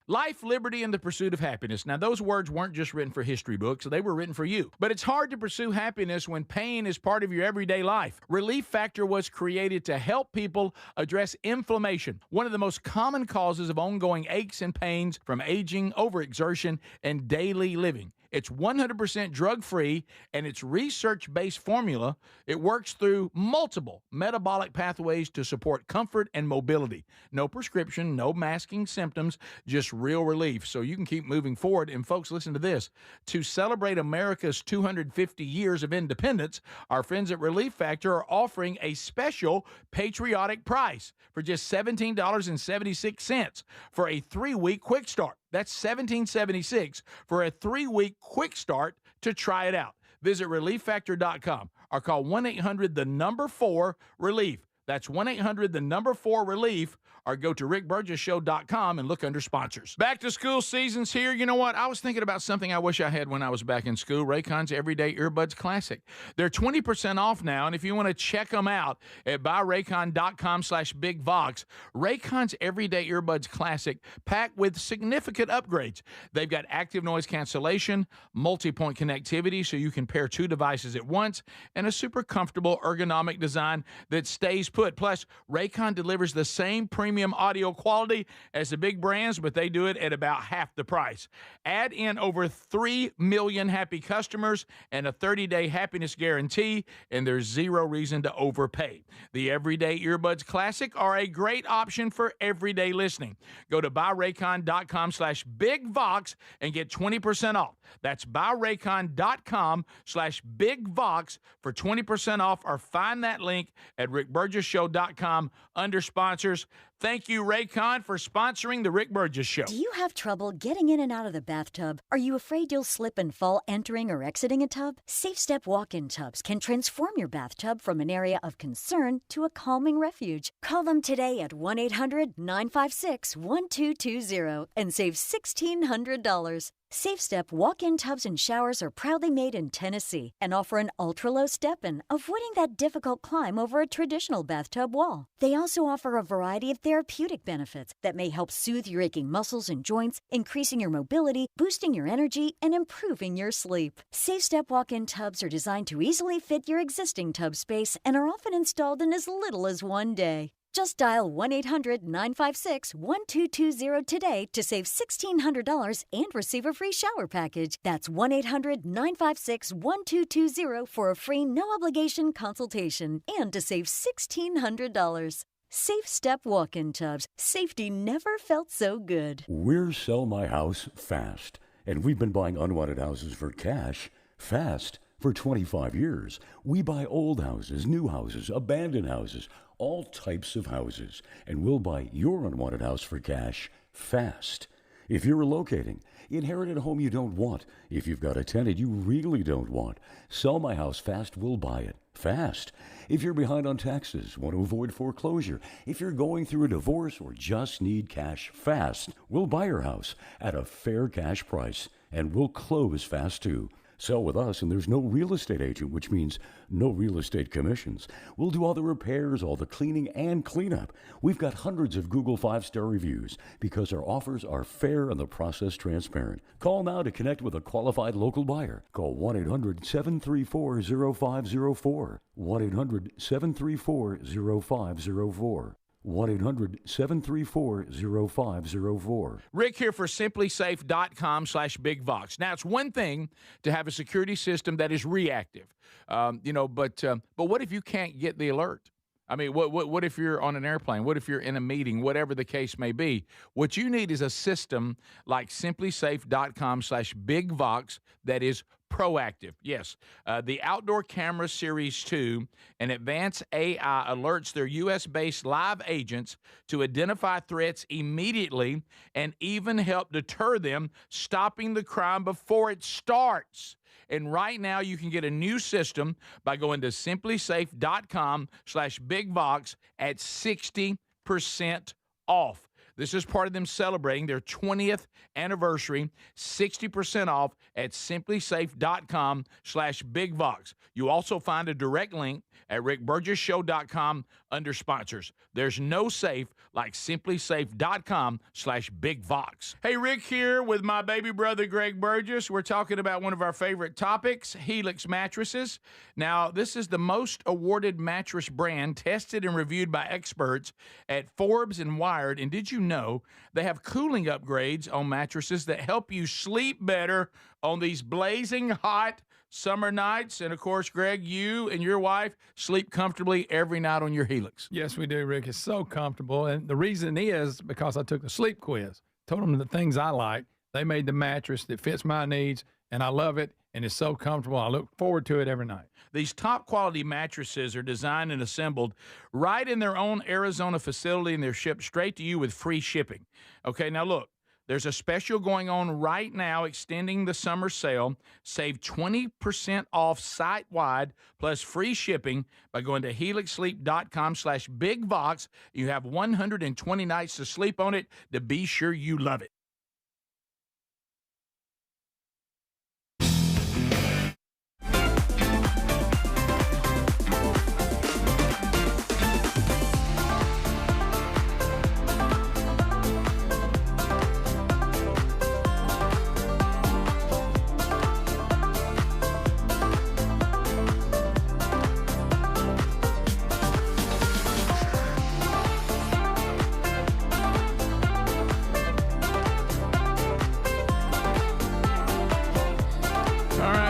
Life, liberty, and the pursuit of happiness. Now, those words weren't just written for history books. They were written for you. But it's hard to pursue happiness when pain is part of your everyday life. Relief Factor was created to help people address inflammation, one of the most common causes of ongoing aches and pains from aging, overexertion, and daily living. It's 100% drug-free, and its research-based formula. It works through multiple metabolic pathways to support comfort and mobility. No prescription, no masking symptoms, just real relief so you can keep moving forward. And folks, listen to this. To celebrate America's 250 years of independence, our friends at Relief Factor are offering a special patriotic price for just $17.76 for a 3-week quick start. That's $17.76 for a 3-week quick start to try it out. Visit ReliefFactor.com or call 1-800-4-RELIEF. That's 1-800-4-RELIEF, or go to rickburgessshow.com and look under sponsors. Back to school season's here. You know what? I was thinking about something I wish I had when I was back in school, Raycon's Everyday Earbuds Classic. They're 20% off now, and if you want to check them out at buyraycon.com/bigvox, Raycon's Everyday Earbuds Classic packed with significant upgrades. They've got active noise cancellation, multi-point connectivity so you can pair 2 devices at once, and a super comfortable ergonomic design that stays put. Plus, Raycon delivers the same premium audio quality as the big brands, but they do it at about half the price. Add in over 3 million happy customers and a 30-day happiness guarantee, and there's zero reason to overpay. The Everyday Earbuds Classic are a great option for everyday listening. Go to buyraycon.com/bigvox and get 20% off. That's buyraycon.com/bigvox for 20% off, or find that link at rickburgesshow.com under sponsors. Thank you, Raycon, for sponsoring the Rick Burgess Show. Do you have trouble getting in and out of the bathtub? Are you afraid you'll slip and fall entering or exiting a tub? Safe Step walk-in tubs can transform your bathtub from an area of concern to a calming refuge. Call them today at 1-800-956-1220 and save $1,600. Safe Step walk-in tubs and showers are proudly made in Tennessee and offer an ultra-low step-in, avoiding that difficult climb over a traditional bathtub wall. They also offer a variety of therapeutic benefits that may help soothe your aching muscles and joints, increasing your mobility, boosting your energy, and improving your sleep. Safe Step walk-in tubs are designed to easily fit your existing tub space and are often installed in as little as one day. Just dial 1-800-956-1220 today to save $1,600 and receive a free shower package. That's 1-800-956-1220 for a free no-obligation consultation and to save $1,600. Safe Step walk-in tubs. Safety never felt so good. We're Sell My House Fast, and we've been buying unwanted houses for cash fast for 25 years. We buy old houses, new houses, abandoned houses, all types of houses, and we'll buy your unwanted house for cash fast. If you're relocating, inherited a home you don't want, if you've got a tenant you really don't want, Sell My House Fast will buy it fast. If you're behind on taxes, want to avoid foreclosure, if you're going through a divorce or just need cash fast, we'll buy your house at a fair cash price, and we'll close fast too. Sell with us, and there's no real estate agent, which means no real estate commissions. We'll do all the repairs, all the cleaning, and cleanup. We've got hundreds of Google 5-star reviews because our offers are fair and the process transparent. Call now to connect with a qualified local buyer. Call 1-800-734-0504. 1-800-734-0504. 1-800-734-0504. Rick here for simplysafe.com/bigvox. Now, it's one thing to have a security system that is reactive, but what if you can't get the alert? I mean, what if you're on an airplane? What if you're in a meeting? Whatever the case may be. What you need is a system like simplysafe.com/bigvox that is proactive. Yes, the Outdoor Camera Series 2 and advanced AI alerts their U.S.-based live agents to identify threats immediately and even help deter them, stopping the crime before it starts. And right now, you can get a new system by going to simplysafe.com/bigvox at 60% off. This is part of them celebrating their 20th anniversary, 60% off at simplysafe.com/bigvox. You also find a direct link at rickburgesshow.com under sponsors. There's no safe like simplysafe.com/bigvox. Hey, Rick here with my baby brother, Greg Burgess. We're talking about one of our favorite topics, Helix mattresses. Now, this is the most awarded mattress brand tested and reviewed by experts at Forbes and Wired. And did you know they have cooling upgrades on mattresses that help you sleep better on these blazing hot summer nights? And of course, Greg, you and your wife sleep comfortably every night on your Helix. Yes, we do, Rick. It's so comfortable. And the reason is because I took the sleep quiz, told them the things I like. They made the mattress that fits my needs, and I love it. And it's so comfortable. I look forward to it every night. These top quality mattresses are designed and assembled right in their own Arizona facility, and they're shipped straight to you with free shipping. Okay, now look, there's a special going on right now extending the summer sale. Save 20% off site-wide plus free shipping by going to helixsleep.com/bigvox. You have 120 nights to sleep on it to be sure you love it.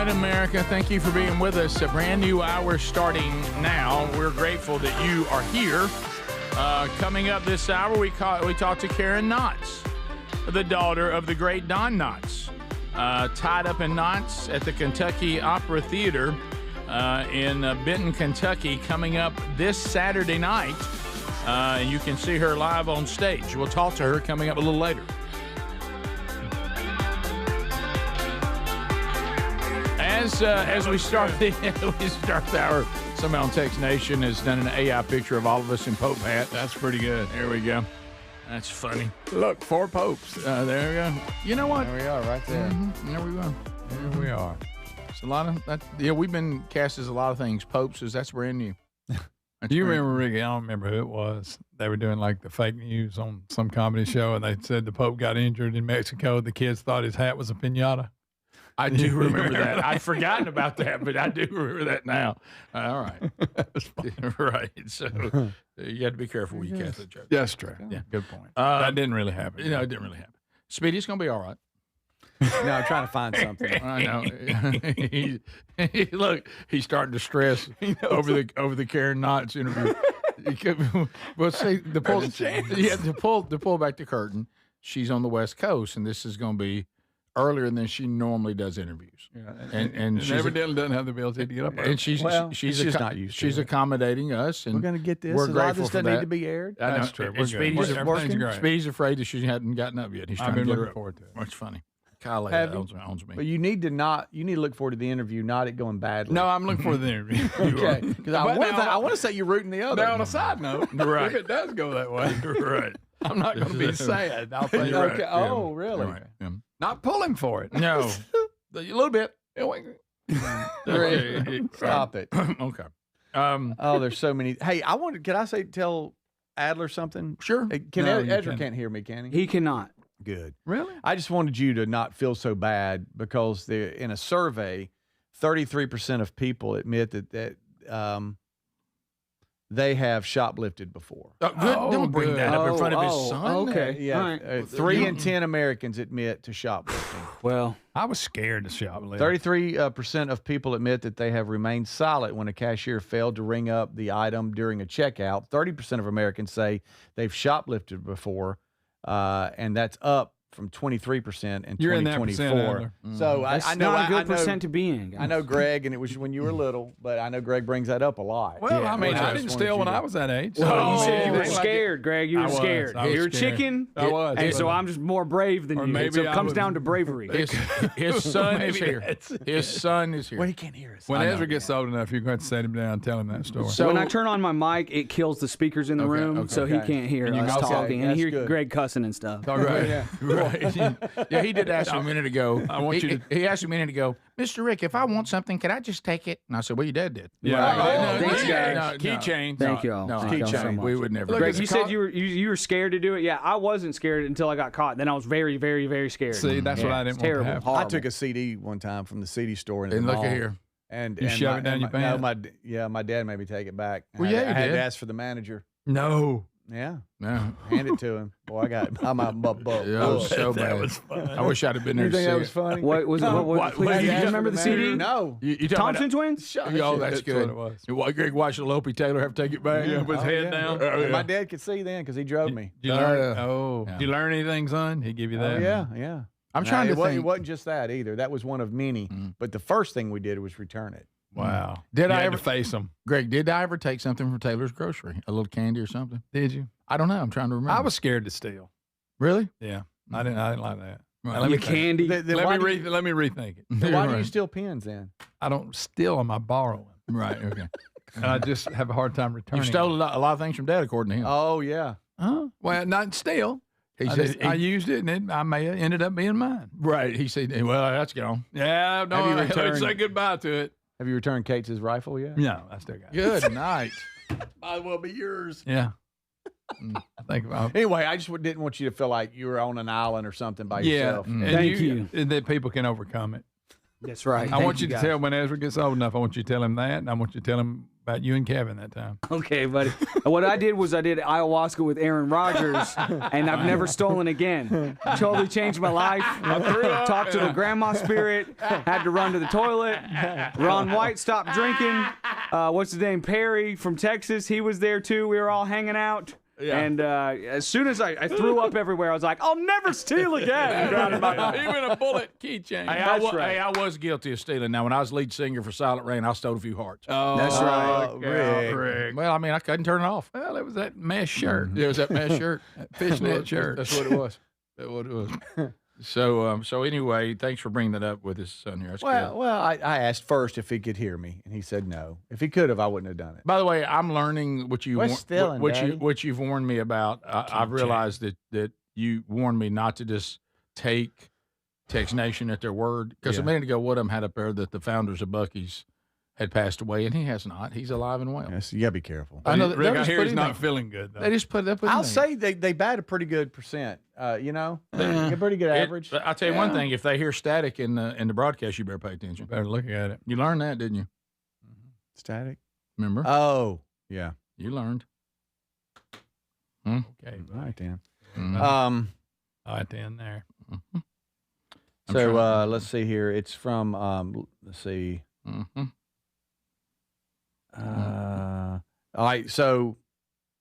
right, America. Thank you for being with us. A brand new hour starting now. We're grateful that you are here. Coming up this hour, we talked to Karen Knotts, the daughter of the great Don Knotts, tied up in knots at the Kentucky Opera Theater in Benton, Kentucky, coming up this Saturday night. And you can see her live on stage. We'll talk to her coming up a little later. As we start the hour, somebody on Text Nation has done an AI picture of all of us in Pope hats. That's pretty good. There we go. That's funny. Look, 4 popes. There we go. You know what? There we are, right there. Mm-hmm. There we go. Here we are. It's a lot of that. Yeah, we've been cast as a lot of things. Popes that's brand new. Do you remember, Ricky? I don't remember who it was. They were doing like the fake news on some comedy show, and they said the Pope got injured in Mexico. The kids thought his hat was a piñata. I do remember that. I'd forgotten about that, but I do remember that now. All right. Right. So you have to be careful when you cast a joke. That's true. Yeah. Good point. That didn't really happen. You know, it didn't really happen. Speedy, it's going to be all right. No, I'm trying to find something. I know. Look, he's starting to stress over the Karen Knotts interview. Well, see, to pull back the curtain, she's on the West Coast, and this is going to be earlier than she normally does interviews. Yeah, and she evidently doesn't have the ability to get up. And she's just not used to She's it. accommodating us, and We're going to get this. We're A lot of grateful this for doesn't need that. to be aired. I know. That's true. And Speedy's Everything's great. Speedy's afraid that she hadn't gotten up yet. He's trying I've been to get looking her up. forward to it. Much funny. Kyle Have you? owns me. But you need to look forward to the interview, not it going badly. No, I'm looking for the interview. Okay, because I want to say you're rooting the other. Now, on a side note, Right. if it does go that way, Right. I'm not going to be sad. I'll tell you Okay. right. Oh, really? Right. Yeah. Not pulling for it. No. A little bit. Stop it. Okay. Oh, there's so many. Hey, can I tell Adler something? Sure. Hey, No, you Ezra can't. can't hear me, can he? He cannot. Good. Really? I just wanted you to not feel so bad because in a survey, 33% of people admit that they have shoplifted before. Good. Don't bring that up in front of his son. Okay. Yeah, All right. 3 in 10 Americans admit to shoplifting. Well, I was scared to shoplift. 33% of people admit that they have remained silent when a cashier failed to ring up the item during a checkout. 30% of Americans say they've shoplifted before, and that's up from 23% in You're in that 2024. percent, Adler. So that's I know not a good I know- percent to be in. Guys. I know Greg, and it was when you were little, but I know Greg brings that up a lot. Well, Yeah, I mean, I I just didn't wanted steal you when to- I was that age. Oh, you So said you were like it- scared, Greg. You I were was. scared. I was You're a scared. chicken. I was. And so I'm just more brave than Or you. maybe So it I comes was- down to bravery. His son is Maybe here. that's- His son is here. Well, he can't hear us. When I know, Ezra gets old enough, you're going to set him down and tell him that story. So- when I turn on my mic, it kills the speakers in the Okay, room, okay. so he Okay. can't hear And you us can- talking. And that's hear good. Greg cussing and stuff. Right. Right. Yeah, he did ask me a minute ago. I want you to- He asked me a minute ago, Mr. Rick, if I want something, can I just take it? And I said, well, your dad did. Yeah. Oh, thanks, guys. Keychain. Thank you all. No, Thank y'all so keychain. much. We would never. Look, Greg, it's a you said con- you were scared to do it. Yeah, I wasn't scared until I got caught. Then I was very, very, very scared. See, that's what I didn't It's want to terrible. happen. Horrible. I took a CD one time from the CD store in the And look mall. at here. And You shove it down your pants? my dad made me take it back. Well, yeah, I you had did. to ask for the manager. No. Yeah, No. hand it to him. Boy, I got I'm a butt. Yeah, it was so bad. I wish I'd have been there You to think see that was it. funny? What was it? What, please, what- do you you remember the CD? No. You talking Thompson about, Twins? Oh, that's good. what it was. Greg watched Opie Taylor have to take it back. Yeah, with his head down. And my dad could see then because he drove me. Did you learn? Yeah. Oh, Yeah. did you learn anything, son? He give you that? Oh, yeah. I'm trying to it wasn't, think. It wasn't just that either. That was one of many. But the first thing we did was return it. Wow. Did You I had ever to face him? Greg, did I ever take something from Taylor's Grocery? A little candy or something? Did you? I don't know. I'm trying to remember. I was scared to steal. Really? Yeah, I didn't like that. Right. Now, let me think. Candy. Then Let why me do you- let me rethink it. then why do you Right. steal pens then? I don't steal them. I borrow them, Right. Okay. and I just have a hard time returning. You stole a them. lot of things from Dad, according to him. Oh yeah. Huh? Well, not steal. He I, said. just, I used it, and I may have ended up being mine. Right. He said. Well, that's gone. Yeah, no, Have you I had to returned- say goodbye to it. Have you returned Kate's rifle yet? No, I still got it. Good night. Might as well be yours. Yeah. I think about Anyway, I just didn't want you to feel like you were on an island or something by yeah, yourself. and Thank you. and that people can overcome it. That's right. I want you to tell when Ezra gets old enough. I want you to tell him that, and I want you to tell him about you and Kevin that time. Okay, buddy. What I did was I did ayahuasca with Aaron Rodgers, and I've never stolen again. Totally changed my life. Talked to the grandma spirit. Had to run to the toilet. Ron White stopped drinking. What's his name? Perry from Texas. He was there too. We were all hanging out. Yeah. And as soon as I threw up everywhere, I was like, I'll never steal again. Even a bullet keychain. Hey, I was guilty of stealing. Now, when I was lead singer for Silent Rain, I stole a few hearts. Oh, that's right. Rick. Well, I mean, I couldn't turn it off. Well, it was that mesh shirt. It was that mesh shirt. That fishnet shirt. That's what it was. That's what it was. So anyway, thanks for bringing that up with his son here. That's good. Well, I asked first if he could hear me, and he said no. If he could have, I wouldn't have done it. By the way, I'm learning what you What's stealing, Daddy? what you've warned me about. I've realized that you warned me not to just take Tex Nation at their word, because a minute ago, Woodham had up there that the founders of Buc-ee's had passed away, and he has not. He's alive and well. Yes, you gotta be careful. I know. Rick, I hear he's not feeling good, though. They just put it up. I'll say they bat a pretty good percent. You know, a pretty good average. I'll tell you one thing: if they hear static in the broadcast, you better pay attention. Better look at it. You learned that, didn't you? Static. Remember? Oh, yeah. You learned. Okay, all right then. I attend there. So let's see here. It's from let's see. All right, so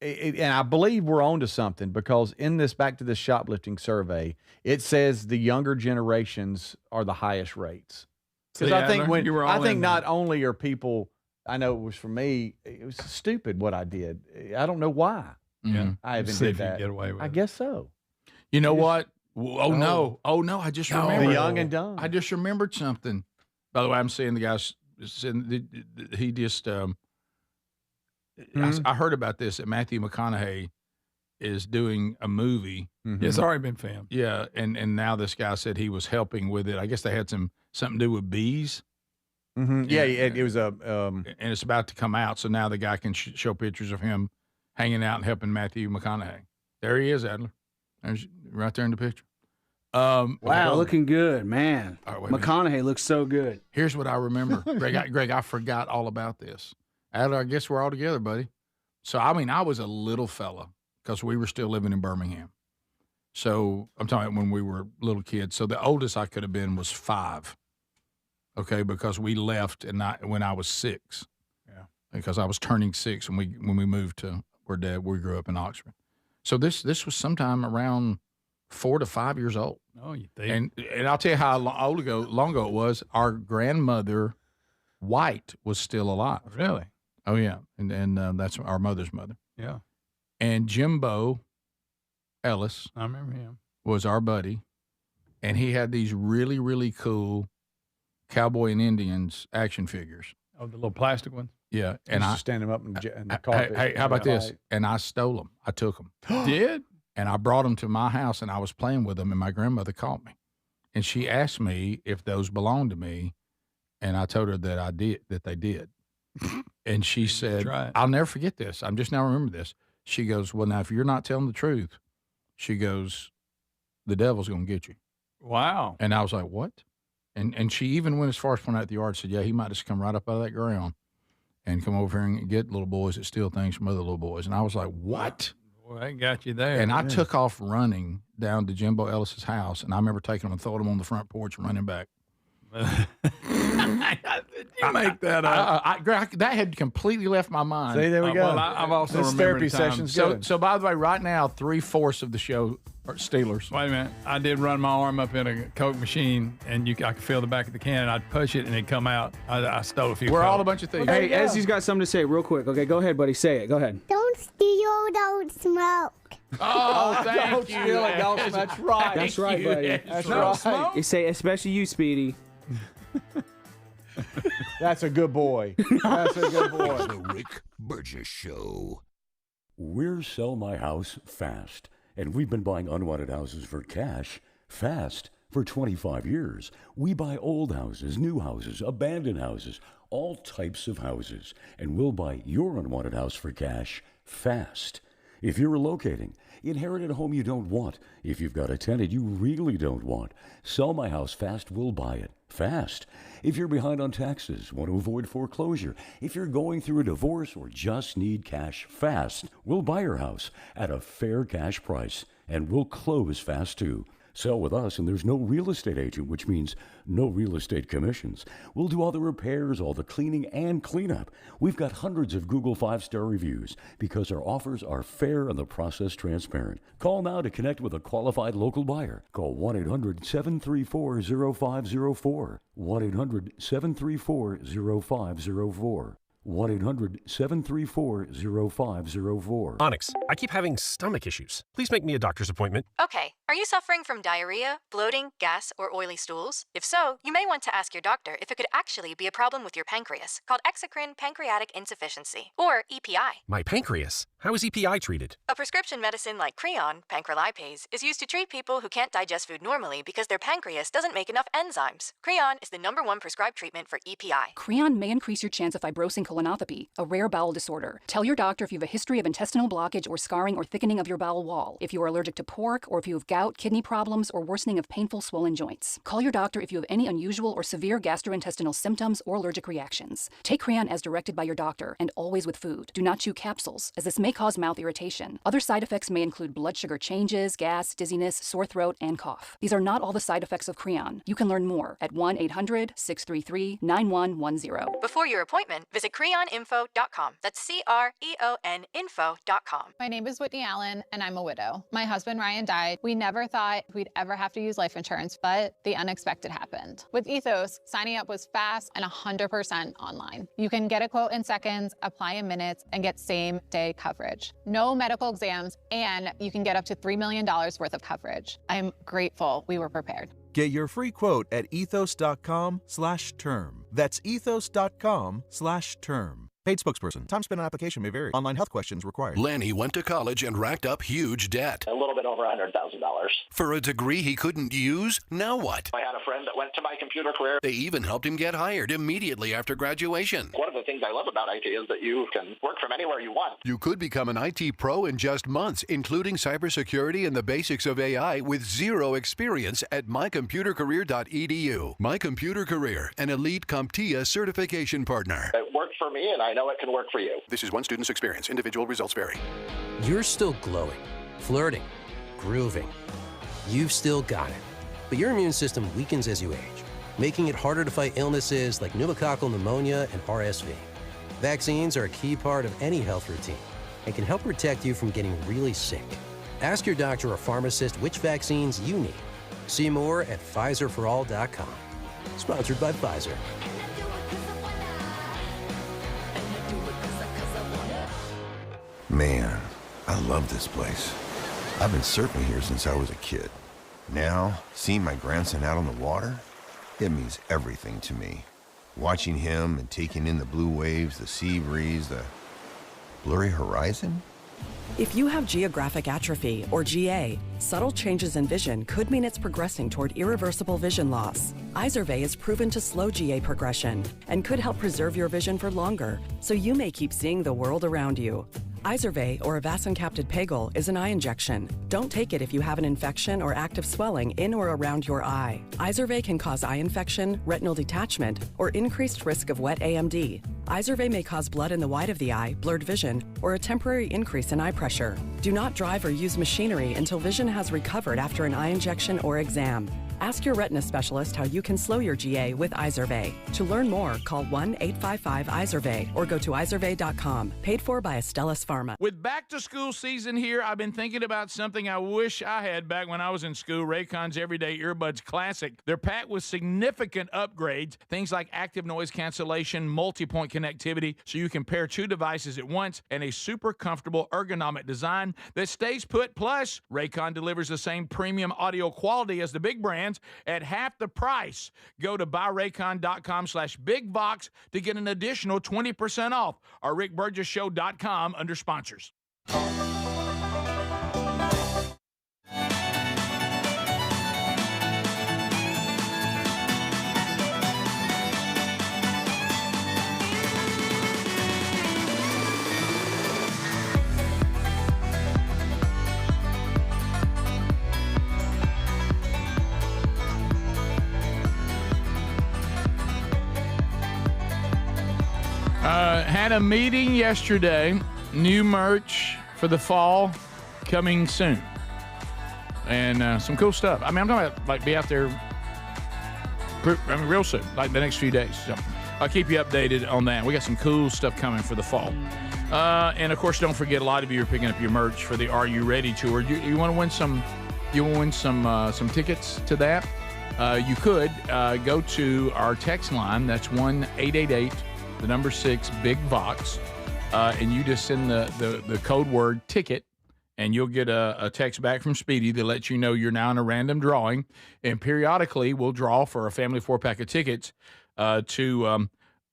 and I believe we're on to something, because in this back to this shoplifting survey, it says the younger generations are the highest rates. Because I think not only are people, I know it was for me, it was stupid what I did. I don't know why. Yeah, I even See did if you that. get away with I it. guess so. You know what? Oh no! I just remembered. The young and dumb. I just remembered something. By the way, I'm seeing the guys. He just. I heard about this, that Matthew McConaughey is doing a movie. It's already been filmed. Yeah, and now this guy said he was helping with it. I guess they had something to do with bees. Yeah, it was a. And it's about to come out, so now the guy can show pictures of him hanging out and helping Matthew McConaughey. There he is, Adler. There's right there in the picture. Wow, looking good, man. All right, wait a minute. McConaughey looks so good. Here's what I remember. Greg, I forgot all about this. Adler, I guess we're all together, buddy. So, I mean, I was a little fella because we were still living in Birmingham. So, I'm talking about when we were little kids. So, the oldest I could have been was 5. Okay, because we left when I was 6. Yeah. Because I was turning 6 when we moved to where we grew up in Oxford. So, this was sometime around 4 to 5 years old. Oh, you think? And I'll tell you how long ago it was. Our grandmother, White, was still alive. Really? Oh, yeah. And that's our mother's mother. Yeah. And Jimbo Ellis. I remember him. Was our buddy. And he had these really, really cool Cowboy and Indians action figures. Oh, the little plastic ones? Yeah. And I stand them up in the carpet. Hey, how about this? And I stole them. I took them. Did? And I brought them to my house, and I was playing with them, and my grandmother caught me. And she asked me if those belonged to me, and I told her that they did. And she said, I'll never forget this. I'm just now remember this. She goes, well, now, if you're not telling the truth, she goes, the devil's going to get you. Wow. And I was like, what? And she even went as far as pointing out the yard, said, yeah, he might just come right up out of that ground and come over here and get little boys that steal things from other little boys. And I was like, what? Well, that got you there. And I took off running down to Jimbo Ellis's house, and I remember taking him and throwing him on the front porch and running back. Did you make that up? That had completely left my mind. See, there we go. Well, I've also this remembered therapy times. session's So, good. so by the way, right now, 3/4 of the show are Steelers. Wait a minute. I did run my arm up in a Coke machine, and I could feel the back of the can, and I'd push it, and it'd come out. I stole a few. We're all Coke. a bunch of thieves. Hey, Ezzy's got something to say real quick. Okay, go ahead, buddy. Say it. Go ahead. Don't steal, don't smoke. Oh, thank Don't you. steal it, don't- that's right. That's right, buddy. That's No right. smoke? You say, especially you, Speedy. That's a good boy. That's a good boy. The Rick Burgess Show. We're Sell My House Fast, and we've been buying unwanted houses for cash fast for 25 years. We buy old houses, new houses, abandoned houses, all types of houses, and we'll buy your unwanted house for cash fast. If you're relocating, inherited a home you don't want. If you've got a tenant you really don't want, Sell My House Fast will buy it. Fast. If you're behind on taxes, want to avoid foreclosure, if you're going through a divorce or just need cash, Fast will buy your house at a fair cash price, and we'll close fast too. Sell with us, and there's no real estate agent, which means no real estate commissions. We'll do all the repairs, all the cleaning, and cleanup. We've got hundreds of Google 5-star reviews because our offers are fair and the process transparent. Call now to connect with a qualified local buyer. Call 1-800-734-0504. 1-800-734-0504. 1-800-734-0504. Onyx, I keep having stomach issues. Please make me a doctor's appointment. Okay, are you suffering from diarrhea, bloating, gas, or oily stools? If so, you may want to ask your doctor if it could actually be a problem with your pancreas, called exocrine pancreatic insufficiency, or EPI. My pancreas? How is EPI treated? A prescription medicine like Creon, pancrelipase, is used to treat people who can't digest food normally because their pancreas doesn't make enough enzymes. Creon is the #1 prescribed treatment for EPI. Creon may increase your chance of fibrosing colonopathy, a rare bowel disorder. Tell your doctor if you have a history of intestinal blockage or scarring or thickening of your bowel wall, if you are allergic to pork, or if you have gout, kidney problems, or worsening of painful swollen joints. Call your doctor if you have any unusual or severe gastrointestinal symptoms or allergic reactions. Take Creon as directed by your doctor, and always with food. Do not chew capsules, as this may cause mouth irritation. Other side effects may include blood sugar changes, gas, dizziness, sore throat, and cough. These are not all the side effects of Creon. You can learn more at 1-800-633-9110. Before your appointment, visit creoninfo.com. That's CREON info.com. My name is Whitney Allen, and I'm a widow. My husband Ryan died. We never thought we'd ever have to use life insurance, but the unexpected happened. With Ethos, signing up was fast and 100% online. You can get a quote in seconds, apply in minutes, and get same-day coverage. No medical exams, and you can get up to $3 million worth of coverage. I'm grateful we were prepared. Get your free quote at ethos.com/term. That's ethos.com/term. Paid spokesperson. Time spent on application may vary. Online health questions required. Lanny went to college and racked up huge debt. A little bit over $100,000. For a degree he couldn't use? Now what? I had a friend that went to my computer career. They even helped him get hired immediately after graduation. One of the things I love about IT is that you can work from anywhere you want. You could become an IT pro in just months, including cybersecurity and the basics of AI with zero experience at mycomputercareer.edu. My Computer Career, an elite CompTIA certification partner. It worked for me, and I know it can work for you. This is one student's experience. Individual results vary. You're still glowing, flirting, grooving. You've still got it. But your immune system weakens as you age, making it harder to fight illnesses like pneumococcal pneumonia and RSV. Vaccines are a key part of any health routine and can help protect you from getting really sick. Ask your doctor or pharmacist which vaccines you need. See more at PfizerForAll.com. Sponsored by Pfizer. Man, I love this place. I've been surfing here since I was a kid. Now, seeing my grandson out on the water, it means everything to me. Watching him and taking in the blue waves, the sea breeze, the blurry horizon. If you have geographic atrophy, or GA, subtle changes in vision could mean it's progressing toward irreversible vision loss. Izervay is proven to slow GA progression and could help preserve your vision for longer, so you may keep seeing the world around you. Izervay, or avacincaptad pegol, is an eye injection. Don't take it if you have an infection or active swelling in or around your eye. Izervay can cause eye infection, retinal detachment, or increased risk of wet AMD. Izervay may cause blood in the white of the eye, blurred vision, or a temporary increase in eye pressure. Do not drive or use machinery until vision has recovered after an eye injection or exam. Ask your retina specialist how you can slow your GA with Izervay. To learn more, call 1-855-IZERVAY or go to izervay.com. Paid for by Astellas Pharma. With back-to-school season here, I've been thinking about something I wish I had back when I was in school, Raycon's Everyday Earbuds Classic. They're packed with significant upgrades, things like active noise cancellation, multi-point connectivity, so you can pair two devices at once, and a super comfortable ergonomic design that stays put. Plus, Raycon delivers the same premium audio quality as the big brands at half the price. Go to buyraycon.com/bigbox to get an additional 20% off, or rickburgessshow.com under sponsors. Had a meeting yesterday. New merch for the fall coming soon. And some cool stuff. I mean, I'm talking about, like, be out there real soon, like the next few days. So I'll keep you updated on that. We got some cool stuff coming for the fall. And, of course, don't forget, a lot of you are picking up your merch for the Are You Ready tour. You want to win some tickets to that? You could go to our text line. That's 1-888-6-BIG-VOX. And you just send the code word ticket, and you'll get a text back from Speedy that lets you know you're now in a random drawing. And periodically, we'll draw for a family 4-pack of tickets to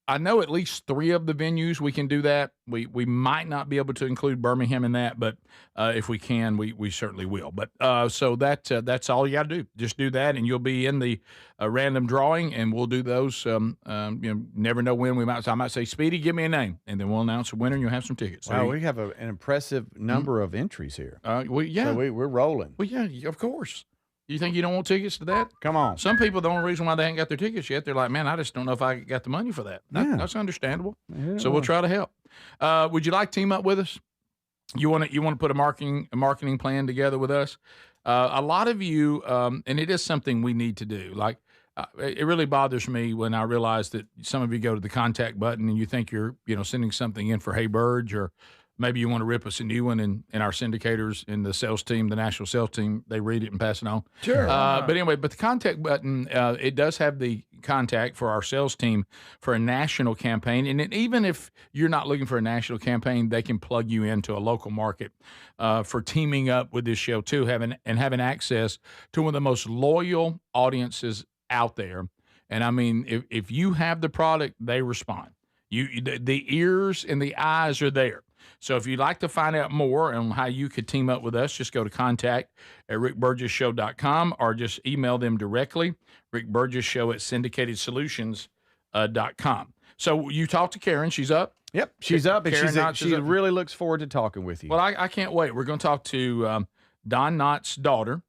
I know at least 3 of the venues we can do that. We might not be able to include Birmingham in that, but if we can, we certainly will. But so that's all you got to do. Just do that, and you'll be in the random drawing, and we'll do those. Never know when I might say, Speedy, give me a name, and then we'll announce a winner, and you'll have some tickets. Wow, we have an impressive number of entries here. Yeah. So we're rolling. Well, yeah, of course. You think you don't want tickets to that? Come on. Some people, the only reason why they ain't got their tickets yet, they're like, man, I just don't know if I got the money for that. That's understandable. Yeah. So we'll try to help. Would you like to team up with us? You want to put a marketing plan together with us? A lot of you, and it is something we need to do. Like, it really bothers me when I realize that some of you go to the contact button and you think you're, sending something in for Hey Burge, or maybe you want to rip us a new one, and our syndicators in the sales team, the national sales team, they read it and pass it on. Sure. But anyway, the contact button, it does have the contact for our sales team for a national campaign. And even if you're not looking for a national campaign, they can plug you into a local market for teaming up with this show too, having access to one of the most loyal audiences out there. And I mean, if you have the product, they respond. The ears and the eyes are there. So if you'd like to find out more on how you could team up with us, just go to contact@rickburgessshow.com or just email them directly, rickburgess@syndicatedsolutions.com. So you talked to Karen. She's up? Yep, she's up, and Karen she really looks forward to talking with you. Well, I can't wait. We're going to talk to Don Knott's daughter,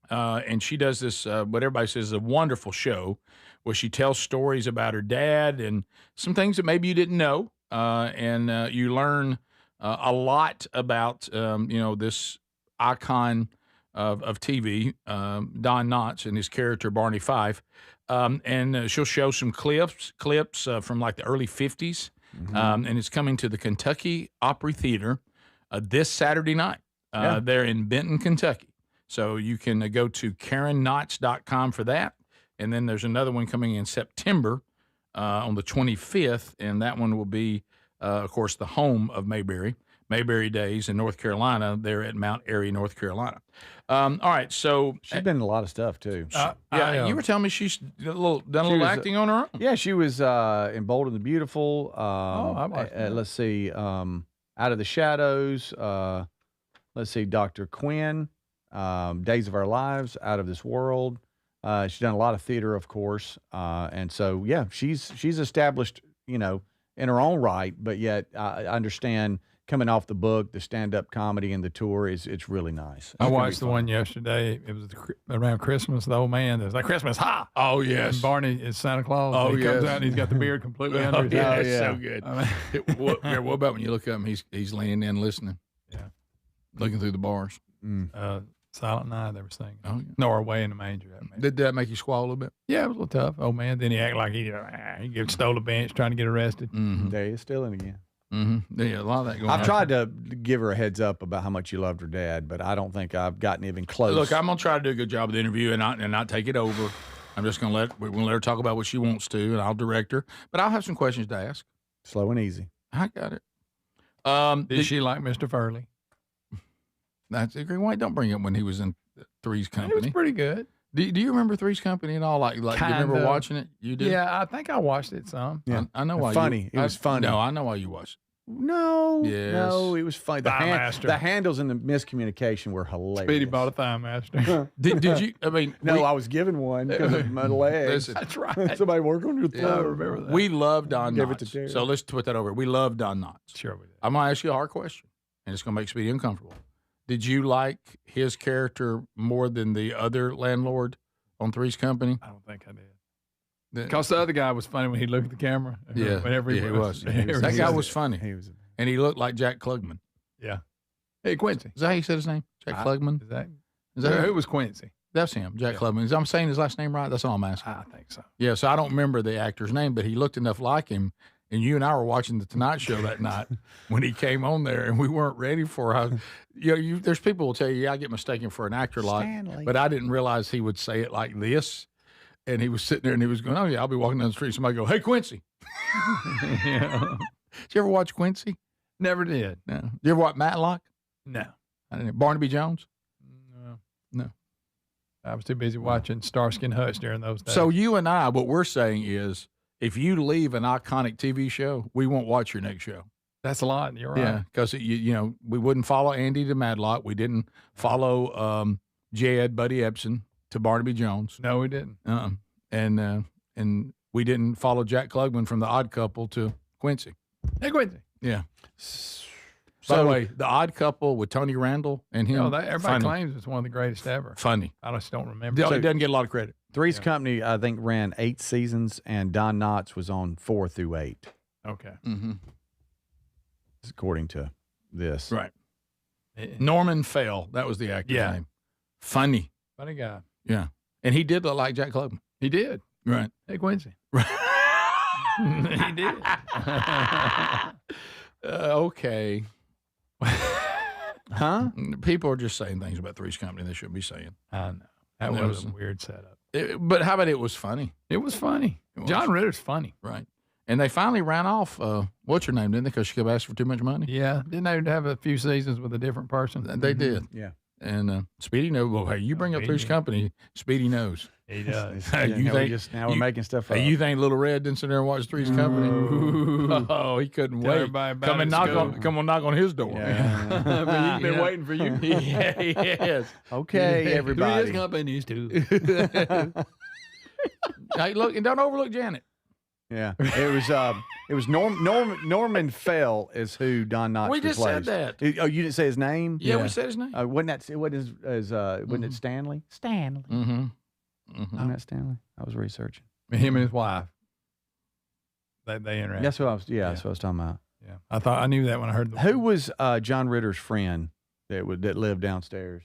and she does this, what everybody says is a wonderful show, where she tells stories about her dad and some things that maybe you didn't know, and you learn a lot about, this icon of TV, Don Knotts, and his character, Barney Fife. And she'll show some clips from like the early 50s. And it's coming to the Kentucky Opry Theater this Saturday night. They're in Benton, Kentucky. So you can go to KarenKnotts.com for that. And then there's another one coming in September on the 25th, and that one will be, of course, the home of Mayberry Days in North Carolina. They're at Mount Airy, North Carolina. All right, so she's been in a lot of stuff too. You were telling me she's done a little acting on her own. Yeah, she was in Bold and the Beautiful. Let's see, Out of the Shadows. Let's see, Dr. Quinn, Days of Our Lives, Out of This World. She's done a lot of theater, of course, and so she's established, in her own right. But yet, I understand coming off the book, the stand-up comedy and the tour it's really nice. I watched the one yesterday. It was around Christmas. The old man, there's like Christmas, ha! Oh yes. And Barney is Santa Claus. Oh he comes out and he's got the beard completely under his head. eyes. So good. What about when you look up and he's leaning in listening? Yeah, looking through the bars. Silent Night, they were singing. Oh, yeah. Norway in the Manger. Did that make you squall a little bit? Yeah, it was a little tough. Oh man, then he act like he stole a bench trying to get arrested. Mm-hmm. There he's stealing again. Mm-hmm. Yeah, a lot of that going on. I've tried to give her a heads up about how much you loved her dad, but I don't think I've gotten even close. Look, I'm gonna try to do a good job of the interview and not take it over. I'm just gonna let her talk about what she wants to, and I'll direct her. But I'll have some questions to ask. Slow and easy. I got it. Did she like Mr. Furley? That's agree. Why don't bring it when he was in Three's Company? It was pretty good. Do you remember Three's Company at all? Like do you remember watching it? You did? Yeah, I think I watched it some. Yeah. I know why. Funny. It was funny. No, I know why you watched it. No, yes. No, it was funny. The handles and the miscommunication were hilarious. Speedy bought a Thigh Master. Did you? I mean, I was given one because of my legs. That's right. Somebody work on your thigh. I remember that. We love Don Gave Knotts. it to Terry. So let's put that over. We love Don Knotts. Sure we did. I'm gonna ask you a hard question, and it's gonna make Speedy uncomfortable. Did you like his character more than the other landlord on Three's Company? I don't think I did. Because the other guy was funny when he looked at the camera. Yeah, Whenever he was. That guy was funny. And he looked like Jack Klugman. Yeah. Hey, Quincy. Is that how you said his name? Jack Klugman? Is that who was Quincy? That's him, Jack Klugman. I'm saying his last name right? That's all I'm asking. I think so. Yeah, so I don't remember the actor's name, but he looked enough like him. And you and I were watching the Tonight Show that night when he came on there, and we weren't ready for how. There's people who will tell you, I get mistaken for an actor a lot, but I didn't realize he would say it like this. And he was sitting there and he was going, "Oh yeah, I'll be walking down the street. Somebody go, 'Hey Quincy.'" Did you ever watch Quincy? Never did. No. Did you ever watch Matlock? No. I didn't. Barnaby Jones? No. I was too busy watching Starsky and Hutch during those days. So you and I, what we're saying is, if you leave an iconic TV show, we won't watch your next show. That's a lot. You're right. Yeah, because we wouldn't follow Andy to Matlock. We didn't follow Jed, Buddy Ebsen to Barnaby Jones. No, we didn't. And we didn't follow Jack Klugman from The Odd Couple to Quincy. Hey, Quincy. Yeah. By the way, The Odd Couple with Tony Randall and him. Everybody claims it's one of the greatest ever. Funny. I just don't remember. It doesn't get a lot of credit. Three's Company, I think, ran 8 seasons, and Don Knotts was on 4 through 8. Okay. Mm-hmm. According to this. Right. Norman Fell. That was the actor's name. Funny. Funny guy. Yeah. And he did look like Jack Klugman. He did. Right. Hey, Quincy. He did. Okay. Huh? People are just saying things about Three's Company they shouldn't be saying. I know. That was a weird setup. But how about it was funny? It was funny. John Ritter's funny. Right. And they finally ran off, what's her name, didn't they? Because she kept asking for too much money. Yeah. Didn't they have a few seasons with a different person? They did. Yeah. And Speedy knows. Well, hey, you bring up Three's Company, Speedy knows. He does. Now we're making stuff up. Hey, you think Little Red didn't sit there and watch Three's Company? Oh, he couldn't wait. Come and knock on his door. Yeah. But he's been waiting for you. Yeah, he has. Okay, everybody. Three's Companies too. Hey, look, and don't overlook Janet. Yeah, it was Norman Fell is who Don Knotts We just replaced. said that. Oh, you didn't say his name? Yeah, we said his name. Wasn't it Stanley? Stanley. Mm-hmm. Wasn't that Stanley? I was researching. Him and his wife. They interacted. That's what I was. Yeah, that's what I was talking about. Yeah, I knew that when I heard the. Who was John Ritter's friend that lived downstairs?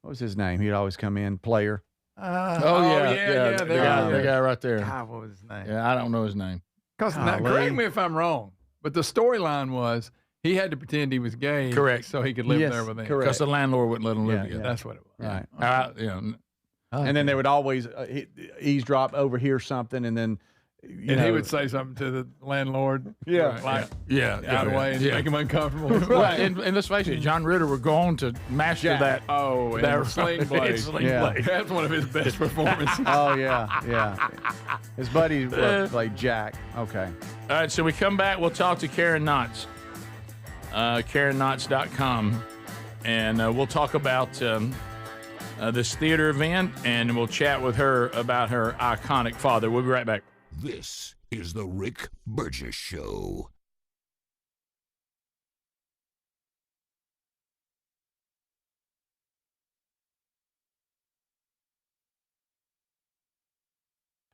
What was his name? He'd always come in. Player. The guy right there. God, what was his name? Yeah, I don't know his name. Correct me if I'm wrong, but the storyline was he had to pretend he was gay, Correct, so he could live there with him. Because the landlord wouldn't let him live together. That's what it was. Right. And then they would always eavesdrop, overhear something, and then he would say something to the landlord. Yeah. Out of the way and make him uncomfortable. Right. And let's face it, John Ritter would go on to master that. Oh, and that Sling Blade. Blade. That's one of his best performances. Oh, yeah. His buddy played Jack. Okay. All right, so we come back. We'll talk to Karen Knotts, KarenKnotts.com, and we'll talk about this theater event, and we'll chat with her about her iconic father. We'll be right back. This is the Rick Burgess Show.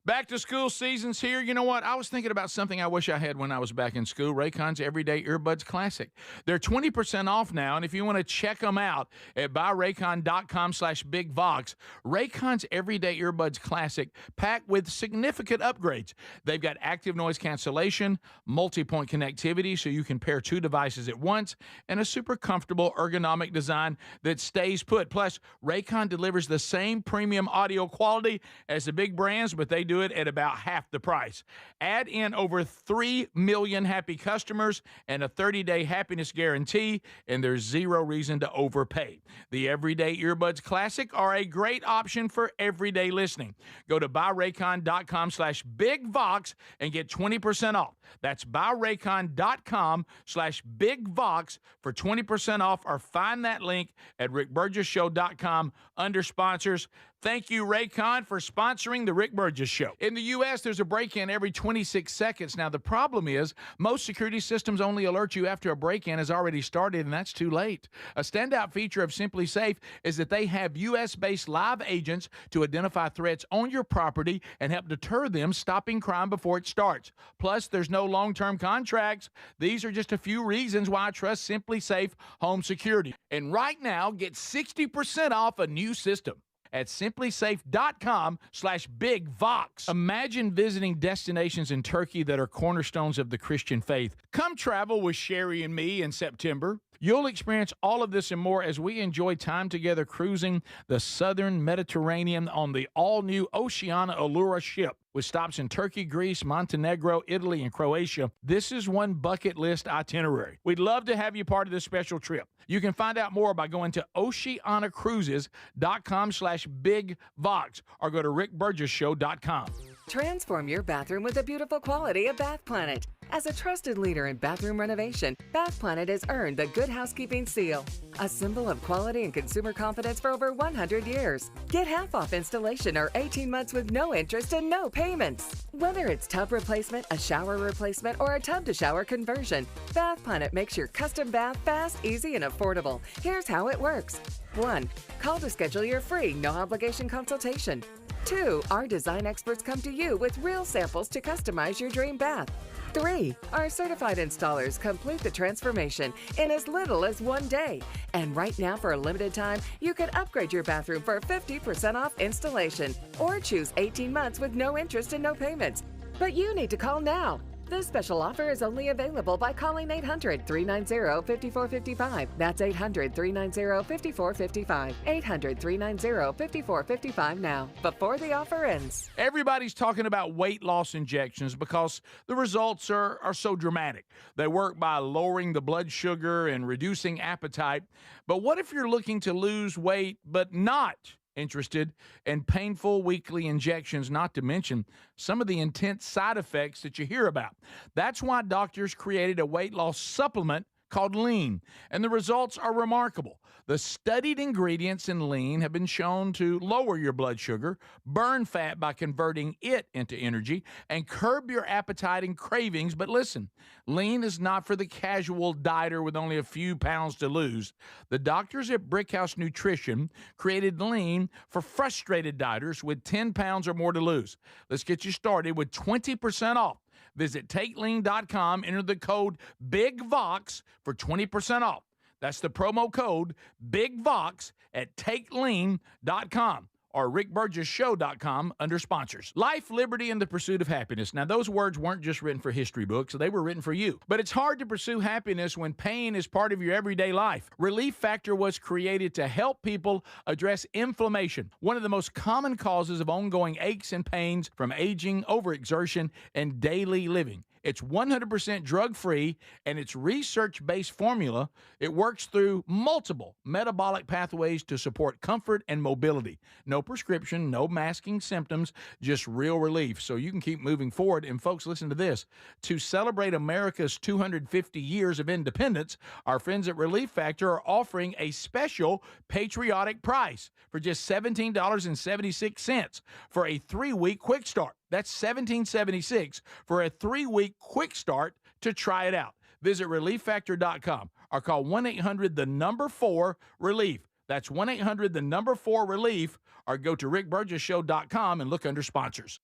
Back to school season's here. You know what? I was thinking about something I wish I had when I was back in school. Raycon's Everyday Earbuds Classic. They're 20% off now, and if you want to check them out at buyraycon.com/bigvox, Raycon's Everyday Earbuds Classic packed with significant upgrades. They've got active noise cancellation, multi-point connectivity so you can pair 2 devices at once, and a super comfortable ergonomic design that stays put. Plus, Raycon delivers the same premium audio quality as the big brands, but they do it at about half the price. Add in over 3 million happy customers and a 30-day happiness guarantee, and there's zero reason to overpay. The Everyday Earbuds Classic are a great option for everyday listening. Go to buyraycon.com/bigvox and get 20% off. That's buyraycon.com/bigvox for 20% off, or find that link at rickburgesshow.com under sponsors. Thank you, Raycon, for sponsoring the Rick Burgess Show. In the U.S., there's a break-in every 26 seconds. Now, the problem is most security systems only alert you after a break-in has already started, and that's too late. A standout feature of Simply Safe is that they have U.S.-based live agents to identify threats on your property and help deter them, stopping crime before it starts. Plus, there's no long-term contracts. These are just a few reasons why I trust Simply Safe Home Security. And right now, get 60% off a new system at simplysafe.com/bigvox. Imagine visiting destinations in Turkey that are cornerstones of the Christian faith. Come travel with Sherry and me in September. You'll experience all of this and more as we enjoy time together cruising the southern Mediterranean on the all-new Oceana Allura ship. With stops in Turkey, Greece, Montenegro, Italy, and Croatia, this is one bucket list itinerary. We'd love to have you part of this special trip. You can find out more by going to oceanacruises.com/bigvox or go to rickburgessshow.com. Transform your bathroom with the beautiful quality of Bath Planet. As a trusted leader in bathroom renovation, Bath Planet has earned the Good Housekeeping seal, a symbol of quality and consumer confidence for over 100 years. Get half off installation or 18 months with no interest and no payments. Whether it's tub replacement, a shower replacement, or a tub-to-shower conversion, Bath Planet makes your custom bath fast, easy, and affordable. Here's how it works. 1. Call to schedule your free, no-obligation consultation. 2. Our design experts come to you with real samples to customize your dream bath. 3. Our certified installers complete the transformation in as little as 1 day. And right now, for a limited time, you can upgrade your bathroom for 50% off installation or choose 18 months with no interest and no payments. But you need to call now. This special offer is only available by calling 800-390-5455. That's 800-390-5455. 800-390-5455 now, before the offer ends. Everybody's talking about weight loss injections because the results are so dramatic. They work by lowering the blood sugar and reducing appetite. But what if you're looking to lose weight but not interested in painful weekly injections, not to mention some of the intense side effects that you hear about? That's why doctors created a weight loss supplement called Lean, and the results are remarkable. The studied ingredients in Lean have been shown to lower your blood sugar, burn fat by converting it into energy, and curb your appetite and cravings. But listen, Lean is not for the casual dieter with only a few pounds to lose. The doctors at Brickhouse Nutrition created Lean for frustrated dieters with 10 pounds or more to lose. Let's get you started with 20% off. Visit TakeLean.com, enter the code BIGVOX for 20% off. That's the promo code BIGVOX at TakeLean.com or rickburgessshow.com under sponsors. Life, liberty, and the pursuit of happiness. Now, those words weren't just written for history books. They were written for you. But it's hard to pursue happiness when pain is part of your everyday life. Relief Factor was created to help people address inflammation, one of the most common causes of ongoing aches and pains from aging, overexertion, and daily living. It's 100% drug-free, and its research-based formula, it works through multiple metabolic pathways to support comfort and mobility. No prescription, no masking symptoms, just real relief, so you can keep moving forward. And folks, listen to this. To celebrate America's 250 years of independence, our friends at Relief Factor are offering a special patriotic price for just $17.76 for a 3-week quick start. That's $17.76 for a 3-week quick start to try it out. Visit ReliefFactor.com or call 1-800-4-RELIEF. That's 1-800-4-RELIEF or go to rickburgessshow.com and look under sponsors.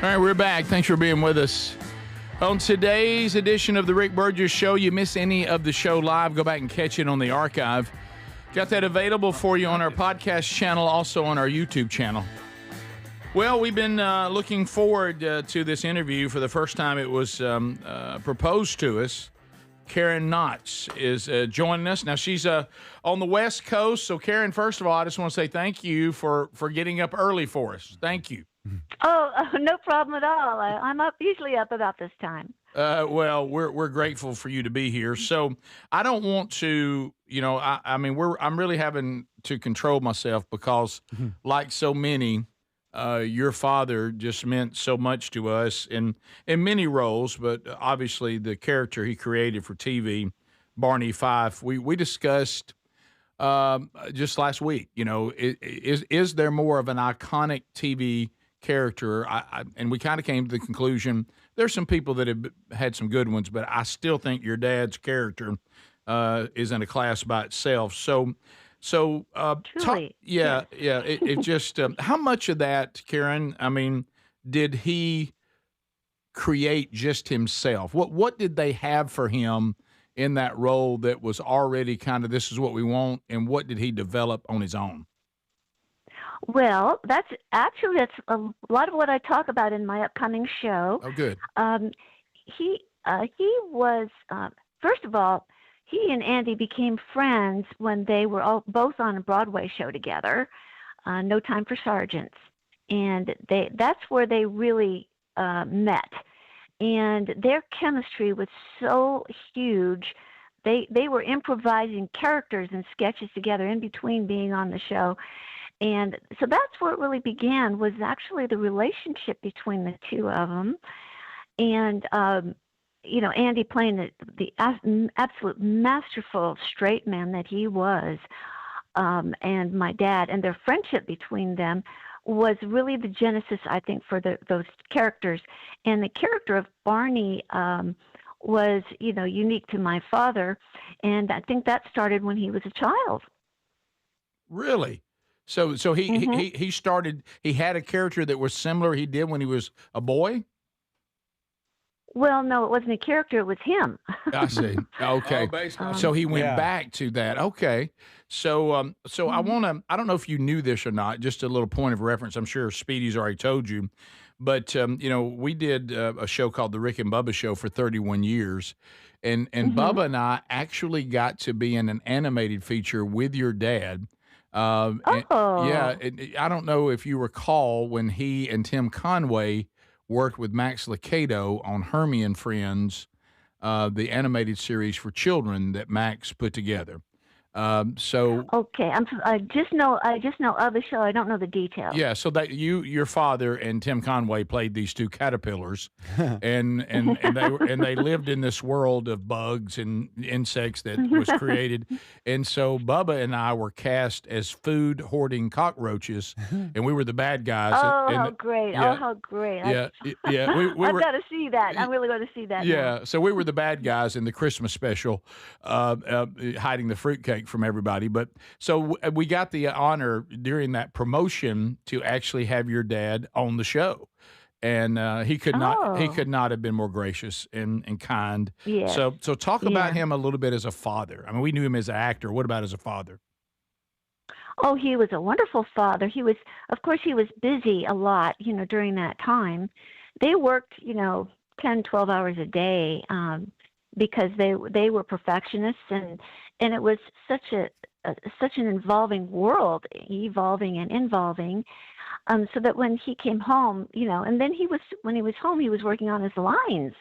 All right, we're back. Thanks for being with us. On today's edition of the Rick Burgess Show, you miss any of the show live, go back and catch it on the archive. Got that available for you on our podcast channel, also on our YouTube channel. Well, we've been looking forward to this interview. For the first time, it was proposed to us. Karen Knotts is joining us. Now, she's on the West Coast. So, Karen, first of all, I just want to say thank you for getting up early for us. Thank you. Oh, no problem at all. I'm usually up about this time. Well, we're grateful for you to be here. So I don't want to, I'm really having to control myself because, like so many, your father just meant so much to us in many roles, but obviously the character he created for TV, Barney Fife. We discussed just last week. You know, is there more of an iconic TV character? And we kind of came to the conclusion there's some people that have had some good ones, but I still think your dad's character is in a class by itself. So Truly, it just how much of that, Karen? I mean, did he create just himself? What did they have for him in that role that was already kind of this is what we want, and what did he develop on his own? Well, that's a lot of what I talk about in my upcoming show. Oh, good. He was first of all, he and Andy became friends when they were both on a Broadway show together, No Time for Sergeants, and that's where they really met, and their chemistry was so huge. They were improvising characters and sketches together in between being on the show. And so that's where it really began, was actually the relationship between the two of them. And, Andy playing the absolute masterful straight man that he was, and my dad, and their friendship between them was really the genesis, I think, for those characters. And the character of Barney was, unique to my father. And I think that started when he was a child. Really? So he started. He had a character that was similar. He did when he was a boy. Well, no, it wasn't a character. It was him. I see. Okay. So he went back to that. Okay. So I want to. I don't know if you knew this or not. Just a little point of reference. I'm sure Speedy's already told you, but we did a show called The Rick and Bubba Show for 31 years, and Bubba and I actually got to be in an animated feature with your dad. I don't know if you recall when he and Tim Conway worked with Max Lucado on Hermie and Friends, the animated series for children that Max put together. Okay, I just know of the show. I don't know the details. Yeah, so that your father and Tim Conway played these two caterpillars, and they lived in this world of bugs and insects that was created, and so Bubba and I were cast as food hoarding cockroaches, and we were the bad guys. How great! Yeah, how great! Yeah, yeah. I've got to see that. I'm really going to see that. Yeah, now. So we were the bad guys in the Christmas special, hiding the fruitcake from everybody. But so we got the honor during that promotion to actually have your dad on the show, and he could not have been more gracious and kind. Yes. So talk about him a little bit as a father. I mean, we knew him as an actor. What about as a father? Oh, he was a wonderful father. He was, of course, he was busy a lot, during that time. They worked, 10, 12 hours a day, because they were perfectionists, and it was such an involving world, evolving and involving, so that when he came home, and then when he was home, he was working on his lines,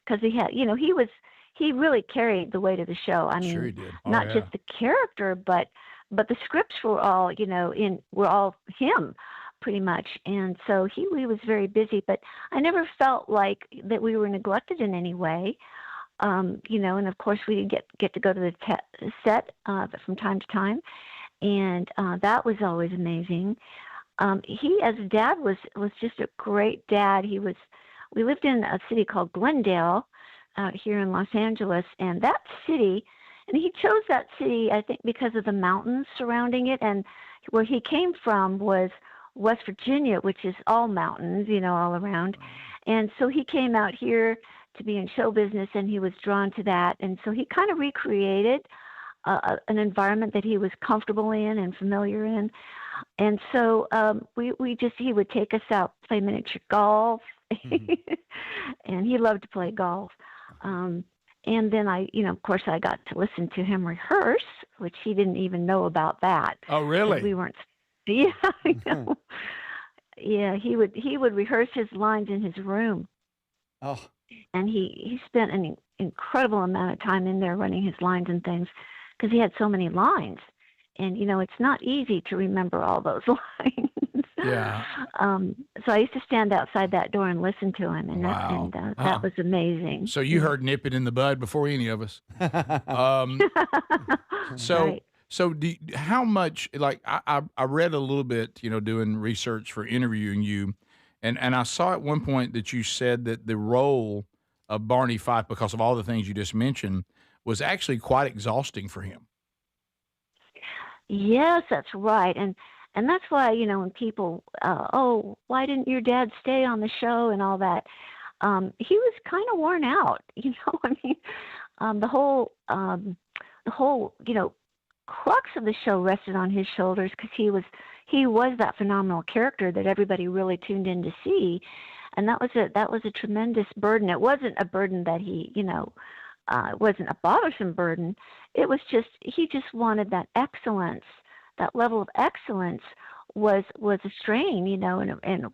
because he had, he really carried the weight of the show. I mean, sure he did. Not just the character, but the scripts were all, were all him, pretty much. And so he was very busy, but I never felt like that we were neglected in any way. And of course we get to go to the set from time to time, and that was always amazing. He, as a dad, was just a great dad. We lived in a city called Glendale, here in Los Angeles, and that city, and he chose that city, I think, because of the mountains surrounding it, and where he came from was West Virginia, which is all mountains, all around, and so he came out here to be in show business, and he was drawn to that, and so he kind of recreated an environment that he was comfortable in and familiar in, and so he would take us out, play miniature golf, and he loved to play golf, and then of course I got to listen to him rehearse, which he didn't even know about that. Oh, really? We weren't. Yeah, I know. Yeah, he would rehearse his lines in his room. Oh. And he spent an incredible amount of time in there running his lines and things, because he had so many lines. And, it's not easy to remember all those lines. Yeah. So I used to stand outside that door and listen to him, and Wow. that was amazing. So you heard "Nip It in the Bud" before any of us. So Right. so how much, like, I read a little bit, doing research for interviewing you, and I saw at one point that you said that the role of Barney Fife, because of all the things you just mentioned, was actually quite exhausting for him. Yes, that's right. And that's why, when people, oh, why didn't your dad stay on the show and all that? He was kind of worn out, I mean, the whole, crux of the show rested on his shoulders because he was that phenomenal character that everybody really tuned in to see. And that was a tremendous burden. It wasn't a burden that he, it wasn't a bothersome burden. It was just, he just wanted that excellence. That level of excellence was a strain, and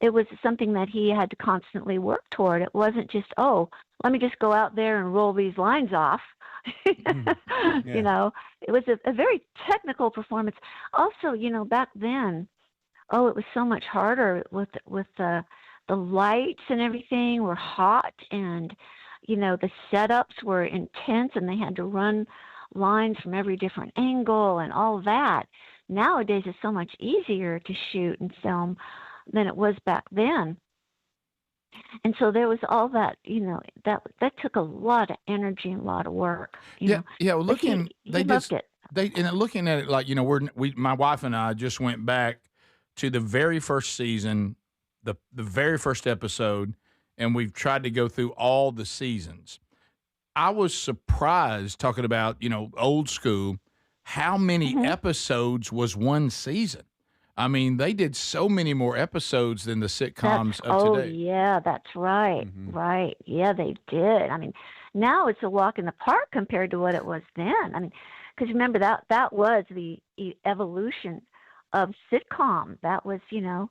it was something that he had to constantly work toward. It wasn't just, oh, let me just go out there and roll these lines off. It was a very technical performance. Also, back then, it was so much harder with the lights and everything were hot, and the setups were intense, and they had to run lines from every different angle and all that. Nowadays, it's so much easier to shoot and film than it was back then. And so there was all that, that took a lot of energy and a lot of work. Yeah. Well, But he loved it. Looking at it, like, my wife and I just went back to the very first season, the very first episode, and we've tried to go through all the seasons. I was surprised, talking about, old school, how many episodes was one season. I mean, they did so many more episodes than the sitcoms of today. Yeah, that's right. Right. Yeah, they did. I mean, now it's a walk in the park compared to what it was then. I mean, because remember that was the evolution of sitcom. That was, the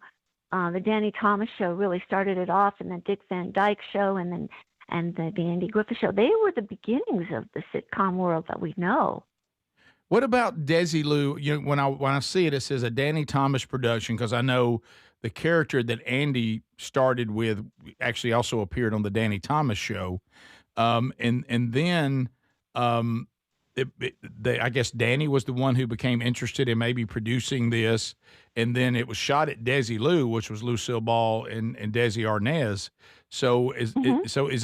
Danny Thomas Show really started it off, and the Dick Van Dyke Show, and the Andy Griffith Show. They were the beginnings of the sitcom world that we know. What about Desilu? When I see it, it says a Danny Thomas production, because I know the character that Andy started with actually also appeared on the Danny Thomas Show, and then I guess Danny was the one who became interested in maybe producing this, and then it was shot at Desilu, which was Lucille Ball and Desi Arnaz. So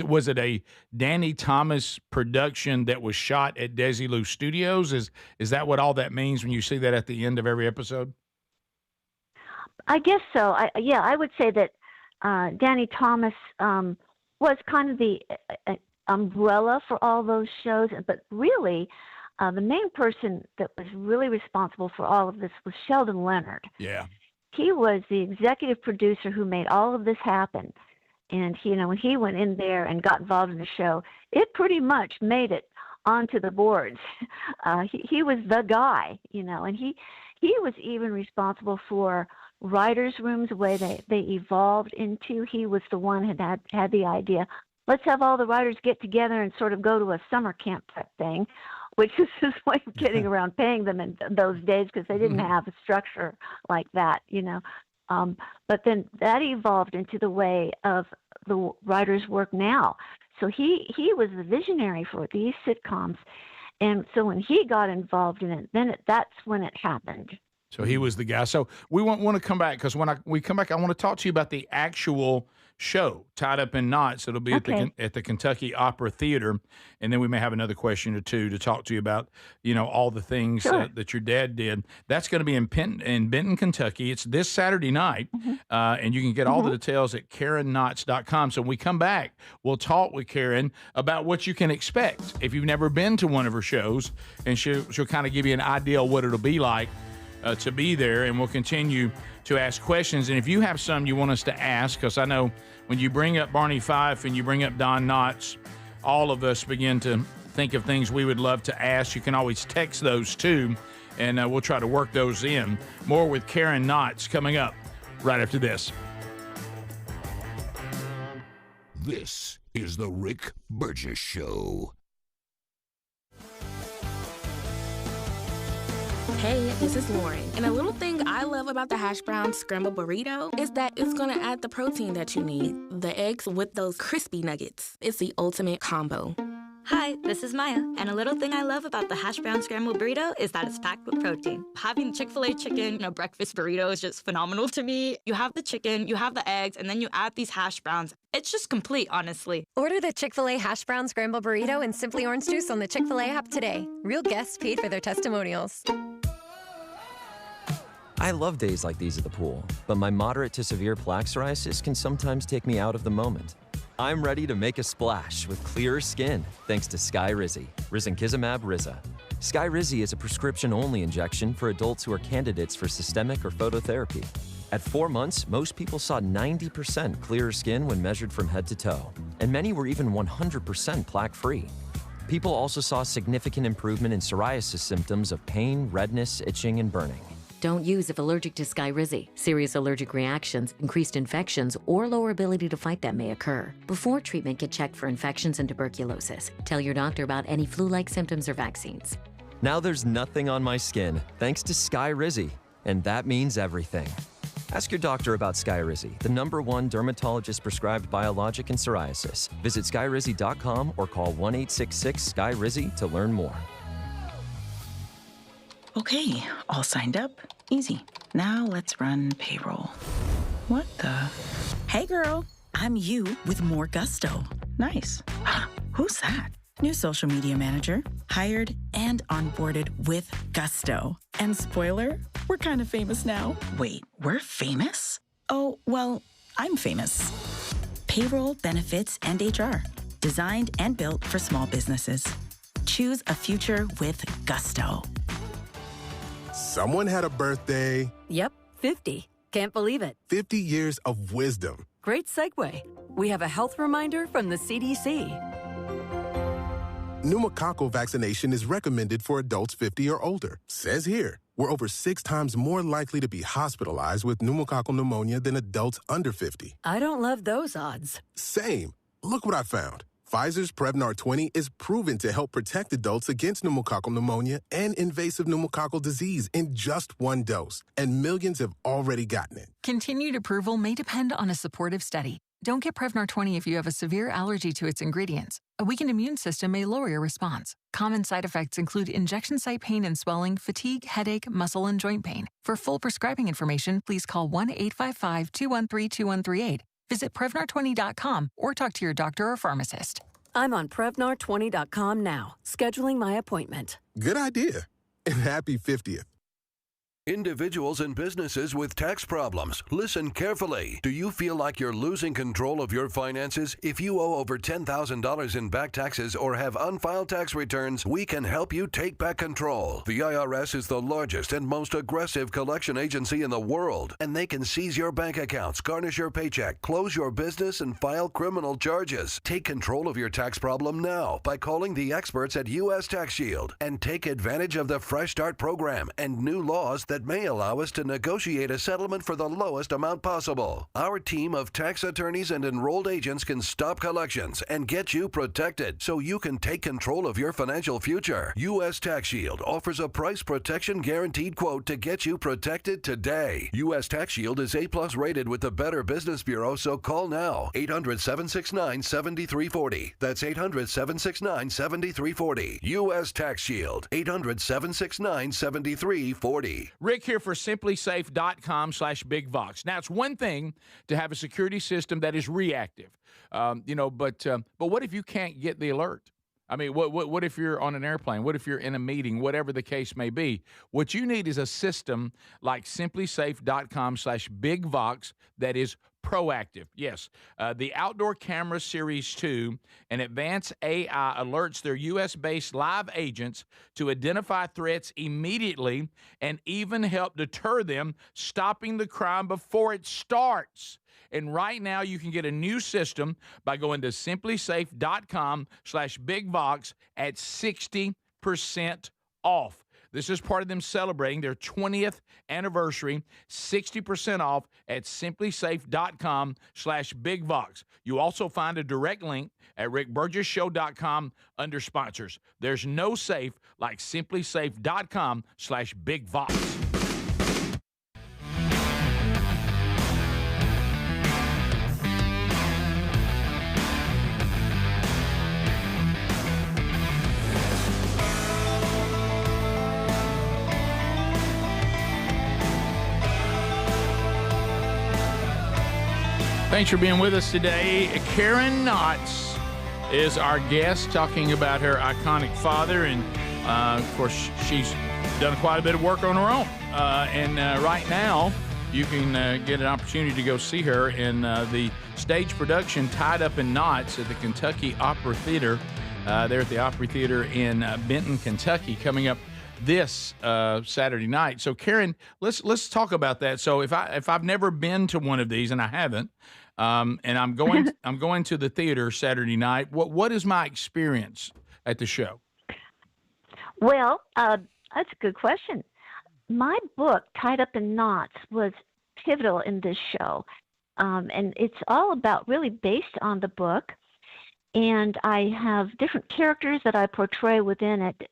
was it a Danny Thomas production that was shot at Desilu Studios? Is that what all that means when you see that at the end of every episode? I guess so. I would say that Danny Thomas was kind of the umbrella for all those shows, but really the main person that was really responsible for all of this was Sheldon Leonard. Yeah. He was the executive producer who made all of this happen. And when he went in there and got involved in the show, it pretty much made it onto the boards. He was the guy, and he was even responsible for writers' rooms, the way they evolved into. He was the one had the idea. Let's have all the writers get together and sort of go to a summer camp type thing, which is his way of getting around paying them in those days because they didn't have a structure like that, But then that evolved into the way of the writers work now. So he was the visionary for these sitcoms. And so when he got involved in it, that's when it happened. So he was the guy. So we want to come back, because when we come back, I want to talk to you about the actual show, Tied Up in Knots. It'll be at the Kentucky Opera Theater, and then we may have another question or two to talk to you about, all the things that your dad did. That's going to be in Benton, Kentucky. It's this Saturday night, and you can get all the details at KarenKnotts.com. So when we come back, we'll talk with Karen about what you can expect if you've never been to one of her shows, and she'll kind of give you an idea of what it'll be like to be there, and we'll continue to ask questions. And if you have some you want us to ask, because I know when you bring up Barney Fife and you bring up Don Knotts, all of us begin to think of things we would love to ask. You can always text those too, and we'll try to work those in. More with Karen Knotts coming up right after this. This is the Rick Burgess Show. Hey, Hey, this is Lauren. And a little thing I love about the hash brown scrambled burrito is that it's gonna add the protein that you need. The eggs with those crispy nuggets. It's the ultimate combo. Hi, this is Maya, and a little thing I love about the hash brown scrambled burrito is that it's packed with protein. Having Chick-fil-A chicken in a breakfast burrito is just phenomenal to me. You have the chicken, you have the eggs, and then you add these hash browns. It's just complete, honestly. Order the Chick-fil-A hash brown scrambled burrito and Simply Orange Juice on the Chick-fil-A app today. Real guests paid for their testimonials. I love days like these at the pool, but my moderate to severe plaque psoriasis can sometimes take me out of the moment. I'm ready to make a splash with clearer skin thanks to Skyrizi, risankizumab Riza. Skyrizi is a prescription-only injection for adults who are candidates for systemic or phototherapy. At 4 months, most people saw 90% clearer skin when measured from head to toe, and many were even 100% plaque-free. People also saw significant improvement in psoriasis symptoms of pain, redness, itching, and burning. Don't use if allergic to Skyrizi. Serious allergic reactions, increased infections, or lower ability to fight them may occur. Before treatment, get checked for infections and tuberculosis. Tell your doctor about any flu-like symptoms or vaccines. Now there's nothing on my skin thanks to Skyrizi, and that means everything. Ask your doctor about Skyrizi, the #1 dermatologist-prescribed biologic in psoriasis. Visit skyrizi.com or call 1-866-SKY-RIZI to learn more. Okay, all signed up. Easy. Now let's run payroll. What the? Hey girl, I'm you with more gusto. Nice. Who's that? New social media manager, hired and onboarded with gusto. And spoiler, we're kind of famous now. Wait, we're famous? Oh, well, I'm famous. Payroll, benefits, and HR. Designed and built for small businesses. Choose a future with gusto. Someone had a birthday. Yep, 50. Can't believe it. 50 years of wisdom. Great segue. We have a health reminder from the CDC. Pneumococcal vaccination is recommended for adults 50 or older. Says here, we're over 6 times more likely to be hospitalized with pneumococcal pneumonia than adults under 50. I don't love those odds. Same. Look what I found. Pfizer's Prevnar 20 is proven to help protect adults against pneumococcal pneumonia and invasive pneumococcal disease in just 1 dose, and millions have already gotten it. Continued approval may depend on a supportive study. Don't get Prevnar 20 if you have a severe allergy to its ingredients. A weakened immune system may lower your response. Common side effects include injection site pain and swelling, fatigue, headache, muscle, and joint pain. For full prescribing information, please call 1-855-213-2138. Visit Prevnar20.com or talk to your doctor or pharmacist. I'm on Prevnar20.com now, scheduling my appointment. Good idea. And happy 50th. Individuals and businesses with tax problems, listen carefully. Do you feel like you're losing control of your finances? If you owe over $10,000 in back taxes or have unfiled tax returns, we can help you take back control. The IRS is the largest and most aggressive collection agency in the world, and they can seize your bank accounts, garnish your paycheck, close your business, and file criminal charges. Take control of your tax problem now by calling the experts at U.S. Tax Shield and take advantage of the Fresh Start program and new laws that may allow us to negotiate a settlement for the lowest amount possible. Our team of tax attorneys and enrolled agents can stop collections and get you protected so you can take control of your financial future. U.S. Tax Shield offers a price protection guaranteed quote to get you protected today. U.S. Tax Shield is A+ rated with the Better Business Bureau, so call now. 800-769-7340. That's 800-769-7340. U.S. Tax Shield. 800-769-7340. Rick here for simplysafe.com/bigvox. Now, it's one thing to have a security system that is reactive, but what if you can't get the alert? I mean, what if you're on an airplane? What if you're in a meeting? Whatever the case may be. What you need is a system like simplysafe.com/bigvox that is proactive. Yes, the Outdoor Camera Series 2 and Advanced AI alerts their U.S.-based live agents to identify threats immediately and even help deter them, stopping the crime before it starts. And right now, you can get a new system by going to simplysafe.com/bigvox at 60% off. This is part of them celebrating their 20th anniversary, 60% off at simplysafe.com/bigvox. You also find a direct link at rickburgessshow.com under sponsors. There's no safe like simplysafe.com/bigvox. Thanks for being with us today. Karen Knotts is our guest, talking about her iconic father. And, of course, she's done quite a bit of work on her own. Right now, you can get an opportunity to go see her in the stage production Tied Up in Knots at the Kentucky Opera Theater. There at the Opry Theater in Benton, Kentucky, coming up this Saturday night. So, Karen, let's talk about that. So, if I've never been to one of these, and I haven't, and I'm going to the theater Saturday night, what is my experience at the show? Well, that's a good question. My book, Tied Up in Knots, was pivotal in this show, and it's all about really based on the book. And I have different characters that I portray within it,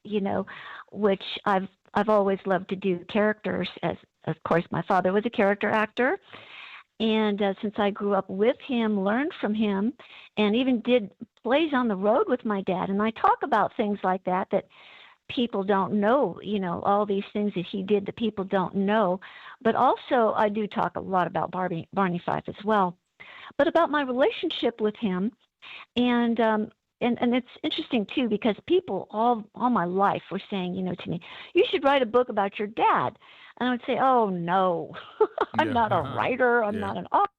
which I've always loved to do characters. As of course, my father was a character actor, and since I grew up with him, learned from him, and even did plays on the road with my dad. And I talk about things like that people don't know, all these things that he did that people don't know. But also, I do talk a lot about Barney Fife as well, but about my relationship with him. And it's interesting too, because people all my life were saying, to me, you should write a book about your dad. And I would say, oh no, I'm not a writer. I'm not an author.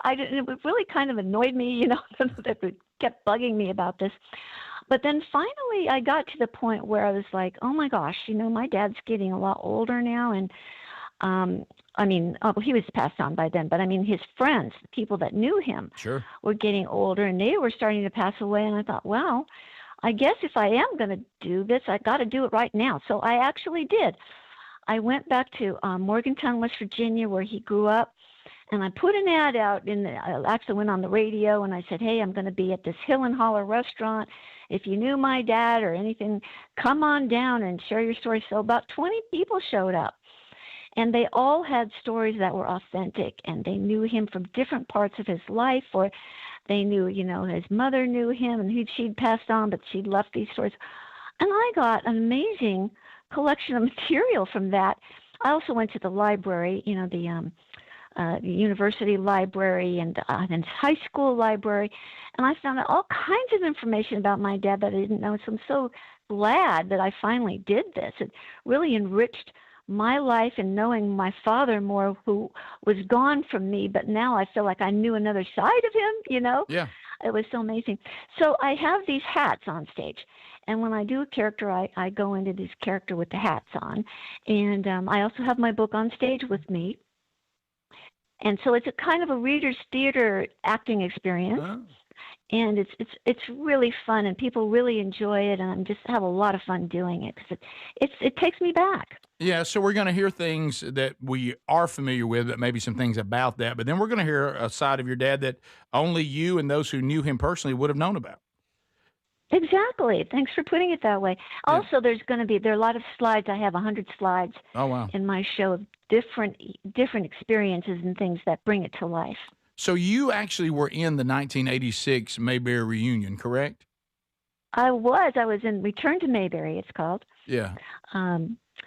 It really kind of annoyed me, that it kept bugging me about this. But then finally I got to the point where I was like, oh my gosh, my dad's getting a lot older now. And he was passed on by then, but his friends, the people that knew him, were getting older, and they were starting to pass away. And I thought, well, I guess if I am going to do this, I got to do it right now. So I actually did. I went back to Morgantown, West Virginia, where he grew up, and I put an ad out. I actually went on the radio, and I said, hey, I'm going to be at this Hill and Holler restaurant. If you knew my dad or anything, come on down and share your story. So about 20 people showed up. And they all had stories that were authentic, and they knew him from different parts of his life, or they knew, his mother knew him, and she'd passed on, but she'd left these stories. And I got an amazing collection of material from that. I also went to the library, the university library and high school library, and I found out all kinds of information about my dad that I didn't know. So I'm so glad that I finally did this. It really enriched my life and knowing my father more, who was gone from me, but now I feel like I knew another side of him, Yeah. It was so amazing. So I have these hats on stage, and when I do a character, I go into this character with the hats on, and I also have my book on stage with me. And so it's a kind of a reader's theater acting experience. Oh. And it's really fun, and people really enjoy it, and I just have a lot of fun doing it because it takes me back. Yeah, so we're going to hear things that we are familiar with, but maybe some things about that. But then we're going to hear a side of your dad that only you and those who knew him personally would have known about. Exactly. Thanks for putting it that way. Yeah. Also, there are a lot of slides. I have 100 slides in my show of different experiences and things that bring it to life. So you actually were in the 1986 Mayberry reunion, correct? I was in Return to Mayberry, it's called. Yeah.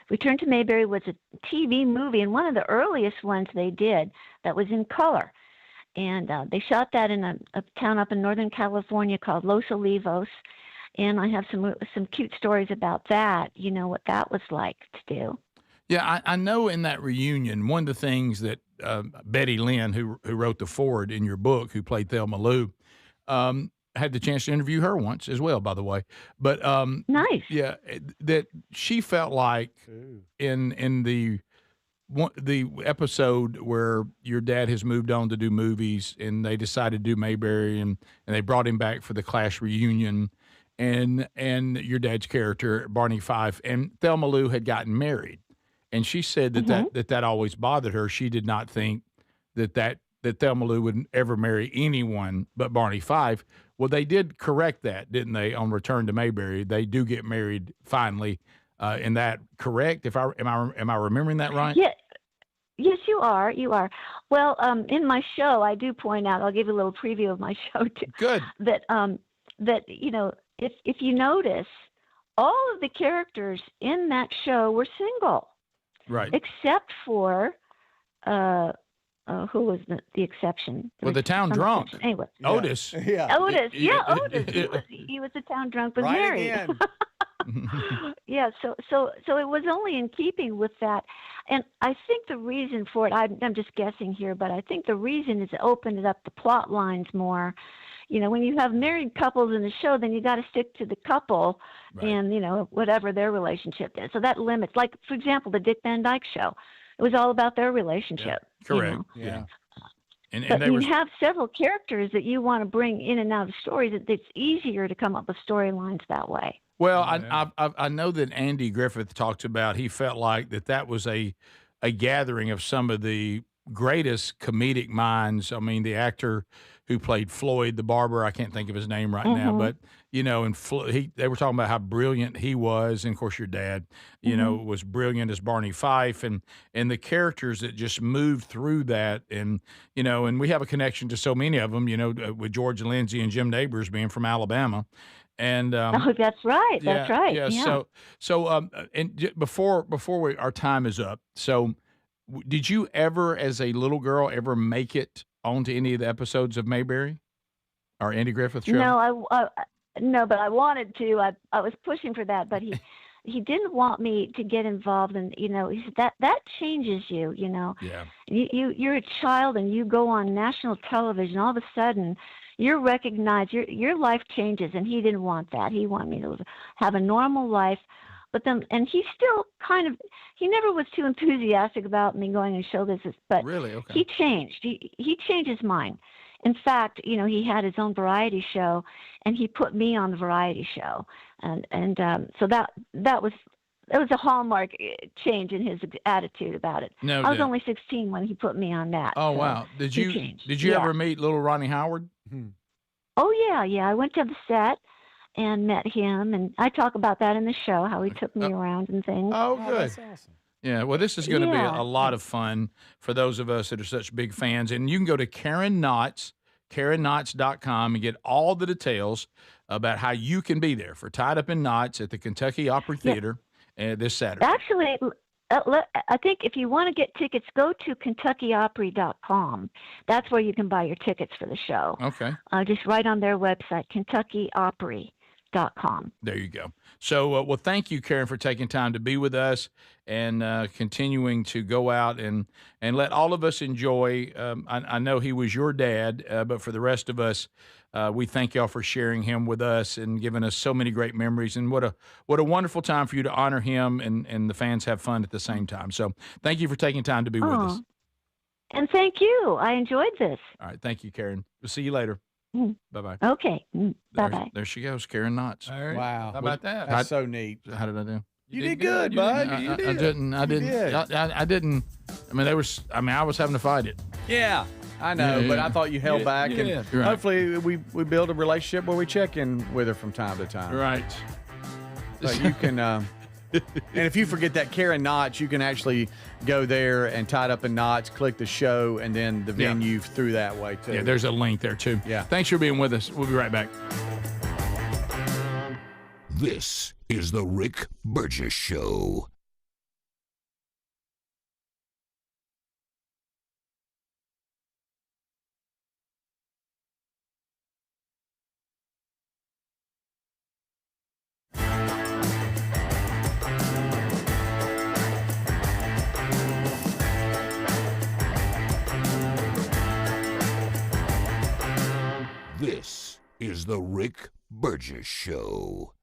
Return to Mayberry was a TV movie, and one of the earliest ones they did that was in color. And they shot that in a town up in Northern California called Los Olivos. And I have some cute stories about that, what that was like to do. Yeah, I know in that reunion, one of the things that Betty Lynn, who wrote the foreword in your book, who played Thelma Lou, had the chance to interview her once as well, by the way. But nice. Yeah, that she felt like in the episode where your dad has moved on to do movies, and they decided to do Mayberry, and they brought him back for the Clash reunion. and your dad's character, Barney Fife, and Thelma Lou had gotten married. And she said that always bothered her. She did not think that Thelma Lou would ever marry anyone but Barney Fife. Well, they did correct that, didn't they? On Return to Mayberry, they do get married finally. In that correct? Am I remembering that right? Yeah. Yes, you are. You are. Well, in my show, I do point out. I'll give you a little preview of my show too. Good. That if you notice, all of the characters in that show were single. Right. Except for who was the exception? Well, the town drunk. Anyway. Otis. Yeah. Otis. Yeah, Otis. He was the town drunk, but Right married. again. Yeah. So it was only in keeping with that, and I think the reason for it. I'm just guessing here, but I think the reason is it opened up the plot lines more. When you have married couples in the show, then you got to stick to the couple and, whatever their relationship is. So that limits, like, for example, the Dick Van Dyke Show. It was all about their relationship. Yeah. Correct. Yeah. And But you have several characters that you want to bring in and out of stories. It's easier to come up with storylines that way. Well, I know that Andy Griffith talked about, he felt like that was a gathering of some of the greatest comedic minds. I mean, the actor who played Floyd the barber, I can't think of his name right now, but they were talking about how brilliant he was, and of course your dad, was brilliant as Barney Fife, and the characters that just moved through that, and we have a connection to so many of them, with George Lindsay and Jim Nabors being from Alabama. And that's right. That's right. Yeah. So and before our time is up, so did you ever, as a little girl, ever make it onto any of the episodes of Mayberry or Andy Griffith Show? No, no, but I wanted to. I was pushing for that, but he didn't want me to get involved in. He said that changes you. Yeah. You're a child and you go on national television. All of a sudden, you're recognized. Your life changes, and he didn't want that. He wanted me to have a normal life. But then, and he still he never was too enthusiastic about me going and show business. But really, okay. He changed. He changed his mind. In fact, he had his own variety show, and he put me on the variety show, and so that was a hallmark change in his attitude about it. No, I was only 16 when he put me on that. Oh so wow! Did you changed. ever meet little Ronnie Howard? Oh yeah. I went to the set and met him, and I talk about that in the show, how he took me around and things. Oh, good. That's awesome. Yeah, well, this is going to be a lot of fun for those of us that are such big fans. And you can go to KarenKnotts.com and get all the details about how you can be there for Tied Up in Knots at the Kentucky Opry Theater this Saturday. Actually, I think if you want to get tickets, go to KentuckyOpry.com. That's where you can buy your tickets for the show. Okay. Just right on their website, KentuckyOpry.com. There you go. So, well, thank you, Karen, for taking time to be with us and continuing to go out and let all of us enjoy. I know he was your dad, but for the rest of us, we thank y'all for sharing him with us and giving us so many great memories. And what a wonderful time for you to honor him and the fans have fun at the same time. So, thank you for taking time to be with us. And thank you. I enjoyed this. All right. Thank you, Karen. We'll see you later. Bye-bye. Okay. Bye-bye. There she goes, Karen Knotts. All right. Wow. How about that? That's so neat. How did I do? You did good, bud. I didn't. I didn't. I mean, I was having to fight it. Yeah, I know, but I thought you held back, and right. hopefully we build a relationship where we check in with her from time to time. Right. So you can, and if you forget that Karen Knotts, you can actually go there and Tied Up in Knots, click the show, and then the venue through that way too. Yeah, there's a link there too. Yeah. Thanks for being with us. We'll be right back. This is the Rick Burgess Show. This is the Rick Burgess Show.